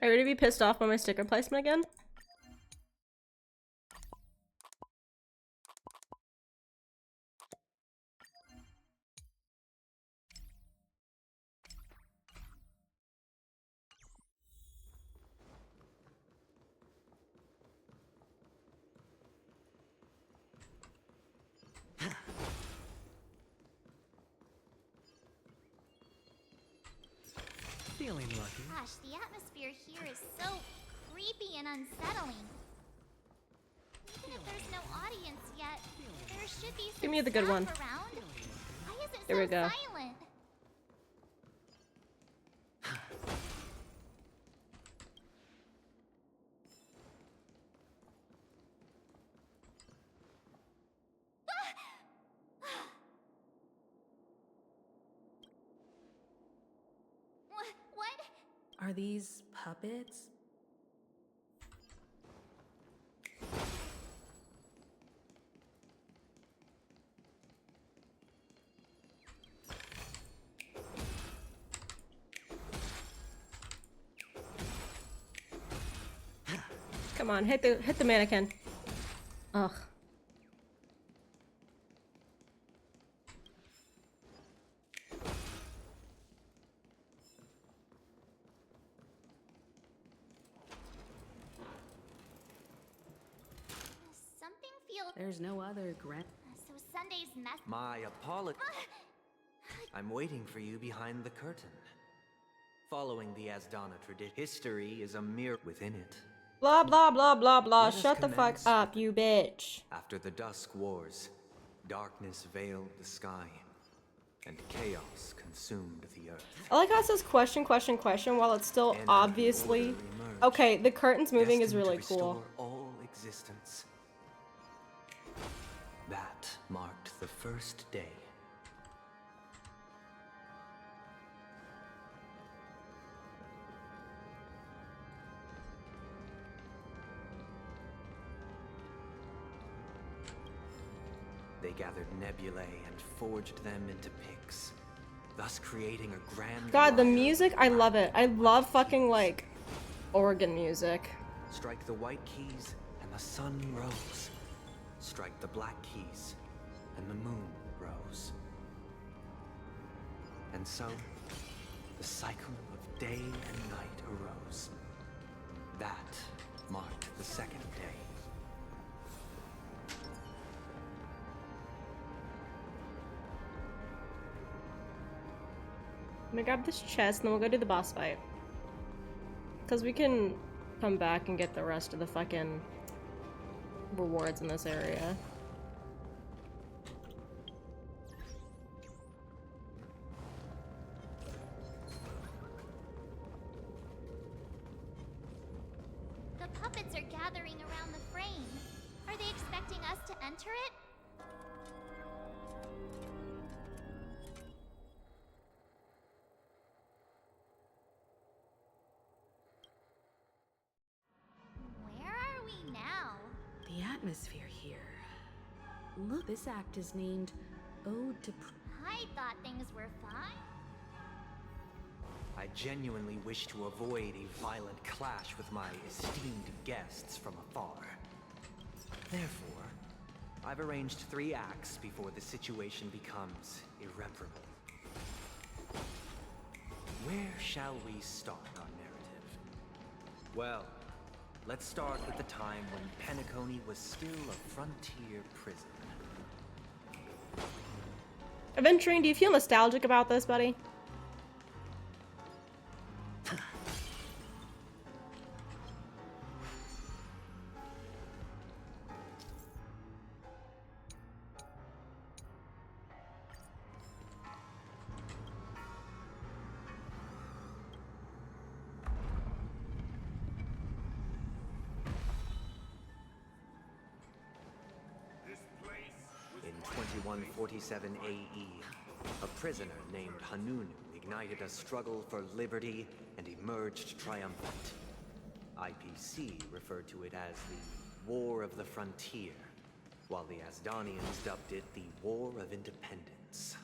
Are you gonna be pissed off by my sticker placement again? Feeling lucky. Gosh, the atmosphere here is so creepy and unsettling. Even if there's no audience yet, there should be some Give me the good one. staff around. Why is it Here so we go. silent? Are these puppets? Come on, hit the mannequin. Ugh. Something feels. There's no other So Sunday's mess. My apologies. I'm waiting for you behind the curtain. Following the Asdana tradition, history is a mirror within it. Blah blah blah blah blah. Let us Shut the fuck commence up, you bitch. After the Dusk Wars, darkness veiled the sky, and chaos consumed the earth. I like how it says question, question, question while it's still obviously. Okay, the curtains moving is really cool. All existence. That marked the first day. They gathered nebulae and forged them into picks, thus creating a grand. God, the music, I love it. I love fucking like organ music. Strike the white keys and the sun rose. Strike the black keys and the moon rose. And so, the cycle of day and night arose. That marked the second day. I'm gonna grab this chest and then we'll go do the boss fight. Because we can come back and get the rest of the fucking rewards in this area. The puppets are gathering around the frame. Are they expecting us to enter it? Where are we now? The atmosphere here. Look, this act is named Ode to I thought things were fine. I genuinely wish to avoid a violent clash with my esteemed guests from afar. Therefore, I've arranged 3 acts before the situation becomes irreparable. Where shall we start our narrative? Well, let's start with the time when Penacony was still a frontier prison. Aventurine, do you feel nostalgic about this, buddy? In 2147 AE, a prisoner named Hanunu ignited a struggle for liberty and emerged triumphant. IPC referred to it as the War of the Frontier, while the Asdanians dubbed it the War of Independence.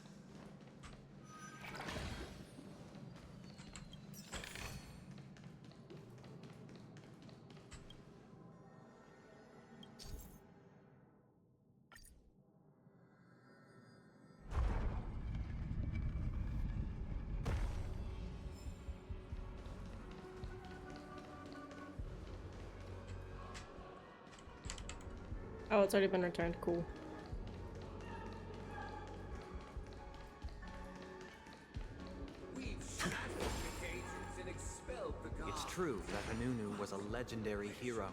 Oh, it's already been returned. Cool. It's true that Hanunu was a legendary hero,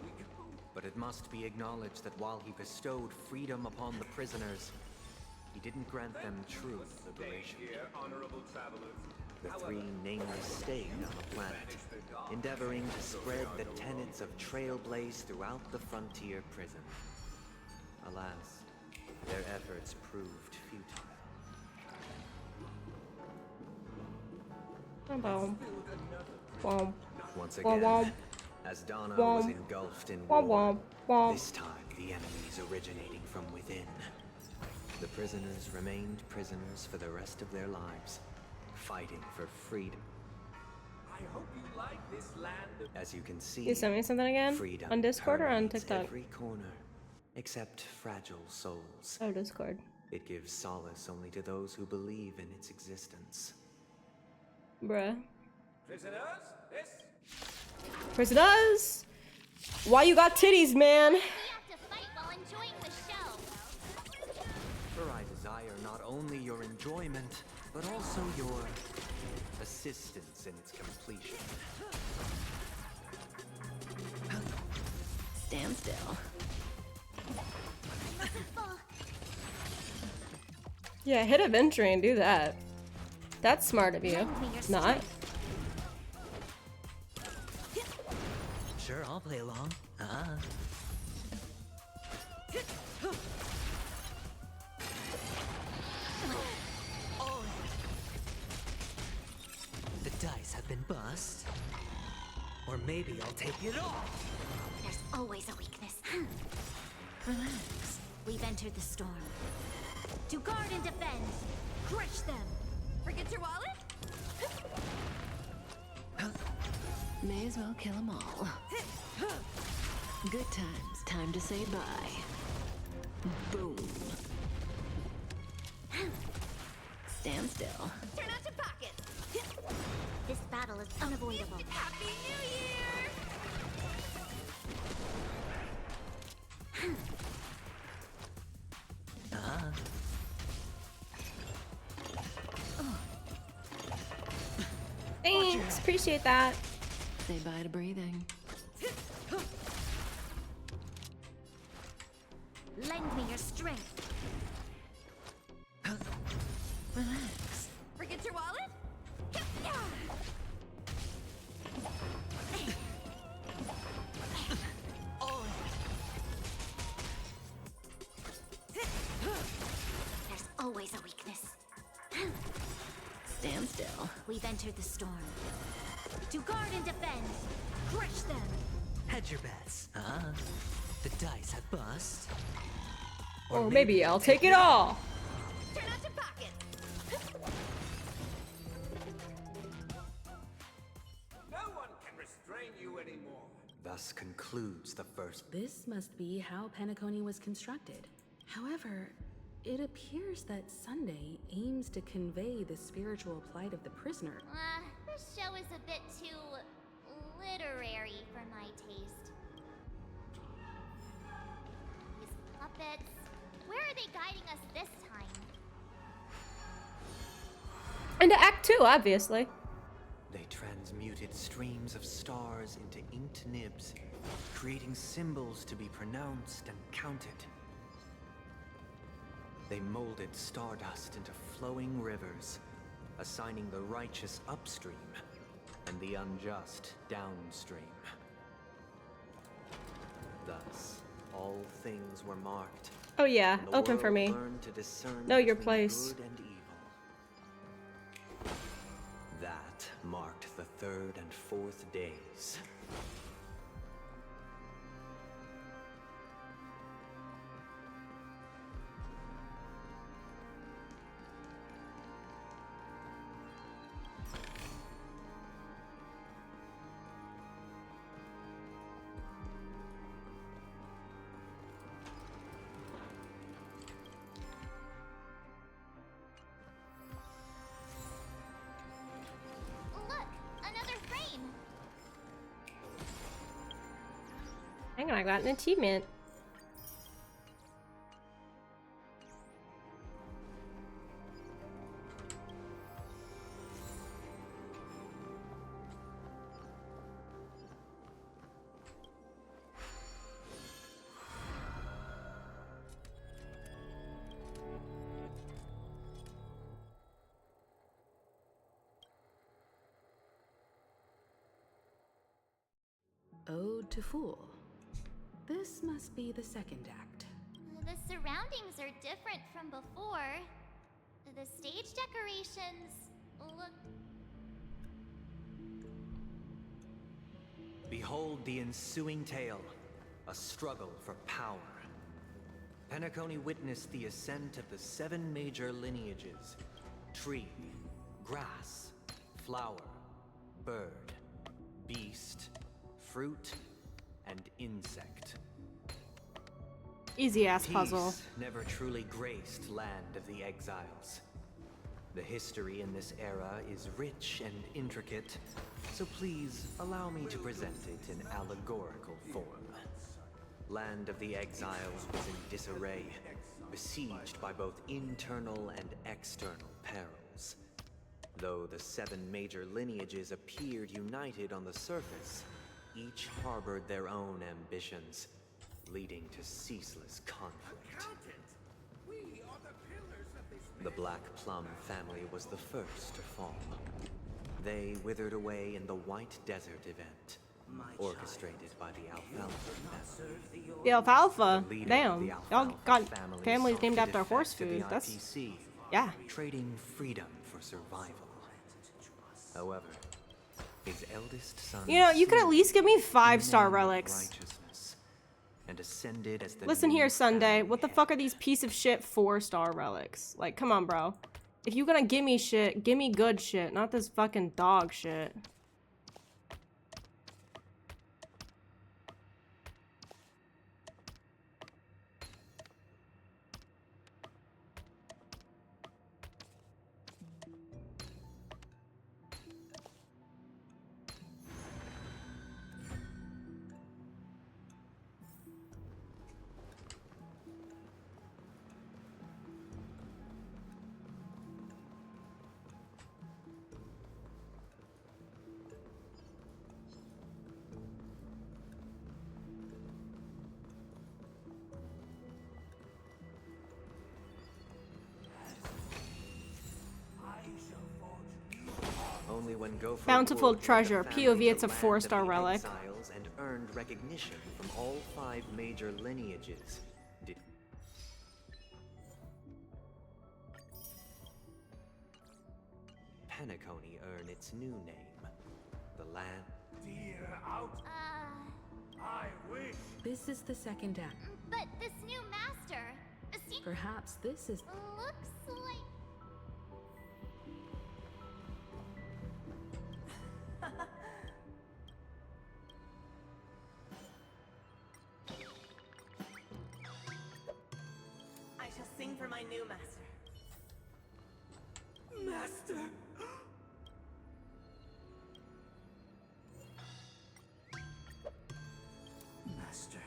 but it must be acknowledged that while he bestowed freedom upon the prisoners, he didn't grant them true liberation. The 3 nameless stayed on the planet, endeavoring to spread the tenets of Trailblaze throughout the frontier prison. Alas, their efforts proved futile. Boom. Boom. Once Womp again, womp. as Donna Womp. was engulfed in Womp war, womp womp. this time the enemies originating from within. The prisoners remained prisoners for the rest of their lives, fighting for freedom. I hope you like this land of... As you can see, You sent me something again? freedom On Discord or on permeates TikTok? every corner, except fragile souls. Oh, Discord. It gives solace only to those who believe in its existence. Bruh. Prisoners, this... Prisoners! Why you got titties, man? We have to fight while enjoying the show. For I desire not only your enjoyment, but also your assistance in its completion. Stand still. Yeah, hit a entry and do that. That's smart of you. Not. Sure, I'll play along. The dice have been bust. Or maybe I'll take it off. There's always a weakness. Relax. We've entered the storm. To guard and defend. Crush them. Forget your wallet? May as well kill them all. Good times. Time to say bye. Boom. Stand still. Turn out your pockets. This battle is unavoidable. Happy New Year! Thanks, appreciate that. Say bye to breathing. Lend me your strength. Relax. Forget your wallet? There's always a weakness. Stand still. We've entered the storm. To guard and defend. Crush them. Hedge your bets. The dice have bust. Or maybe I'll take it all. Turn out your pockets. No one can restrain you anymore. Thus concludes the first. This must be how Penacony was constructed. However, it appears that Sunday aims to convey the spiritual plight of the prisoner. This show is a bit too literary for my taste. These puppets. Where are they guiding us this time? Into Act 2, obviously. They transmuted streams of stars into inked nibs, creating symbols to be pronounced and counted. They molded stardust into flowing rivers, assigning the righteous upstream and the unjust downstream. Thus, all things were marked. Oh yeah, and the open for world me. learned to discern Know your between place. good and evil. That marked the third and fourth days. Look, another frame. Hang on, I got an achievement. Ode to Fool. This must be the second act. The surroundings are different from before. The stage decorations look... Behold the ensuing tale, a struggle for power. Penacony witnessed the ascent of the 7 major lineages: tree, grass, flower, bird, beast, fruit, and insect. Easy ass puzzle. Peace never truly graced Land of the Exiles. The history in this era is rich and intricate, so please allow me to present it in allegorical form. Land of the Exiles was in disarray, besieged by both internal and external perils. Though the 7 major lineages appeared united on the surface, each harbored their own ambitions, leading to ceaseless conflict. The Black Plum family was the first to fall. They withered away in the White Desert event, orchestrated by the Alfalfa family. The Alfalfa? The leader of Damn. the Y'all Alfalfa got family families saw named fit after effect horse to the food. That's... IPC, yeah. trading freedom for survival. However, his eldest son... You know, you could at least give me 5-star remained relics. righteousness and ascended as the Listen new here, Sunday. What the fuck are these piece of shit 4-star relics? Like, come on, bro. If you're gonna give me shit, give me good shit, not this fucking dog shit. Only when Gopher Bountiful Wood led the treasure. family POV, it's to a Land 4-star of the relic. Exiles and earned recognition from all 5 major lineages. Did Penacony earn its new name? The Land. Dear out. I wish. This is the second act. But this new master, Perhaps this is... looks like... I shall sing for my new master. Master. Master.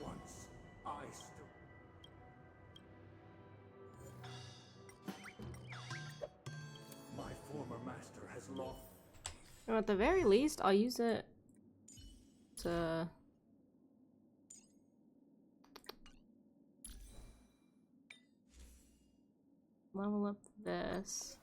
Once I stood. My former master has lost. Or at the very least, I'll use it to... level up this.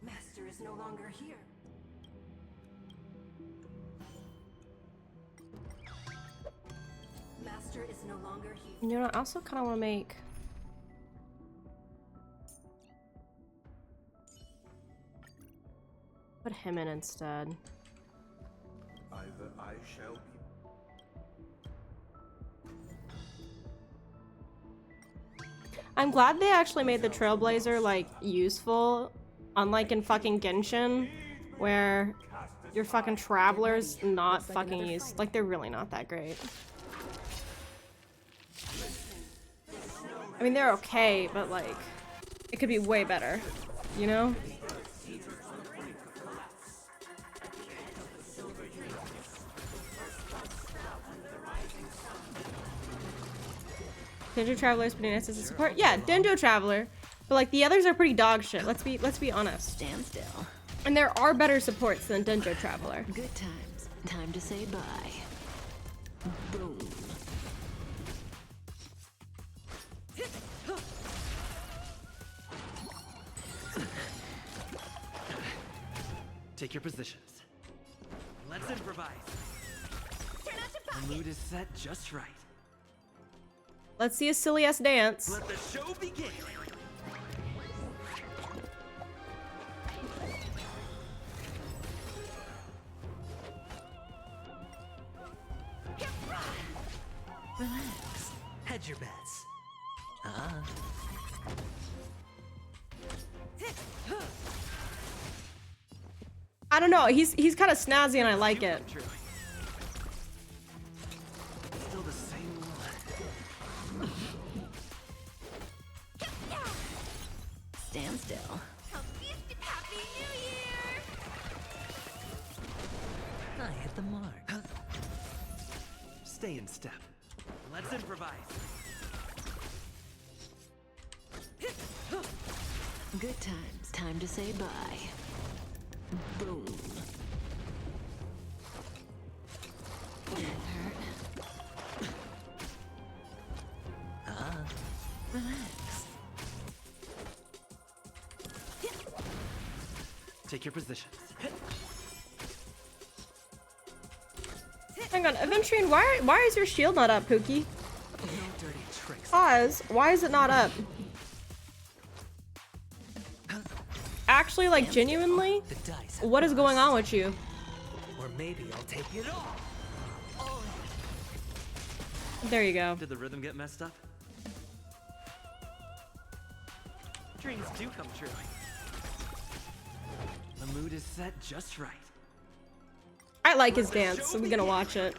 Master is no longer here. Master is no longer here. You know, I also kind of want to make... put him in instead. Either I shall be. I'm glad they actually made the Trailblazer, like, useful. Unlike in fucking Genshin, where your fucking Traveler's not fucking used. Like, they're really not that great. I mean, they're okay, but, like, it could be way better, you know? Denjo Traveler is pretty nice as a support. Yeah, Denjo Traveler. But like the others are pretty dog shit. Let's be honest. Stand still. And there are better supports than Denjo Traveler. Good times. Time to say bye. Boom. Take your positions. Let's improvise. The mood is set just right. Let's see a silly ass dance. Let the show begin. Relax. Hedge your bets. I don't know. He's kind of snazzy and I like it. Still the same one. Stand still. Happy New Year! I hit the mark. Stay in step. Let's improvise. Good times. Time to say bye. Boom. That hurt. Relax. Take your positions. Hang on, Aventurine, why is your shield not up, Pookie? No dirty tricks. Pause. Why is it not up? Actually, like, genuinely? What is going on with you? Or maybe I'll take it all. There you go. Did the rhythm get messed up? Dreams do come true. The mood is set just right. I like his dance, so we're gonna watch it.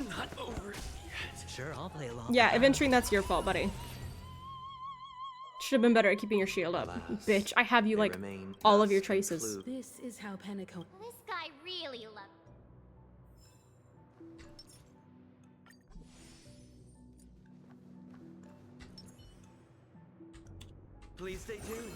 Not over yet. Sure, I'll play along. Yeah, Aventurine, that's your fault, buddy. Should have been better at keeping your shield up. Bitch, I have you like all of your traces. This is how Penacone. This guy really loves. Please stay tuned.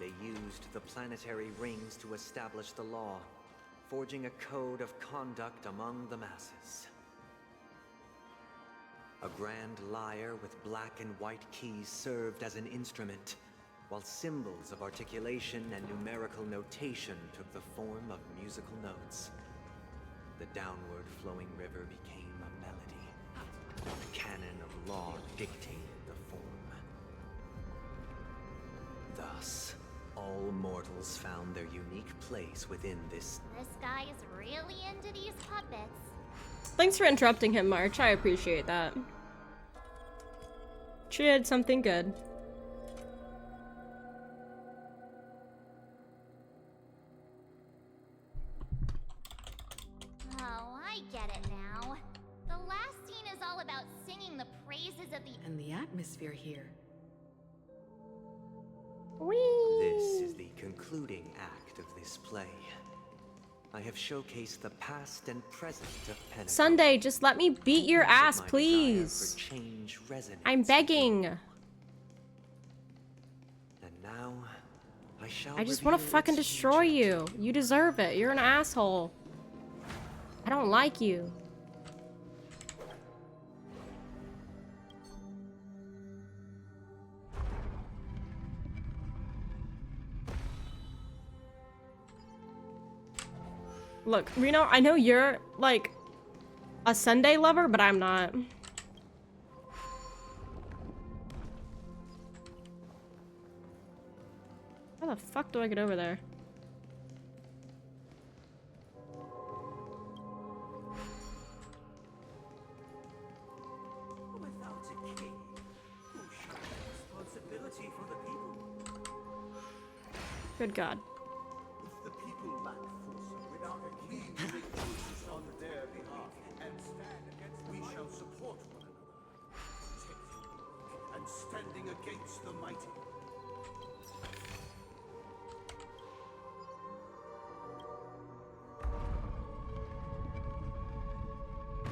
They used the planetary rings to establish the law, forging a code of conduct among the masses. A grand lyre with black and white keys served as an instrument, while symbols of articulation and numerical notation took the form of musical notes. The downward flowing river became a melody. The canon of law dictated the form. Thus, all mortals found their unique place within this. This guy is really into these puppets. Thanks for interrupting him, March. I appreciate that. She did something good. Oh, I get it now. The last scene is all about singing the praises of the... And the atmosphere here. This is the concluding act of this play. I have showcased the past and present of Penacony. Sunday, just let me beat your ass, My please. desire for change resonates I'm begging. And now, I shall I just want to reveal fucking its destroy you. You deserve it. You're an asshole. I don't like you. Look, Reno, I know you're, like, a Sunday lover, but I'm not. How the fuck do I get over there? Without a king, who shall have responsibility for the people? Good God. If the people lack force without a king, we make choices on their behalf and stand against. We shall support one another, protecting the weak and standing against the mighty.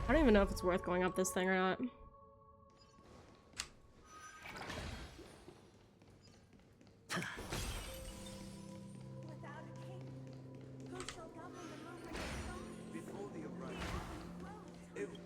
I don't even know if it's worth going up this thing or not. Before the arrival, every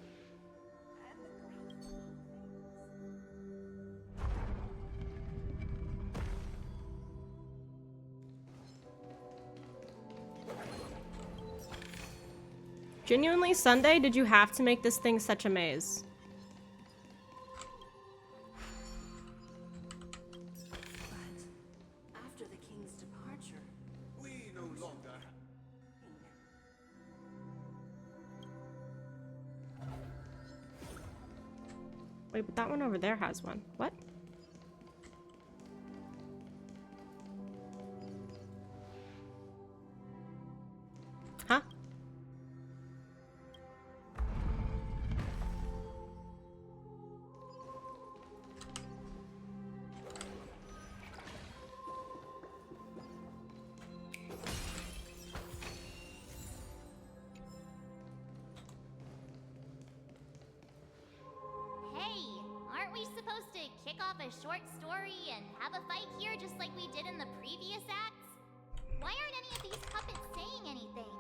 Genuinely, Sunday, did you have to make this thing such a maze? After the king's departure, we no longer. Wait, but that one over there has one. What? Huh? Hey, aren't we supposed to kick off a short story and have a fight here just like we did in the previous acts? Why aren't any of these puppets saying anything?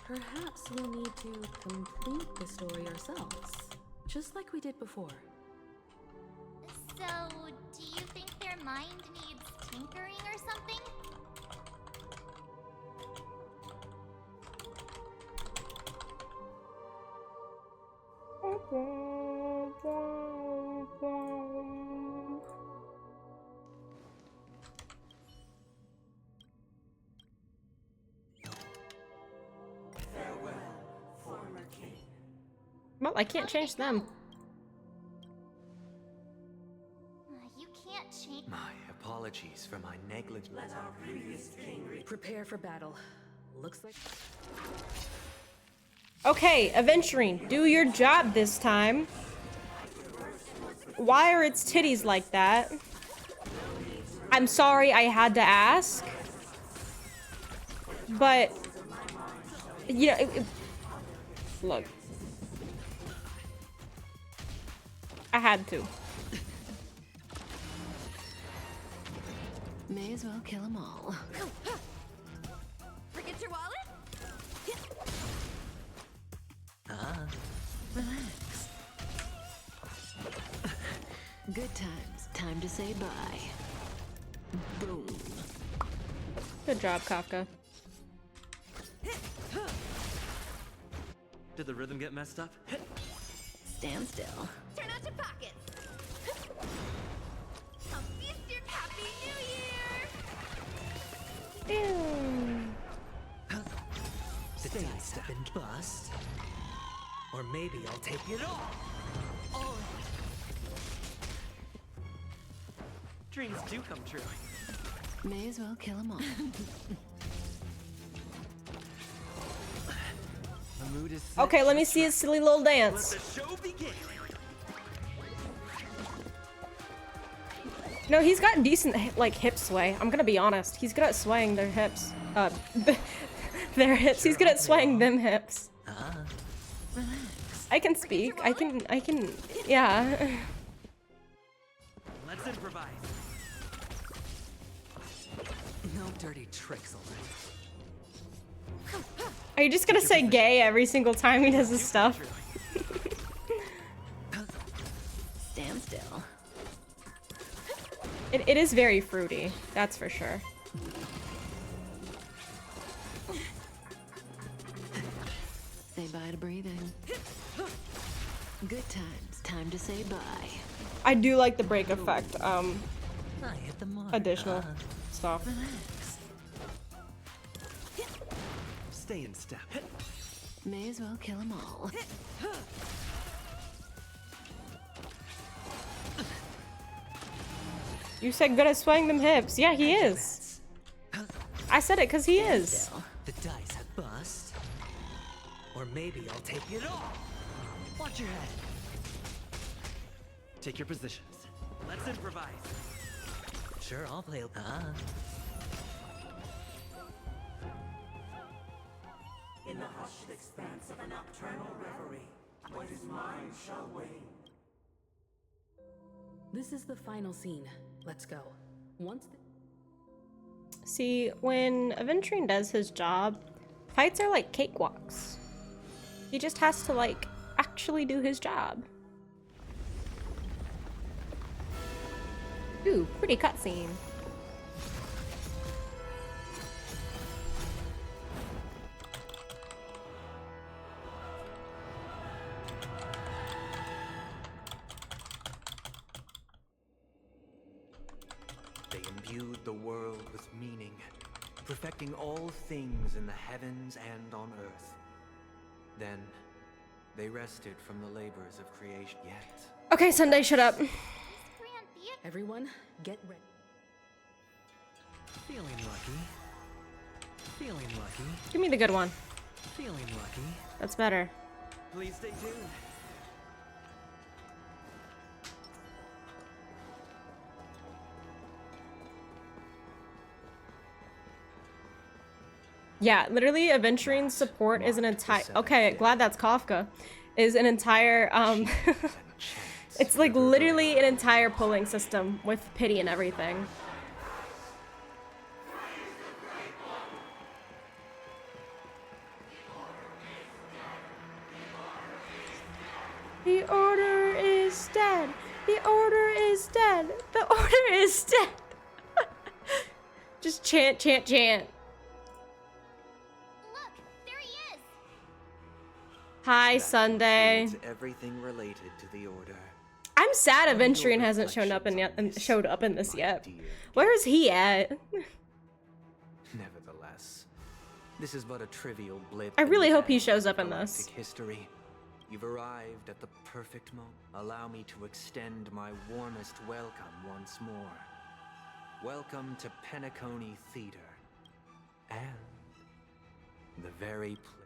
Perhaps we'll need to complete the story ourselves, just like we did before. So, do you think their mind needs tinkering or something? Farewell, former king. Well, I can't change them. You can't change. My apologies for my negligence. Let our previous king Prepare for battle. Looks like... Okay, Aventurine, do your job this time. Why are its titties like that? I'm sorry I had to ask. But, you know, look. I had to. May as well kill them all. Forget your wallet? Relax. Good times. Time to say bye. Boom. Good job, Kafka. Did the rhythm get messed up? Stand still. Turn out your pockets. I'll feast your Happy New Year! Ew. Stay step and bust. Or maybe I'll take it all. Dreams do come true. May as well kill them all. The mood is set. Okay, let me see his silly little Let dance. the show begin. No, he's got decent, like, hip sway. I'm gonna be honest. He's good at swaying their hips. Their hips. He's good at swaying them hips. Relax. I can speak. I can, yeah. Let's improvise. dirty tricks already. Are you just gonna say gay every single time he does his stuff? Stand still. It is very fruity, that's for sure. Say bye to breathing. Good times. Time to say bye. I do like the break effect. I hit the mark. Additional stuff. Relax. Stay in step. May as well kill them all. You said good at swaying them hips. Yeah, he is. I said it because he is. The dice have bust. Or maybe I'll take it all. Watch your head. Take your positions. Let's improvise. Sure, I'll play. In the hushed expanse of a nocturnal reverie, what is mine shall wane. This is the final scene. Let's go. See, when Aventurine does his job, fights are like cakewalks. He just has to, like, actually do his job. Ooh, pretty cutscene. They imbued the world with meaning, perfecting all things in the heavens and on earth. Then, they rested from the labors of creation. Yet, Okay, Sunday, shut up. Everyone, get ready. Feeling lucky. Feeling lucky. Give me the good one. Feeling lucky. That's better. Please stay tuned. Yeah, literally, Aventurine's support is an entire. Okay, glad that's Kafka. Is an entire. It's like literally an entire pulling system with pity and everything. The order is dead. The order is dead. The order is dead. Just chant, chant, chant. Look, there he is. Hi, Sunday. includes everything related to the Order. I'm sad Aventurine hasn't shown up in this yet. Where is he at? Nevertheless, this is but a trivial blip. I really in the hope he annals shows of up in this. galactic history. You've arrived at the perfect moment. Allow me to extend my warmest welcome once more. Welcome to Penacony Theater. And the very place.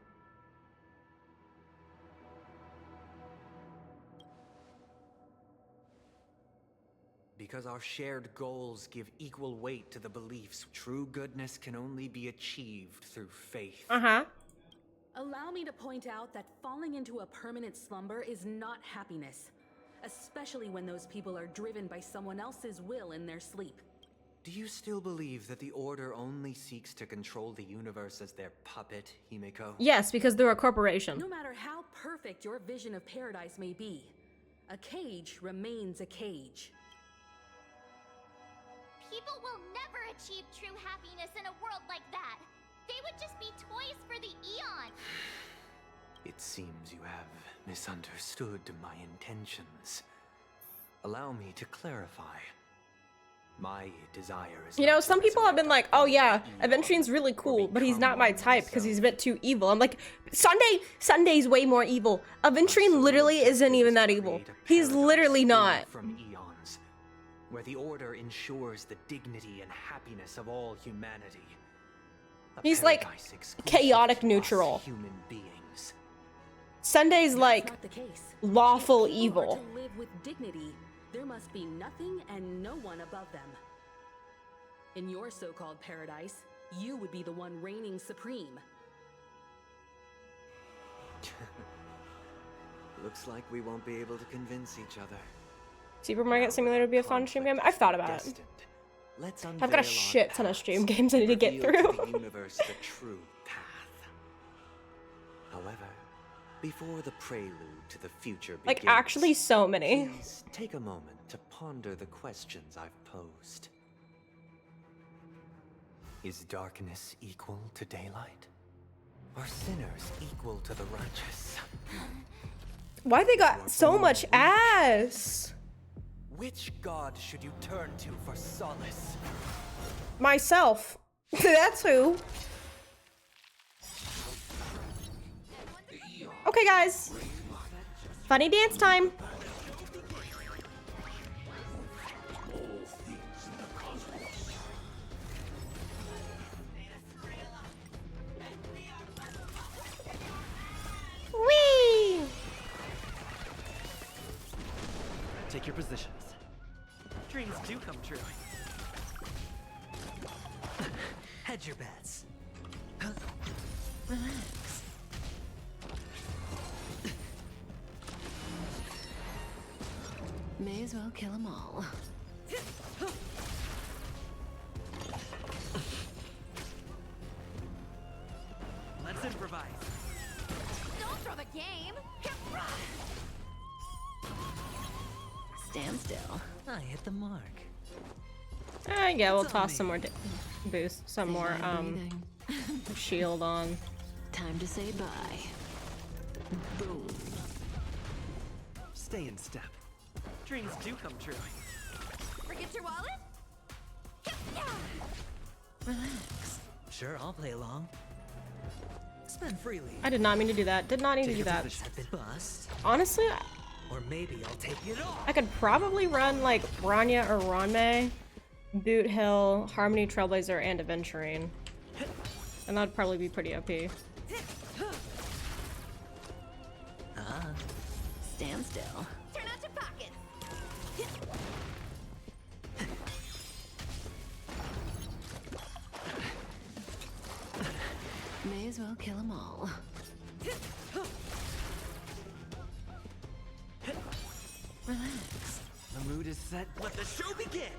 Because our shared goals give equal weight to the beliefs, true goodness can only be achieved through faith. Allow me to point out that falling into a permanent slumber is not happiness, especially when those people are driven by someone else's will in their sleep. Do you still believe that the Order only seeks to control the universe as their puppet, Himiko? Yes, because they're a corporation. No matter how perfect your vision of paradise may be, a cage remains a cage. People will never achieve true happiness in a world like that. They would just be toys for the Eon. It seems you have misunderstood my intentions. Allow me to clarify. My desire is You know, some people have been like, oh yeah, Aventurine's really cool, but he's not my type because he's a bit too evil. I'm like, Sunday's way more evil. Aventurine literally isn't even that evil. He's literally not. From eons, where the Order ensures the dignity and happiness of all humanity. He's like chaotic neutral. Human beings. Sunday's like lawful evil. To live with dignity, there must be nothing and no one above them. In your so-called paradise, you would be the one reigning supreme. Looks like we won't be able to convince each other. Supermarket Simulator would be a fun stream game. I've thought about it. let's I've got a unveil our shit ton of paths, stream games I need to get reveal to through. the universe the true path. However, before the prelude to the future begins, Like, actually so many. please take a moment to ponder the questions I've posed. Is darkness equal to daylight? Are sinners equal to the righteous? Why they got so much ass? Which god should you turn to for solace? Myself. That's who. Okay, guys. Funny dance time. Whee! Take your positions. Dreams do come true. Hedge your bets. Relax. May as well kill them all. Let's improvise. Don't throw the game. Stand still. I hit the mark. Yeah, we'll toss some more boost, some more breathing. shield on. Time to say bye. Boom. Stay in step. Dreams do come true. Forget your wallet? Relax. Sure, I'll play along. Spend freely. I did not mean to do that. Did not need to do that. Bust. Honestly, Or maybe I'll take it all. I could probably run like Rania or Ranmei, Boot Hill, Harmony Trailblazer, and Aventurine. And that'd probably be pretty OP. Stand still. Turn out your pockets. May as well kill them all. Relax. The mood is set. Let the show begin.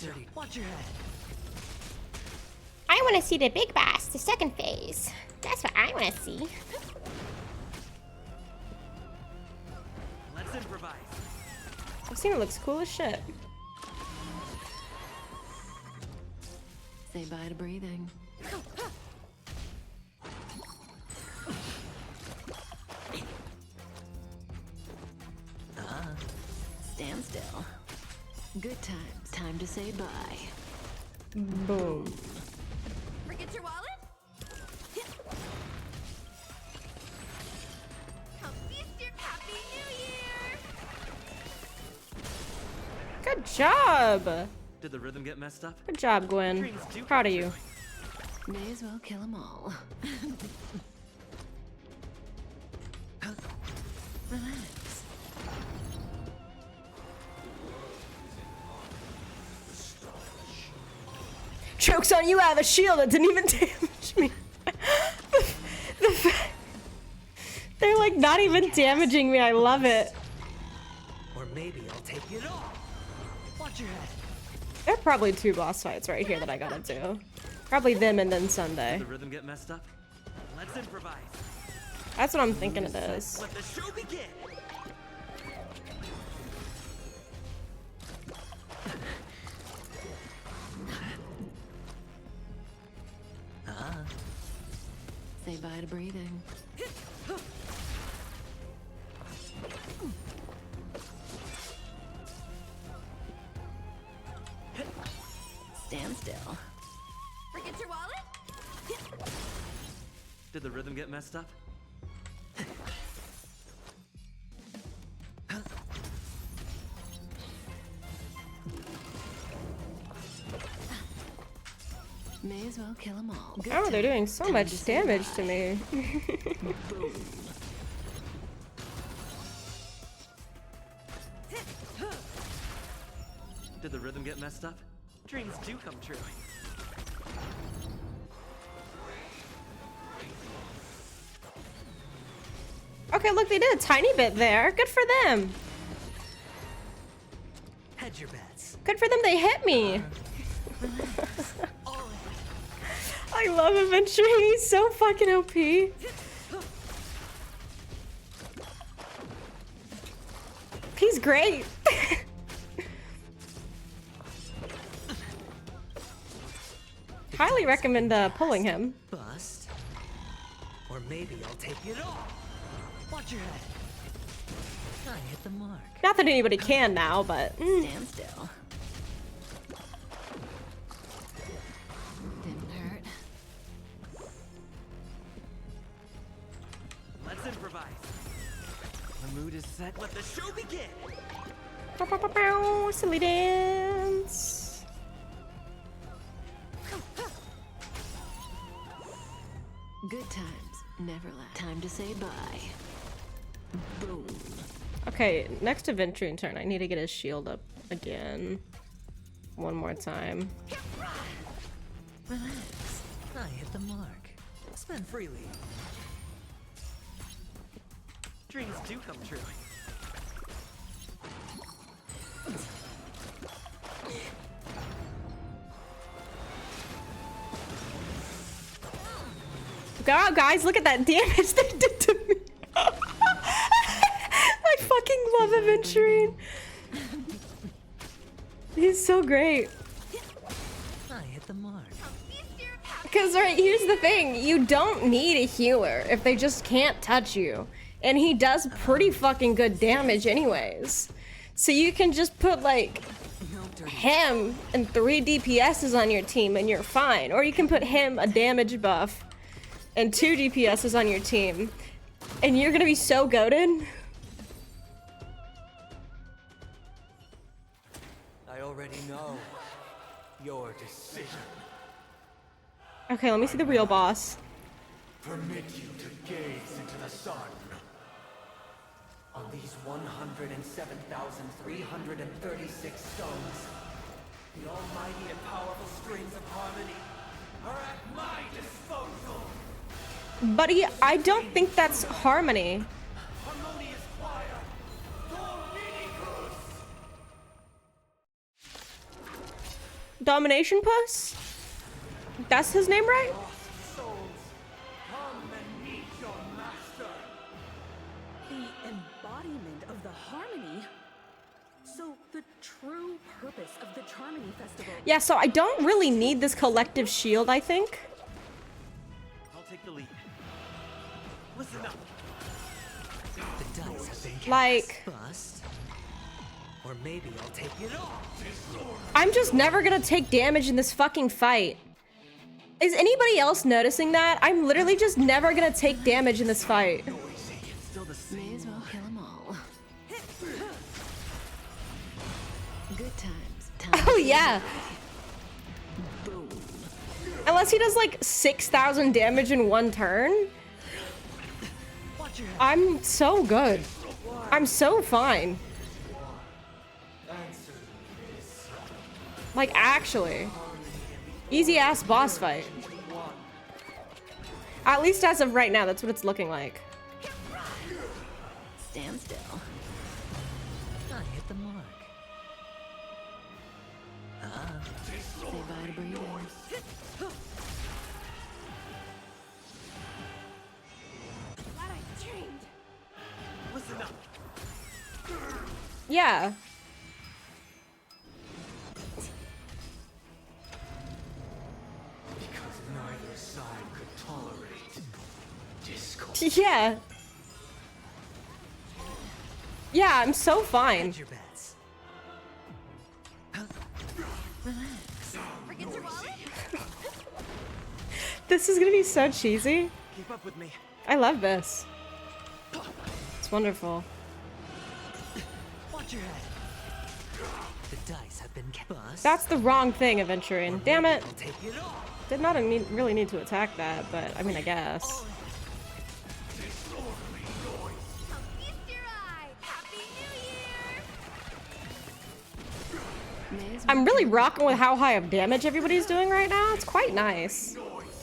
Dirty. Watch your head. I want to see the big boss, the second phase. That's what I want to see. Let's improvise. I've seen it looks cool as shit. Say bye to breathing. Stand still. Good times. Time to say bye. Boom. Forget your wallet? Come feast your Happy New Year! Good job. Did the rhythm get messed up? Good job, Gwen. Proud of you. May as well kill them all. Relax. Joke's on you, I have a shield that didn't even damage me. the fact they're like not even damaging me, I love it. Or maybe I'll take it all. Watch your head. There are probably 2 boss fights right here that I gotta do. Probably them and then Sunday. Did the rhythm get messed up? Let's improvise. That's what I'm thinking it is. Let the show begin. Say bye to breathing. Stand still. Forget your wallet? Did the rhythm get messed up? May as well kill them all. Good Oh, they're doing times. so Time much to say damage bye. to me. Boom. Did the rhythm get messed up? Dreams do come true. Okay, look, they did a tiny bit there. Good for them. Hedge your bets. Good for them, they hit me. I love Adventure. He's so fucking OP. He's great. Highly recommend pulling him. Bust. Or maybe I'll take it all. Watch your head. I hit the mark. Not that anybody can now, but Stand still. Didn't hurt. Let's improvise. The mood is set. Let the show begin. Bow, bow, bow, bow. Silly dance. Good times never last. Time to say bye. Boom. Okay, next adventuring turn, I need to get his shield up again. One more time. Relax. I hit the mark. Spend freely. Dreams do come true. God, guys, look at that damage they did to me. I fucking love adventuring. He's so great. I hit the mark. Because, right, here's the thing. You don't need a healer if they just can't touch you. And he does pretty fucking good damage anyways. So you can just put, like, him and 3 DPSs on your team and you're fine. Or you can put him, a damage buff, and 2 DPSs on your team. And you're gonna be so goated. I already know your decision. Okay, let me see the real boss. Permit you to gaze into the sun. On these 107,336 stones, the almighty and powerful strings of harmony are at my disposal. Buddy, I don't think that's harmony. Harmonious choir, Dominicus. Domination Puss? That's his name, right? Souls, come and meet your master. The embodiment of the harmony. So the true purpose of the Charmony Festival. Yeah, so I don't really need this collective shield, I think. I'll take the lead. Listen up. The dice have been cast. Like, Bust. Or maybe I'll take it all. I'm just never gonna take damage in this fucking fight. Is anybody else noticing that? I'm literally just never gonna take damage in this fight. May as well kill them all. Good times. Oh yeah. Unless he does like 6,000 damage in one turn. I'm so good. I'm so fine. Like, actually. Easy ass boss fight. At least as of right now, that's what it's looking like. Stand still. I hit the mark. Say bye to breathing. Glad I trained. Listen up. Yeah. Because neither side could tolerate discord. Yeah. Yeah, I'm so fine. Your bets. Forget your wallet? This is gonna be so cheesy. Keep up with me. I love this. It's wonderful. Watch your head. The dice have been bust. That's the wrong thing, adventuring. Damn it. I'll take it all. Did not really need to attack that, but I mean, I guess. Feast your eye. Happy New Year! I'm really rocking with how high of damage everybody's doing right now. It's quite nice,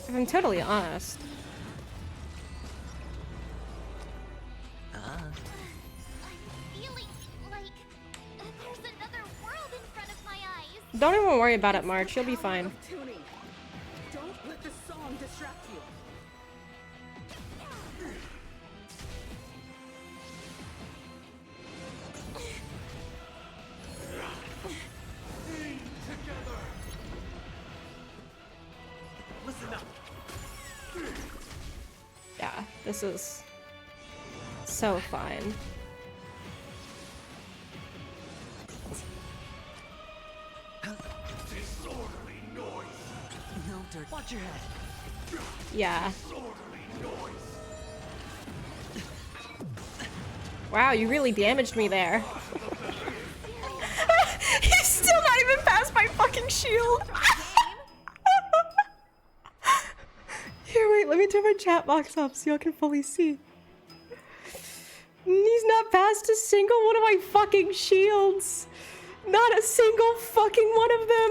if I'm totally honest. Don't even worry about it, March. You'll be fine. Don't let the song distract you. Listen up. Yeah, this is so fine. Disorderly noise. No dirt. Watch your head. Yeah. Disorderly noise. Wow, you really damaged me there. He's still not even past my fucking shield. Here, wait, let me turn my chat box up so y'all can fully see. He's not past a single one of my fucking shields. Not a single fucking one of them.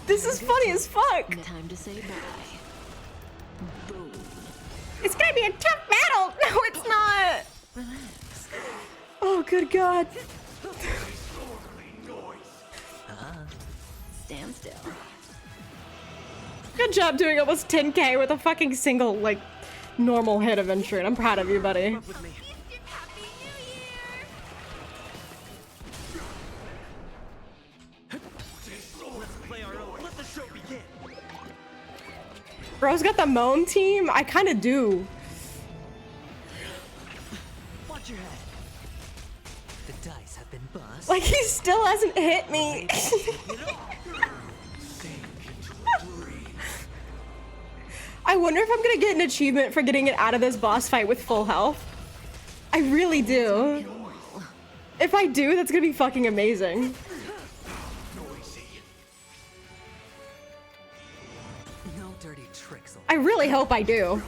This is funny as fuck. Time to say bye. Boom. It's gonna be a tough battle. No, it's not. Relax. Oh, good God. Stand still. Good job doing almost 10k with a fucking single, like, normal hit of Venture. I'm proud of you, buddy. Bro's got the moan team? I kind of do. Watch your head. The dice have been bust. Like, he still hasn't hit me. I wonder if I'm gonna get an achievement for getting it out of this boss fight with full health. I really do. If I do, that's gonna be fucking amazing. No dirty tricks. I really hope I do.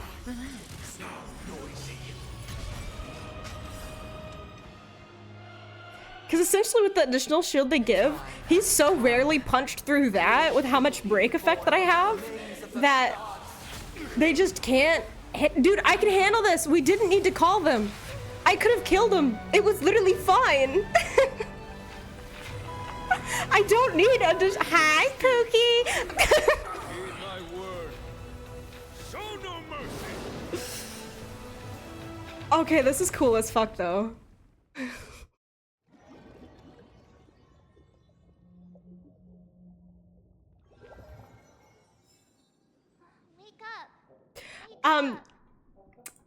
Because essentially with the additional shield they give, he's so rarely punched through that with how much break effect that I have that they just can't hit. Dude, I can handle this. We didn't need to call them. I could have killed him. It was literally fine. I don't need a just hi, Pookie. Okay, this is cool as fuck though.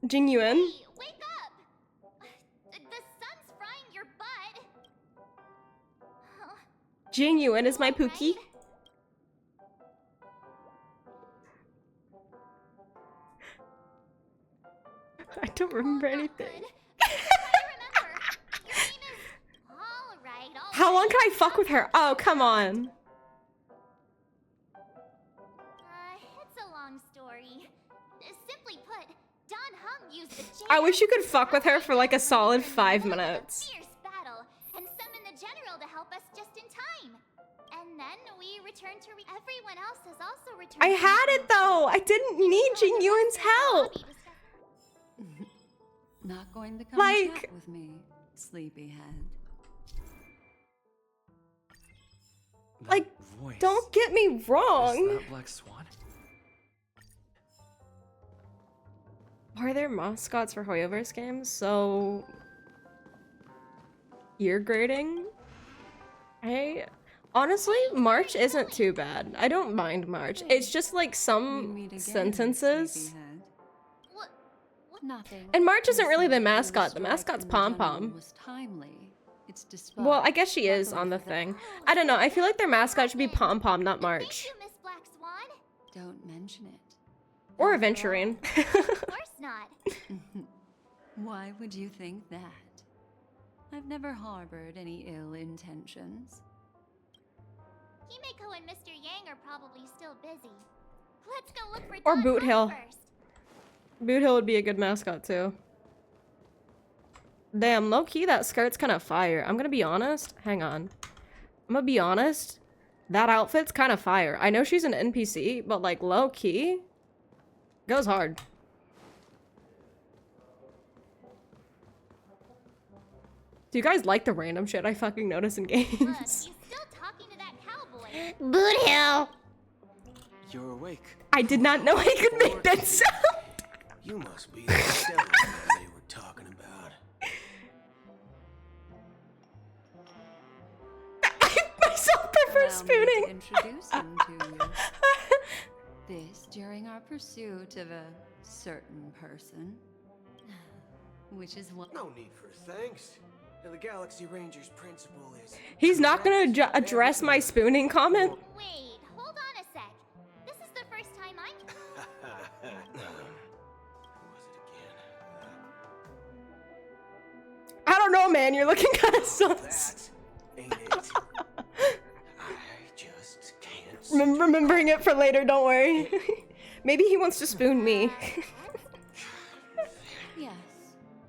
Jing Yuan. Hey, wake up! The sun's frying your butt. Jing Yuan is my Pookie. I don't remember anything. How long can I fuck with her? Oh, come on. It's a long story. Simply put, Don Hung used the I wish you could fuck with her for like a solid 5 minutes. fierce battle and summoned the general to help us just in time. And then we returned to everyone else has also returned. I had it though. I didn't need Jing Yuan's help. Not going to come Like- chat with me, sleepyhead. Like, don't get me wrong. Is that Black Swan? Are there mascots for Hoyoverse games? So year grading? Honestly, March isn't too bad. I don't mind March. It's just like some sentences. Nothing. And March isn't really the mascot. The mascot's Pom Pom. Was timely. It's Well, I guess she is on the thing. I don't know. I feel like their mascot should be Pom Pom, not March. Don't mention it. Or Aventurine. Of course not. Why would you think that? I've never harbored any ill intentions. Himeko and Mr. Yang are probably still busy. Let's go look for Or Don Boot Hung Hill. first. Boot Hill would be a good mascot too. Damn, low-key, that skirt's kind of fire. I'm gonna be honest. Hang on. I'm gonna be honest. That outfit's kind of fire. I know she's an NPC, but like low-key, goes hard. Do you guys like the random shit I fucking notice in games? Look, he's still talking to that cowboy. Boot hill! You're awake. I did not know I could make that sound. You must be the Stellarone they were talking about. I myself prefer spooning. To introduce him to you. This during our pursuit of a certain person. Which is what. No need for thanks. The Galaxy Rangers principle is. He's not gonna address my spooning comment. Wait, hold on a sec. This is the first time I'm. I don't know, man. You're looking kind of sus. Ain't it? I just can't. Remembering it for later. Don't worry. Maybe he wants to spoon me. Yes.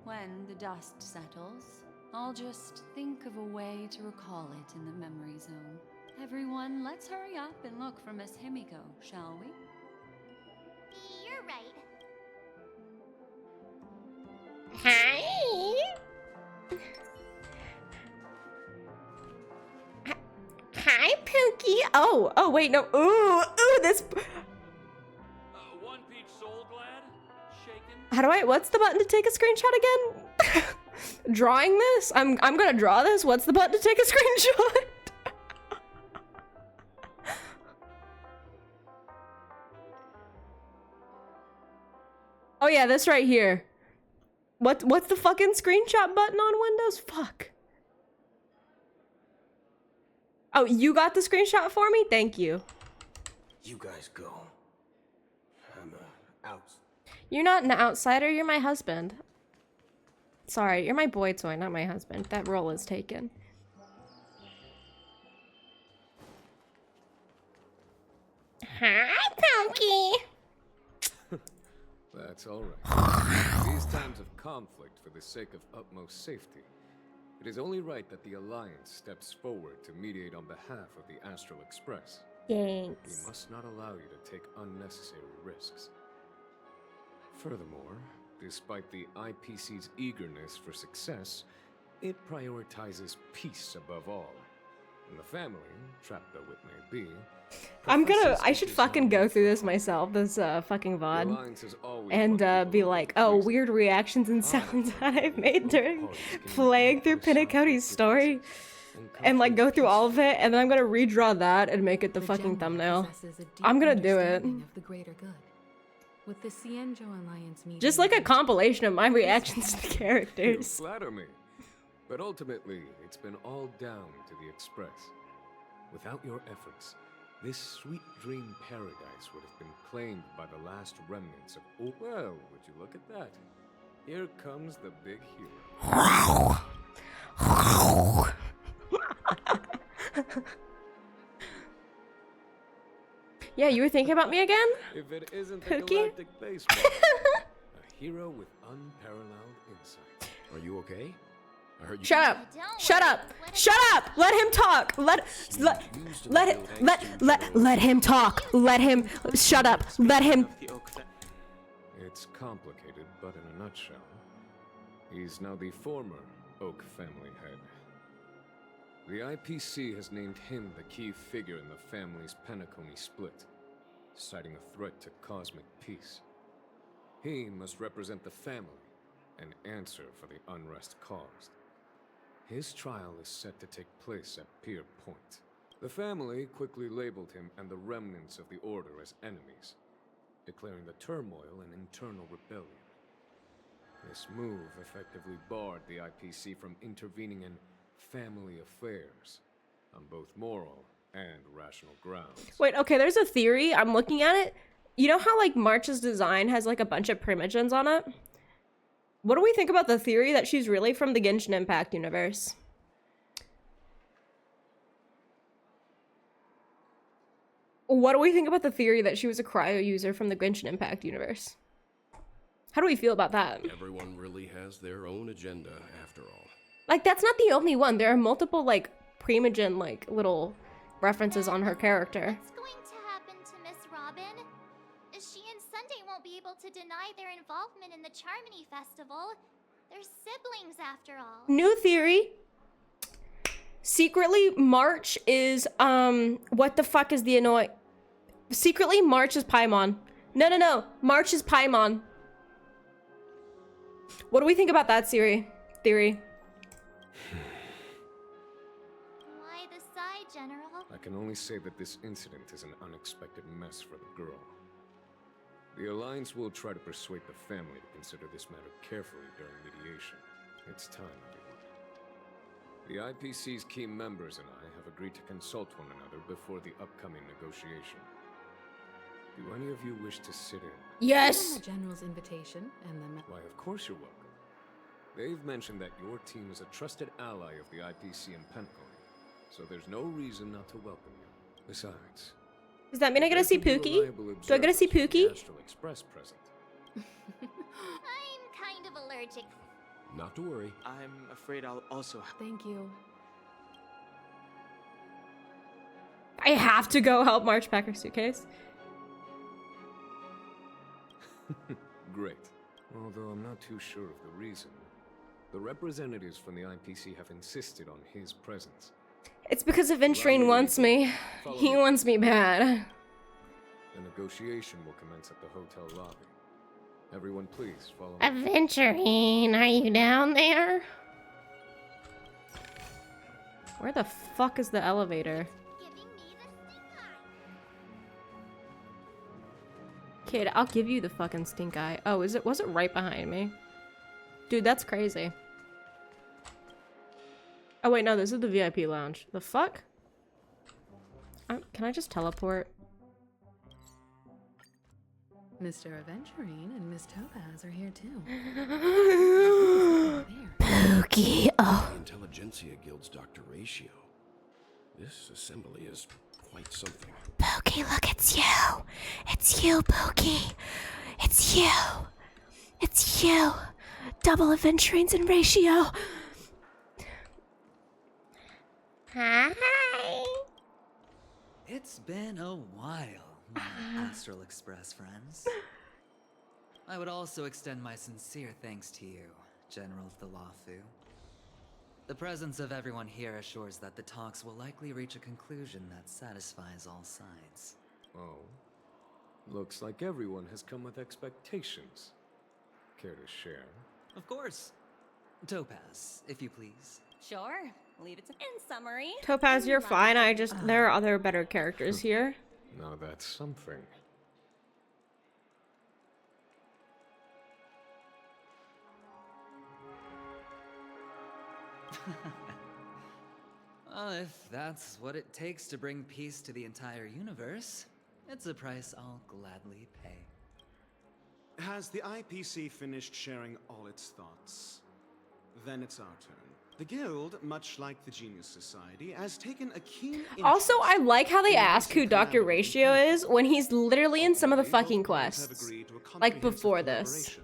When the dust settles, I'll just think of a way to recall it in the memory zone. Everyone, let's hurry up and look for Miss Himiko, shall we? You're right. Hi. Hi, Pookie. Oh, wait, no. Ooh, this. One Peach Soul Glad? Shaken? How do I? What's the button to take a screenshot again? Drawing this? I'm gonna draw this. What's the button to take a screenshot? Oh yeah, this right here. What's the fucking screenshot button on Windows? Fuck. Oh, you got the screenshot for me? Thank you. You guys go. I'm out. You're not an outsider, you're my husband. Sorry, you're my boy toy, not my husband. That role is taken. Hi, Pokey. That's all right. These times of conflict for the sake of utmost safety, it is only right that the Alliance steps forward to mediate on behalf of the Astral Express. Thanks. We must not allow you to take unnecessary risks. Furthermore, despite the IPC's eagerness for success, it prioritizes peace above all. And the family, trapped though it may be, I should fucking go through this myself, this fucking VOD, and be like, oh, weird reactions and sounds that I've made during playing through Pinnacote's story, and like go through all of it, and then I'm gonna redraw that and make it the fucking thumbnail. I'm gonna do it. Of the greater good. With the Cienjo Alliance meeting, Just like a compilation of my reactions to the You characters. flatter me. But ultimately, it's been all down to the Express. Without your efforts, this sweet dream paradise would have been claimed by the last remnants of... Oh, well, would you look at that? Here comes the big hero. Yeah, you were thinking about me again? If it isn't the Cookie? galactic baseball, a hero with unparalleled insight. Are you okay? I heard you. Shut up! Shut up! Shut up! Let him talk! Let him talk! Let him shut up! Let him. It's complicated, but in a nutshell, he's now the former Oak family head. The IPC has named him the key figure in the family's Penacony split, citing a threat to cosmic peace. He must represent the family and answer for the unrest caused. His trial is set to take place at Pier Point. The family quickly labeled him and the remnants of the Order as enemies, declaring the turmoil an internal rebellion. This move effectively barred the IPC from intervening in family affairs on both moral and rational grounds. Wait, okay, there's a theory. I'm looking at it. You know how like March's design has like a bunch of primogens on it? What do we think about the theory that she's really from the Genshin Impact universe? What do we think about the theory that she was a cryo user from the Genshin Impact universe? How do we feel about that? Everyone really has their own agenda, after all. Like, that's not the only one. There are multiple, like, Primogen, like, little references on her character. What's going to happen to Miss Robin? She and Sunday won't be able to deny their involvement in the Charmony Festival. They're siblings, after all. New theory. Secretly, March is, what the fuck is the annoy... Secretly, March is Paimon. No. March is Paimon. What do we think about that theory? Why the sigh, General? I can only say that this incident is an unexpected mess for the girl. The Alliance will try to persuade the family to consider this matter carefully during mediation. It's time, everyone. The IPC's key members and I have agreed to consult one another before the upcoming negotiation. Do any of you wish to sit in? Yes! The General's invitation and the... Why, of course you're welcome. They've mentioned that your team is a trusted ally of the IPC and Penacony, so there's no reason not to welcome you. Besides... Does that mean I get to see Pookie? Do I get to see Pookie? Astral Express present. I'm kind of allergic. Not to worry. I'm afraid I'll also... Thank you. I have to go help March pack her suitcase. Great. Although I'm not too sure of the reason. The representatives from the IPC have insisted on his presence. It's because Aventurine wants me. He wants me bad. The negotiation will commence at the hotel lobby. Everyone please follow me. Aventurine, are you down there? Where the fuck is the elevator? Kid, I'll give you the fucking stink eye. Oh, was it right behind me? Dude, that's crazy. Oh wait, no, this is the VIP lounge. The fuck? Can I just teleport? Mr. Aventurine and Miss Topaz are here too. Pookie, oh. The Intelligentsia Guild's Dr. Ratio. This assembly is quite something. Pookie, look, it's you. It's you, Pookie. It's you. It's you. Double Aventurines and Ratio. Hi. It's been a while, my Astral Express friends. I would also extend my sincere thanks to you, General Thalafu. The presence of everyone here assures that the talks will likely reach a conclusion that satisfies all sides. Oh. Looks like everyone has come with expectations. Care to share? Of course. Topaz, if you please. Sure. Leave it to in summary. Topaz, you're fine. There are other better characters here. Now that's something. Well, if that's what it takes to bring peace to the entire universe, it's a price I'll gladly pay. Has the IPC finished sharing all its thoughts? Then it's our turn. The Guild, much like the Genius Society, has taken a keen Also, I like how they ask who Dr. Ratio is when he's literally in some of the fucking quests. Like before this.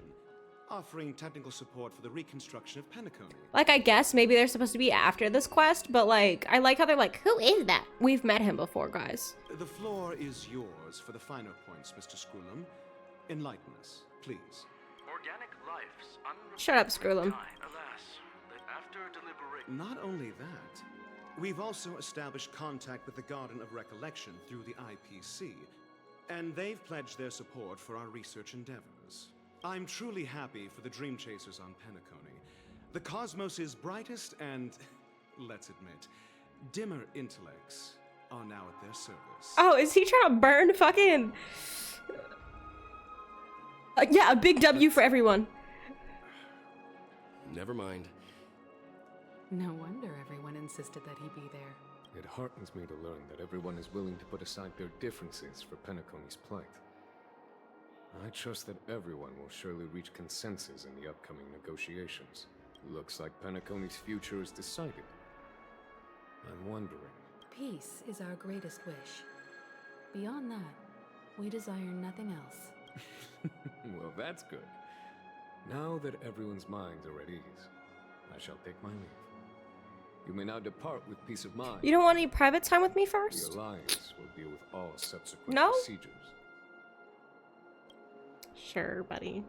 Offering technical support for the reconstruction of Penacony. Like, I guess maybe they're supposed to be after this quest, but like, I like how they're like, who is that? We've met him before, guys. The floor is yours for the finer points, Mr. Scrollum. Enlighten us, please. Organic life's Shut up, Scrollum. alas, that after deliberation. Not only that, we've also established contact with the Garden of Recollection through the IPC, and they've pledged their support for our research endeavors. I'm truly happy for the Dream Chasers on Penacony. The Cosmos' brightest and, let's admit, dimmer intellects are now at their service. Oh, is he trying to burn fucking... yeah, a big W for everyone. Never mind. No wonder everyone insisted that he be there. It heartens me to learn that everyone is willing to put aside their differences for Penacony's plight. I trust that everyone will surely reach consensus in the upcoming negotiations. Looks like Penacony's future is decided. I'm wondering... Peace is our greatest wish. Beyond that, we desire nothing else. Well, that's good. Now that everyone's minds are at ease, I shall take my leave. You may now depart with peace of mind. You don't want any private time with me The first? Alliance will deal with all subsequent No? procedures. Sure, buddy.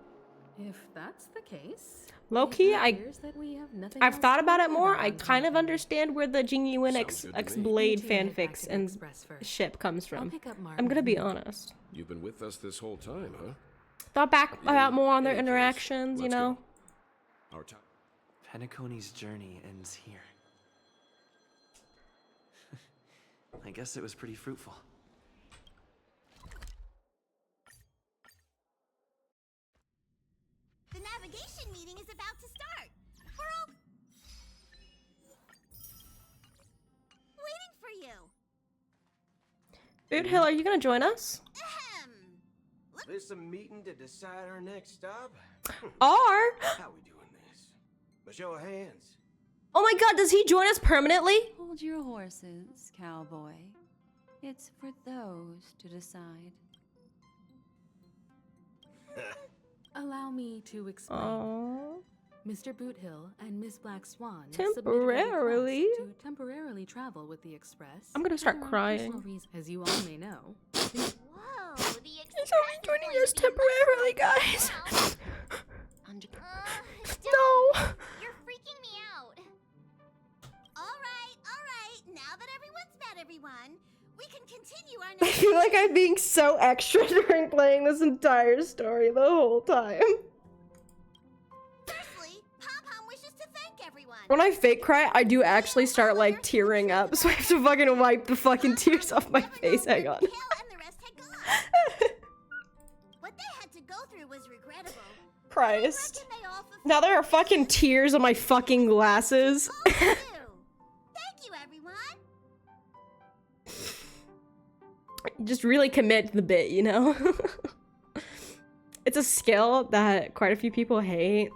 If that's the case, Low-key, it appears that we have nothing I've else thought to about it worry more. about I on kind of Honkai. understand where the Jing Yuan Sounds good to X me. Blade Me too, head back fanfics to the and Express first. ship comes I'll from. pick up Martin. I'm gonna be honest. You've been with us this whole time, huh? Thought back about more on their any case, interactions, you let's know? Our time. Penacony's journey ends here. I guess it was pretty fruitful. The navigation meeting is about to start. We're all waiting for you. Boot Hill, are you gonna join us? This a meeting to decide our next stop? Or How we doing this? By show of hands. oh my god, does he join us permanently? Hold your horses, cowboy. It's for those to decide. Allow me to explain. Aww. Mr. Boothill and Miss Black Swan Temporarily? submitted a request to temporarily travel with the Express. I'm gonna start for crying. personal reasons. As you all may know, Whoa, the He's only joining us temporarily, guys. No. You're freaking me out. All right. Now that everyone's met everyone, we can continue our I feel like I'm being so extra during playing this entire story the whole time. Firstly, Pom-Pom wishes to thank everyone. When I fake cry, I do actually start like tearing up, so I have to fucking wipe the fucking tears off my face. Hang on. Hale and the rest had gone. What they had to go through was regrettable. Christ. Reckon they all fulfilled Now there are fucking tears on my fucking glasses. Thank you, everyone. Just really commit to the bit, you know? It's a skill that quite a few people hate,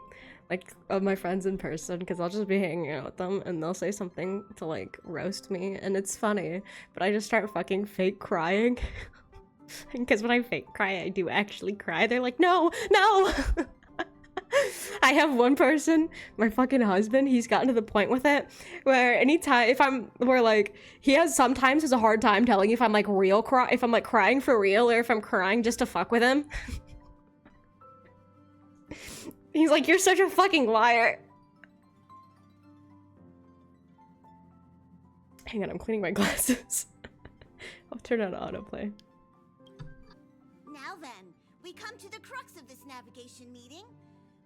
like of my friends in person, because I'll just be hanging out with them and they'll say something to like roast me and it's funny, but I just start fucking fake crying. Because when I fake cry, I do actually cry. They're like, no, no! I have one person, my fucking husband, he's gotten to the point with it where anytime, he sometimes has a hard time telling if I'm like if I'm like crying for real or if I'm crying just to fuck with him. He's like, you're such a fucking liar. Hang on, I'm cleaning my glasses. I'll turn on autoplay. Now then, we come to the crux of this navigation meeting.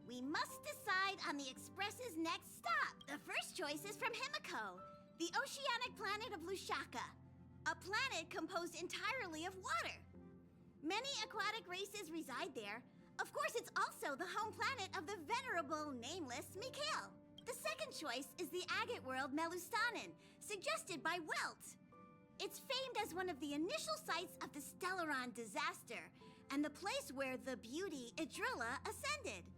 We must decide on the Express's next stop. The first choice is from Himiko, the oceanic planet of Lushaka, a planet composed entirely of water. Many aquatic races reside there. Of course, it's also the home planet of the venerable, nameless Mikhail. The second choice is the agate world Melustanen, suggested by Welt. It's famed as one of the initial sites of the Stellaron disaster, and the place where the beauty Idrilla ascended.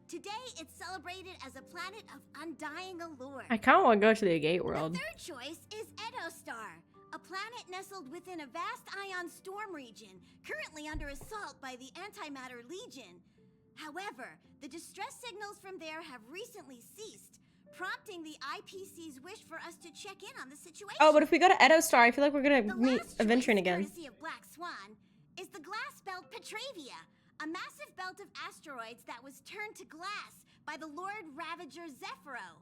Today, it's celebrated as a planet of undying allure. I kind of want to go to the Agate world. The third choice is Edostar, a planet nestled within a vast ion storm region, currently under assault by the Antimatter Legion. However, the distress signals from there have recently ceased, prompting the IPC's wish for us to check in on the situation. Oh, but if we go to Edostar, I feel like we're gonna meet Aventurine again. Courtesy of Black Swan, is the glass belt Petravia, a massive belt of asteroids that was turned to glass by the Lord Ravager Zephyro.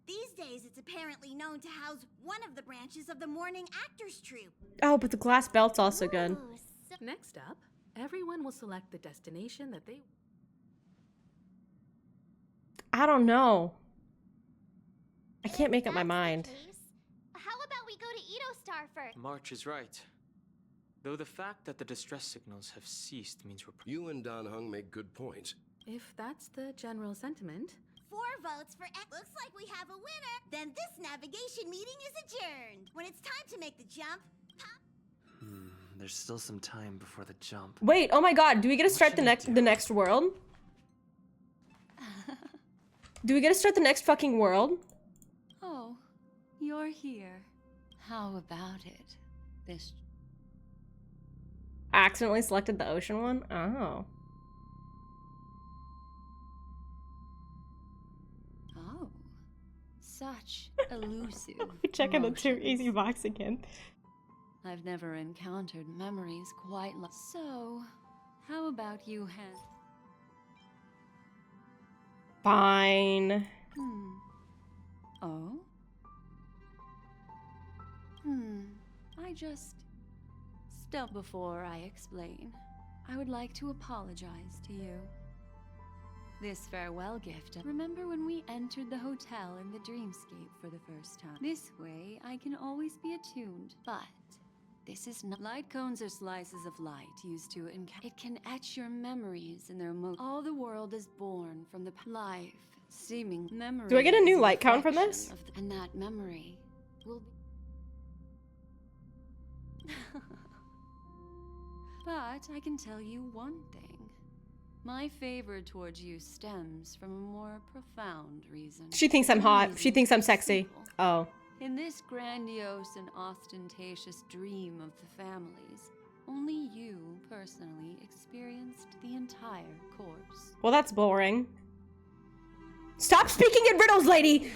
These days, it's apparently known to house one of the branches of the Morning Actors Troupe. Oh, but the glass belt's also good. next up, everyone will select the destination that they... I don't know. I can't make up my mind. How about we go to Edostar first? March is right. Though the fact that the distress signals have ceased means we're... You and Dan Heng make good points. If that's the general sentiment... 4 votes for X. Looks like we have a winner. Then this navigation meeting is adjourned. When it's time to make the jump, There's still some time before the jump. Wait, oh my god, do we get to start the next world? Do we get to start the next fucking world? Oh, you're here. How about it? This... I accidentally selected the ocean one? Oh. such elusive. Checking the too emotions. easy box again. I've never encountered memories quite like. So, how about you, Han? Fine. Oh? I just... Stop before I explain. I would like to apologize to you. This farewell gift. Remember when we entered the hotel in the dreamscape for the first time? This way, I can always be attuned. But this is not. Light cones are slices of light used to encounter. It can etch your memories in their most. All the world is born from the life, seeming memory. Do I get a new is light count from reflection this? And that memory will be. But I can tell you one thing. My favor towards you stems from a more profound reason. She thinks I'm hot. She thinks I'm sexy. Oh. In this grandiose and ostentatious dream of the families, only you personally experienced the entire course. Well, that's boring. Stop speaking in riddles, lady!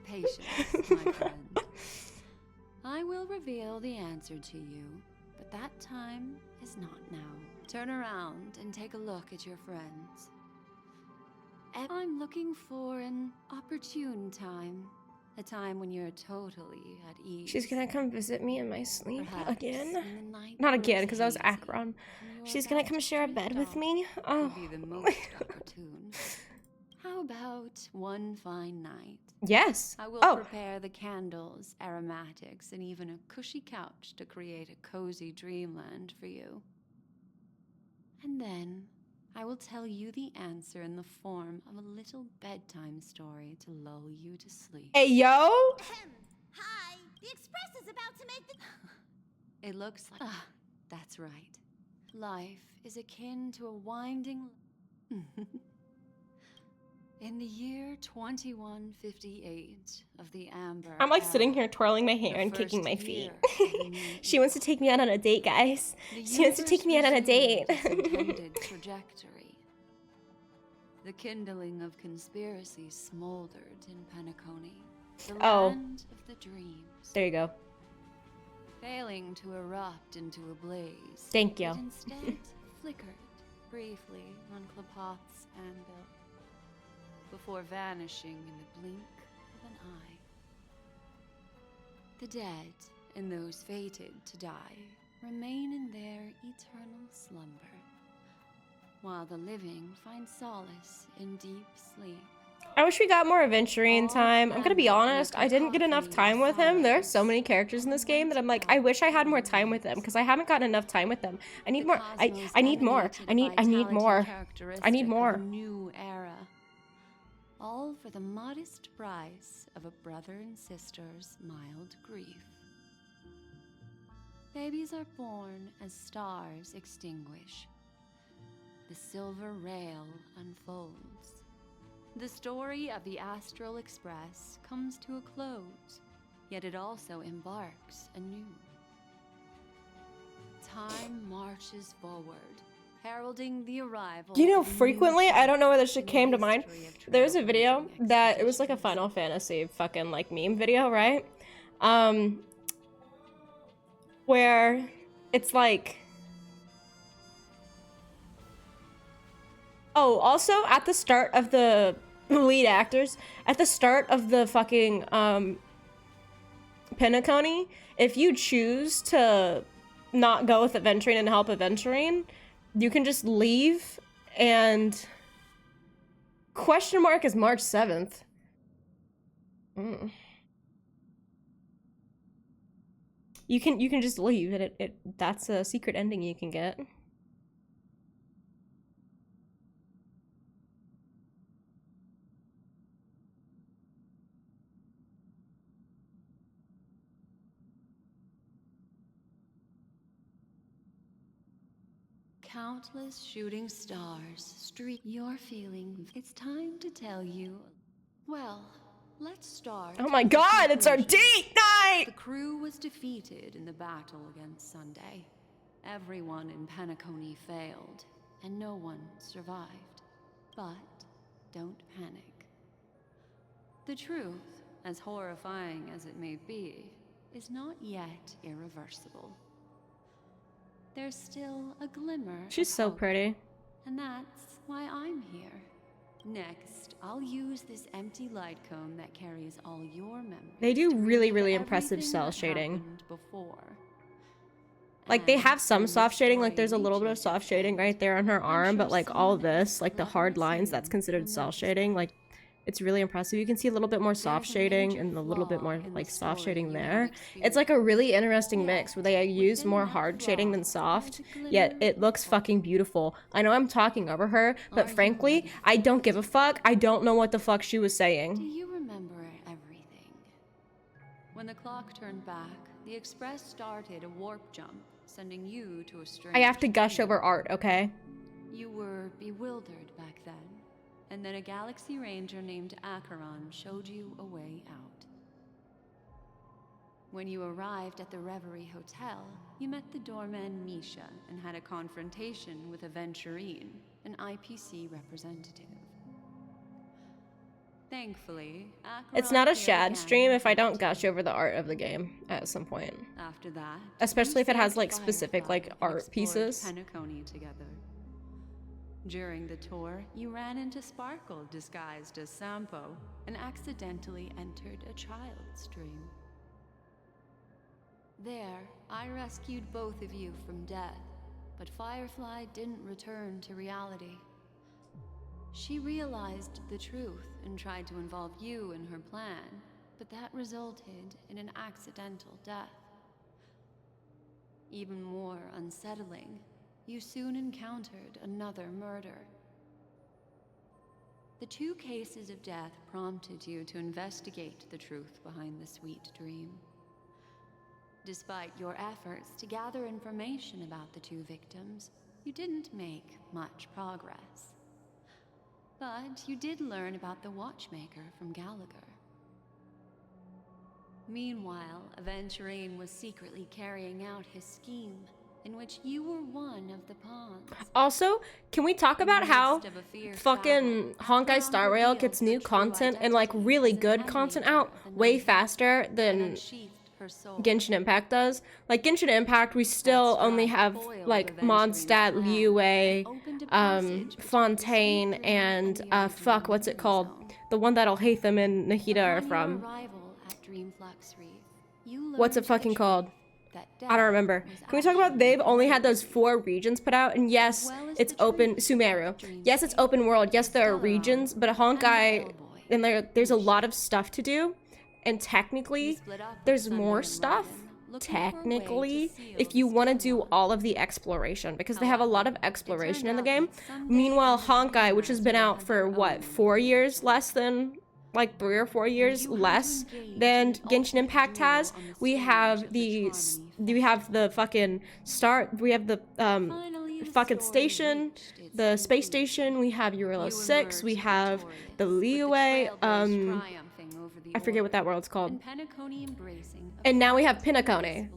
Patience, my friend. I will reveal the answer to you, but that time is not now. Turn around and take a look at your friends. And I'm looking for an opportune time. A time when you're totally at ease. She's gonna come visit me in my sleep Perhaps again. in the night Not grows again, because that was hazy, Akron. and you're She's gonna about come to share a drift bed with off. me. Would Oh. be the most opportune. How about one fine night? Yes. I will Oh. prepare the candles, aromatics, and even a cushy couch to create a cozy dreamland for you. And then I will tell you the answer in the form of a little bedtime story to lull you to sleep. Hey, yo! Hi! The express is about to make the... It looks like... Ah, that's right. Life is akin to a winding... In the year 2158 of the Amber I'm like Era, sitting here twirling my hair the and kicking first my feet. year of the new She wants to take me out on a date, guys. She wants to take me out on a date. its intended trajectory. The kindling of conspiracy smoldered in Penacony, the land of the dreams. There you go. Failing to erupt into a blaze. Thank you. It instead flickered briefly on Klapot's anvil, before vanishing in the blink of an eye. The dead, and those fated to die, remain in their eternal slumber, while the living find solace in deep sleep. I wish we got more adventuring time. I'm gonna be honest, I didn't get enough time with him. There are so many characters in this game that I'm like, I wish I had more time with them because I haven't gotten enough time with them. I need more. I need more. I need more. I need more. New era. All for the modest price of a brother and sister's mild grief. Babies are born as stars extinguish. The silver rail unfolds. The story of the Astral Express comes to a close, yet it also embarks anew. Time marches forward, heralding the arrival. You know, of a new frequently, I don't know where this shit in the came to mind. history of There's a video trailblazing that, it was like a Final Fantasy fucking like meme video, right? Where it's like... Oh, also at the start of the lead actors, at the start of the fucking Penacony, if you choose to not go with adventuring and help adventuring, you can just leave and question mark is March 7th. You can just leave and it that's a secret ending you can get. Countless shooting stars streak your feeling. It's time to tell you. Well, let's start. Oh my with the god, it's our conclusion. date night! The crew was defeated in the battle against Sunday. Everyone in Penacony failed, and no one survived. But don't panic. The truth as horrifying as it may be, is not yet irreversible. There's still a glimmer. She's of so hope, pretty. and that's why I'm here. Next, I'll use this empty light cone that carries all your memories. They do to really, reveal really impressive everything cell that shading. happened before. Like, they have some when soft this shading, like story there's a little bit of reaches soft its shading end, right there on her arm, but sure like all someone as this, like the clever hard as lines, that's you considered will cell notice shading. Like, it's really impressive. You can see a little bit more soft There's a shading major and a little bit flaw more in the like soft story shading you have there. It's like a really interesting mix where they use within more that hard shading than flaw soft, lies a yet glimmer it looks fucking beautiful. I know I'm talking over her, but Are you frankly, ready I for don't give a fuck. I don't know what the fuck she was Do saying. you remember everything? When the clock turned back, the Express started a warp jump, sending you to a strange I have to gush time. over art, okay? You were bewildered back then, and then a Galaxy Ranger named Acheron showed you a way out. When you arrived at the Reverie Hotel, you met the doorman Misha and had a confrontation with Aventurine, an IPC representative. Thankfully, It's Acheron not a appeared shad again stream if I and don't gush over the art of the game at some point. after that, Especially you if it has saved like specific Firefly like and art explored pieces. Penacony together. During the tour, you ran into Sparkle disguised as Sampo and accidentally entered a child's dream. There, I rescued both of you from death, but Firefly didn't return to reality. She realized the truth and tried to involve you in her plan, but that resulted in an accidental death. Even more unsettling, you soon encountered another murder. The two cases of death prompted you to investigate the truth behind the sweet dream. Despite your efforts to gather information about the two victims, you didn't make much progress. But you did learn about the watchmaker from Gallagher. Meanwhile, Aventurine was secretly carrying out his scheme, in which you were one of the pawns. Also, can we talk about how fucking Honkai Star Rail gets new content and like really good content out way faster than Genshin Impact does? Like Genshin Impact, we still only have like Mondstadt, Liyue, Fontaine, and fuck, what's it called? The one that Alhaitham and Nahida are from. What's it fucking called? I don't remember. Can we talk about they've only had those 4 regions put out? And yes, it's open Sumeru. Yes, it's open world. Yes, there are regions, but a Honkai, and there's a lot of stuff to do. And technically, there's more stuff. Technically, if you want to do all of the exploration, because they have a lot of exploration in the game. Meanwhile, Honkai, which has been out for what, 4 years less than, like 3 or 4 years less than Genshin Impact has. We have the fucking start. We have the fucking station, the space station. We have Eurilo 6. We have the Liyue. I forget what that world's called. And now we have Penacony.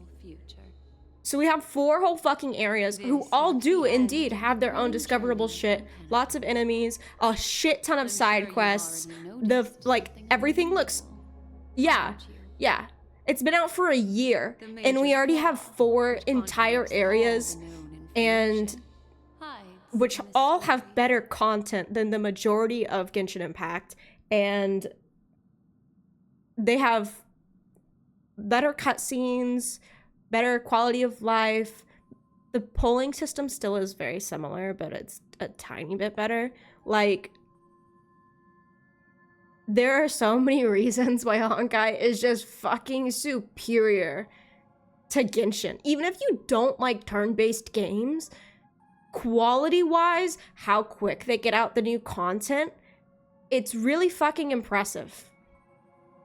So we have 4 whole fucking areas who all do indeed have their own discoverable shit. Lots of enemies, a shit ton of side quests. Everything looks, yeah. It's been out for a year and we already have 4 entire areas, and which all have better content than the majority of Genshin Impact, and they have better cutscenes, better quality of life. The polling system still is very similar, but it's a tiny bit better. Like, there are so many reasons why Honkai is just fucking superior to Genshin. Even if you don't like turn-based games, quality-wise, how quick they get out the new content, it's really fucking impressive.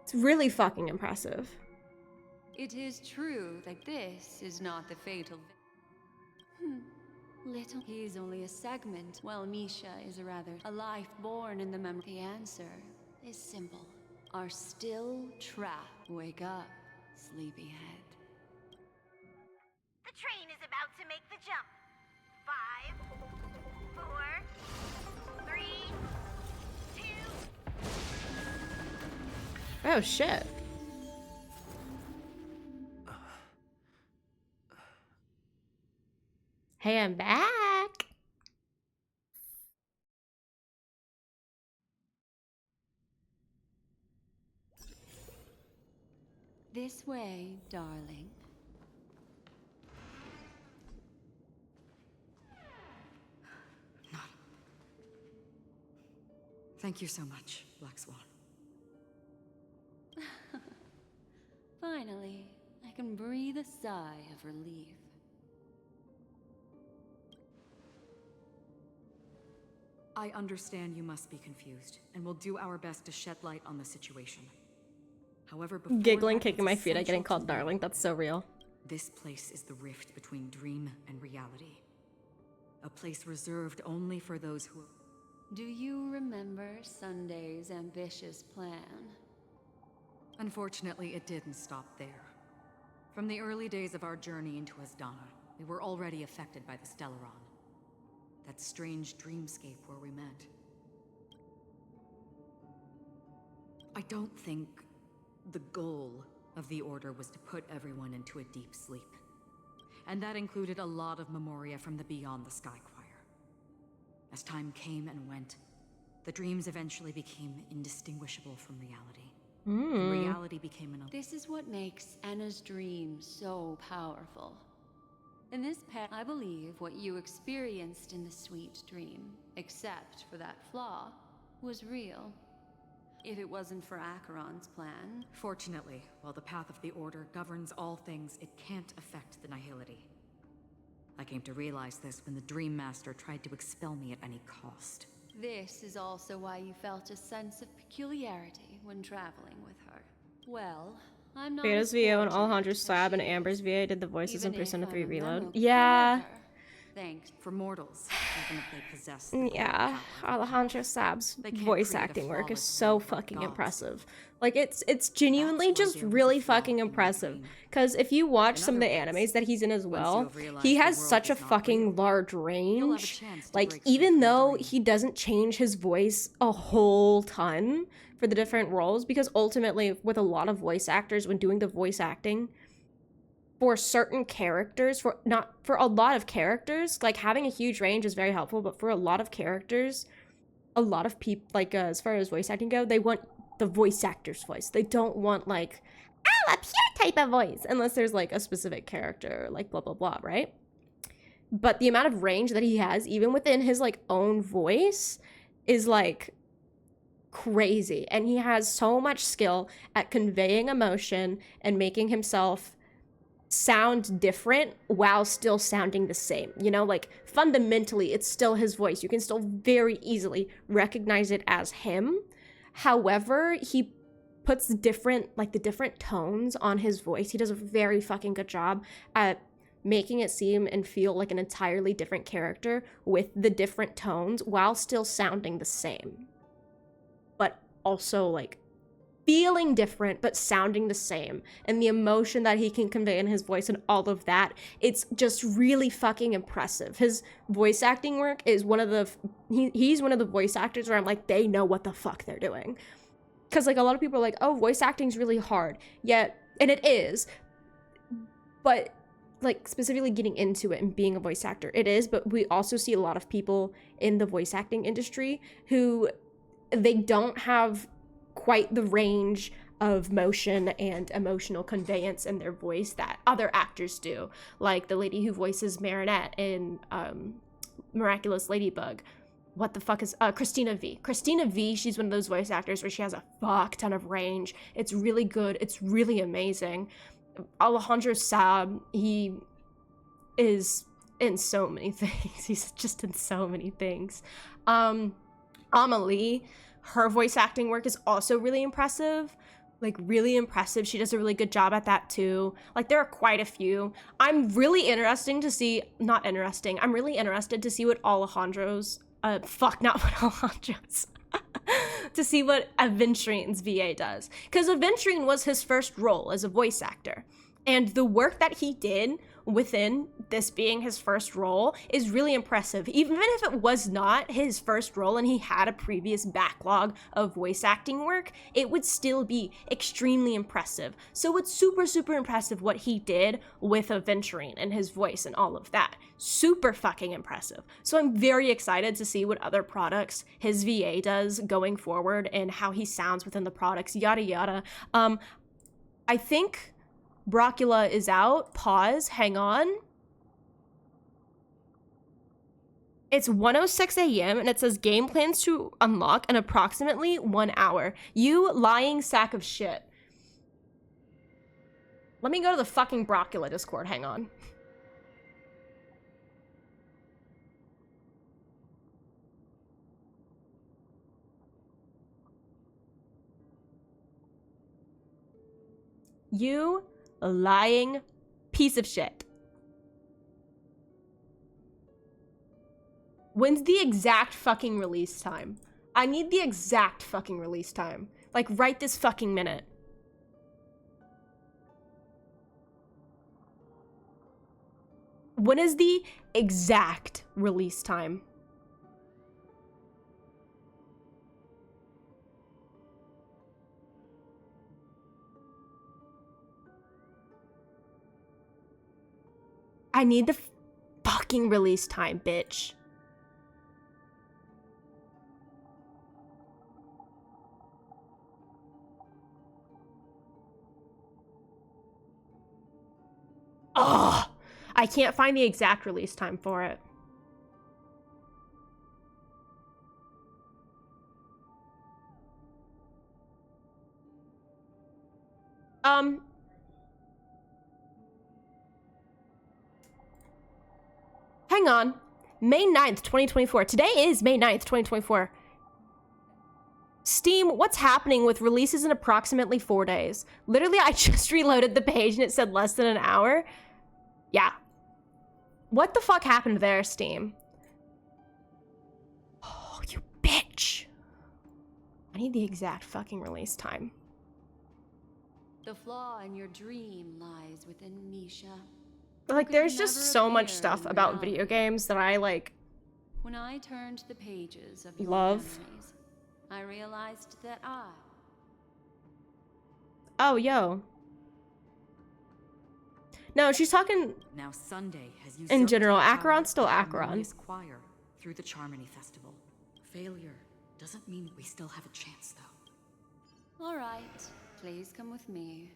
It's really fucking impressive. It is true that this is not the fatal. Little. He's only a segment, while Misha is a life born in the memory. The answer is simple. Are still trapped. Wake up, sleepyhead. The train is about to make the jump. 5, 4, 3, 2. Oh shit. Hey, I'm back. This way, darling. Thank you so much, Black Swan. Finally, I can breathe a sigh of relief. I understand you must be confused, and we'll do our best to shed light on the situation. However, before Giggling, that, kicking it's my feet at getting essential called to know darling. That's so real. this place is the rift between dream and reality. A place reserved only for those who... Do you remember Sunday's ambitious plan? Unfortunately, it didn't stop there. From the early days of our journey into Asdana, we were already affected by the Stellaron. That strange dreamscape where we met. I don't think the goal of the Order was to put everyone into a deep sleep. And that included a lot of memoria from the Beyond the Sky Choir. As time came and went, the dreams eventually became indistinguishable from reality. And reality became an... This is what makes Anna's dream so powerful. In this path, I believe what you experienced in the sweet dream, except for that flaw, was real. If it wasn't for Acheron's plan... Fortunately, while the path of the Order governs all things, it can't affect the Nihility. I came to realize this when the Dream Master tried to expel me at any cost. This is also why you felt a sense of peculiarity when traveling with her. Well, I'm not Beta's as VO and fortunate Alejandro's as Slab and she Amber's is, VA did the voices in even if Persona I'm 3 a Reload. memo. Yeah. However, thanks. For mortals, even if they possess the Yeah, Alejandro Slab's They can't voice create a acting work is flawless so world like fucking gods impressive. Like it's genuinely just really fucking impressive. Cause if you watch some of the animes that he's in as well, he has such a fucking large range. Like even though he doesn't change his voice a whole ton for the different roles, because ultimately with a lot of voice actors when doing the voice acting, for certain characters, for a lot of characters, like having a huge range is very helpful, but for a lot of characters, a lot of people, like as far as voice acting go, they want the voice actor's voice. They don't want like, oh, a pure type of voice, unless there's like a specific character, like blah, blah, blah, right? But the amount of range that he has, even within his like own voice, is like crazy. And he has so much skill at conveying emotion and making himself sound different while still sounding the same. You know, like fundamentally it's still his voice. You can still very easily recognize it as him. However, he puts the different tones on his voice. He does a very fucking good job at making it seem and feel like an entirely different character with the different tones while still sounding the same. But also like feeling different but sounding the same, and the emotion that he can convey in his voice and all of that, it's just really fucking impressive. His voice acting work is one of the he's one of the voice actors where I'm like, they know what the fuck they're doing. Because like a lot of people are like, oh, voice acting's really hard, yet, and it is, but like specifically getting into it and being a voice actor, it is. But we also see a lot of people in the voice acting industry who they don't have quite the range of motion and emotional conveyance in their voice that other actors do, like the lady who voices Marinette in Miraculous Ladybug. What the fuck is Christina V? Christina V, she's one of those voice actors where she has a fuck ton of range. It's really good. It's really amazing. Alejandro Saab, he is in so many things. He's just in so many things. Amelie, her voice acting work is also really impressive. Like, really impressive. She does a really good job at that, too. Like, there are quite a few. I'm really interested to see what Alejandro's... to see what Aventrine's VA does. Because Aventrine was his first role as a voice actor. And the work that he did within this being his first role is really impressive. Even if it was not his first role and he had a previous backlog of voice acting work, it would still be extremely impressive. So it's super, super impressive what he did with Aventurine and his voice and all of that. Super fucking impressive. So I'm very excited to see what other products his VA does going forward and how he sounds within the products, yada yada. I think Brocula is out. Pause. Hang on. It's 1:06 a.m. and it says game plans to unlock in approximately 1 hour. You lying sack of shit. Let me go to the fucking Brocula Discord. Hang on. You lying piece of shit. When's the exact fucking release time? I need the exact fucking release time. Like, right this fucking minute. When is the exact release time? I need the fucking release time, bitch. Ugh! I can't find the exact release time for it. Hang on. May 9th, 2024. Today is May 9th, 2024. Steam, what's happening with releases in approximately 4 days? Literally, I just reloaded the page and it said less than an hour. Yeah. What the fuck happened there, Steam? Oh, you bitch. I need the exact fucking release time. The flaw in your dream lies within Misha. Like, there's just so much stuff about video games that I, like, When I turned the pages of your love. memories, I realized that Oh, yo. No, she's talking Now Sunday has in general. usurped the power Acheron's still of the Acheron. harmonious choir through the Charmony Festival. Failure doesn't mean we still have a chance, though. All right, please come with me.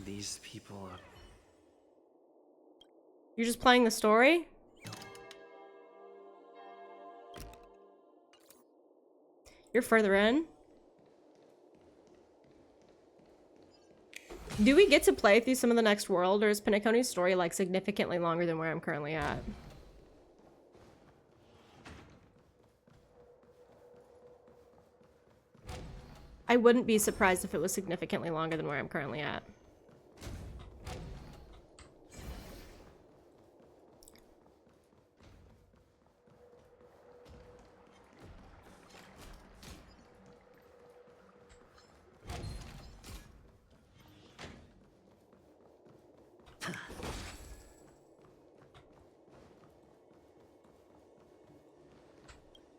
These people are... You're just playing the story? You're further in? Do we get to play through some of the next world, or is Penacony's story like significantly longer than where I'm currently at? I wouldn't be surprised if it was significantly longer than where I'm currently at.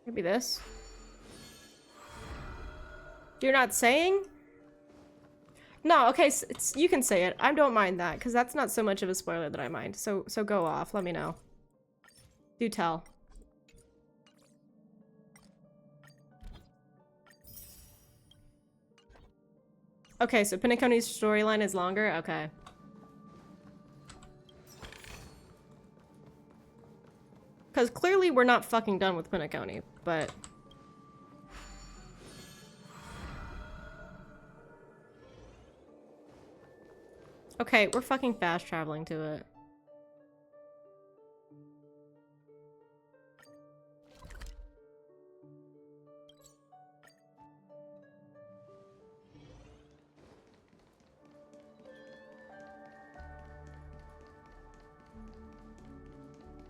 Maybe this. You're not saying? No, okay, you can say it. I don't mind that, because that's not so much of a spoiler that I mind. So go off, let me know. Do tell. Okay, so Penacony's storyline is longer? Okay. Because clearly we're not fucking done with Penacony, but... Okay, we're fucking fast traveling to it.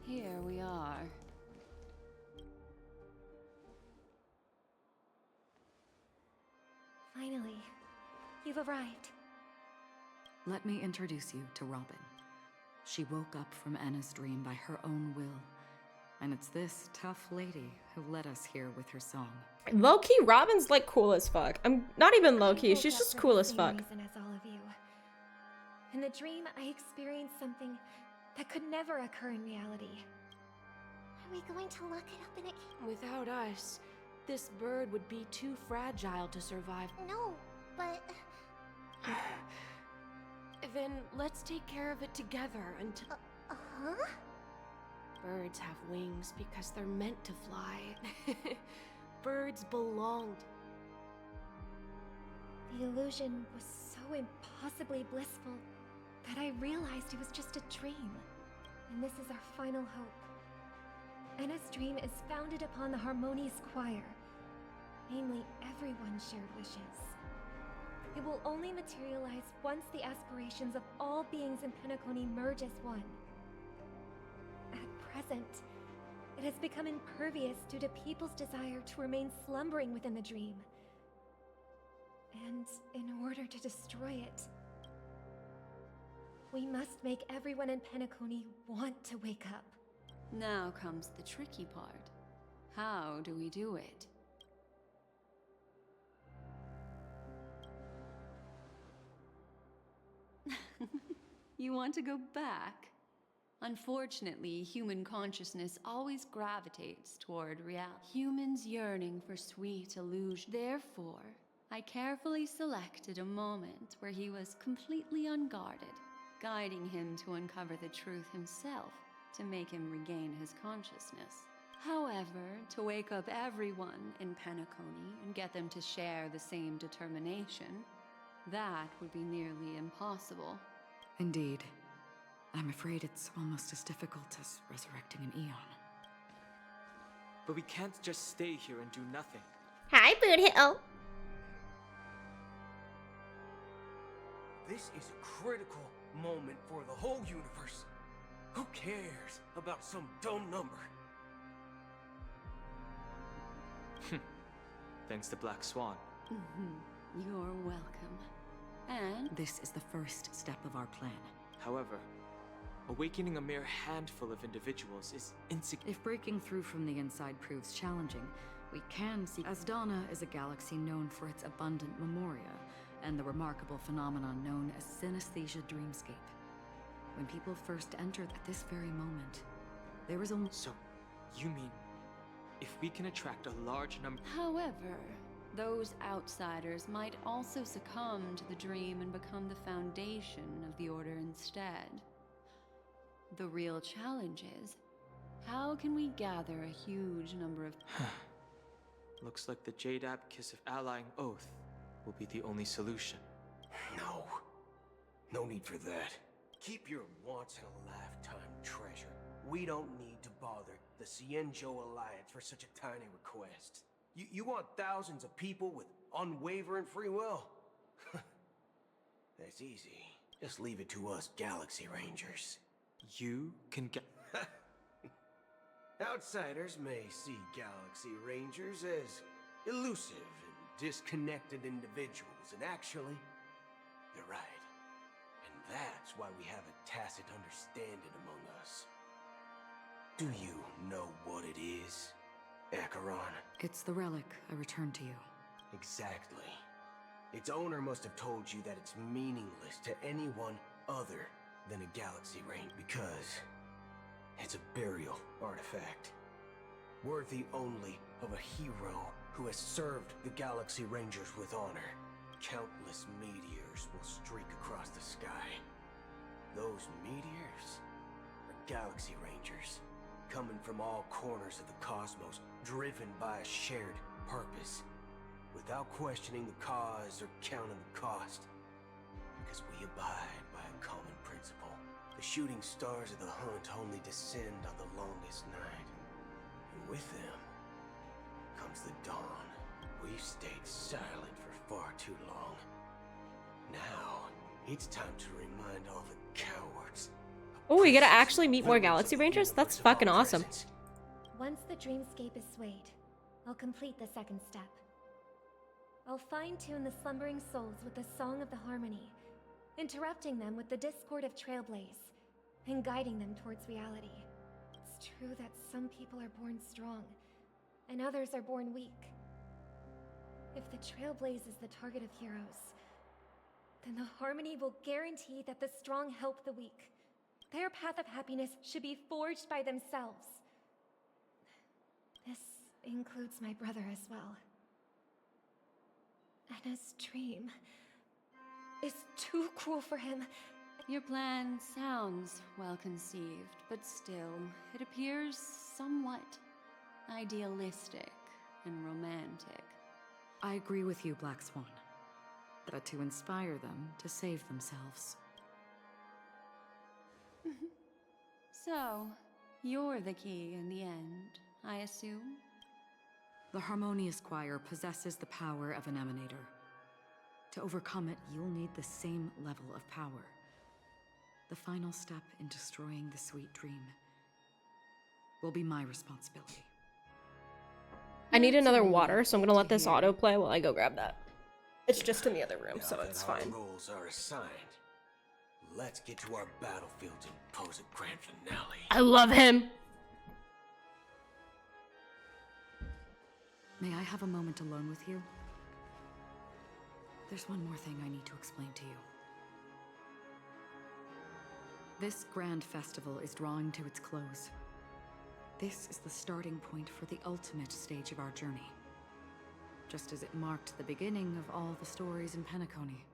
Here we are. Finally, you've arrived. Let me introduce you to Robin. She woke up from Anna's dream by her own will. And it's this tough lady who led us here with her song. Low-key, Robin's like cool as fuck. I'm not even low-key, she's just cool as fuck. Reason as all of you. In the dream, I experienced something that could never occur in reality. Are we going to look it up in a... Without us, this bird would be too fragile to survive. No, but... Then let's take care of it together until... huh? Birds have wings because they're meant to fly. Birds belonged. The illusion was so impossibly blissful that I realized it was just a dream. And this is our final hope. Anna's dream is founded upon the harmonious choir. Namely, everyone's shared wishes. It will only materialize once the aspirations of all beings in Penacony merge as one. At present, it has become impervious due to people's desire to remain slumbering within the dream. And in order to destroy it, we must make everyone in Penacony want to wake up. Now comes the tricky part. How do we do it? You want to go back? Unfortunately, human consciousness always gravitates toward reality. Humans yearning for sweet illusion. Therefore, I carefully selected a moment where he was completely unguarded, guiding him to uncover the truth himself to make him regain his consciousness. However, to wake up everyone in Penacony and get them to share the same determination, that would be nearly impossible. Indeed. I'm afraid it's almost as difficult as resurrecting an Eon. But we can't just stay here and do nothing. Hi, Boothill. This is a critical moment for the whole universe. Who cares about some dumb number? Thanks to Black Swan. You're welcome. And this is the first step of our plan. However, awakening a mere handful of individuals is insignificant. If breaking through from the inside proves challenging, we can see... Asdana is a galaxy known for its abundant memoria, and the remarkable phenomenon known as synesthesia dreamscape. When people first entered at this very moment, there was only... So, you mean, if we can attract a large number... However, those outsiders might also succumb to the dream and become the foundation of the Order instead. The real challenge is, how can we gather a huge number of... Looks like the Jade Abacus of Allying Oath will be the only solution. No. No need for that. Keep your once-in-a-lifetime treasure. We don't need to bother the Cienjo Alliance for such a tiny request. You want thousands of people with unwavering free will? That's easy. Just leave it to us Galaxy Rangers. You can get... Outsiders may see Galaxy Rangers as elusive and disconnected individuals, and actually, they're right. And that's why we have a tacit understanding among us. Do you know what it is, Acheron? It's the relic I returned to you. Exactly. Its owner must have told you that it's meaningless to anyone other than a Galaxy Ranger, because it's a burial artifact, worthy only of a hero who has served the Galaxy Rangers with honor. Countless meteors will streak across the sky. Those meteors are Galaxy Rangers, coming from all corners of the cosmos, driven by a shared purpose, without questioning the cause or counting the cost, because we abide by a common principle. The shooting stars of the hunt only descend on the longest night, and with them comes the dawn. We've stayed silent for far too long. Now, it's time to remind all the cowards. Oh, we gotta actually meet more Galaxy Rangers? That's fucking awesome. Once the dreamscape is swayed, I'll complete the second step. I'll fine-tune the slumbering souls with the Song of the Harmony, interrupting them with the discord of Trailblaze, and guiding them towards reality. It's true that some people are born strong, and others are born weak. If the Trailblaze is the target of heroes, then the Harmony will guarantee that the strong help the weak. Their path of happiness should be forged by themselves. This includes my brother as well. Anna's dream is too cruel for him. Your plan sounds well conceived, but still, it appears somewhat idealistic and romantic. I agree with you, Black Swan. But to inspire them to save themselves. So, you're the key in the end, I assume? The Harmonious Choir possesses the power of an emanator. To overcome it, you'll need the same level of power. The final step in destroying the sweet dream will be my responsibility. I need another water, so I'm gonna let this autoplay while I go grab that. It's just in the other room, so it's fine. Roles are assigned. Let's get to our battlefields and pose a grand finale. I love him. May I have a moment alone with you? There's one more thing I need to explain to you. This grand festival is drawing to its close. This is the starting point for the ultimate stage of our journey. Just as it marked the beginning of all the stories in Penacony.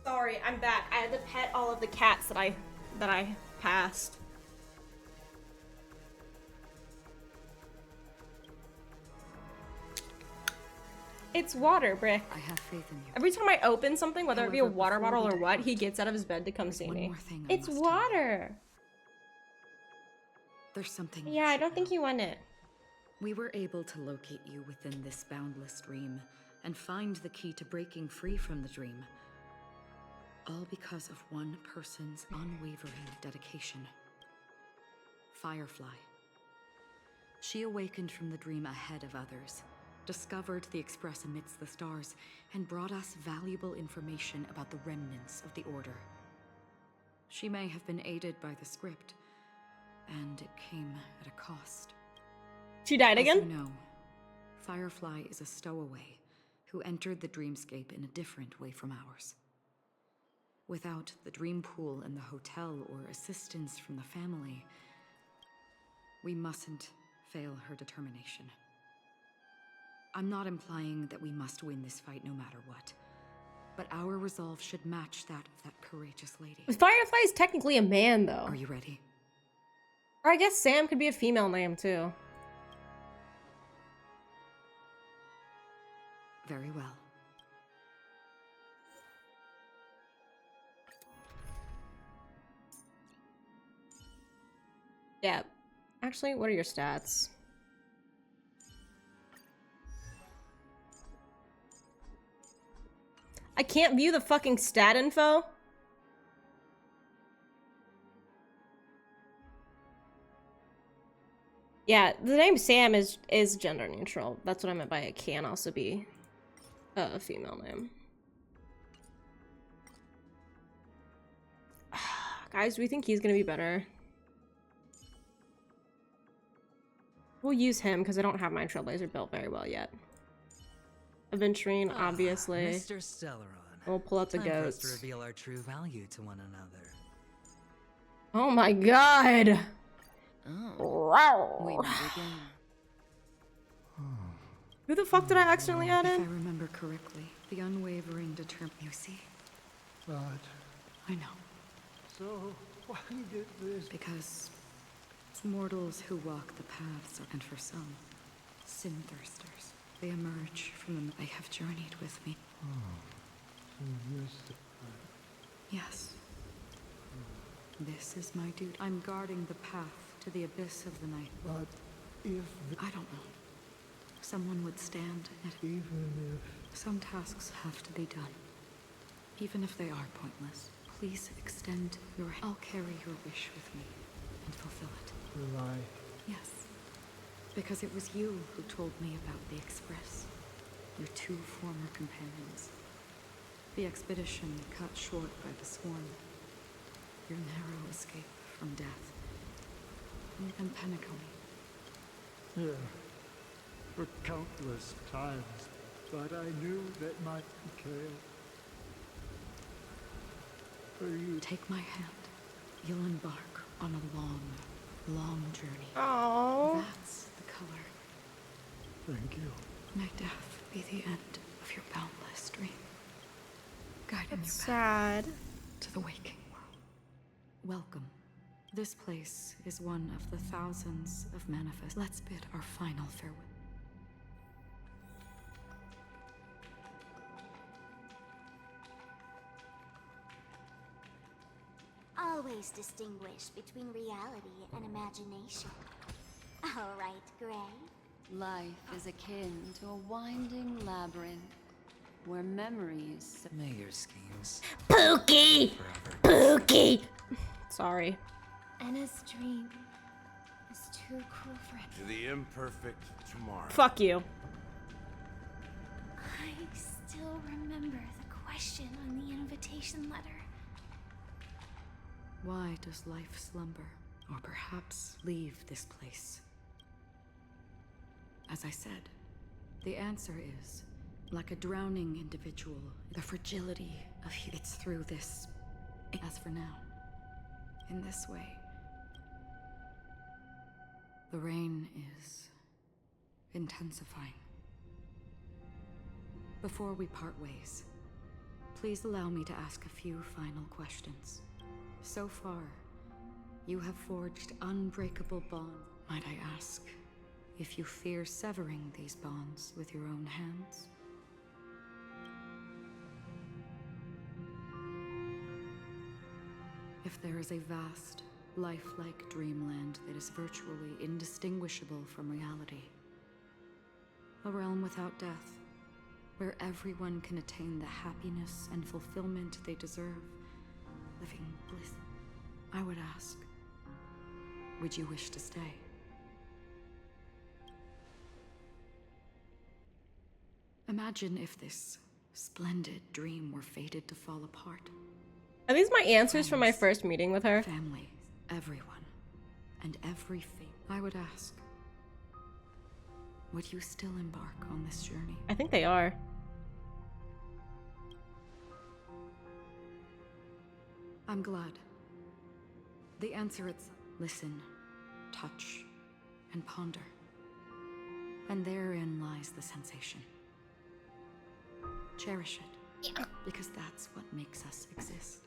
Sorry, I'm back. I had to pet all of the cats that I passed. It's water, Brick. I have faith in you. Every time I open something, whether it be a water bottle or what, he gets out of his bed to come see me. It's water. There's something. Yeah, I don't think you want it. We were able to locate you within this boundless dream and find the key to breaking free from the dream. All because of one person's unwavering dedication. Firefly. She awakened from the dream ahead of others, discovered the Express amidst the stars, and brought us valuable information about the remnants of the Order. She may have been aided by the script, and it came at a cost. She died again? As you know, Firefly is a stowaway who entered the dreamscape in a different way from ours. Without the dream pool in the hotel or assistance from the family, we mustn't fail her determination. I'm not implying that we must win this fight no matter what, but our resolve should match that of that courageous lady. Firefly is technically a man, though. Are you ready? Or I guess Sam could be a female name, too. Very well. Yeah. Actually, what are your stats? I can't view the fucking stat info. Yeah, the name Sam is gender neutral. That's what I meant by it can also be a female name. Guys, do we think he's gonna be better? We'll use him because I don't have my Trailblazer built very well yet. Aventurine, obviously. Mr. Stellaron. We'll pull out the Time for us goats. to reveal our true value to one another. Oh my god! Oh, we meet again. Who the fuck did I accidentally add If I in? remember correctly, the unwavering determination. You see? But I know. so why did this? Because it's mortals who walk the paths, and for some, sin-thirsters. They emerge from them. They have journeyed with me. So this. Yes. This is my duty. I'm guarding the path to the abyss of the night. But if I don't know. Someone would stand at it. Even if Some tasks have to be done. Even if they are pointless. Please extend your hand. I'll carry your wish with me and fulfill it. Will I? Yes. Because it was you who told me about the Express. Your two former companions. The expedition cut short by the Swarm. Your narrow escape from death. And Penacony. Yeah. For countless times. But I knew that my betrayal. For you. Take my hand. You'll embark on a long, long journey. Aww. That's the color. Thank you. May death be the end of your boundless dream. Guiding That's you back sad. to the waking world. Welcome. This place is one of the thousands of manifests. Let's bid our final farewell. Always distinguish between reality and imagination. All right, Gray. Life is akin to a winding labyrinth where memories. May your schemes. Pookie! Pookie! Sorry. Anna's dream is too cruel for him. To the imperfect tomorrow. Fuck you. I still remember the question on the invitation letter. Why does life slumber? Or perhaps leave this place? As I said, the answer is, like a drowning individual, the fragility of it's through this. As for now, in this way, the rain is intensifying. Before we part ways, please allow me to ask a few final questions. So far, you have forged unbreakable bonds. Might I ask if you fear severing these bonds with your own hands? If there is a vast, lifelike dreamland that is virtually indistinguishable from reality, a realm without death, where everyone can attain the happiness and fulfillment they deserve, living bliss, I would ask, would you wish to stay? Imagine if this splendid dream were fated to fall apart. Are these my answers from my first meeting with her? Family, everyone, and every fate. I would ask, would you still embark on this journey? I think they are. I'm glad. The answer is listen, touch, and ponder. And therein lies the sensation. Cherish it, because that's what makes us exist.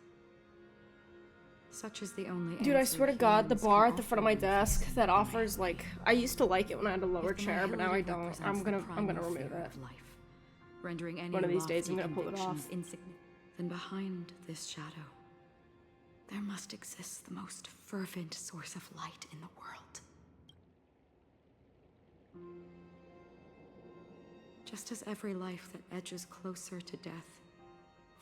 Such is the only Dude, I answer swear to God, the humans bar can at the front of my offer in desk this that offers like I used to like it when I had a lower If the chair, but now I nihility don't. represents I'm the gonna primal remove fear it. of life, rendering any One of these days I'm lofty gonna pull it convictions off. insignificant. Then behind this shadow, there must exist the most fervent source of light in the world. Just as every life that edges closer to death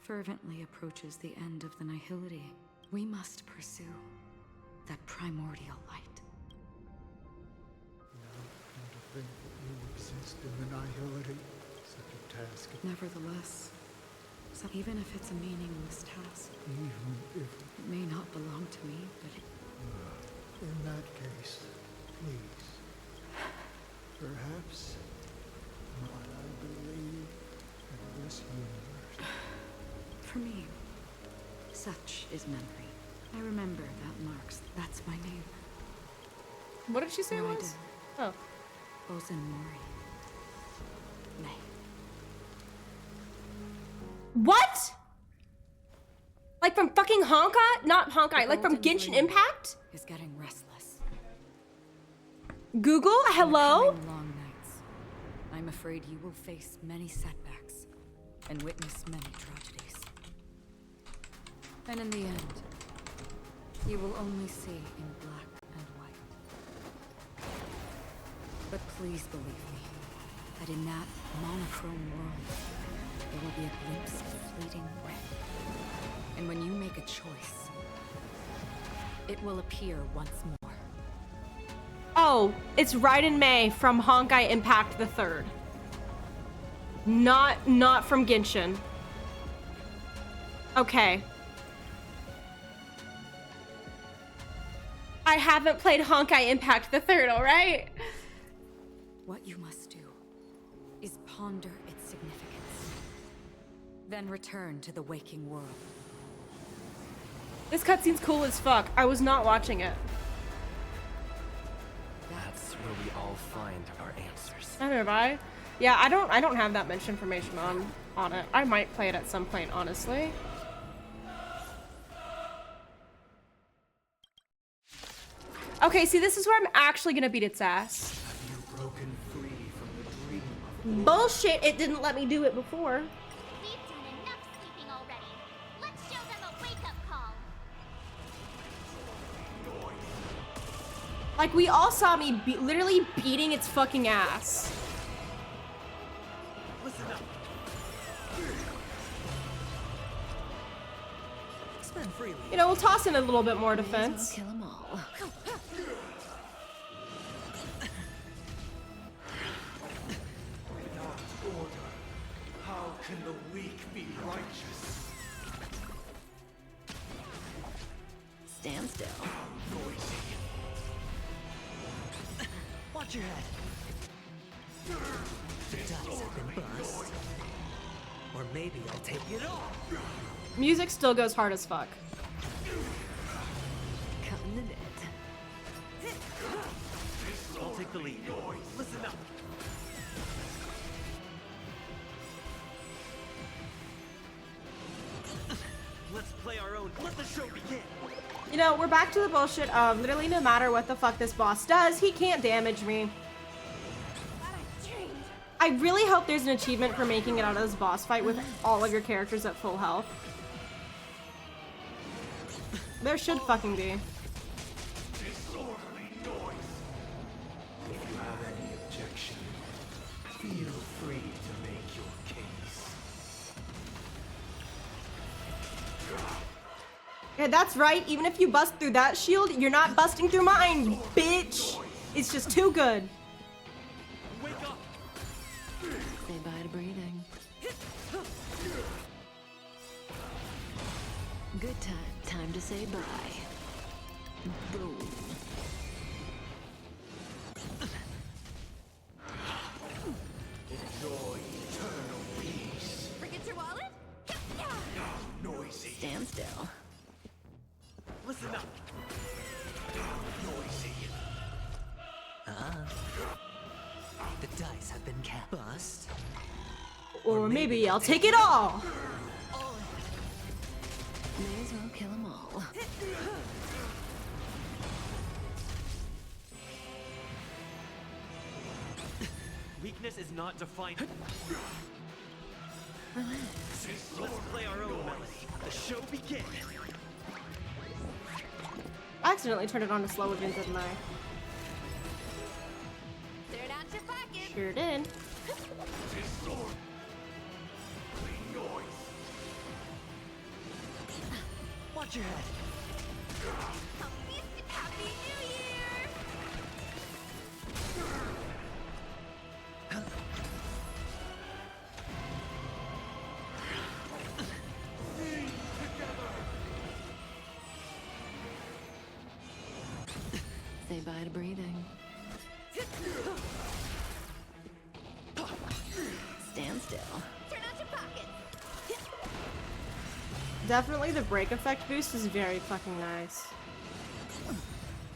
fervently approaches the end of the nihility, we must pursue that primordial light. Now, come to think that you exist in the nihility, such a task. Nevertheless, even if it's a meaningless task, Even if, it may not belong to me, but it... in that case, please, perhaps what I believe in this universe. For me, such is memory. I remember that marks. That's my name. What did she say it was? Oh. Ozen Mori. May. What? Like from fucking Honkai? Not Honkai, like from Genshin Impact? Is getting restless. Google, hello? In the long nights, I'm afraid you will face many setbacks and witness many tragedies. And in the end, you will only see in black and white. But please believe me, that in that monochrome world, there will be a glimpse of fleeting red. And when you make a choice, it will appear once more. Oh, it's Raiden Mei from Honkai Impact the Third. Not from Genshin. Okay. I haven't played Honkai Impact the Third, alright? What you must do is ponder its significance. Then return to the waking world. This cutscene's cool as fuck. I was not watching it. That's where we all find our answers. Neither have I. Yeah, I don't have that much information on it. I might play it at some point, honestly. Okay, see, this is where I'm actually gonna beat its ass. Have you broken free from the dream of Bullshit, it didn't let me do it before. We've done enough sleeping already. Let's show them a wake-up call. Like, we all saw me literally beating its fucking ass. Listen up. Spend freely. You know, we'll toss in a little bit more defense. Kill them all. Without order, how can the weak be righteous? Stand still. Noisy. Watch your head. The dice have been bust. Or maybe I'll take it all. Music still goes hard as fuck. Cutting the net. I'll take the lead. Listen up. Let's play our own. Let the show begin. You know, we're back to the bullshit of literally no matter what the fuck this boss does, he can't damage me. I really hope there's an achievement for making it out of this boss fight with all of your characters at full health. There should fucking be. Disorderly noise. If you have any objection, feel free to make your case. Yeah, that's right. Even if you bust through that shield, you're not busting through mine, bitch. It's just too good. Wake up. Say bye to breathing. Good time. Time to say bye. Boom. Enjoy eternal peace. Forget your wallet? Noisy. Stand still. Listen up. Noisy. The dice have been cast. Bust. Or maybe I'll take it all. May as well kill them all. Weakness is not defined. Relax. Let's play our own melody. The show begins. I accidentally turned it on to slow again, didn't I? Turn out your pocket. Sure did. Disorderly noise. Watch your head. Happy New Year! Say bye to breathing. Stand still. Turn out your pocket. Definitely the break effect boost is very fucking nice.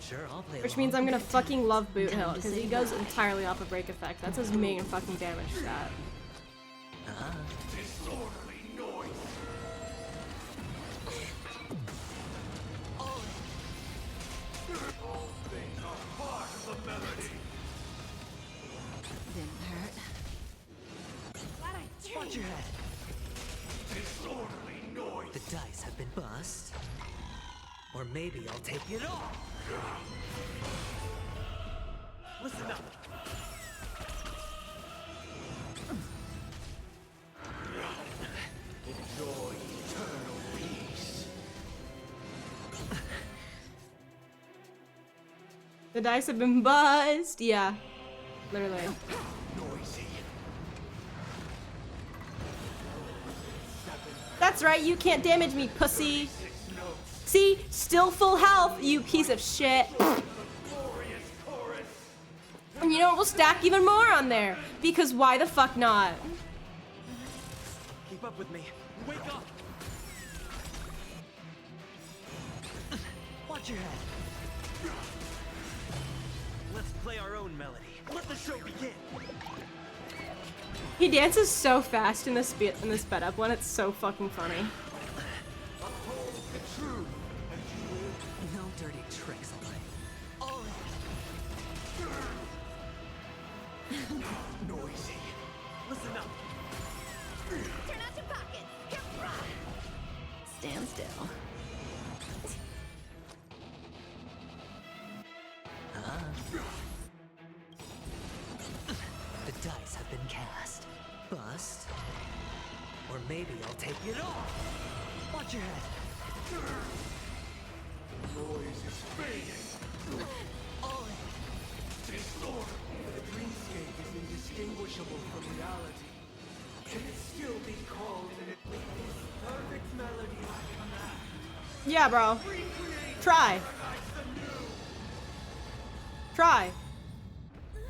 Sure, I'll play Which along. means I'm gonna fucking love Boot Hill, Time to because say he goes bye. entirely off of break effect. That's his main fucking damage stat. Disorderly noise. All things are part of the melody. Didn't hurt. Watch your head. Disorderly noise. The dice have been bust. Or maybe I'll take it all. Listen up. Enjoy eternal peace. The dice have been buzzed. Yeah, literally. That's right, you can't damage me, pussy. See? Still full health, you piece of shit. And you know what? We'll stack even more on there. Because why the fuck not? Keep up with me. Wake up! Watch your head. Let's play our own melody. Let the show begin. He dances so fast in this sped up one. It's so fucking funny. No dirty tricks, all Noisy. Listen up. Turn out your pockets. Stand still. The dice have been cast. Bust. Or maybe I'll take it all. Watch your head. Noise is fading. This order, the dreamscape is indistinguishable from reality. Can it still be called in with this perfect melody I command? Yeah, bro. Try. Try.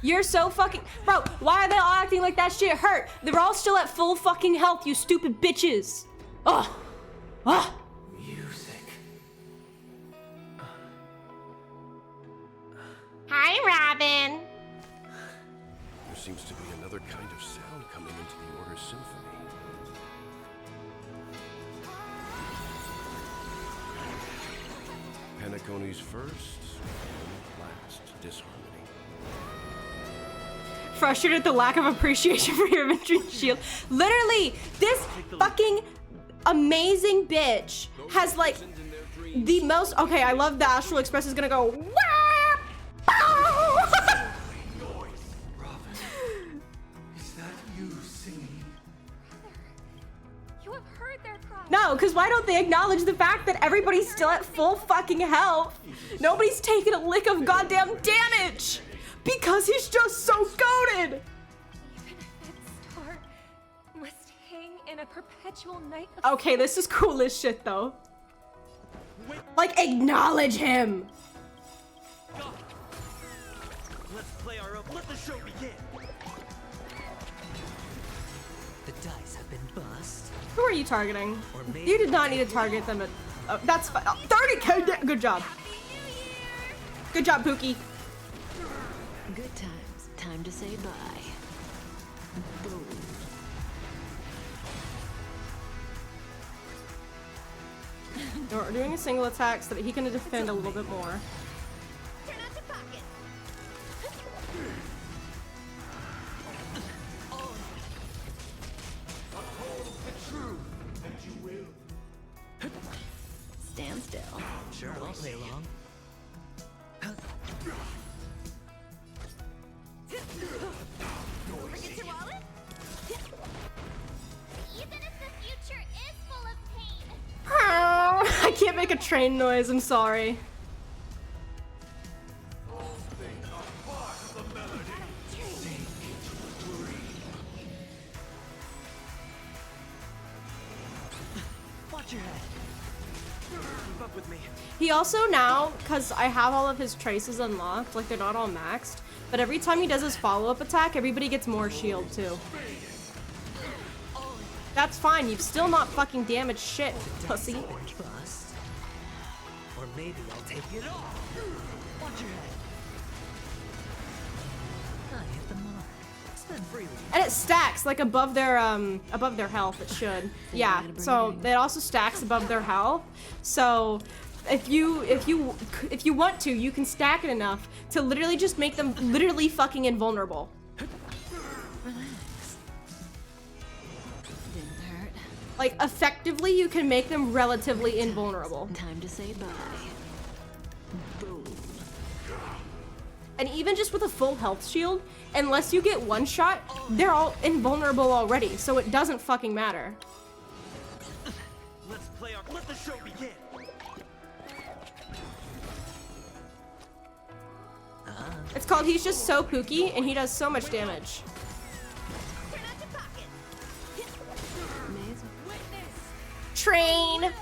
You're so fucking... Bro, why are they all acting like that shit hurt? They're all still at full fucking health, you stupid bitches. Ugh. Ugh. Music. Hi, Robin. There seems to be another kind of sound coming into the Order's symphony. Penacony's first and last disharmony. Frustrated at the lack of appreciation for your infantry shield. Literally, this fucking amazing bitch has like the most... Okay, I love the Astral Express is gonna go... Wah! Pow! Is that you singing? You have heard their cries. No, because why don't they acknowledge the fact that everybody's still at full fucking health? Nobody's taking a lick of goddamn damage! Because he's just so goated! Even if its star must hang in a perpetual night of... Okay, this is cool as shit though. Like, acknowledge him! Let's play our own. Let the show begin. The dice have been bust. Who are you targeting? Or maybe You did not need to target them at... that's fine. 30k! Good job. Good job, Pookie. Good times. Time to say bye. Boom. We're doing a single attack so that he can defend a little bit more. Turn out your pockets. Uphold the truth, and you will. Stand still. Sure, I'll play along. Forget your wallet? Even if the future is full of pain, I can't make a train noise, I'm sorry. All things are part of the melody. Sing it to breathe. Watch your head. Keep up with me. He also now, because I have all of his traces unlocked, like they're not all maxed, but every time he does his follow-up attack, everybody gets more shield too. That's fine, you've still not fucking damaged shit, pussy. Bust. Or maybe I'll take it all. Watch your head. I hit the mark. Spend freely. And it stacks like above their health. It should. Yeah. So it also stacks above their health. So if you want to, you can stack it enough to literally just make them literally fucking invulnerable. Relax. Didn't hurt. Like effectively, you can make them relatively invulnerable. Time to say bye. Boom. And even just with a full health shield, unless you get one shot, they're all invulnerable already. So it doesn't fucking matter. Let's play our. Let the show begin. It's called He's Just So Pooky, and he does so much damage. Train!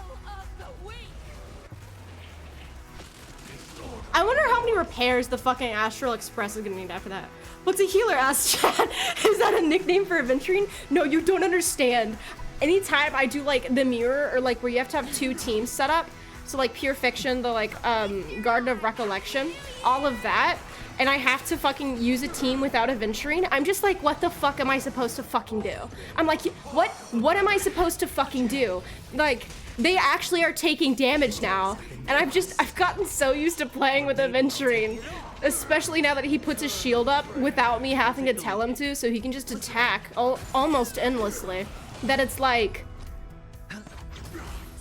I wonder how many repairs the fucking Astral Express is gonna need after that. What's a healer? Asked Chad. Is that a nickname for Aventurine? No, you don't understand. Anytime I do like the mirror, or like where you have to have 2 teams set up, so like Pure Fiction, the like Garden of Recollection, all of that, and I have to fucking use a team without Aventurine, I'm just like, what the fuck am I supposed to fucking do? I'm like, what am I supposed to fucking do? Like, they actually are taking damage now, and I've gotten so used to playing with Aventurine, especially now that he puts his shield up without me having to tell him to, so he can just attack almost endlessly, that it's like,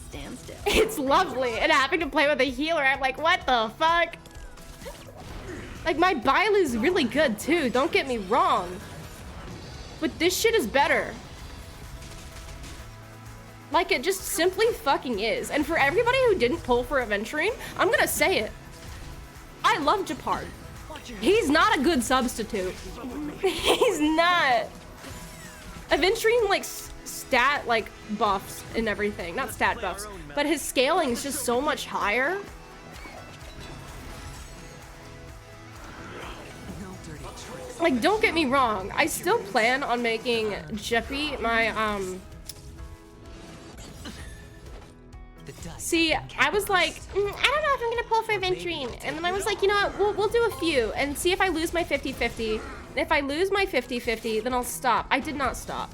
Stand still. it's lovely. And having to play with a healer, I'm like, what the fuck? Like, my Bile is really good too, don't get me wrong, but this shit is better. Like, it just simply fucking is. And for everybody who didn't pull for Aventurine, I'm gonna say it. I love Japard. He's not a good substitute. He's not. Aventurine, like, stat, like, buffs and everything. Not stat buffs, but his scaling is just so much higher. Like, don't get me wrong. I still plan on making Jeppy my, See, I was like, I don't know if I'm gonna pull for Aventurine. And then I was like, you know what, we'll do a few and see if I lose my 50-50. And if I lose my 50-50, then I'll stop. I did not stop.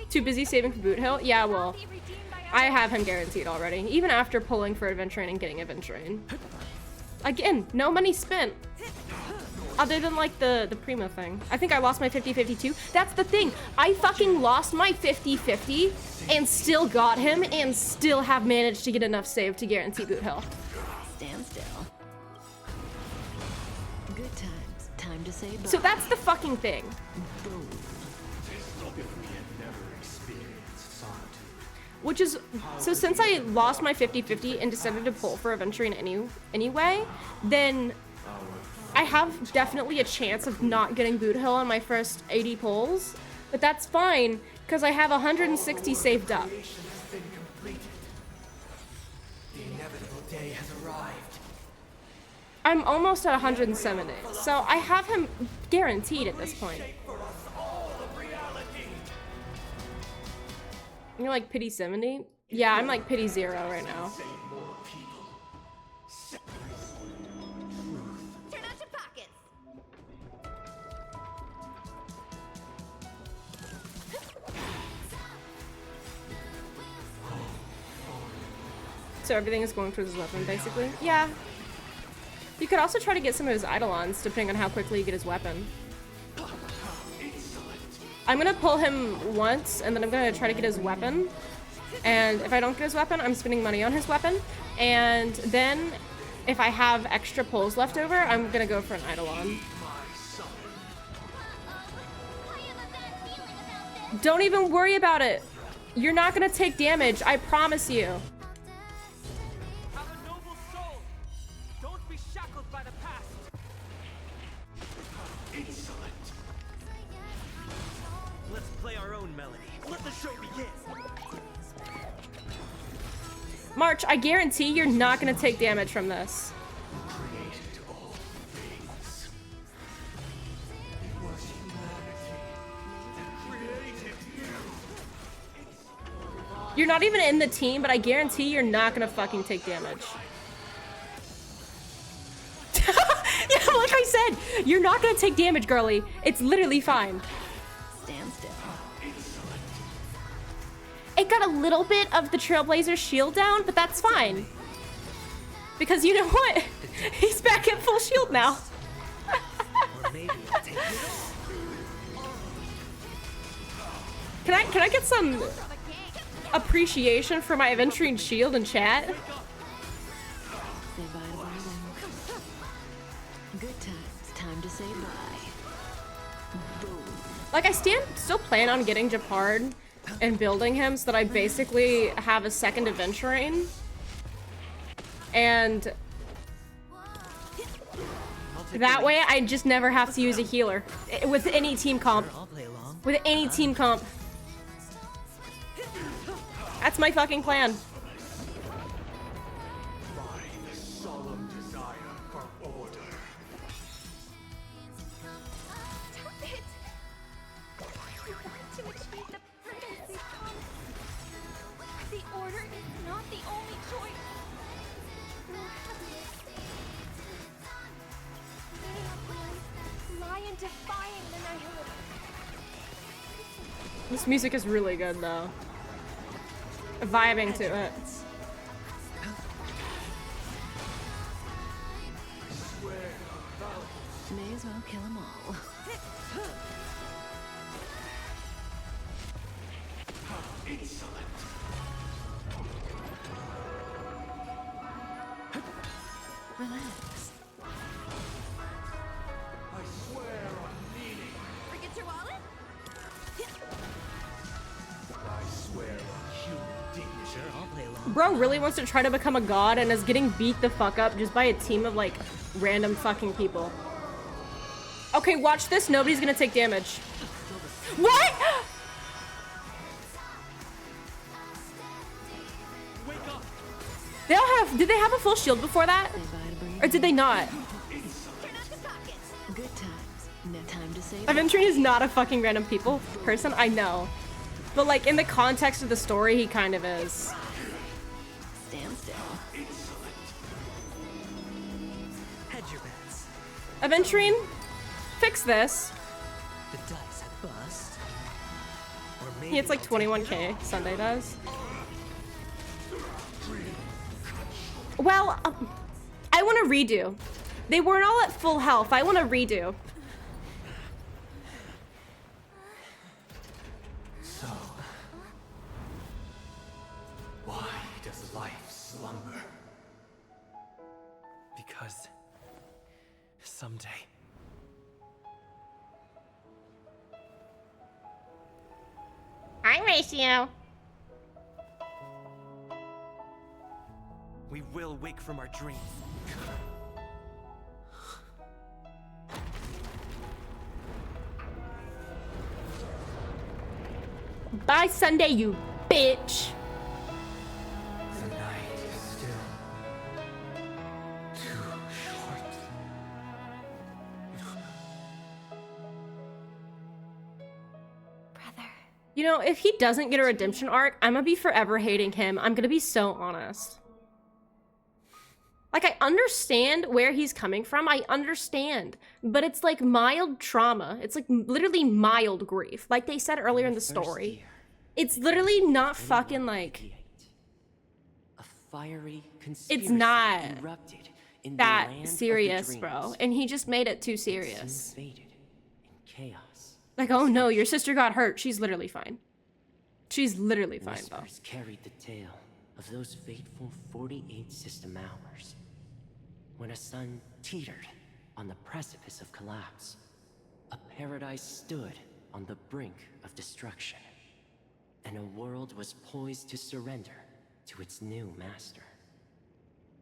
Too busy saving for Boot Hill? Yeah, well, I have him guaranteed already. Even after pulling for Aventurine and getting Aventurine. Again, no money spent. Other than like the Primo thing. I think I lost my 50-50 too. That's the thing. I fucking lost my 50-50 and still got him and still have managed to get enough save to guarantee Boot Hill. Stand still. Good times. Time to say bye. So that's the fucking thing. Boom. Which is, so since I lost my 50-50 and decided to pull for Aventurine anyway, then I have definitely a chance of not getting Boot Hill on my first 80 pulls, but that's fine, because I have 160 saved up. I'm almost at 170, so I have him guaranteed at this point. You're like pity 70? Yeah, I'm like pity 0 right now. So everything is going towards his weapon, basically? Yeah. You could also try to get some of his Eidolons, depending on how quickly you get his weapon. I'm gonna pull him once, and then I'm gonna try to get his weapon. And if I don't get his weapon, I'm spending money on his weapon. And then, if I have extra pulls left over, I'm gonna go for an Eidolon. Don't even worry about it. You're not gonna take damage, I promise you. March, I guarantee you're not gonna take damage from this. You're not even in the team, but I guarantee you're not gonna fucking take damage. Yeah, like I said, you're not gonna take damage, girly. It's literally fine. Stand still. It got a little bit of the Trailblazer shield down, but that's fine. Because you know what? He's back at full shield now. Can I get some appreciation for my Aventurine shield in chat? Say bye to bye. Good times. Time to say bye. Boom. Like, I still plan on getting Japard and building him so that I basically have a second Aventurine. And That way, I just never have to use a healer with any team comp. Sure, I'll play along. With any team comp. That's my fucking plan. My solemn desire for order. Stop it! You want to achieve the purpose we've come. The order is not the only choice. Your happiness. Giving up one, lie in defying the nihility. This music is really good though. Vibing to it. May as well kill them all. Insolent. Relax. I swear on meaning. Forget your wallet? I swear on human dignity. Sure, I'll play along. Bro really wants to try to become a god and is getting beat the fuck up just by a team of like random fucking people. Okay, watch this. Nobody's gonna take damage. What? They all have. Did they have a full shield before that? Or did they not? Good times. No time to say. Aventurine is not a fucking random people person. I know. But like in the context of the story, he kind of is. Stand still. Hedge your bets. Aventurine, fix this. The dice have bust. Or maybe He hits like 21k. Sunday does. Well, I want to redo. They weren't all at full health. I want to redo. So, why does life slumber? Because someday Hi, Ratio. we will wake from our dreams. Bye, Sunday, you bitch. The night is still too short. Brother. You know, if he doesn't get a redemption arc, I'm gonna be forever hating him. I'm gonna be so honest. Like, I understand where he's coming from. I understand. But it's like mild trauma. It's like literally mild grief. Like they said earlier in the story. It's literally not fucking like... A fiery conspiracy It's not erupted in that the land serious, of the bro. dreams. And he just made it too It serious. soon faded in chaos. Like, oh no, your sister got hurt. She's literally fine. She's literally fine, though. Whispers carried the tale of those fateful 48 system hours, when a sun teetered on the precipice of collapse. A paradise stood on the brink of destruction, and a world was poised to surrender to its new master.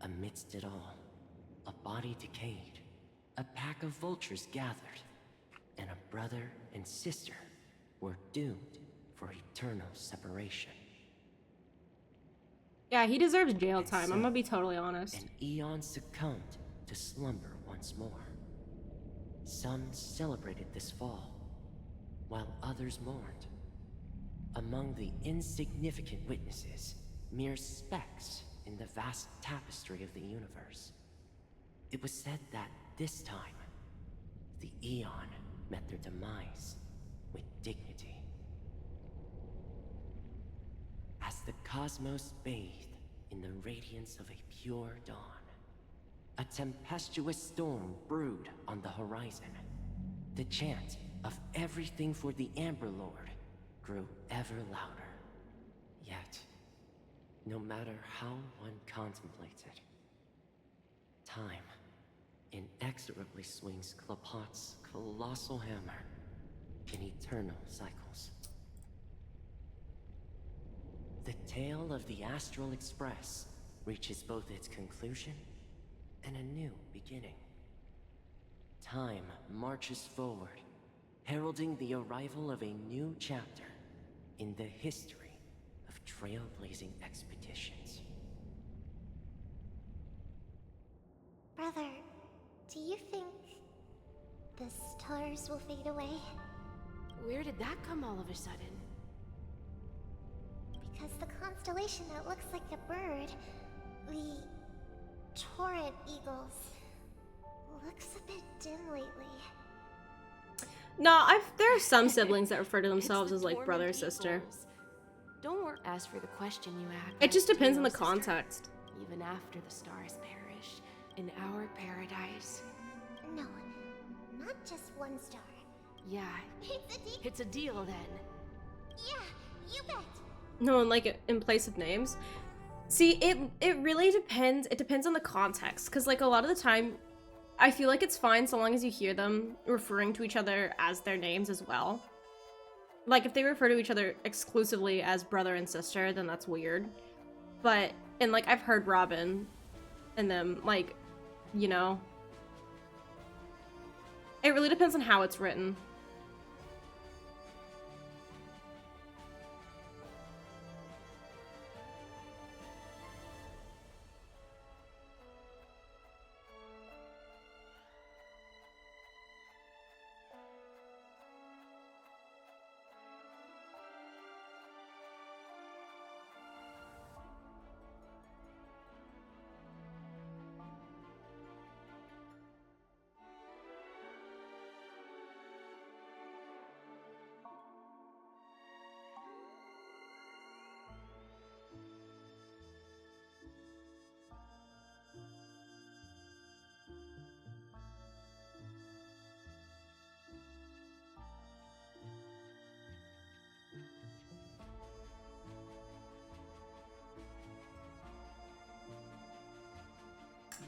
Amidst it all, a body decayed, a pack of vultures gathered, and a brother and sister were doomed for eternal separation. Yeah, he deserves jail time. so, I'm gonna be totally honest. An eon succumbed to slumber once more. Some celebrated this fall, while others mourned. Among the insignificant witnesses, mere specks in the vast tapestry of the universe. It was said that this time, the Eon met their demise with dignity. As the cosmos bathed in the radiance of a pure dawn, a tempestuous storm brewed on the horizon. The chant of everything for the Amber Lord grew ever louder. Yet, no matter how one contemplated, time inexorably swings Klapot's colossal hammer in eternal cycles. The tale of the Astral Express reaches both its conclusion and a new beginning. Time marches forward, heralding the arrival of a new chapter in the history of trailblazing expeditions. Brother, do you think the stars will fade away? Where did that come all of a sudden? Because the constellation that looks like a bird, the Torrent Eagles, looks a bit dim lately. No, there are some siblings that refer to themselves as like brother or sister. Don't ask for the question you act. It just depends on the context. Even after the stars perish, in our paradise. No, not just one star. Yeah, It's a deal. it's a deal then. Yeah, you bet. No, and like in place of names. See, it really depends. It depends on the context, because like a lot of the time, I feel like it's fine so long as you hear them referring to each other as their names as well. Like if they refer to each other exclusively as brother and sister, then that's weird. But and like I've heard Robin and them like, you know, it really depends on how it's written.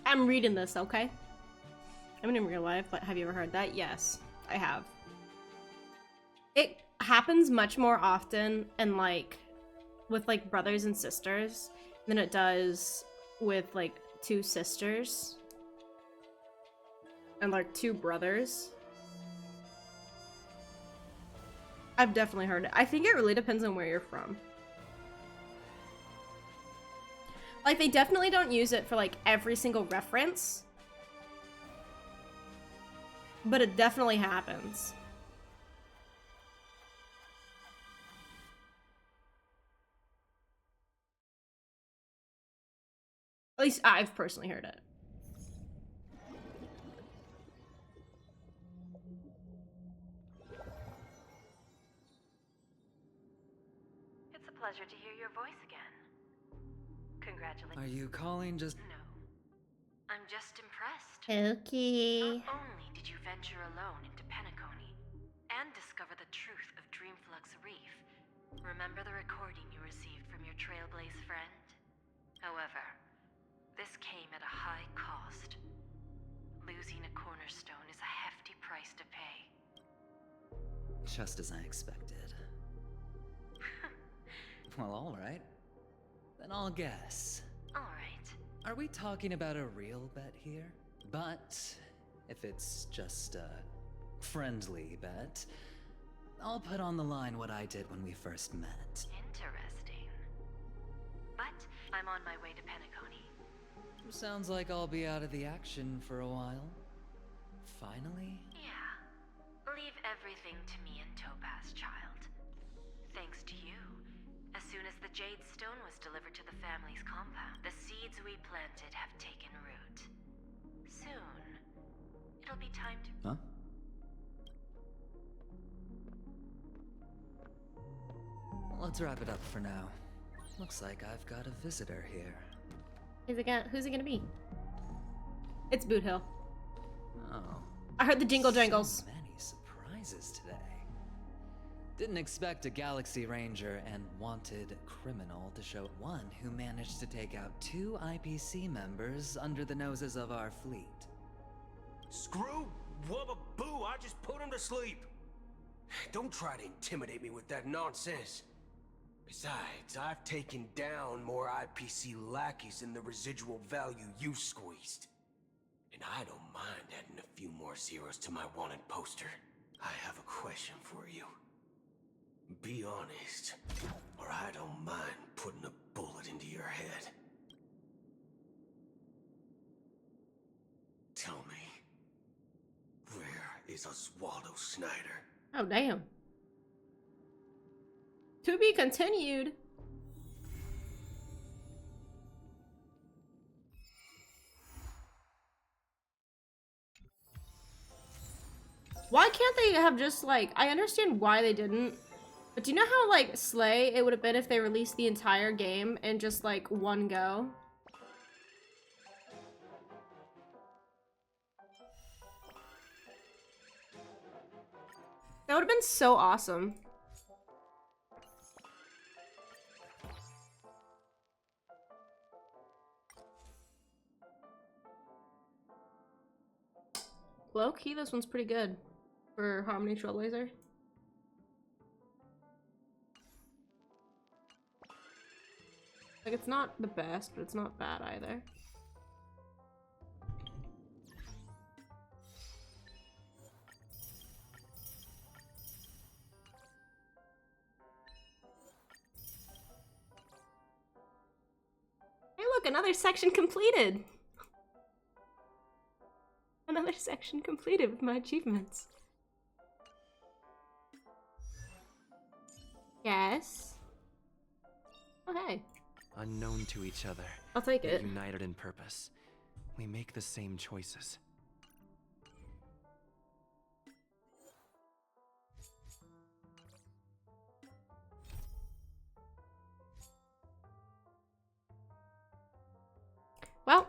I'm reading this, okay? I mean in real life, but have you ever heard that? Yes, I have. It happens much more often and like with like brothers and sisters than it does with like two sisters and like two brothers. I've definitely heard it. I think it really depends on where you're from. Like, they definitely don't use it for, like, every single reference. But it definitely happens. At least I've personally heard it. It's a pleasure to hear your voice again. Congratulations. Are you calling just... No. I'm just impressed. Okay. Not only did you venture alone into Penacony and discover the truth of Dreamflux Reef, remember the recording you received from your Trailblaze friend? However, this came at a high cost. Losing a cornerstone is a hefty price to pay. Just as I expected. Well, alright. Then I'll guess. Alright. Are we talking about a real bet here? But if it's just a friendly bet, I'll put on the line what I did when we first met. Interesting. But I'm on my way to Penacony. Sounds like I'll be out of the action for a while. Finally? Yeah. Leave everything to me and Topaz, child. Thanks to you, as soon as the Jade Stone was delivered to the family's compound, the seeds we planted have taken root. Soon, it'll be time to... Huh? Let's wrap it up for now. Looks like I've got a visitor here. Who's it gonna be? It's Boot Hill. Oh. I heard the jingle jangles. So many surprises today. Didn't expect a Galaxy Ranger and wanted criminal to show one who managed to take out 2 IPC members under the noses of our fleet. Screw wubba boo, I just put him to sleep. Don't try to intimidate me with that nonsense. Besides, I've taken down more IPC lackeys than the residual value you squeezed. And I don't mind adding a few more zeros to my wanted poster. I have a question for you. Be honest, or I don't mind putting a bullet into your head. Tell me, where is Oswaldo Snyder? Oh, damn. To be continued. Why can't they have just, like, I understand why they didn't, but do you know how, like, slay it would have been if they released the entire game in just, like, one go? That would have been so awesome. Low key, this one's pretty good for Harmony Trailblazer. Like, it's not the best, but it's not bad either. Hey, look, another section completed! Another section completed with my achievements. Yes. Oh, hey. Unknown to each other. I'll take yet it. United in purpose. We make the same choices. Well.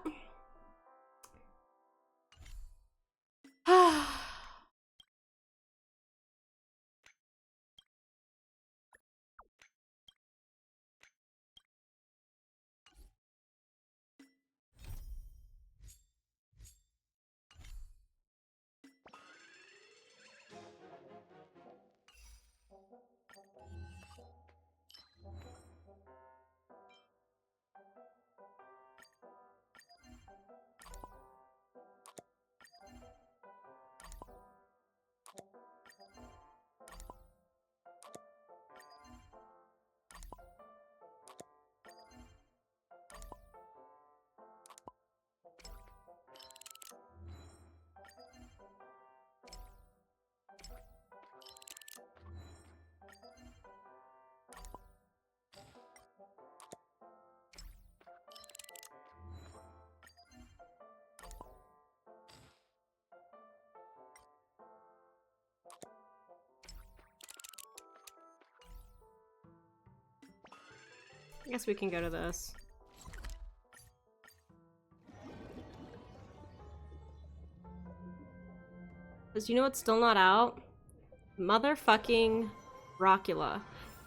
I guess we can go to this. Because you know what's still not out? Motherfucking Rockula.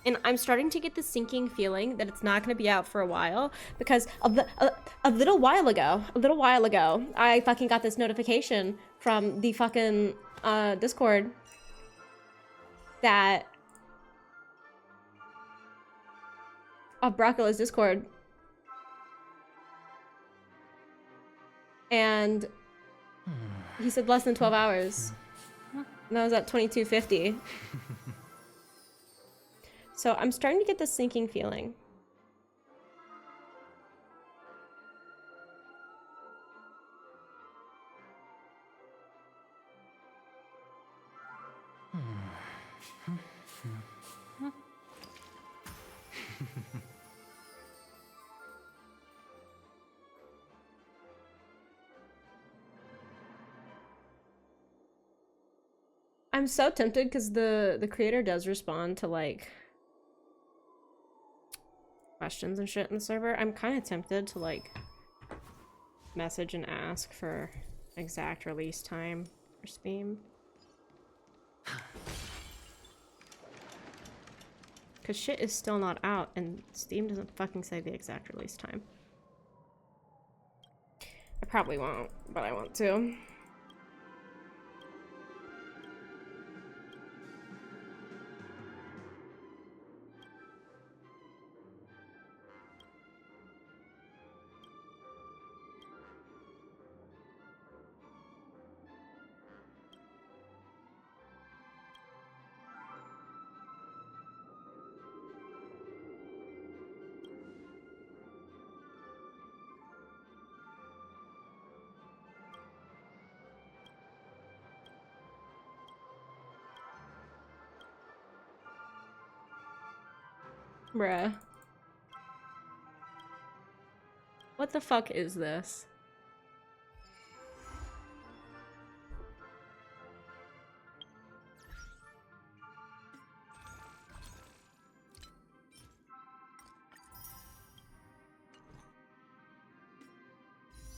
And I'm starting to get the sinking feeling that it's not going to be out for a while, because a little while ago, I fucking got this notification from the fucking Discord that of Brockula's Discord, and he said less than 12 hours, and I was at 2250. So I'm starting to get this sinking feeling. I'm so tempted because the creator does respond to like questions and shit in the server. I'm kind of tempted to like message and ask for exact release time for Steam. Because shit is still not out and Steam doesn't fucking say the exact release time. I probably won't, but I want to. Bruh. What the fuck is this?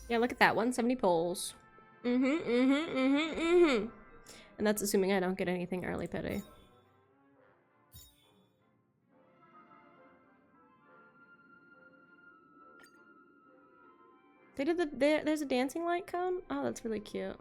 Yeah, look at that. 170 polls. And that's assuming I don't get anything early pity. They did there's a dancing light cone? Oh, that's really cute.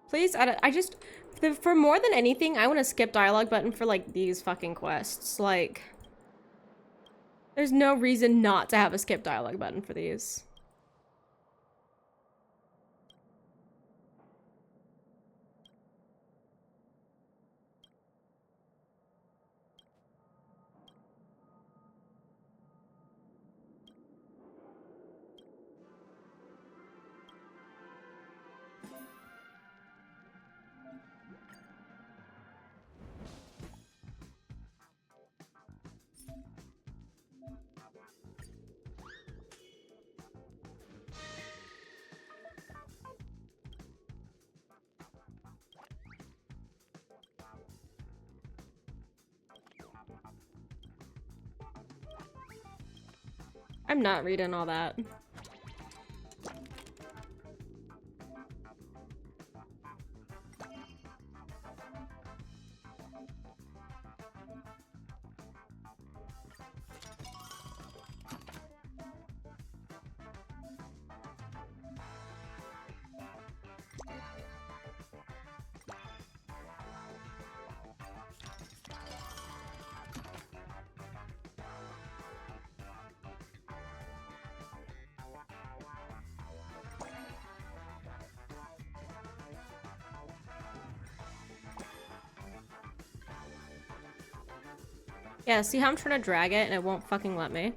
Please, I just, for more than anything, I want to skip dialogue button for, like, these fucking quests. Like, there's no reason not to have a skip dialogue button for these. I'm not reading all that. Yeah, see how I'm trying to drag it and it won't fucking let me?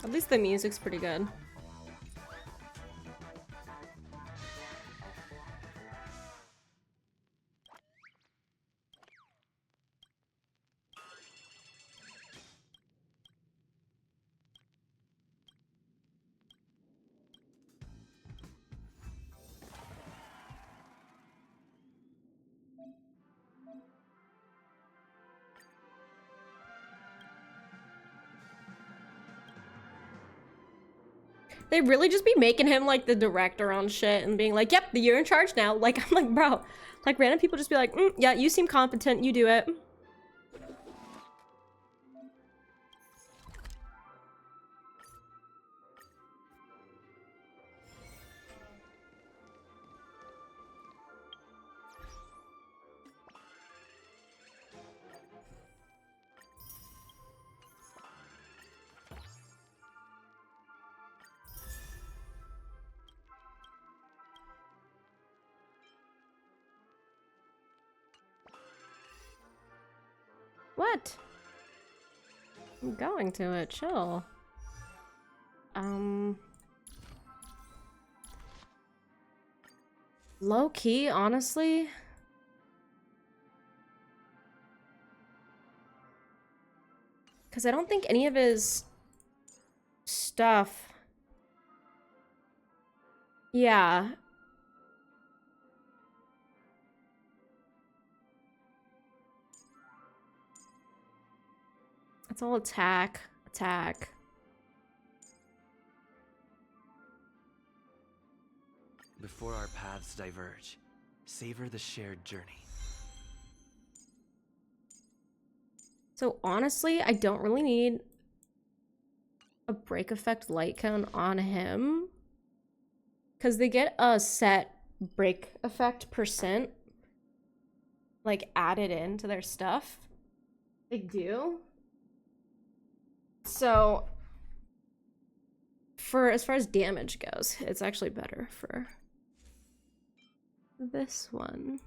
At least the music's pretty good. They really just be making him like the director on shit and being like, yep, you're in charge now. Like, I'm like, bro. Like, random people just be like, yeah, you seem competent, you do it. What? I'm going to it. Chill. Low key, honestly. Because I don't think any of his stuff. Yeah. It's all attack. Attack. Before our paths diverge, savor the shared journey. So honestly, I don't really need a break effect light cone on him. Because they get a set break effect percent like added into their stuff. They do. So for as far as damage goes, it's actually better for this one.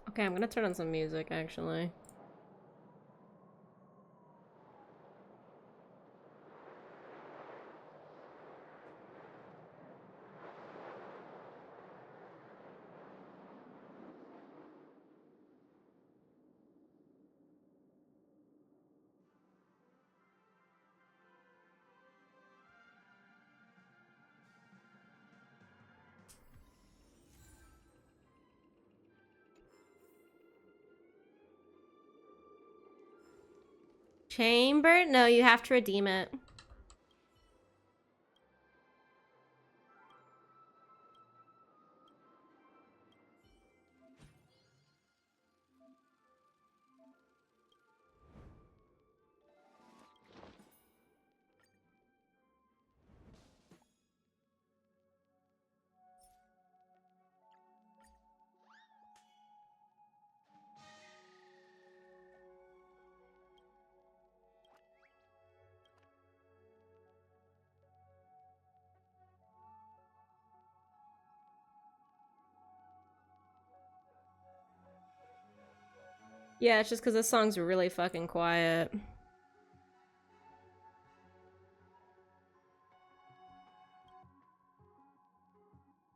Okay, I'm gonna turn on some music actually. Chamber? No, you have to redeem it. Yeah, it's just because this song's really fucking quiet.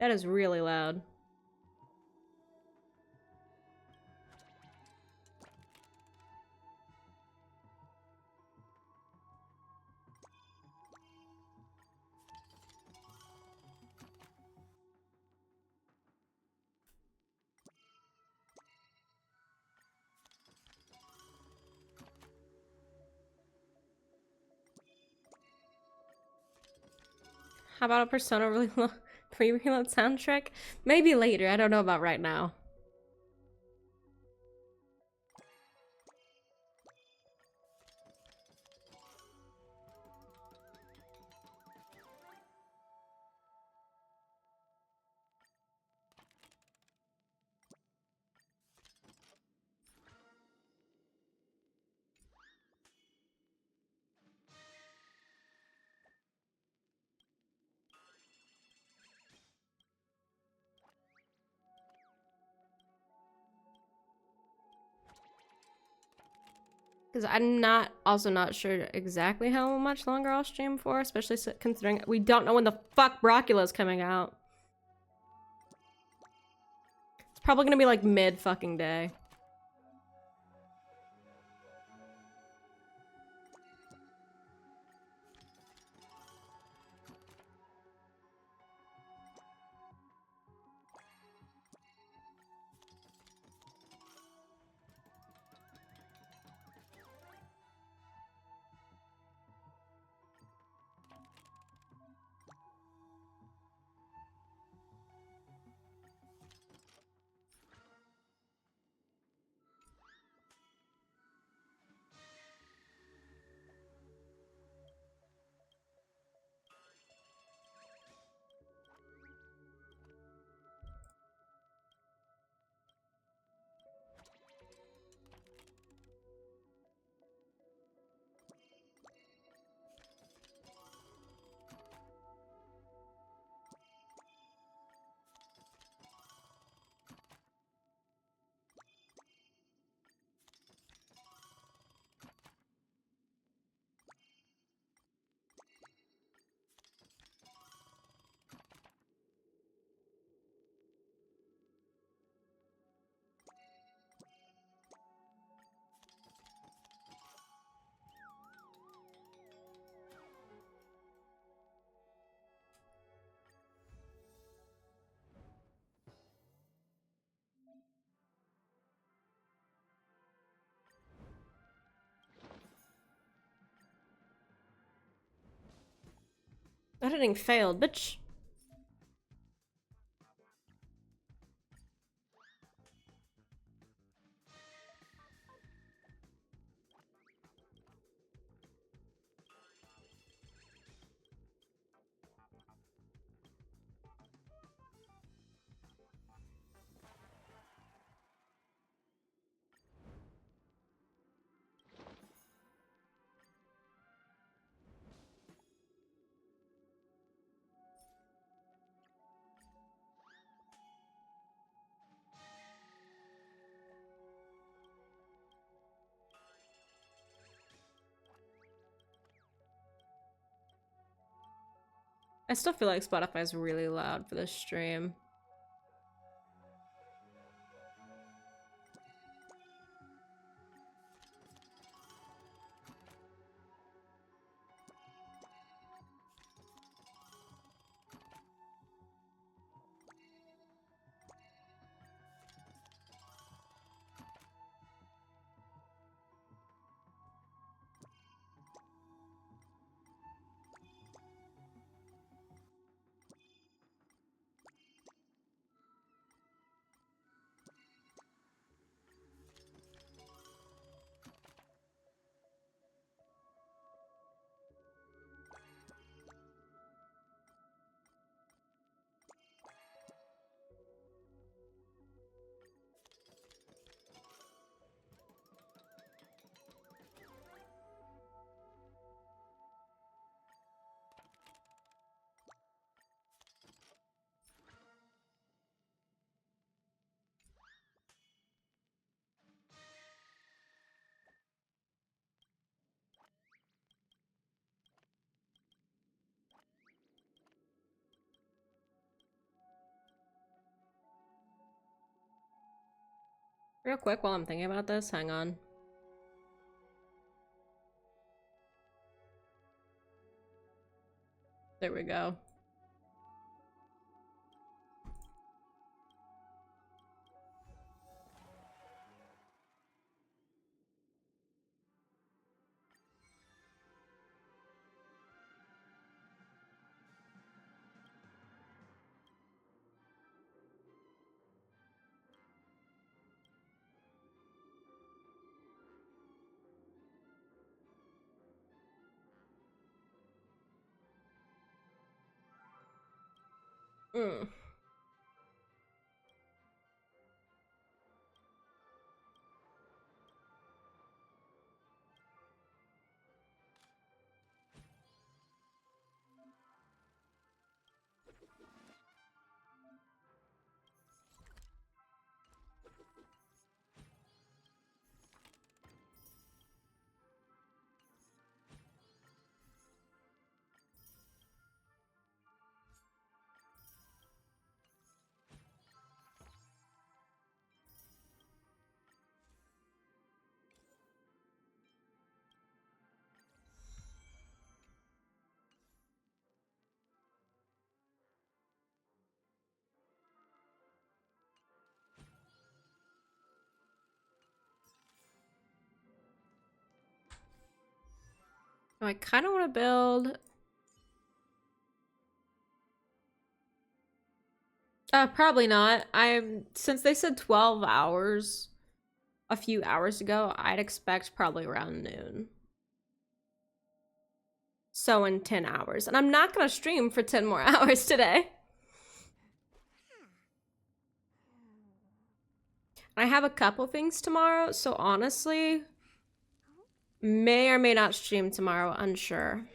That is really loud. How about a Persona pre-reload soundtrack? Maybe later, I don't know about right now. Because I'm also not sure exactly how much longer I'll stream for, especially considering we don't know when the fuck Brockula's coming out. It's probably gonna be like mid fucking day. Editing failed, bitch. I still feel like Spotify's really loud for this stream. Real quick, while I'm thinking about this, hang on. There we go. Mm. I kind of want to build. Probably not. Since they said 12 hours a few hours ago, I'd expect probably around noon. So in 10 hours. And I'm not gonna stream for 10 more hours today. I have a couple things tomorrow, so honestly, may or may not stream tomorrow, unsure.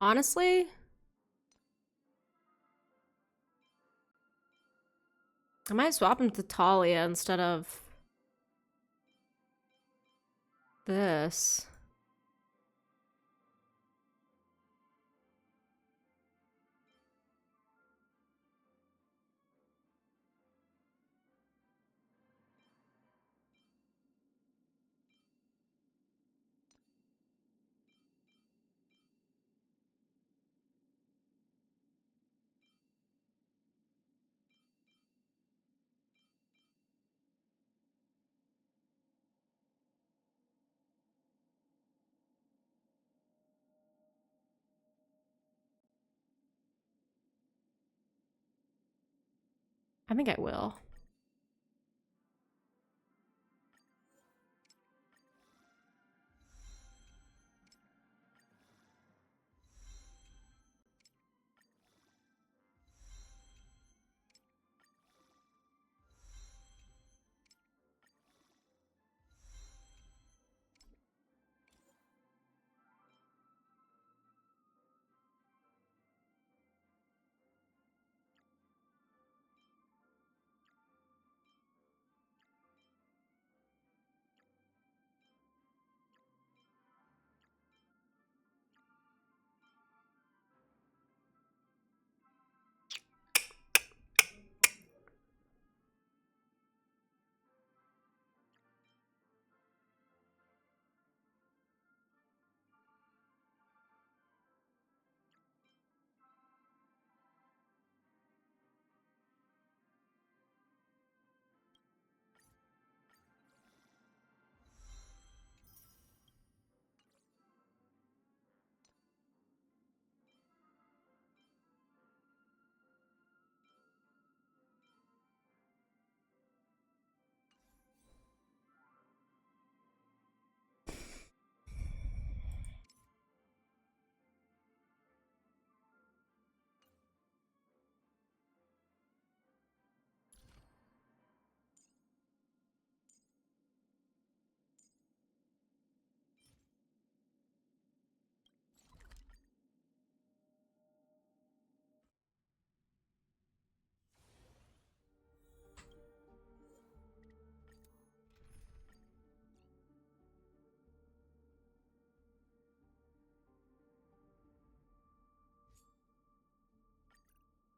Honestly, I might swap him to Talia instead of this. I think I will.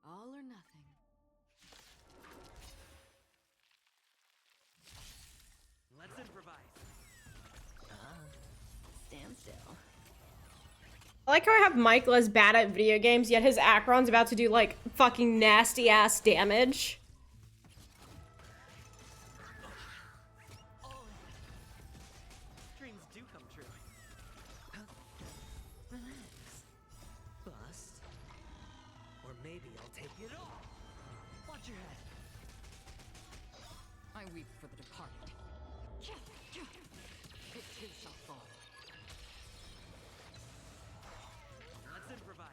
All or nothing. Let's improvise. Stand still. I like how I have Michael as bad at video games, yet his Acheron's about to do, like, fucking nasty-ass damage. Dreams do come true. Relax. Bust. Or maybe I'll take it all. Watch your head. I weep for the departed. It too shall fall. Let's improvise.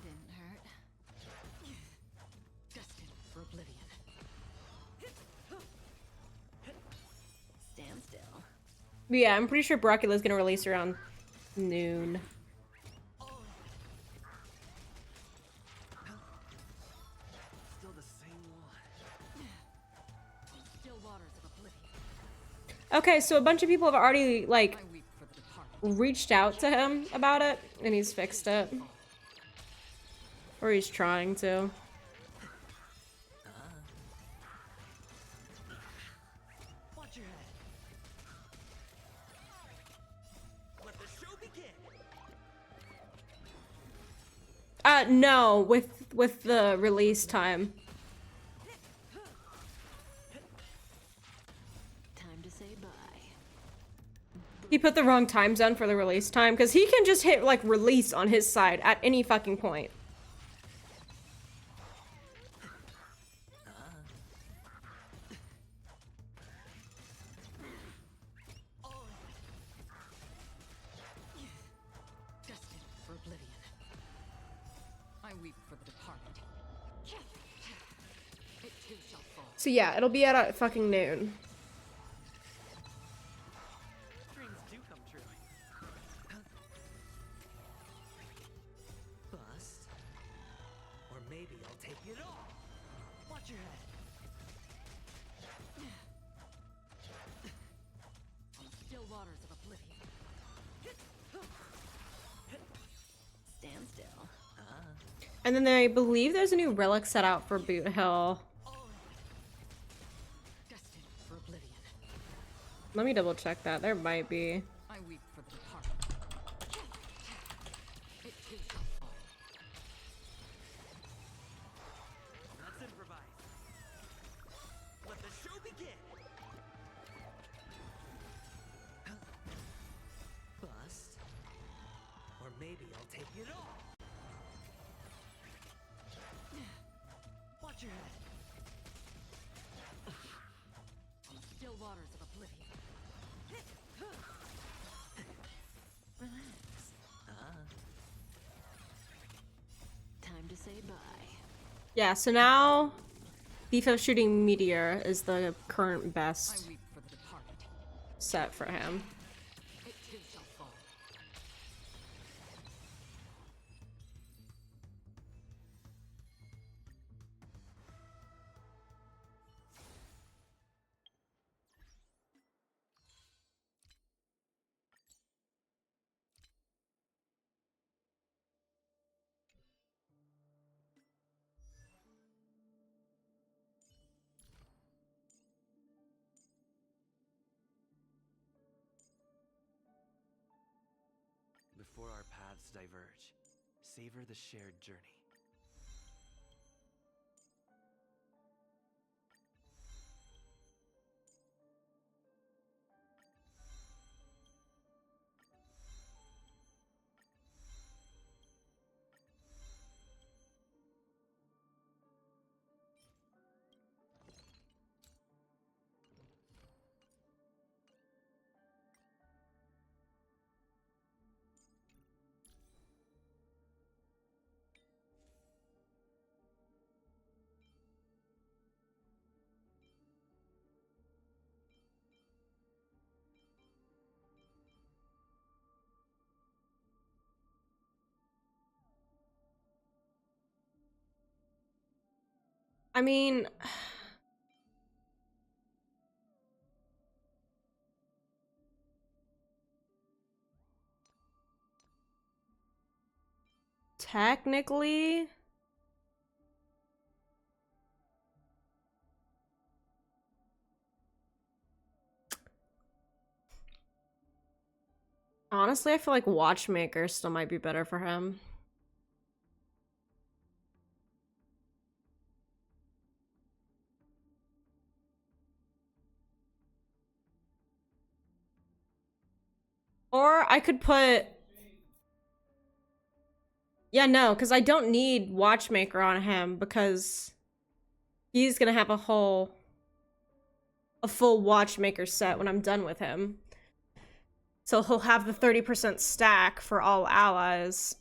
Didn't hurt. Destined for oblivion. Stand still. But yeah, I'm pretty sure Broccula's gonna release around noon. Still the same one. Still waters of oblivion. Okay, so a bunch of people have already, like, reached out to him about it, and he's fixed it. Or he's trying to. Watch your head. Let the show begin. No, with the release time. Time to say bye. He put the wrong time zone for the release time, because he can just hit, like, release on his side at any fucking point. Destined for oblivion. I weep for the departed. It too shall fall. So yeah, it'll be at fucking noon. Dreams do come true. Bust. Or maybe I'll take it all. Watch your head. Still waters of oblivion. Stand still. And then I believe there's a new relic set out for Boot Hill. Destined for oblivion. Let me double check that. There might be. I weep for the departed. It too shall fall. Let's improvise. Let the show begin. Bust. Or maybe I'll take it all. Watch your head. Still waters of oblivion. Relax. Time to say bye. Yeah, so now Thief of Shooting Meteor is the current best weep for the departed. set for him. It too shall fall. Before our paths diverge, savor the shared journey. I mean, technically, honestly, I feel like Watchmaker still might be better for him. Or I could put... Yeah, no, because I don't need Watchmaker on him because he's gonna have a full Watchmaker set when I'm done with him. So he'll have the 30% stack for all allies.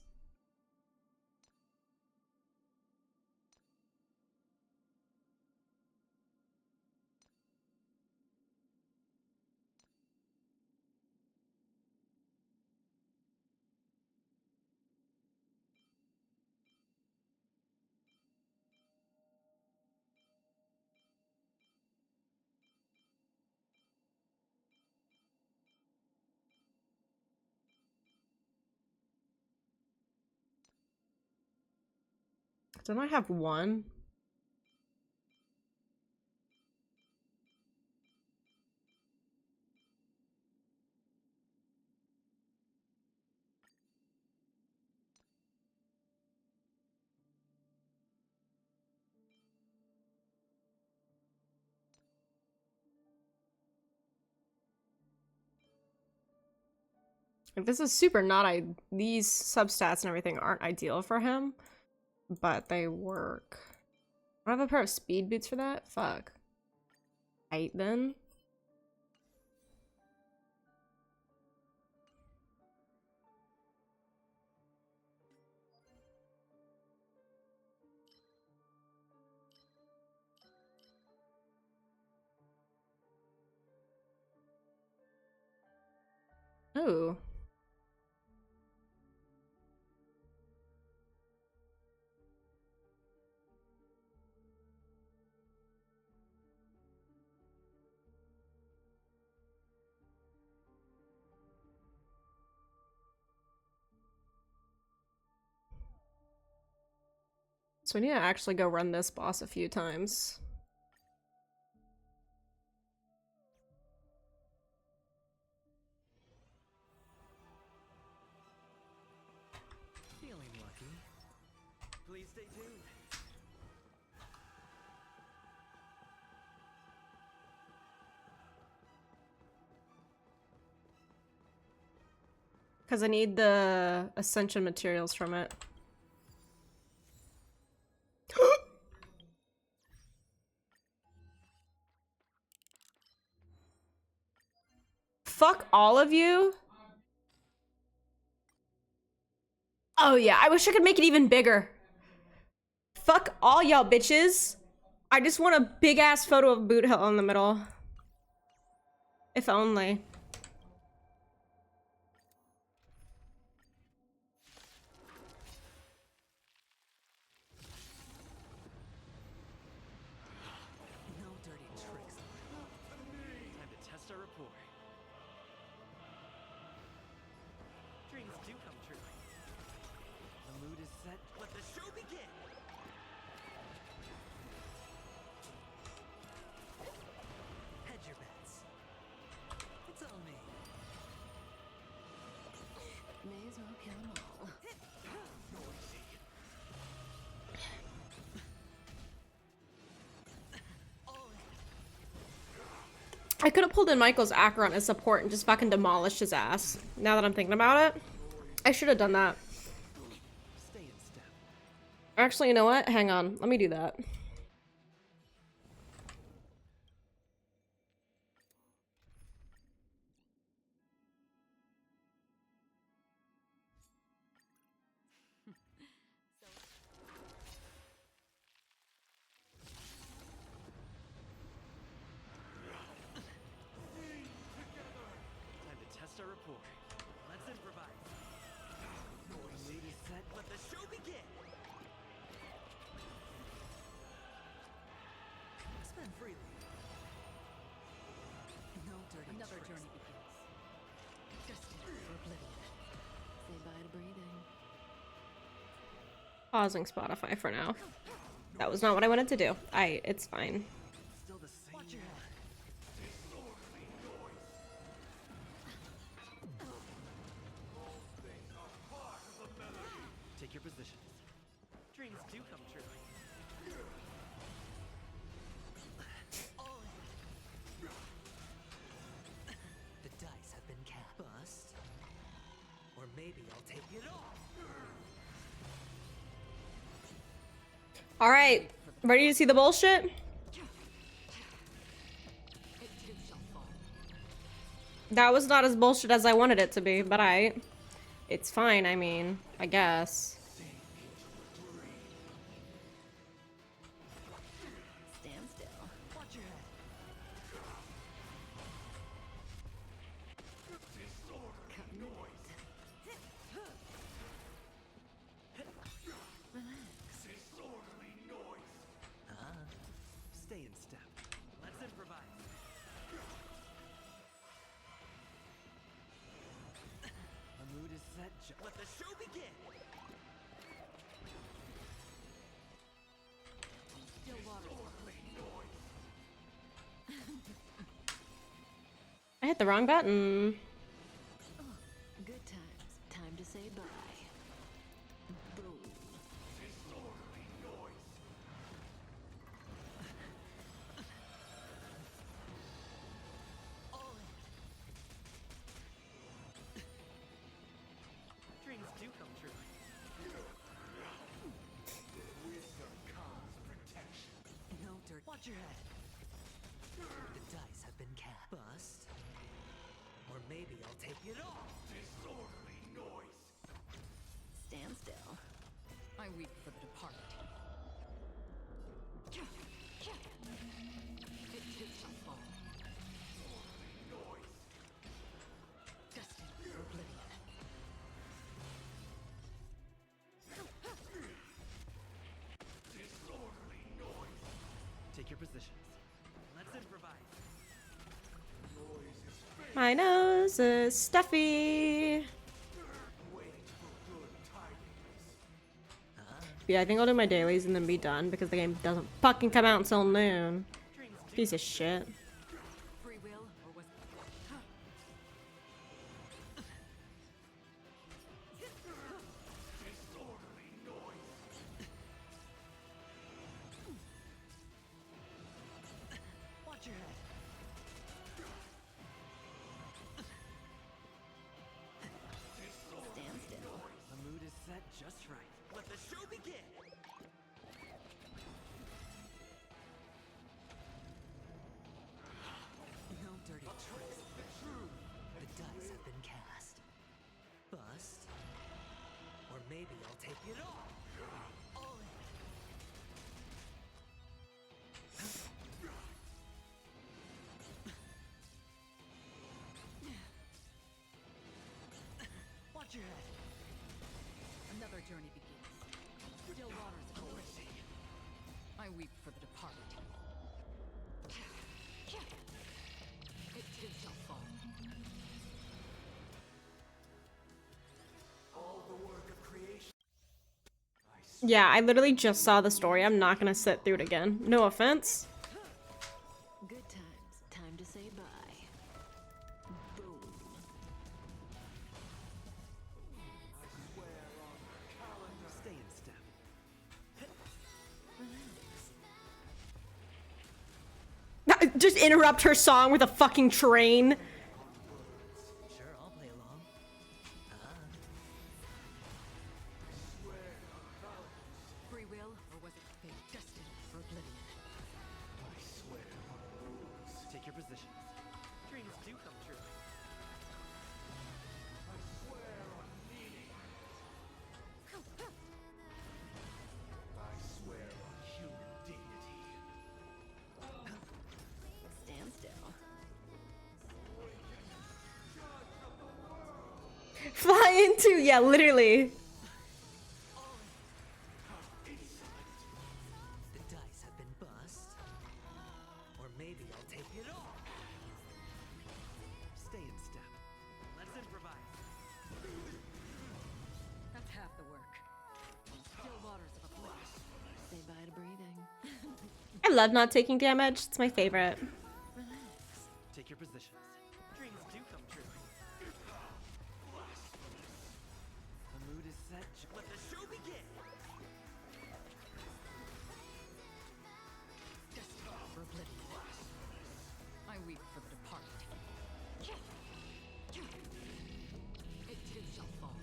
Don't I have one? Like, this is super not these substats and everything aren't ideal for him, but they work. I don't have a pair of speed boots for that? Fuck. Right then. Oh. So we need to actually go run this boss a few times. Feeling lucky. Please stay tuned. Because I need the ascension materials from it. Fuck all of you? Oh yeah, I wish I could make it even bigger. Fuck all y'all bitches. I just want a big ass photo of Boot Hill in the middle. If only. No dirty tricks. Time to test our rapport. Dreams do come true. The mood is set. Let the show begin. Hedge your bets. It's on me. May as well kill them all. I could have pulled in Michael's Acheron as support and just fucking demolished his ass. Now that I'm thinking about it. I should have done that. Stay in step. Actually, you know what? Hang on. Let me do that. Time to test our rapport. Let's improvise. The mood is set. Let the show begin. Spend freely. No dirty Another tricks. journey begins. Destined for oblivion. Say bye to breathing. Pausing Spotify for now. That was not what I wanted to do. It's fine. Still the same. Watch your head. Take your positions. Dreams do come true. The dice have been cast. Bust. maybe I'll take it all. All right, ready to see the bullshit? That was not as bullshit as I wanted it to be, but it's fine, I mean, I guess. Stand still. Watch your head. Disorderly noise. Stay in step. Let's improvise. The mood is set. Let the show begin. Still water. Disorderly noise. I hit the wrong button. Good times. Time to say bye. Boom. Disorderly noise. Dreams do come true. Wisdom comes protection. No dirt. Watch your head. The dice have been cast. Bust. Or maybe I'll take it all. Disorderly noise. Stand still. I weep for the departed. It too shall fall. Disorderly noise. Destined for oblivion. Disorderly noise. Take your positions. Let's improvise. Noise is fake. My nose is stuffy. Wait for good tidings. Yeah, I think I'll do my dailies and then be done because the game doesn't fucking come out until noon. Piece of shit. Free will, or was Disorderly noise. Watch your head. Stand still. The mood is set just right. Let the show begin. No dirty tricks. The dice have been cast. Bust. Or maybe I'll take it all. All in. Watch your head. another journey begins. Still waters of oblivion. I weep for the departed. It too shall fall. All the work of creation. Yeah, I literally just saw the story. I'm not gonna sit through it again. No offense. Good times. Time to say bye. Boom. Stay in step. Just interrupt her song with a fucking train. Sure, I'll play along. Free will, or was it fate destined for oblivion? I swear on rules. Take your positions. Dreams do come true. I swear on meaning. I swear on human dignity. Stand still. Fly into, yeah, literally. The dice have been bust. Or maybe I'll take it all. Stay in step. Let's improvise. That's half the work. Still waters of oblivion. Say bye to breathing. I love not taking damage. It's my favorite. Relax. Take your positions. Dreams do come true. The mood is set. Let the show begin. Destined for oblivion. I weep for the departed. It too shall fall.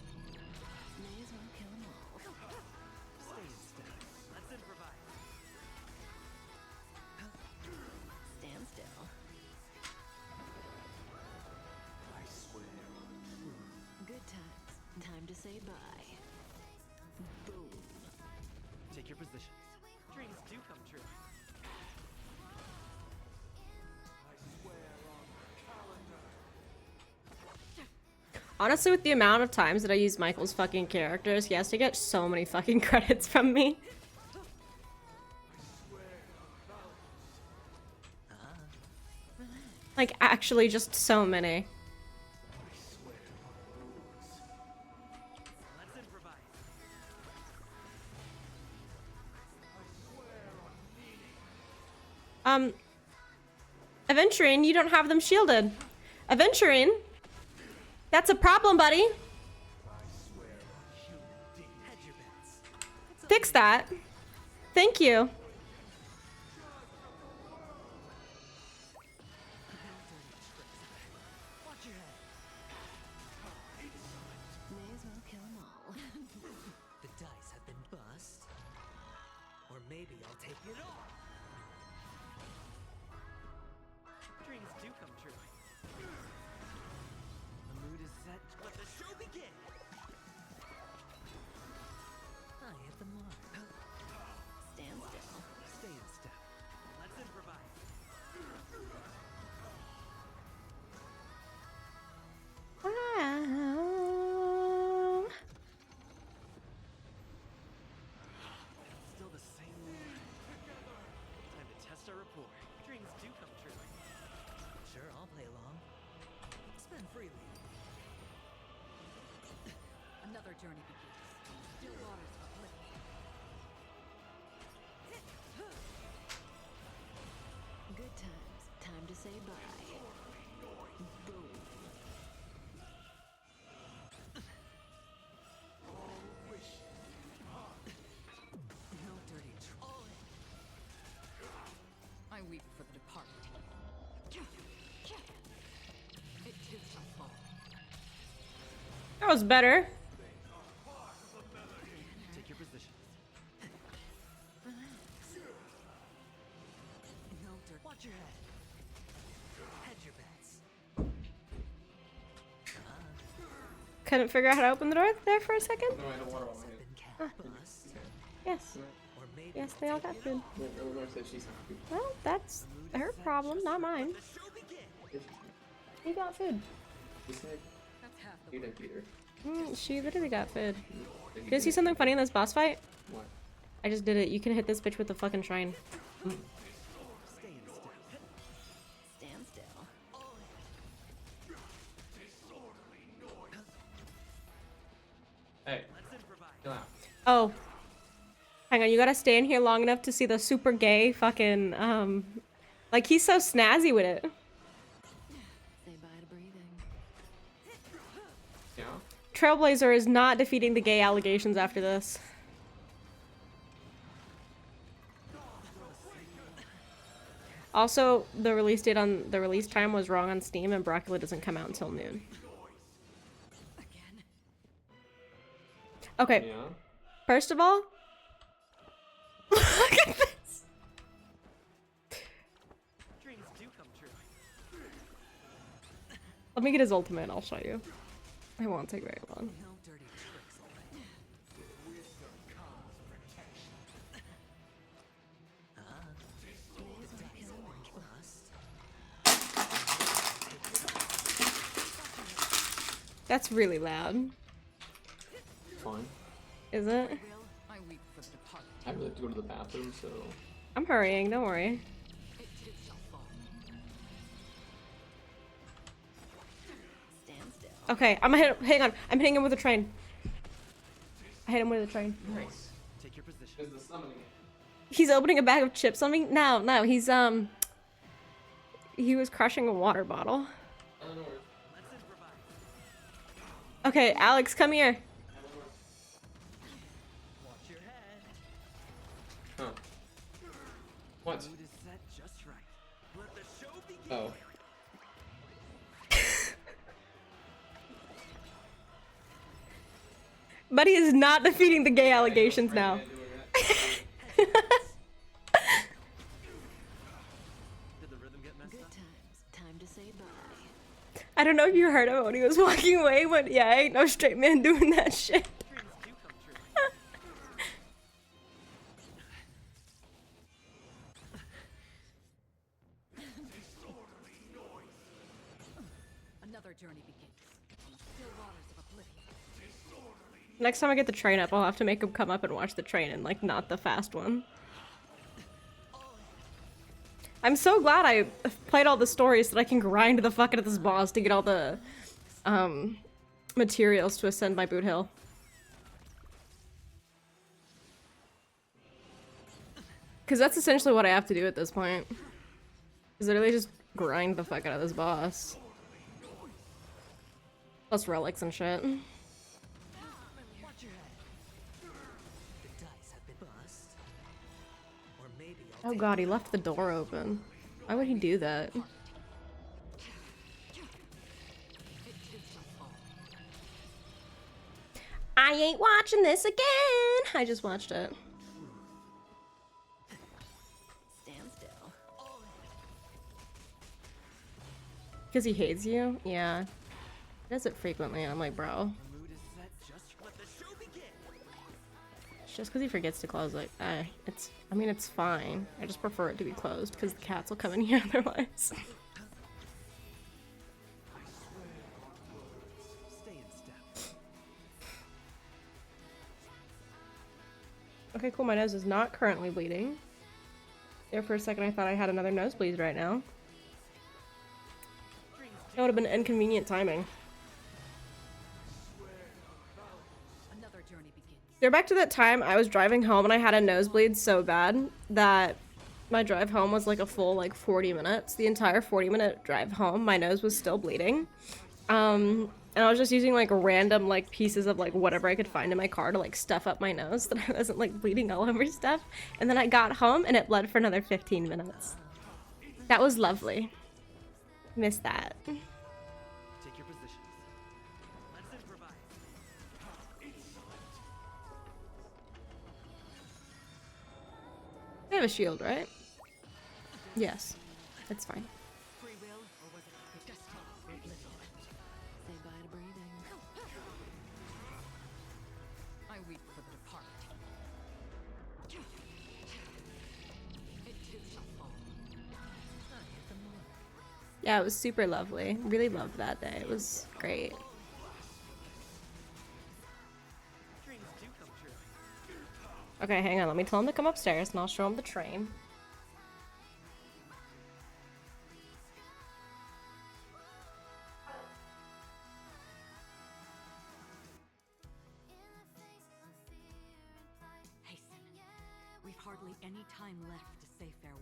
to say bye. Boom. Take your positions. Dreams do come true. Honestly, with the amount of times that I use Michael's fucking characters, he has to get so many fucking credits from me. Like, actually, just so many. Aventurine, you don't have them shielded. Aventurine? That's a problem, buddy. Fix that. Thank you. May as well kill 'em all. The dice have been bust. Or maybe I'll take it all. Dreams do come true. The mood is set. Let the show begin. I hit the mark. Stand still. Stay in step. Let's improvise. Wow. Still the same mood. Time to test our rapport. Dreams do come true. Sure, I'll play along. Spend freely. Another journey begins. Still waters are flickering. Good times. Time to say bye. Boom. No dirty I weep for the departed. It too shall fall. That was better. Take your positions. No dirt. Watch your head. Hedge your bets. Couldn't figure out how to open the door there for a second. No, I had water on my head. Yes. Yes, they all got food. Well, that's her problem, not mine. He got food. You didn't beat her. She literally got food. Did you see something funny in this boss fight? What? I just did it. You can hit this bitch with the fucking shrine. Stand still. Hey. Chill out. Oh. Hang on, you gotta stay in here long enough to see the super gay fucking, like, he's so snazzy with it. Say bye to breathing. Yeah. Trailblazer is not defeating the gay allegations after this. Also, the release date on the release time was wrong on Steam, and Broccoli doesn't come out until noon. Okay. Yeah. First of all, look at this. Dreams do come true. Let me get his ultimate. I'll show you. It won't take very long. No dirty tricks. That's really loud. Fine. Is it? I weep for the departed. I really have to go to the bathroom, so. I'm hurrying. Don't worry. It too shall fall. Stand still. Okay, I'm gonna hit. Hang on. I'm hitting him with a train. I hit him with a train. Nice. Take your position. Is the summoning it? He's opening a bag of chips on me. No, no. He's he was crushing a water bottle. I don't know where. Okay, Alex, come here. Watch your head. Huh. What? The mood is set just right. Let the show begin. Oh. Buddy is not defeating the gay allegations now. Did the rhythm get messed Good up? times. Time to say bye. I don't know if you heard him when he was walking away, but yeah, ain't no straight man doing that shit. Another journey begins on the still waters of oblivion. Next time I get the train up, I'll have to make him come up and watch the train and like not the fast one. I'm so glad I played all the stories so that I can grind the fuck out of this boss to get all the materials to ascend my boot hill. Because that's essentially what I have to do at this point. Is literally just grind the fuck out of this boss. Plus relics and shit. Oh god, he left the door open. Why would he do that? I ain't watching this again! I just watched it. Stand still. Because he hates you? Yeah. He does it frequently, and I'm like, bro. It's just because he forgets to close it. I mean, it's fine. I just prefer it to be closed, because the cats will come in here otherwise. Okay, cool. My nose is not currently bleeding. There for a second I thought I had another nosebleed right now. That would have been inconvenient timing. They're back to that time I was driving home and I had a nosebleed so bad that my drive home was like a full like 40 minutes. The entire 40-minute drive home, my nose was still bleeding. And I was just using like random like pieces of like whatever I could find in my car to like stuff up my nose so that I wasn't like bleeding all over stuff. And then I got home and it bled for another 15 minutes. That was lovely. Missed that. Take your positions. Let's improvise. They have a shield, right? Yes. It's fine. Free will, or was it destiny? Say bye to breathing. I weep for the departed. It too shall fall. Yeah, it was super lovely. Really loved that day. It was great. Okay, hang on. Let me tell him to come upstairs and I'll show him the train. Hasten. We've hardly any time left to say farewell.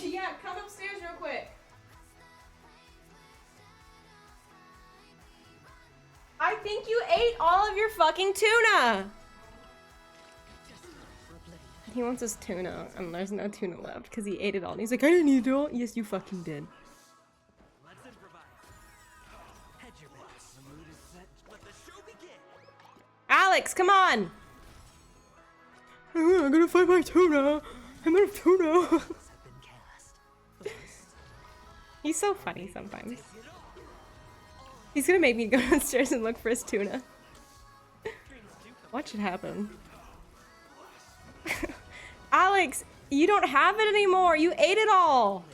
Yeah, come upstairs real quick. I think you ate all of your fucking tuna! He wants his tuna, and there's no tuna left because he ate it all. And he's like, I didn't eat it all. Yes, you fucking did. Let's improvise. Hedge your bets. The mood is set. Let the show begin. Alex, come on! I'm gonna find my tuna. I'm gonna have tuna. He's so funny sometimes. He's gonna make me go downstairs and look for his tuna. What should happen? Alex, you don't have it anymore. You ate it all.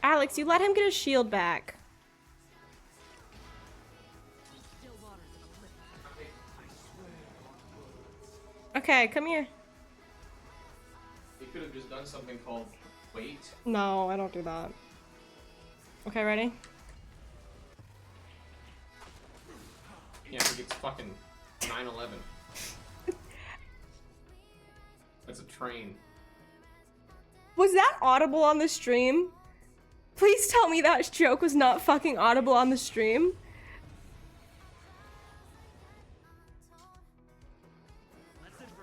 Alex, you let him get his shield back. Okay, come here. He could have just done something called wait. No, I don't do that. Okay, ready? Yeah, I think it's fucking 9/11. That's a train. Was that audible on the stream? Please tell me that joke was not fucking audible on the stream.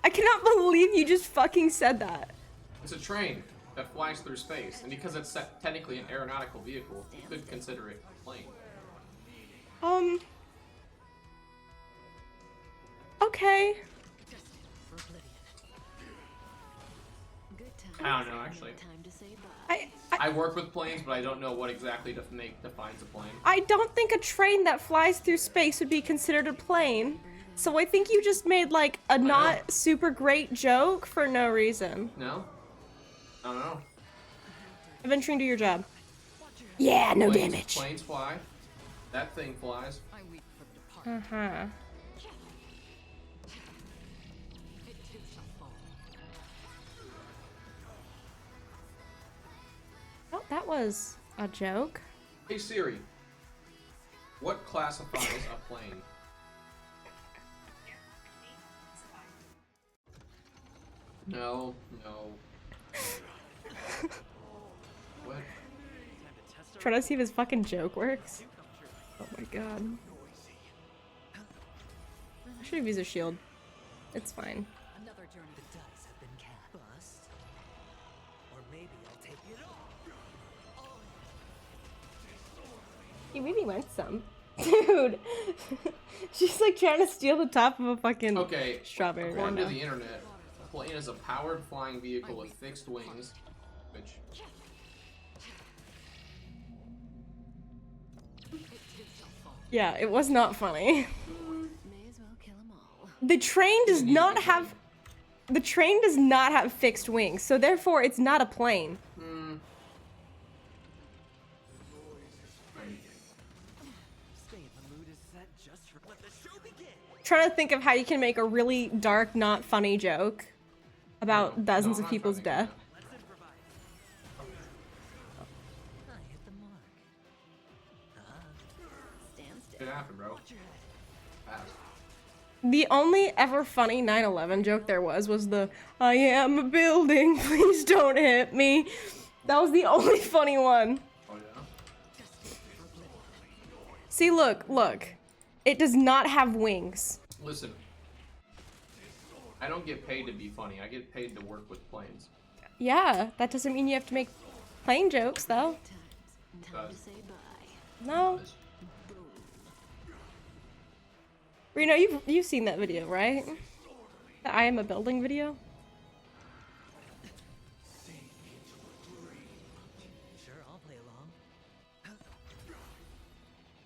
I cannot believe you just fucking said that. It's a train that flies through space, and because it's technically an aeronautical vehicle, you could consider it a plane. Okay. I don't know, actually. I work with planes, but I don't know what exactly defines a plane. I don't think a train that flies through space would be considered a plane. So I think you just made like a not super great joke for no reason. No? I don't know. Adventuring, do your job. Yeah, no damage. Planes fly. That thing flies. Uh-huh. Oh, that was a joke. Hey Siri, what classifies a plane? No. What? Trying to see if his fucking joke works. Oh my god. I should have used a shield. It's fine. Another journey. The dice have been cast. Bust. Or maybe I'll take it all. He really wants some. Dude! She's like trying to steal the top of a fucking strawberry right According now. to the internet, a plane is a powered flying vehicle with fixed wings, which... Yeah, it was not funny. The train does not have... The train does not have fixed wings, so therefore it's not a plane. Trying to think of how you can make a really dark, not funny joke about dozens of people's death. Good happen, bro. Pass. The only ever funny 9/11 joke there was the "I am a building, please don't hit me." That was the only funny one. Oh yeah? See, look. It does not have wings. Listen. I don't get paid to be funny. I get paid to work with planes. Yeah, that doesn't mean you have to make plane jokes, though. No. Reno, you've seen that video, right? The I am a building video? Sure, I'll play along.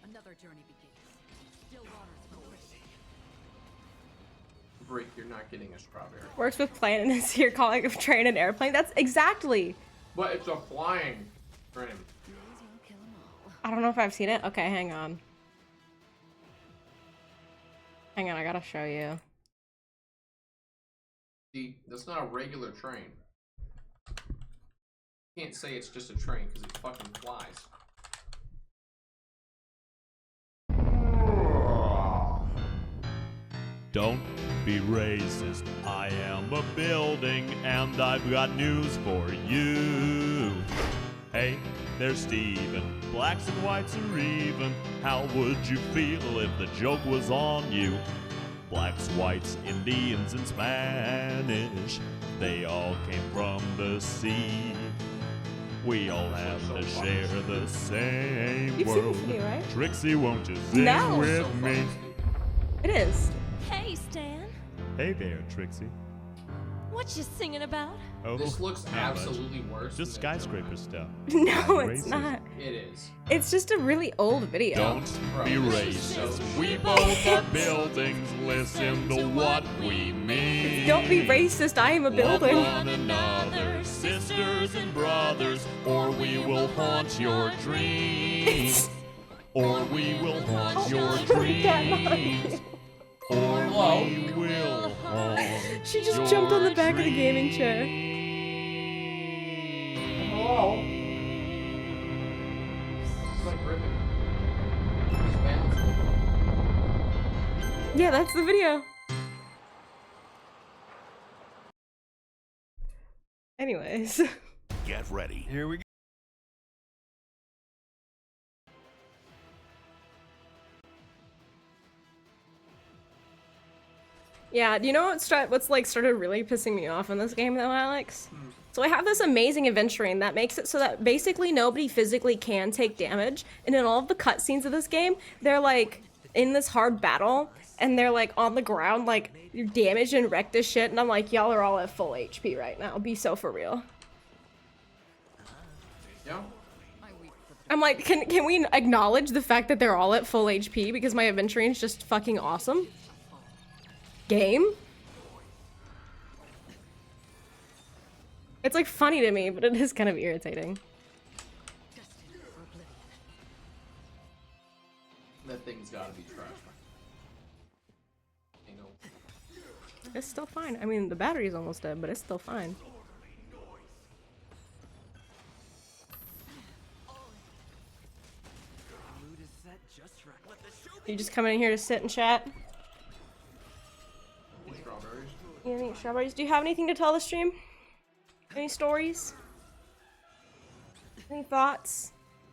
Another journey begins. Still waters Break, you're not getting a strawberry. Works with plane and is here calling a train an airplane. That's exactly. But it's a flying train. I don't know if I've seen it. Okay, hang on. Hang on, I gotta show you. See, that's not a regular train. You can't say it's just a train because it fucking flies. Don't be racist. I am a building and I've got news for you. Hey, there's Steven. Blacks and whites are even. How would you feel if the joke was on you? Blacks, whites, Indians, and Spanish. They all came from the sea. We all have to share the same You've seen world. this video, right? Trixie, won't you sing No. with me? It is. Hey, Stan. Hey there, Trixie. What you singing about? Oh, This looks not much. absolutely worse. Just skyscraper stuff. No, I'm it's racist. not. It is. It's just a really old video. Don't be racist. We both are buildings. Listen to what we mean. Don't be racist. I am a building. Love one another, sisters and brothers, or we will haunt your dreams. Or we will haunt your dreams. Or we will haunt She just jumped on the back of the gaming chair. Hello? It's like ripping. Just balancing. Yeah, that's the video. Anyways. Get ready. Here we go. Yeah, do you know what's like started really pissing me off in this game though, Alex? So I have this amazing adventuring that makes it so that basically nobody physically can take damage, and in all of the cutscenes of this game, they're like in this hard battle, and they're like on the ground, like you're damaged and wrecked as shit, and I'm like, y'all are all at full HP right now. Be so for real. Yeah. I'm like, can we acknowledge the fact that they're all at full HP because my adventuring is just fucking awesome? Game? It's like funny to me, but it is kind of irritating. That thing's gotta be trash. I know. It's still fine. I mean, the battery's almost dead, but it's still fine. You just coming in here to sit and chat? Strawberries. You gonna eat strawberries? Do you have anything to tell the stream? Any stories? Any thoughts?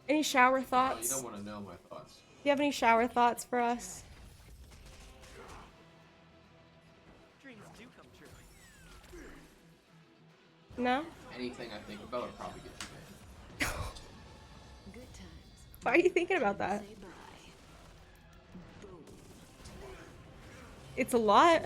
Any shower Oh, you thoughts? don't want to know my thoughts. Do you have any shower thoughts for us? Dreams do come true. No? Anything I think about will probably get you banned. Good times. Why are you thinking about that? Say bye. Boom. It's a lot.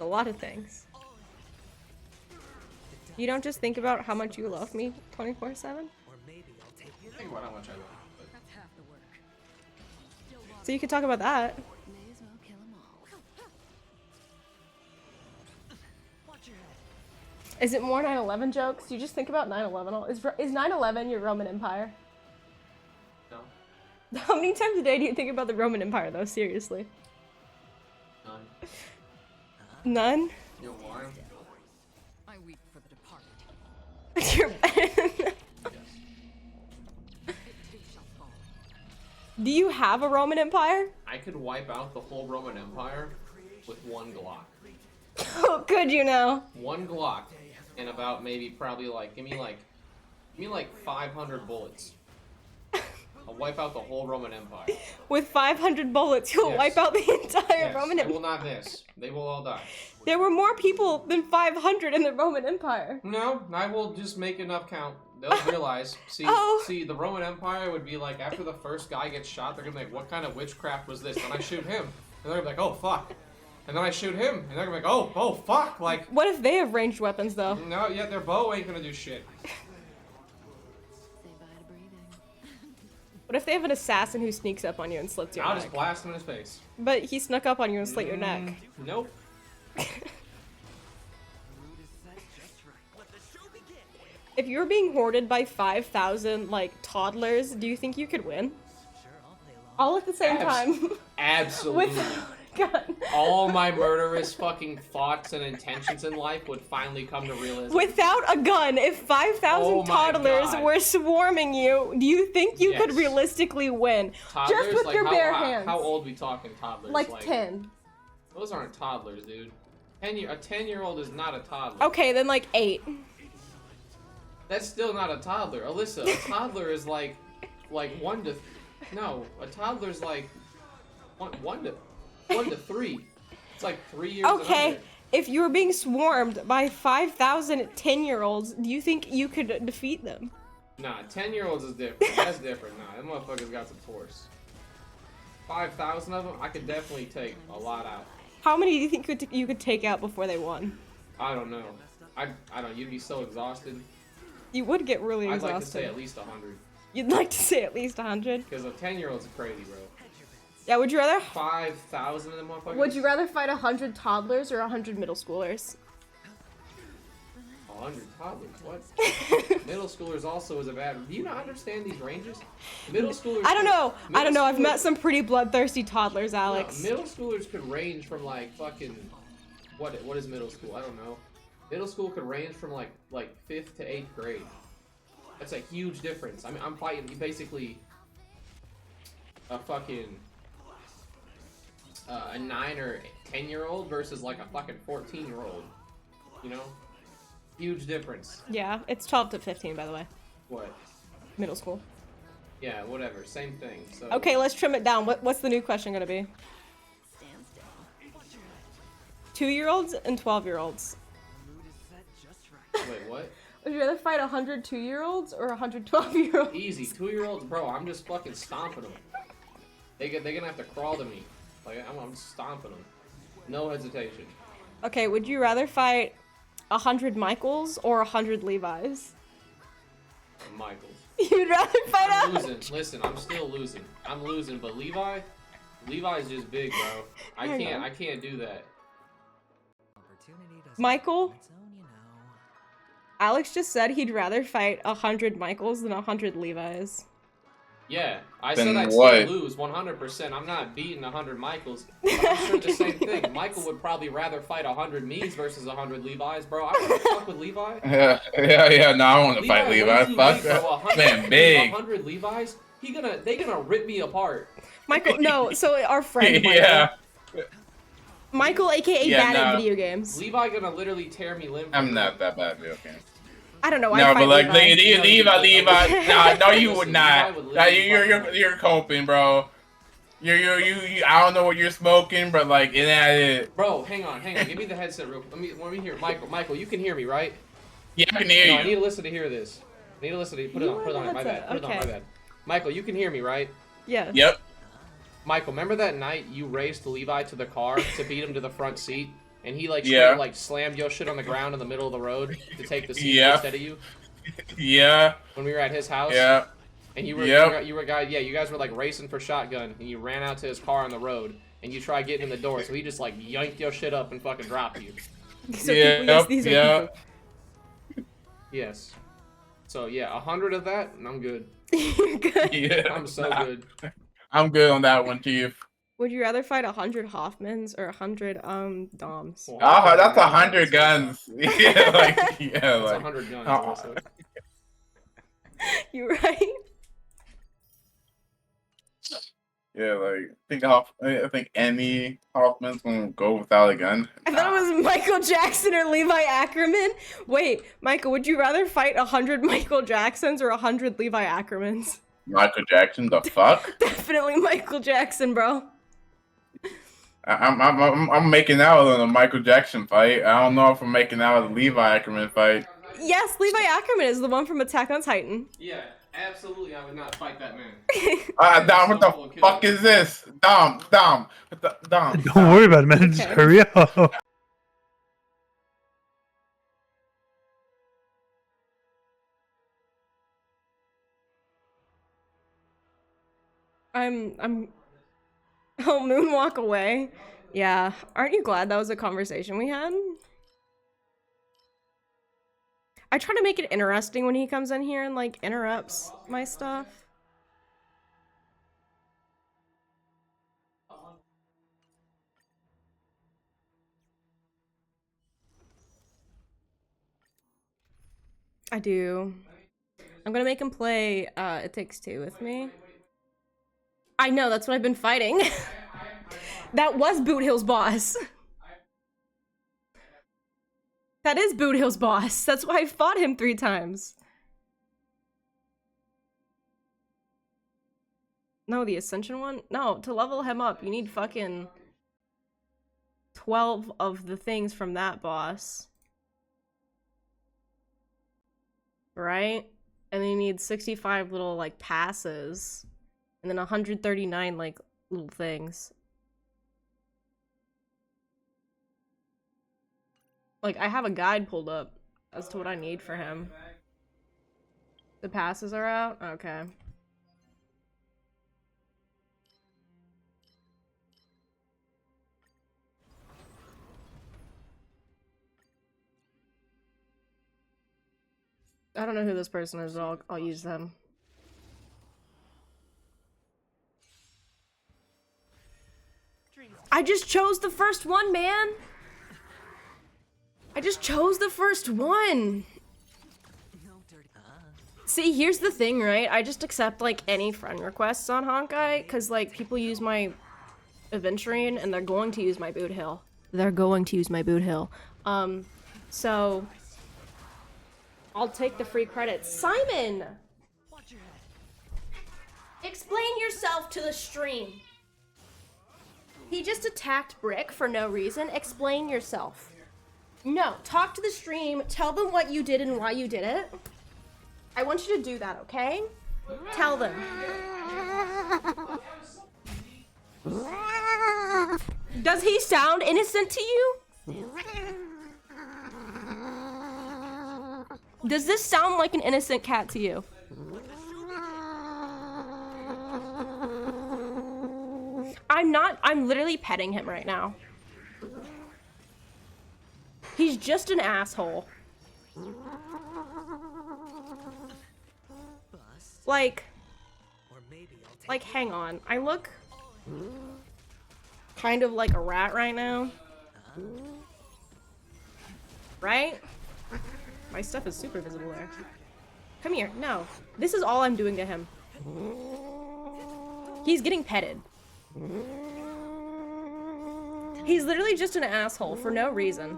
A lot of things. A lot of things. You don't just think about how much you love me 24/7? Or maybe I'll take it Think about how much I love you, but That's half the work. So you could talk about that. May as well kill them all. Watch your head. Is it more 9/11 jokes? You just think about 9/11 all- Is 9/11 your Roman Empire? no. How many times a day do you think about the Roman Empire though? Seriously. None. None? You know why? I weep for the departed. You're- Do you have a Roman Empire? I could wipe out the whole Roman Empire with one Glock. Oh, could you now? One Glock, and about maybe probably like give me like 500 bullets. I'll wipe out the whole Roman Empire. With 500 bullets, you'll Yes. wipe out the entire Yes, Roman I Empire. will not miss. They will all die. There were more people than 500 in the Roman Empire. No, I will just make enough count. They'll realize. See, Oh. see, the Roman Empire would be like after the first guy gets shot, they're gonna be like, "What kind of witchcraft was this?" And I shoot him, and they're gonna be like, "Oh fuck," and then I shoot him, and they're gonna be like, "Oh fuck!" Like, What if they have ranged weapons though? no, yeah, their bow ain't gonna do shit. Say bye to breathing. What if they have an assassin who sneaks up on you and slits your I'll neck? just blast him in his face. But he snuck up on you and slit your neck. Nope. If you were being hoarded by 5,000 like toddlers, do you think you could win? All at the same time. Absolutely. Without a gun. All my murderous fucking thoughts and intentions in life would finally come to realism. Without a gun, if 5,000 Oh my toddlers God. were swarming you, do you think you could Yes. realistically win? Toddlers, Just with like, your how, bare how, hands. How old we talking toddlers? Like 10. Those aren't toddlers, dude. A 10-year-old is not a toddler. Okay, then like 8. That's still not a toddler. Alyssa, a toddler is like 1 to... No, a toddler's like 1 to 3. It's like 3 years and Okay, under. if you were being swarmed by 5,000 10-year-olds, do you think you could defeat them? Nah, 10-year-olds is different. That's different. Nah, them motherfuckers got some force. 5,000 of them, I could definitely take a lot out. How many do you think you could take out before they won? I don't know. I don't. You'd be so exhausted. You would get really I'd exhausted. like to say at least 100. You'd like to say at least 100? Because a 10-year-old's crazy, bro. Yeah, would you rather 5,000 of them motherfuckers. Would you rather fight 100 toddlers or 100 middle schoolers? 100 toddlers. What? Middle schoolers also is a bad. Do you not understand these ranges? Middle schoolers. I don't know. I don't know. I've middle met some pretty bloodthirsty toddlers, Alex. No, middle schoolers could range from like fucking what is middle school? I don't know. Middle school could range from like 5th to 8th grade. That's a huge difference. I mean, I'm fighting basically a fucking a 9 or 10-year-old versus like a fucking 14-year-old. You know? Huge difference. Yeah, it's 12 to 15, by the way. What? Middle school. Yeah, whatever. Same thing. So. Okay, let's trim it down. What's the new question gonna be? 2-year-olds and 12-year-olds. Wait, what? Would you rather fight 100 2-year-olds or 100 12-year-olds? Easy. 2-year-olds, bro. I'm just fucking stomping them. They're gonna have to crawl to me. Like I'm stomping them. No hesitation. Okay, would you rather fight 100 Michaels or 100 Levi's? Michaels. You'd rather fight I'm losing. Listen, I'm still losing. I'm losing, but Levi's just big, bro. I can't do that. Michael? Alex just said he'd rather fight 100 Michaels than 100 Levi's. Yeah, I Then said I'd what? still lose 100%. I'm not beating 100 Michaels. But I'm sure the same thing. Michael would probably rather fight 100 me's versus 100 Levi's, bro. I don't fuck with Levi. Yeah. No, I want to fight Levi. Fuck that. Man, big. 100 Levi's? They gonna rip me apart. Michael, no. So our friend Michael. Yeah. Michael, aka bad at video games. Levi gonna literally tear me limb. I'm not that bad at video games. I don't know. No, but like Levi. Nah, no, you Listen, would not. Nah, you're coping, bro. You. I don't know what you're smoking, but like it. Bro, hang on. Give me the headset real quick. Let me hear. Michael, you can hear me, right? Yeah, I can hear you. I need to listen to hear this. I need to listen to put it on. My bad. Put it on. My bad. Michael, you can hear me, right? Yes. Yep. Michael, remember that night you raced Levi to the car to beat him to the front seat? And he like slammed your shit on the ground in the middle of the road to take the seat instead of you. Yeah. When we were at his house. Yeah. And you guys were like racing for shotgun, and you ran out to his car on the road, and you tried getting in the door, so he just like yanked your shit up and fucking dropped you. So yeah. Yes. So yeah, 100 of that, and I'm good. You're good. Yeah. I'm so good. I'm good on that one, Chief. Would you rather fight 100 Hoffmans or 100 Doms? Oh, that's 100 guns. Yeah, like That's 100 guns. Also. You're right. Yeah, like I think any Hoffman's gonna go without a gun. I thought it was Michael Jackson or Levi Ackerman. Wait, Michael, would you rather fight 100 Michael Jacksons or 100 Levi Ackermans? Michael Jackson, the fuck? Definitely Michael Jackson, bro. I'm making out in a Michael Jackson fight. I don't know if I'm making out with a Levi Ackerman fight. Yes, Levi Ackerman is the one from Attack on Titan. Yeah, absolutely. I would not fight that man. Dom, what the fuck is this? Dom. Dom. Don't worry about it, man. Just hurry up. Oh, moonwalk away. Yeah. Aren't you glad that was a conversation we had? I try to make it interesting when he comes in here and, like, interrupts my stuff. I do. I'm gonna make him play, It Takes Two with me. I know, that's what I've been fighting. That was Boot Hill's boss. That is Boot Hill's boss. That's why I fought him 3 times. No, the Ascension one? No, to level him up, you need fucking 12 of the things from that boss. Right? And then you need 65 little, like, passes. And then 139, like, little things. Like, I have a guide pulled up as to what I need for him. The passes are out? Okay. I don't know who this person is, so I'll use them. I just chose the first one, man! I just chose the first one! See, here's the thing, right? I just accept, like, any friend requests on Honkai, because, like, people use my adventuring, and they're going to use my boot hill. They're going to use my boot hill. So I'll take the free credits. Simon! Explain yourself to the stream. He just attacked Brick for no reason. Explain yourself. No, talk to the stream. Tell them what you did and why you did it. I want you to do that, okay? Tell them. Does he sound innocent to you? Does this sound like an innocent cat to you? I'm literally petting him right now. He's just an asshole. Like, hang on. I look kind of like a rat right now. Right? My stuff is super visible there. Come here. No. This is all I'm doing to him. He's getting petted. He's literally just an asshole for no reason.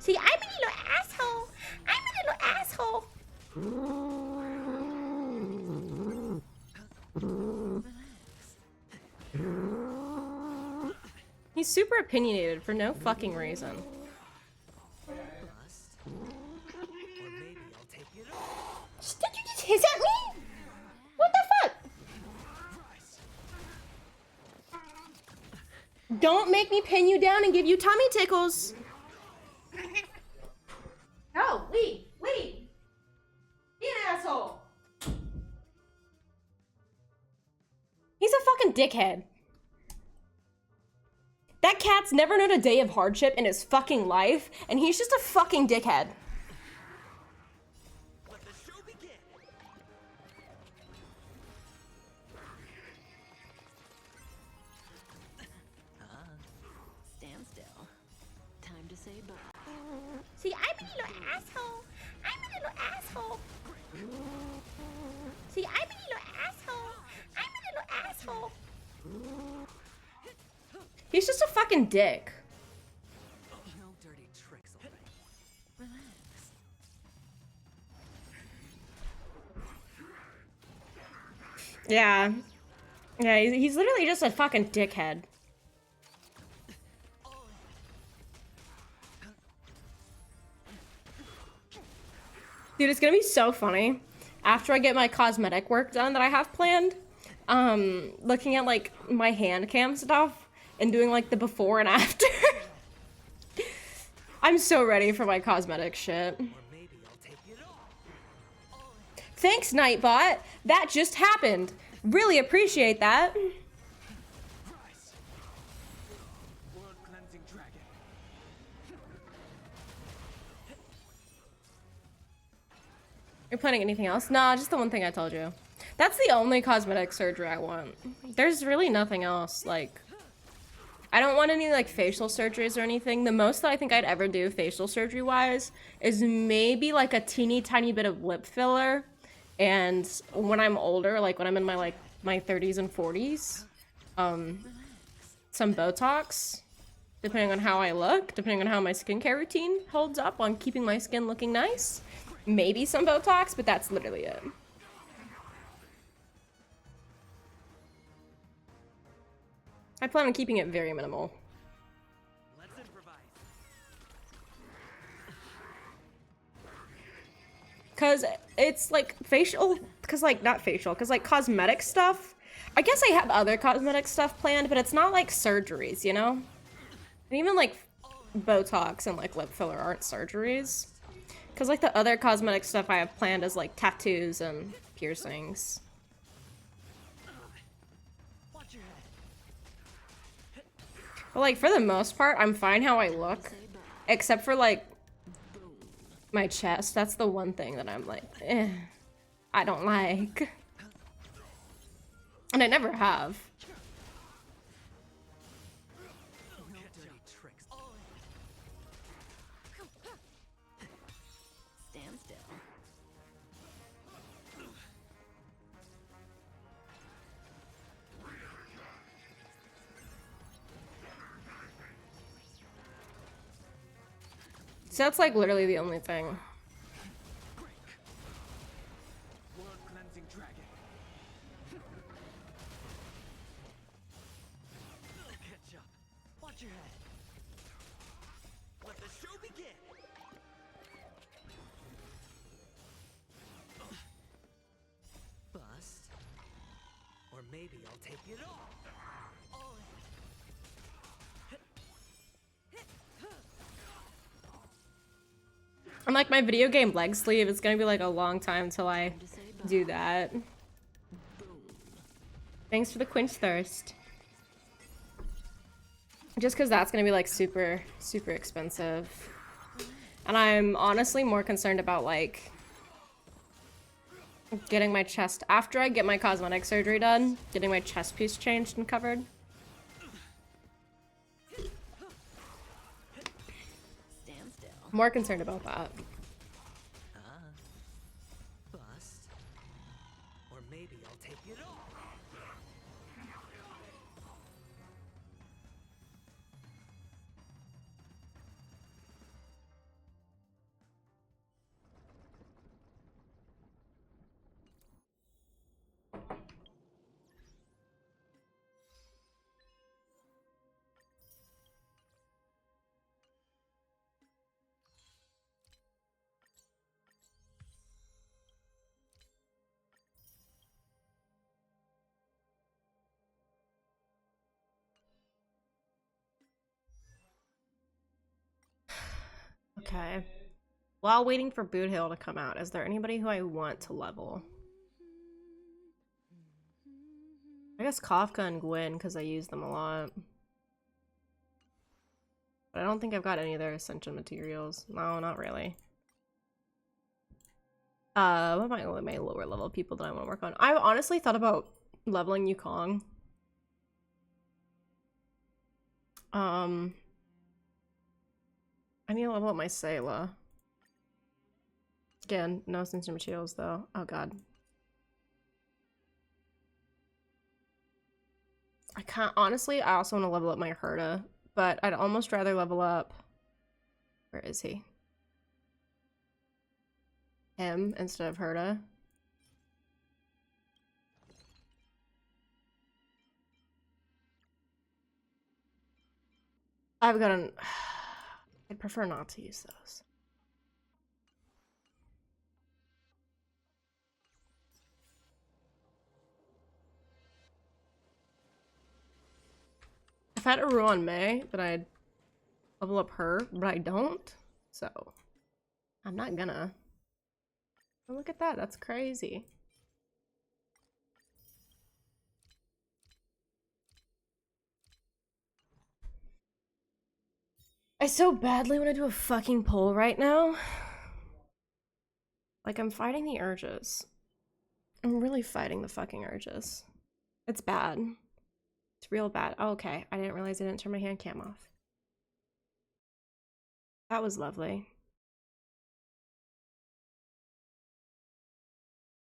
See, I'm a little asshole. I'm a little asshole. He's super opinionated for no fucking reason. Did you just hiss at me? What the fuck? Don't make me pin you down and give you tummy tickles. No, leave. Be an asshole. He's a fucking dickhead. That cat's never known a day of hardship in his fucking life, and he's just a fucking dickhead. Stand still. Time to say bye. See, I'm a little asshole. I'm a little asshole. See, I'm a little asshole. I'm a little asshole. He's just a fucking dick. No dirty tricks, already. Relax. Yeah. Yeah, he's literally just a fucking dickhead. Dude, it's gonna be so funny. After I get my cosmetic work done that I have planned, looking at, like, my hand cam stuff and doing, like, the before and after. I'm so ready for my cosmetic shit. Thanks, Nightbot. That just happened. Really appreciate that. You're planning anything else? Nah, just the one thing I told you. That's the only cosmetic surgery I want. There's really nothing else, like... I don't want any, like, facial surgeries or anything. The most that I think I'd ever do facial surgery-wise is maybe, like, a teeny tiny bit of lip filler. And when I'm older, like, when I'm in my, like, my 30s and 40s, some Botox, depending on how I look, depending on how my skincare routine holds up on keeping my skin looking nice. Maybe some Botox, but that's literally it. I plan on keeping it very minimal. Let's improvise. Cause it's like facial, cause like not facial, cause like cosmetic stuff. I guess I have other cosmetic stuff planned, but it's not like surgeries, you know? And even like Botox and like lip filler aren't surgeries. Cause like the other cosmetic stuff I have planned is like tattoos and piercings. But like for the most part, I'm fine how I look. Except for like my chest. That's the one thing that I'm like, I don't like. And I never have. Stand still. So that's like literally the only thing. World cleansing dragon. Catch up. Watch your head. Let the show begin. Bust. Or maybe I'll take it all. All in. I'm like my video game leg sleeve. It's gonna be like a long time until I do that. Thanks for the quench thirst. Just because that's gonna be like super expensive. And I'm honestly more concerned about like getting my chest, after I get my cosmetic surgery done, getting my chest piece changed and covered. Stand still. More concerned about that. Bust. Or maybe I'll take it all. Okay. While waiting for Boot Hill to come out, is there anybody who I want to level? I guess Kafka and Gwen, because I use them a lot. But I don't think I've got any of their essential materials. No, not really. What are my lower level people that I want to work on? I honestly thought about leveling Yukong. I need to level up my Sayla. Again, no essential materials though. Oh god. I can't, honestly, I also want to level up my Herta, but I'd almost rather level up, where is he? Him instead of Herta. I've got an, I'd prefer not to use those. I've had a rule on May that I'd level up her, but I don't, so I'm not gonna. Oh, look at that, that's crazy. I so badly want to do a fucking poll right now. Like, I'm fighting the urges. I'm really fighting the fucking urges. It's bad. It's real bad. Oh, okay. I didn't realize I didn't turn my hand cam off. That was lovely.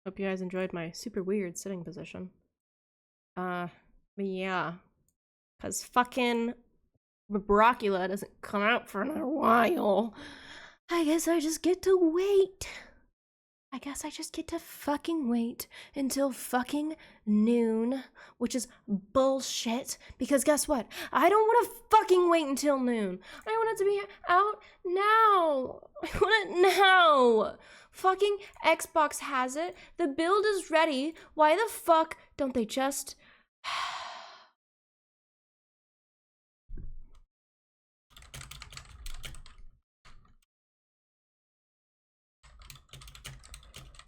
Hope you guys enjoyed my super weird sitting position. But yeah. Because fucking Brocula doesn't come out for another while. I guess I just get to wait. I guess I just get to fucking wait until fucking noon, which is bullshit, because guess what? I don't want to fucking wait until noon. I want it to be out now. I want it now. Fucking Xbox has it. The build is ready. Why the fuck don't they just...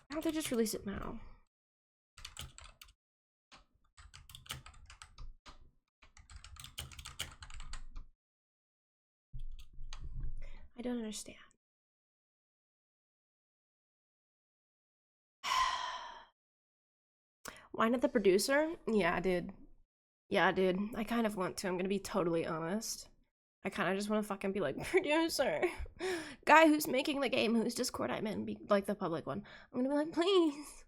Why don't they just release it now? I don't understand. Why not the producer? Yeah, dude. Yeah, dude. I kind of want to. I'm gonna be totally honest. I kind of just want to fucking be like, producer, guy who's making the game, whose Discord I'm in, be like the public one. I'm gonna be like, please,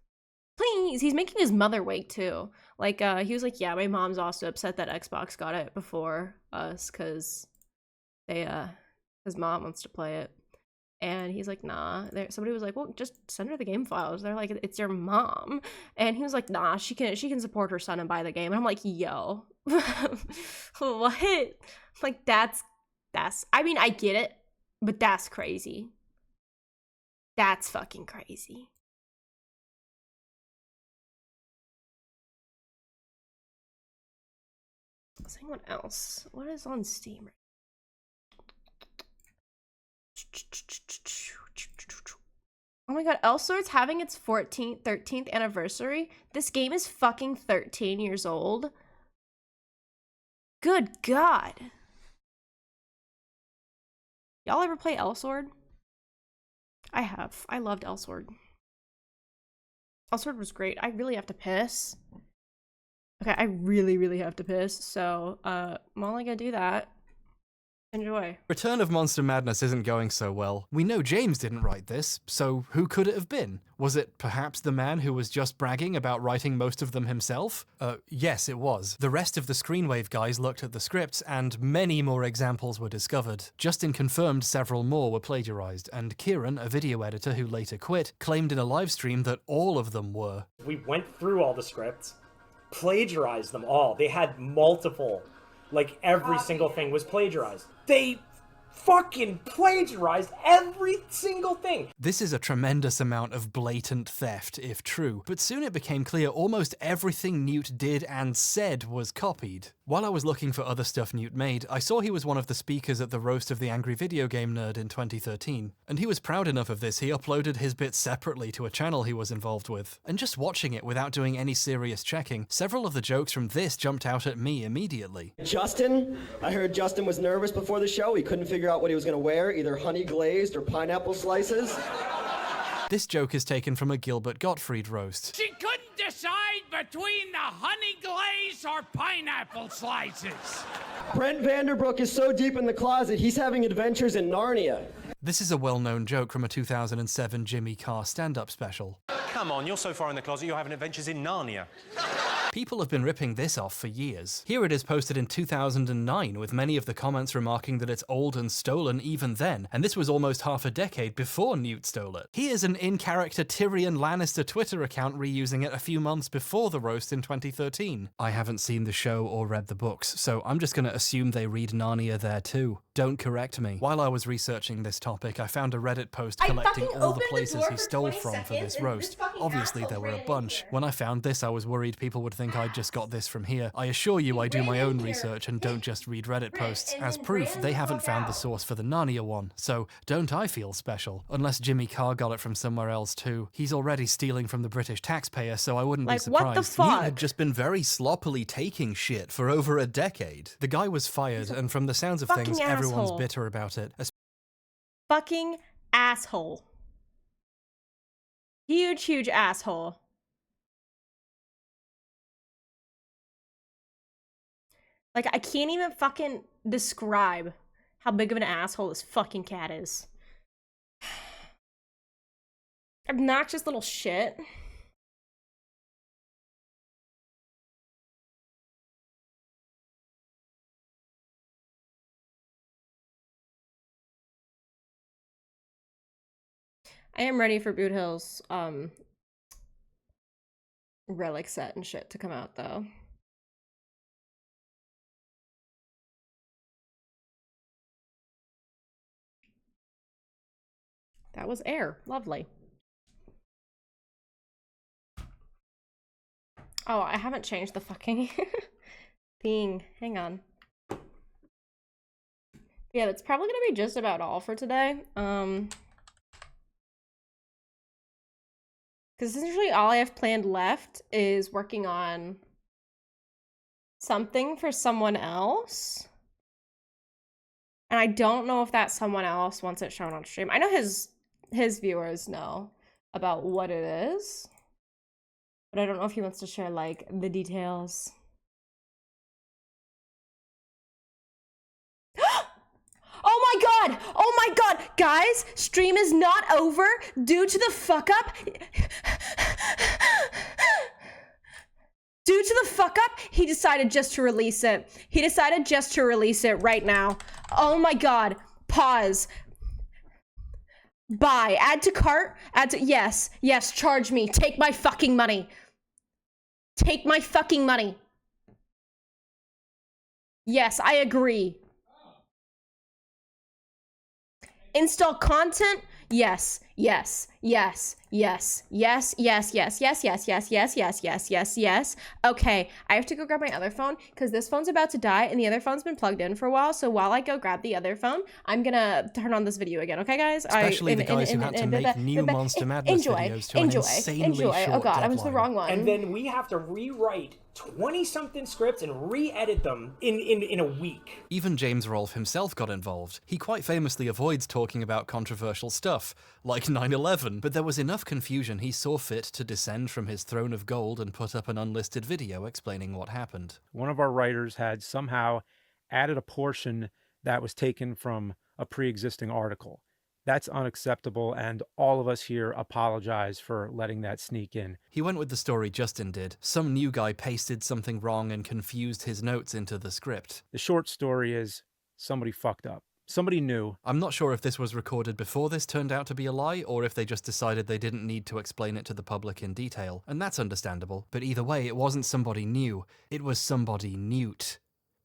please. He's making his mother wait too. Like, he was like, yeah, my mom's also upset that Xbox got it before us, cause they, his mom wants to play it. And he's like, nah. Somebody was like, well, just send her the game files. They're like, it's your mom. And he was like, nah, she can support her son and buy the game. And I'm like, yo, what? Like, that's, I mean, I get it, but that's crazy. That's fucking crazy. Is anyone else? What is on Steam? Oh my god, Elsword's having its 13th anniversary. This game is fucking 13 years old. Good god. Y'all ever play Elsword? I have. I loved Elsword. Elsword was great. I really have to piss. Okay, I really have to piss, so I'm only gonna do that. Enjoy. Return of Monster Madness isn't going so well. We know James didn't write this, so who could it have been? Was it perhaps the man who was just bragging about writing most of them himself? Yes, it was. The rest of the Screenwave guys looked at the scripts, and many more examples were discovered. Justin confirmed several more were plagiarized, and Kieran, a video editor who later quit, claimed in a livestream that all of them were. We went through all the scripts, plagiarized them all. They had multiple. Like, every single thing was plagiarized. They fucking plagiarized every single thing. This is a tremendous amount of blatant theft, if true, but soon it became clear almost everything Newt did and said was copied. While I was looking for other stuff Newt made, I saw he was one of the speakers at the Roast of the Angry Video Game Nerd in 2013, and he was proud enough of this he uploaded his bits separately to a channel he was involved with. And just watching it without doing any serious checking, several of the jokes from this jumped out at me immediately. Justin, I heard Justin was nervous before the show. He couldn't figure out what he was going to wear, either honey glazed or pineapple slices. This joke is taken from a Gilbert Gottfried roast. She couldn't decide between the honey glaze or pineapple slices. Brent Vanderbrook is so deep in the closet, he's having adventures in Narnia. This is a well-known joke from a 2007 Jimmy Carr stand-up special. Come on, you're so far in the closet you're having adventures in Narnia. People have been ripping this off for years. Here it is posted in 2009, with many of the comments remarking that it's old and stolen even then, and this was almost half a decade before Newt stole it. Here's an in-character Tyrion Lannister Twitter account reusing it a few months before the roast in 2013. I haven't seen the show or read the books, so I'm just gonna assume they read Narnia there too. Don't correct me. While I was researching this topic, I found a Reddit post collecting all the places he stole from for this roast. Obviously there were a bunch. When I found this, I was worried people would think I'd just got this from here. I assure you I do my own research and don't just read Reddit posts. As proof, they haven't found the source for the Narnia one, so don't I feel special? Unless Jimmy Carr got it from somewhere else too. He's already stealing from the British taxpayer, so I wouldn't be surprised. What the fuck? Newt had just been very sloppily taking shit for over a decade. The guy was fired, and from the sounds of things, everyone's bitter about it. Fucking asshole. Huge asshole. Like, I can't even fucking describe how big of an asshole this fucking cat is. Obnoxious little shit. I am ready for Boot Hill's relic set and shit to come out though. That was air. Lovely. Oh, I haven't changed the fucking thing. Hang on. Yeah, that's probably gonna be just about all for today. Because essentially all I have planned left is working on something for someone else. And I don't know if that someone else wants it shown on stream. I know his viewers know about what it is. But I don't know if he wants to share, like, the details. Oh my god! Oh my god! Guys, stream is not over due to the fuck up. Due to the fuck up, he decided just to release it. He decided just to release it right now. Oh my god. Pause. Buy. Add to cart. Add to... Yes. Yes, charge me. Take my fucking money. Take my fucking money. Yes, I agree. Install content? Yes, yes, yes, yes, yes, yes, yes, yes, yes, yes, yes, yes, yes, yes, yes. Okay, I have to go grab my other phone because this phone's about to die and the other phone's been plugged in for a while. So while I go grab the other phone, I'm gonna turn on this video again. Okay, guys? Especially the guys who had to make new Monster Madness videos to an insanely short Oh god, I went to the deadline. wrong one. And then we have to rewrite 20-something scripts and re-edit them in a week. Even James Rolfe himself got involved. He quite famously avoids talking about controversial stuff, like 9/11, but there was enough confusion he saw fit to descend from his throne of gold and put up an unlisted video explaining what happened. One of our writers had somehow added a portion that was taken from a pre-existing article. That's unacceptable, and all of us here apologize for letting that sneak in. He went with the story Justin did. Some new guy pasted something wrong and confused his notes into the script. The short story is somebody fucked up. Somebody knew. I'm not sure if this was recorded before this turned out to be a lie, or if they just decided they didn't need to explain it to the public in detail, and that's understandable. But either way, it wasn't somebody new. It was somebody Newt.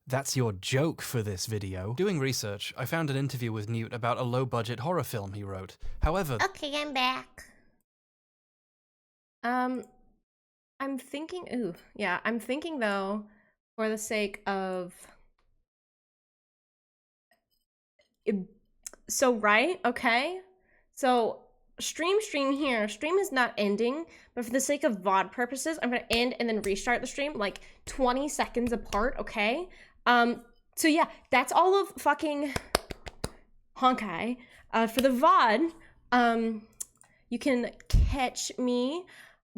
That's your joke for this video. Doing research, I found an interview with Newt about a low-budget horror film he wrote. However... Okay, I'm back. I'm thinking... Ooh, yeah, I'm thinking, though, for the sake of... So, right? Okay. So, stream here. Stream is not ending, but for the sake of VOD purposes, I'm gonna end and then restart the stream, like, 20 seconds apart, okay? So yeah, that's all of fucking Honkai. For the VOD, you can catch me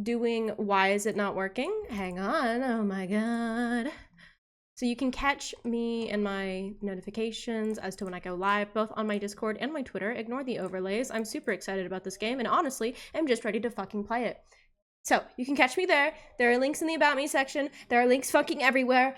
doing Why Is It Not Working? Hang on, oh my god. So you can catch me and my notifications as to when I go live, both on my Discord and my Twitter. Ignore the overlays. I'm super excited about this game, and honestly, I'm just ready to fucking play it. So, you can catch me there. There are links in the About Me section. There are links fucking everywhere.